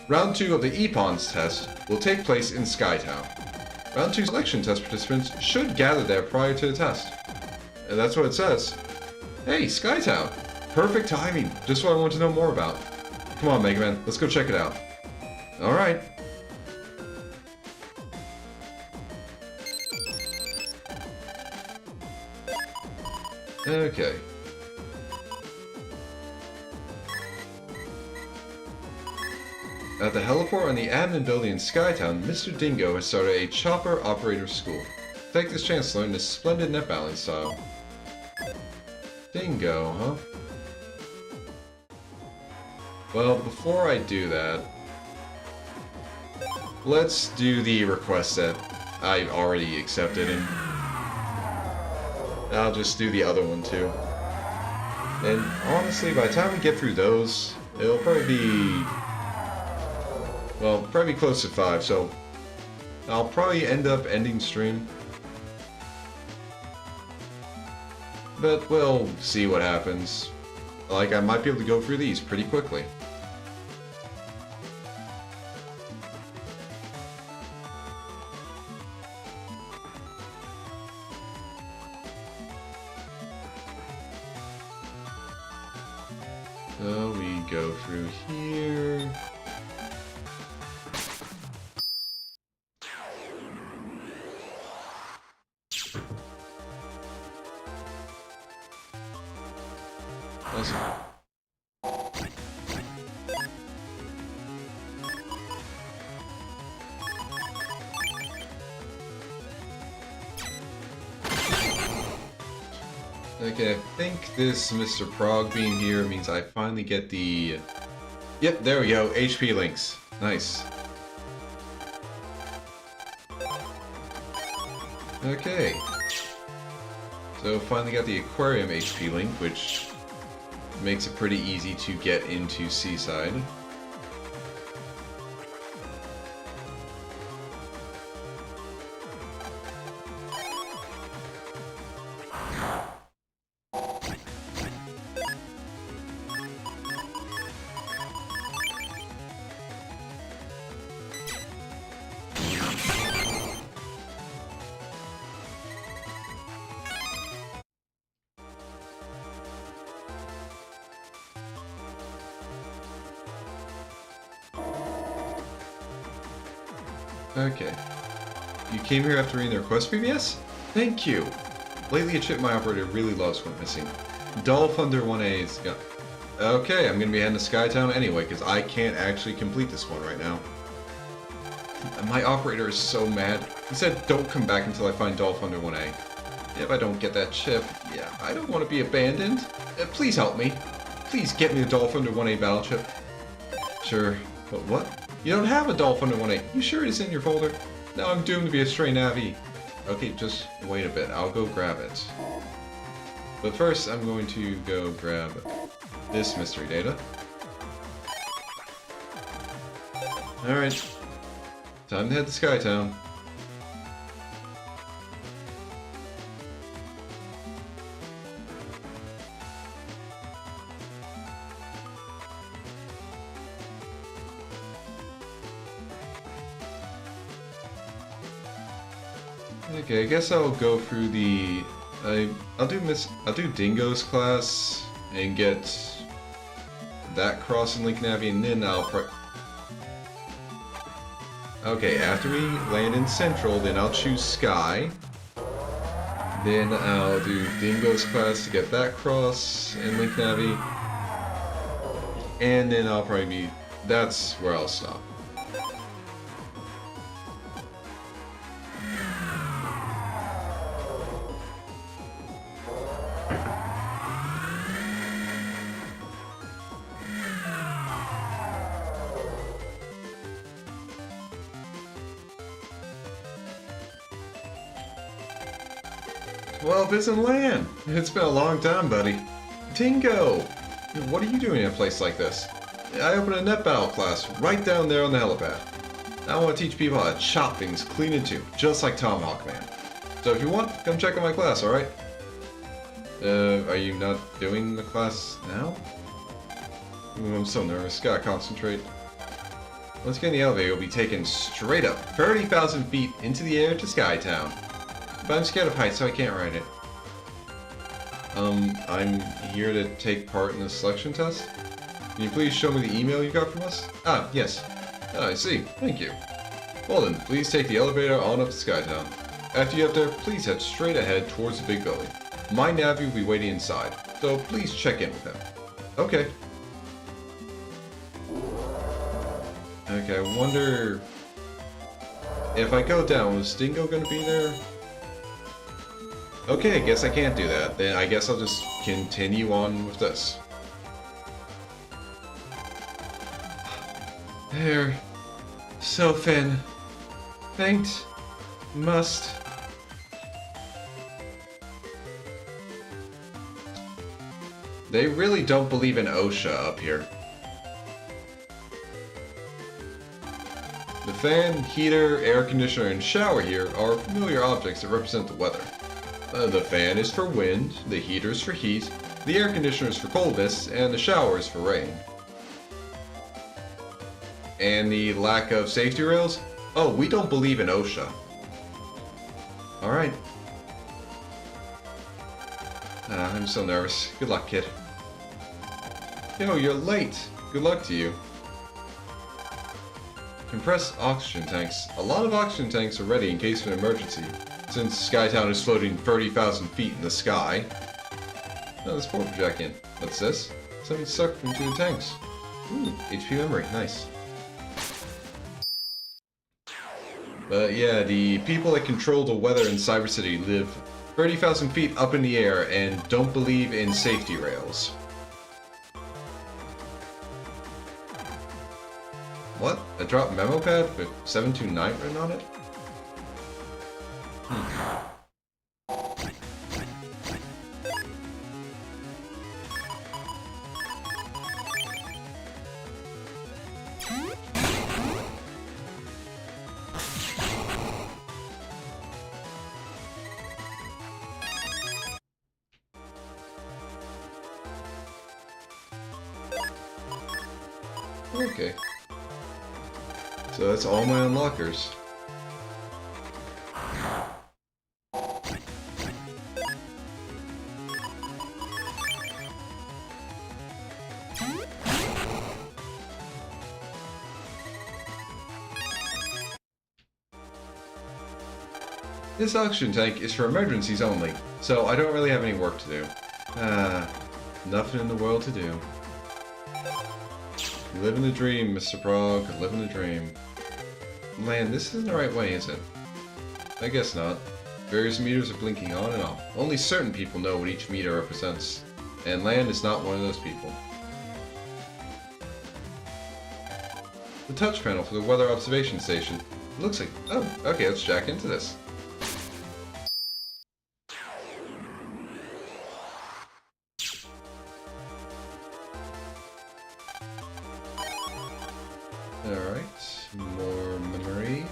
Round 2 of the EPONS test will take place in Skytown. Round 2 selection test participants should gather there prior to the test. And that's what it says. Hey, Skytown! Perfect timing, just what I want to know more about. Come on, Mega Man, let's go check it out. Alright. Okay. At the heliport on the admin building in Skytown, Mr. Dingo has started a chopper operator school. Take this chance to learn this splendid net battling style. Dingo, huh? Well, before I do that, let's do the request that I already accepted, and I'll just do the other one too. And honestly, by the time we get through those, it'll probably be, well, probably close to 5, so I'll probably end up ending stream. But we'll see what happens. Like, I might be able to go through these pretty quickly. So we go through here. Awesome. Okay, I think this Mr. Prague being here means I finally get the... Yep, there we go, HP links. Nice. Okay. So finally got the aquarium HP link, which makes it pretty easy to get into Seaside. Okay. You came here after reading the request brief? Yes? Thank you! Lately a chip my operator really loves went missing. Dull Thunder 1A is gone. Okay, I'm gonna be heading to Skytown anyway, because I can't actually complete this one right now. My operator is so mad. He said don't come back until I find Dull Thunder 1A. If I don't get that chip, yeah, I don't want to be abandoned. Please help me. Please get me the Dull Thunder 1A battle chip. Sure, but what? You don't have a Dull Thunder 1A. You sure it's in your folder? Now I'm doomed to be a stray Navi. Okay, just wait a bit. I'll go grab it. But first, I'm going to go grab this mystery data. Alright. Time to head to Skytown. Okay, I guess I'll go through the... I'll do Dingo's class and get that cross in Link Navi, and then I'll okay, after we land in Central, then I'll choose Sky. Then I'll do Dingo's class to get that cross in Link Navi. And then I'll probably be... that's where I'll stop. Well, this isn't land. It's been a long time, buddy. Dingo! What are you doing in a place like this? I opened a net battle class right down there on the helipad. I want to teach people how to chop things clean and two, just like Tomahawk Man. So if you want, come check out my class, alright? Are you not doing the class now? Ooh, I'm so nervous. Gotta concentrate. Once you get in the elevator, you'll be taken straight up 30,000 feet into the air to Skytown. But I'm scared of heights, so I can't ride it. I'm here to take part in the selection test. Can you please show me the email you got from us? Ah, yes. Ah, I see. Thank you. Well then, please take the elevator on up to Skytown. After you get there, please head straight ahead towards the big building. My Navi will be waiting inside, so please check in with him. Okay. Okay, I wonder... if I go down, is Dingo gonna be there? Okay, I guess I can't do that. Then I guess I'll just continue on with this. There. So thin. Faint. Must. They really don't believe in OSHA up here. The fan, heater, air conditioner, and shower here are familiar objects that represent the weather. The fan is for wind, the heater is for heat, the air conditioner is for coldness, and the shower is for rain. And the lack of safety rails? Oh, we don't believe in OSHA. Alright. I'm so nervous. Good luck, kid. Yo, you're late. Good luck to you. Compressed oxygen tanks. A lot of oxygen tanks are ready in case of an emergency, since Skytown is floating 30,000 feet in the sky. Oh, this port projecting. What's this? Something stuck into the tanks. Ooh, HP memory. Nice. But yeah, the people that control the weather in Cyber City live 30,000 feet up in the air and don't believe in safety rails. What? A drop memo pad with 729 written on it? Okay. So that's all my unlockers. This oxygen tank is for emergencies only, so I don't really have any work to do. Nothing in the world to do. Living the dream, Mr. Prague, living the dream. Man, this isn't the right way, is it? I guess not. Various meters are blinking on and off. Only certain people know what each meter represents, and Land is not one of those people. The touch panel for the weather observation station. It looks like... oh, okay, let's jack into this. Alright, more memory.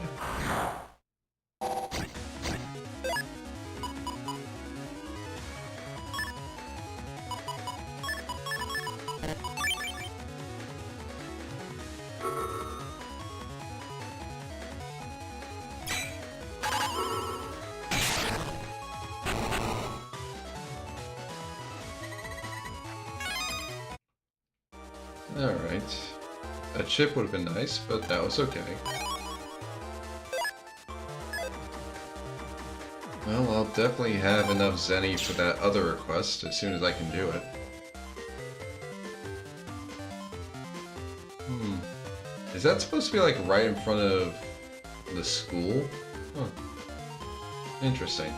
Alright. A chip would have been nice, but that was okay. Well, I'll definitely have enough Zenny for that other request as soon as I can do it. Is that supposed to be like right in front of the school? Huh. Interesting.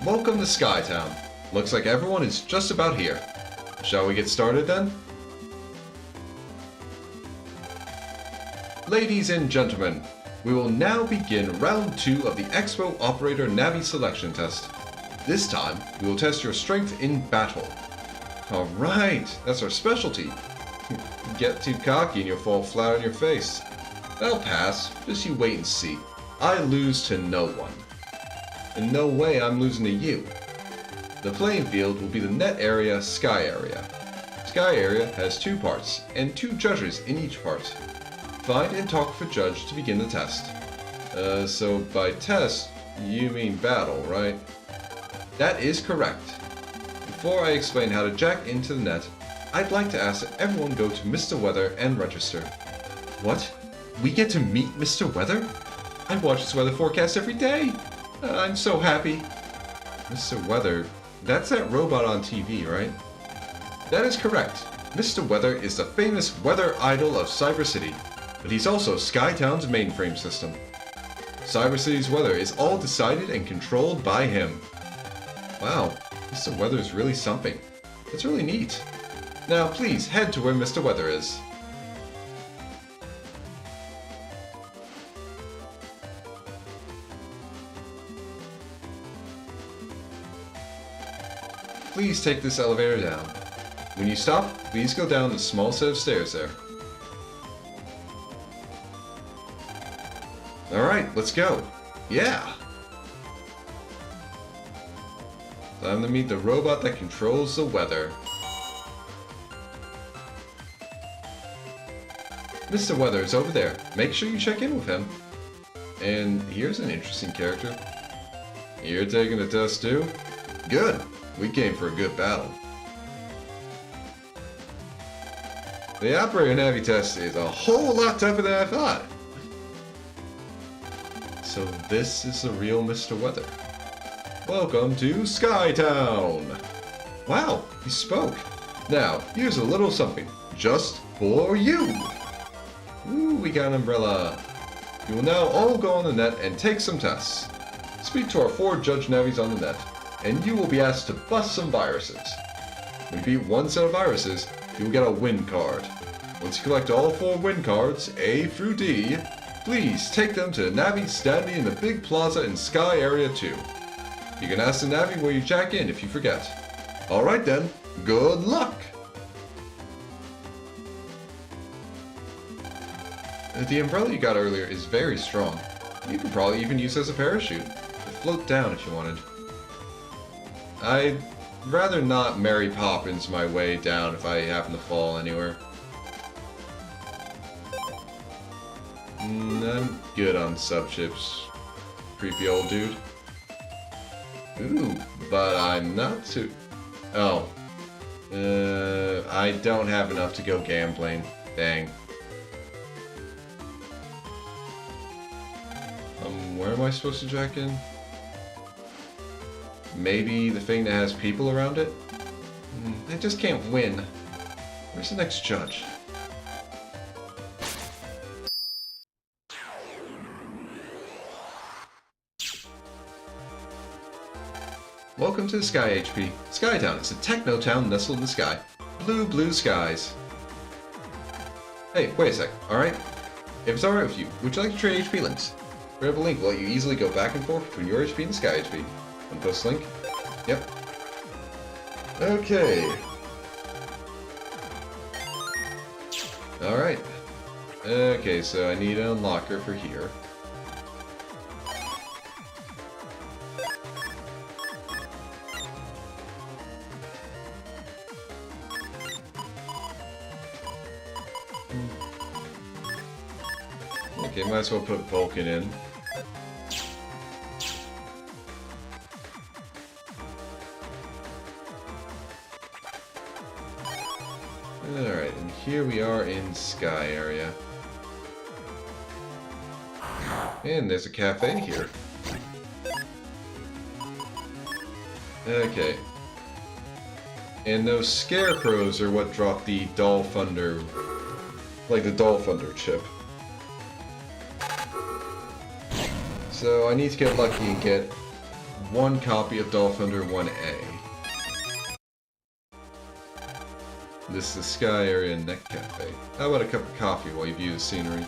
Welcome to Skytown. Looks like everyone is just about here. Shall we get started then? Ladies and gentlemen, we will now begin round 2 of the Expo Operator Navi Selection Test. This time, we will test your strength in battle. Alright, that's our specialty. Get too cocky and you'll fall flat on your face. I'll pass, just you wait and see. I lose to no one. In no way I'm losing to you. The playing field will be the net area, sky area. Sky area has 2 parts, and 2 judges in each part. Find and talk with a judge to begin the test. So by test, you mean battle, right? That is correct. Before I explain how to jack into the net, I'd like to ask that everyone go to Mr. Weather and register. What? We get to meet Mr. Weather? I watch his weather forecast every day. I'm so happy. Mr. Weather, that's that robot on TV, right? That is correct. Mr. Weather is the famous weather idol of Cyber City. But he's also Skytown's mainframe system. Cyber City's weather is all decided and controlled by him. Wow, Mr. Weather is really something. That's really neat. Now please head to where Mr. Weather is. Please take this elevator down. When you stop, please go down the small set of stairs there. Alright, let's go. Yeah! Time to meet the robot that controls the weather. Mr. Weather is over there. Make sure you check in with him. And here's an interesting character. You're taking the test too? Good! We came for a good battle. The Operator Navi test is a whole lot tougher than I thought. So this is the real Mr. Weather. Welcome to Skytown! Wow, he spoke. Now, here's a little something, just for you! Ooh, we got an umbrella. You will now all go on the net and take some tests. speak to our 4 judge navies on the net, and you will be asked to bust some viruses. When you beat one set of viruses, you will get a win card. Once you collect all 4 win cards, A through D, please take them to the Navi standing in the big plaza in Sky Area 2. You can ask the Navi where you jack in if you forget. Alright then, good luck! The umbrella you got earlier is very strong. You could probably even use it as a parachute. To float down if you wanted. I'd rather not Mary Poppins my way down if I happen to fall anywhere. I'm good on subships. Creepy old dude. Ooh, but I'm not too... Oh. I don't have enough to go gambling. Dang. Where am I supposed to jack in? Maybe the thing that has people around it? I just can't win. Where's the next judge? Welcome to the Sky HP. Skytown is a techno town nestled in the sky. Blue, blue skies. Hey, wait a sec, alright? If it's alright with you, would you like to trade HP links? Grab a link will let you easily go back and forth between your HP and the Sky HP. Want to post a link? Yep. Okay. Alright. Okay, so I need an unlocker for here. Okay, might as well put Vulcan in. Alright, and here we are in Sky Area. And there's a cafe here. Okay. And those scarecrows are what dropped the Doll Thunder, like the Doll Thunder chip. So I need to get lucky and get one copy of Doll Thunder 1A. This is the Sky Area Neck Cafe. How about a cup of coffee while you view the scenery?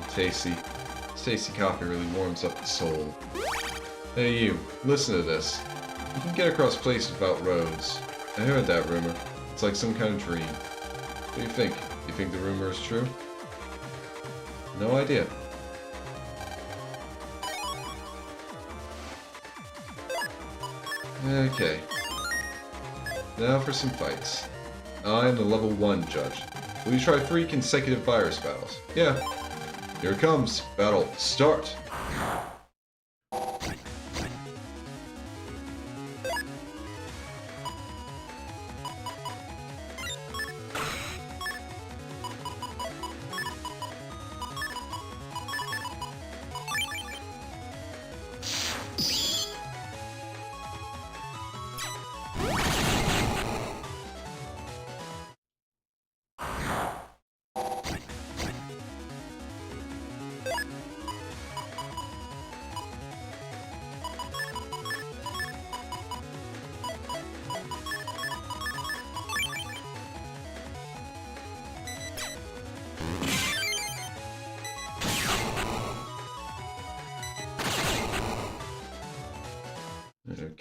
Tasty. Tasty coffee really warms up the soul. Hey you, listen to this. You can get across places without roads. I heard that rumor. It's like some kind of dream. What do you think? You think the rumor is true? No idea. Okay. Now for some fights. I'm the level 1 judge. Will you try 3 consecutive virus battles? Yeah. Here it comes. Battle start.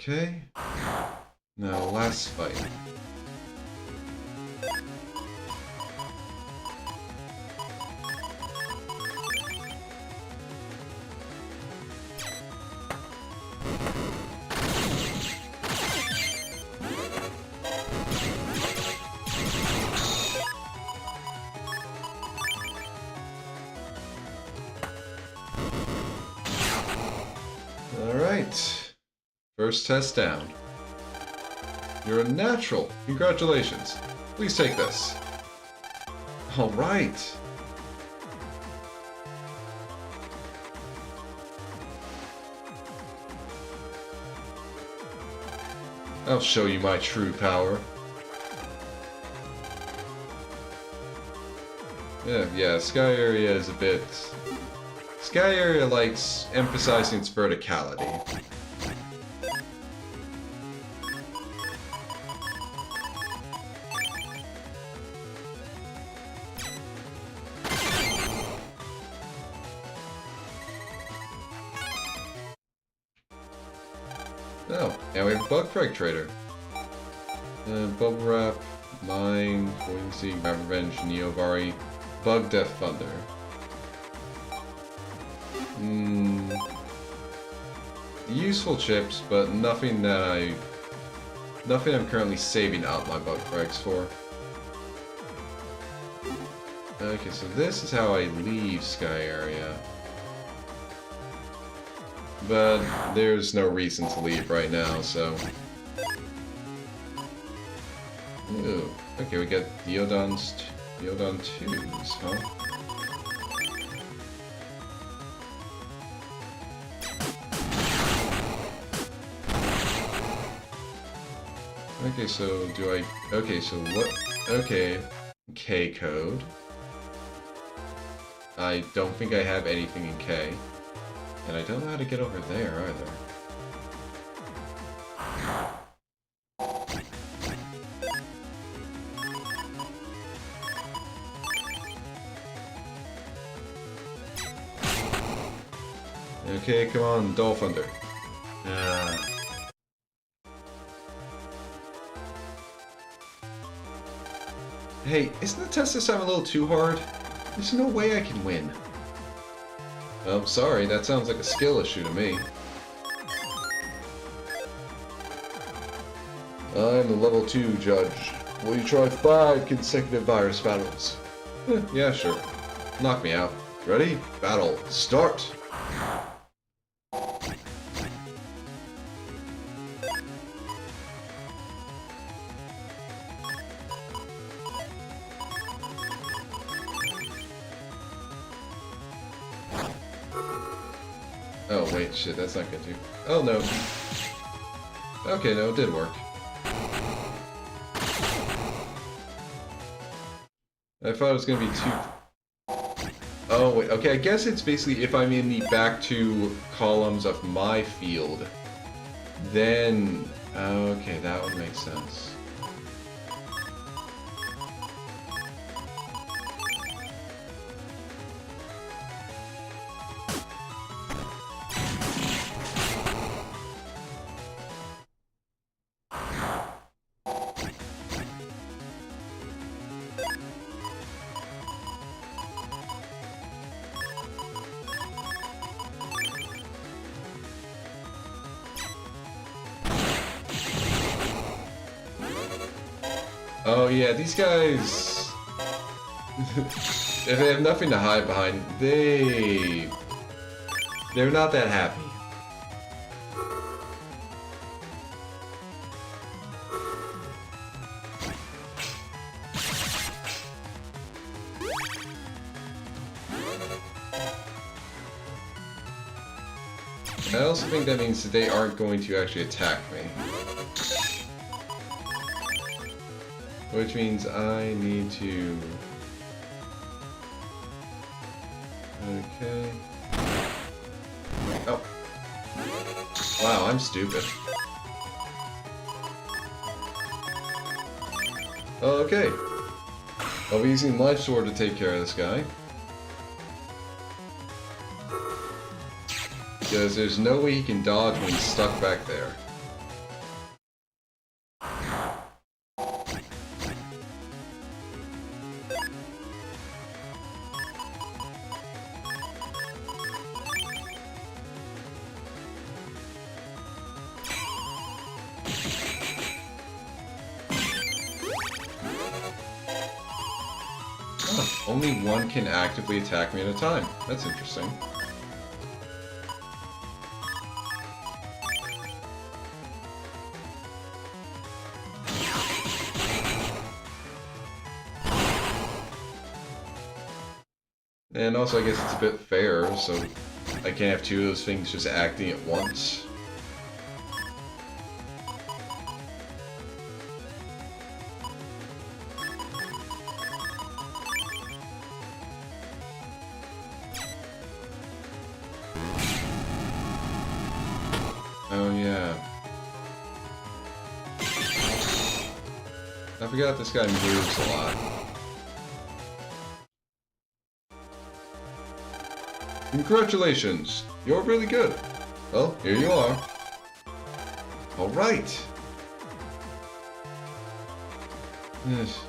Okay. Now, last fight. All right. First test down. You're a natural. Congratulations. Please take this. All right. I'll show you my true power. Yeah, Sky Area is a bit... Sky Area likes emphasizing its verticality. Oh, now we have Bug Frag Trader. Bubble Wrap, Mine, Buoyancy, Grab Revenge, Neovari, Bug Death Thunder. Useful chips, but nothing I'm currently saving out my Bug Frags for. Okay, so this is how I leave Sky Area. But there's no reason to leave right now, so... Ooh, okay, we got Diodon 2s, huh? Okay, so do I... Okay, so what... Okay, K code. I don't think I have anything in K. And I don't know how to get over there either. Okay, come on, Dolphunder. Hey, isn't the test this time a little too hard? There's no way I can win. Oh, sorry, that sounds like a skill issue to me. I'm the level 2 judge. Will you try 5 consecutive virus battles? Yeah, sure. Knock me out. Ready? Battle. Start! Oh, wait, shit, that's not good too. Oh, no. Okay, no, it did work. I thought it was gonna be too... Oh, wait, okay, I guess it's basically if I'm in the back 2 columns of my field, then... Okay, that would make sense. Oh yeah, these guys... if they have nothing to hide behind, they're not that happy. I also think that means that they aren't going to actually attack me. Which means I need to... Okay... Oh. Wow, I'm stupid. Okay. I'll be using Life Sword to take care of this guy. Because there's no way he can dodge when he's stuck back there. Only one can actively attack me at a time. That's interesting. And also, I guess it's a bit fair, so I can't have two of those things just acting at once. Oh yeah. I forgot this guy moves a lot. Congratulations! You're really good. Well, here you are. Alright. Yes.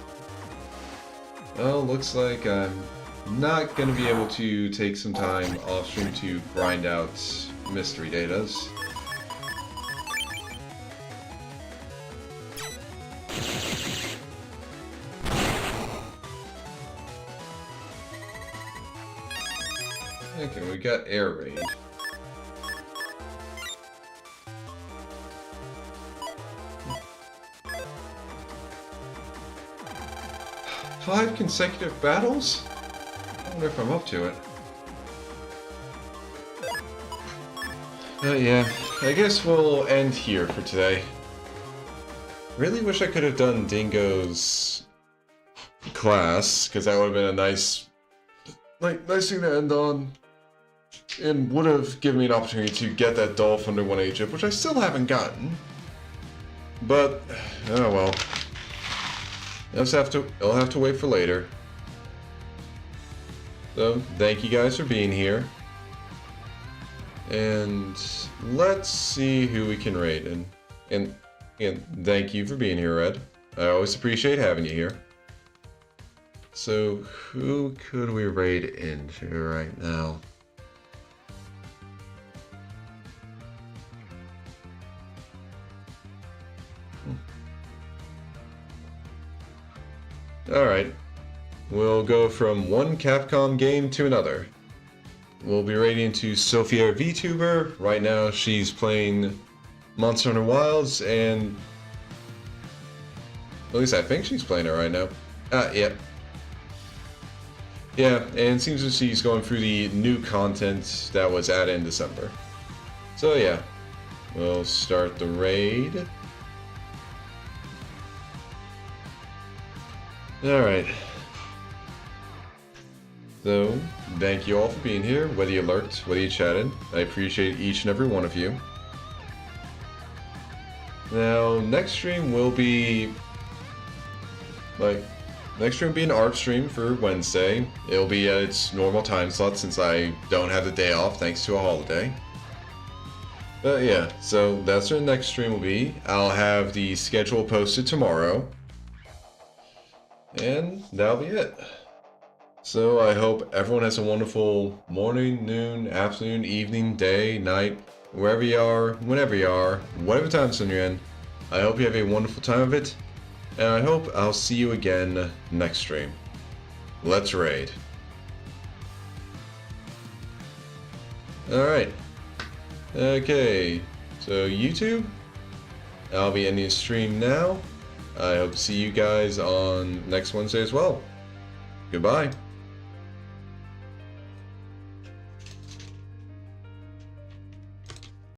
Well, looks like I'm not going to be able to take some time off stream to grind out mystery datas. Okay, we got air raid. Five consecutive battles? I wonder if I'm up to it. Yeah, I guess we'll end here for today. Really wish I could have done Dingo's class, because that would have been a nice thing to end on. And would have given me an opportunity to get that Dolph under 1 chip, which I still haven't gotten. But, oh well. I'll have to wait for later. So, thank you guys for being here. And let's see who we can raid. And thank you for being here, Red. I always appreciate having you here. So, who could we raid into right now? Alright, we'll go from one Capcom game to another. We'll be raiding to Sophia VTuber. Right now she's playing Monster Hunter Wilds, and at least I think she's playing it right now. Yeah. Yeah, and it seems that she's going through the new content that was added in December. So yeah, we'll start the raid. Alright. So, thank you all for being here, whether you lurked, whether you chatted. I appreciate each and every one of you. Now, next stream will be... next stream will be an ARP stream for Wednesday. It'll be at its normal time slot since I don't have the day off thanks to a holiday. But yeah, so that's what the next stream will be. I'll have the schedule posted tomorrow. And that'll be it. So I hope everyone has a wonderful morning, noon, afternoon, evening, day, night, wherever you are, whenever you are, whatever time zone you're in. I hope you have a wonderful time of it, and I hope I'll see you again next stream. Let's raid. Alright. Okay, so YouTube, I'll be ending the stream now. I hope to see you guys on next Wednesday as well. Goodbye.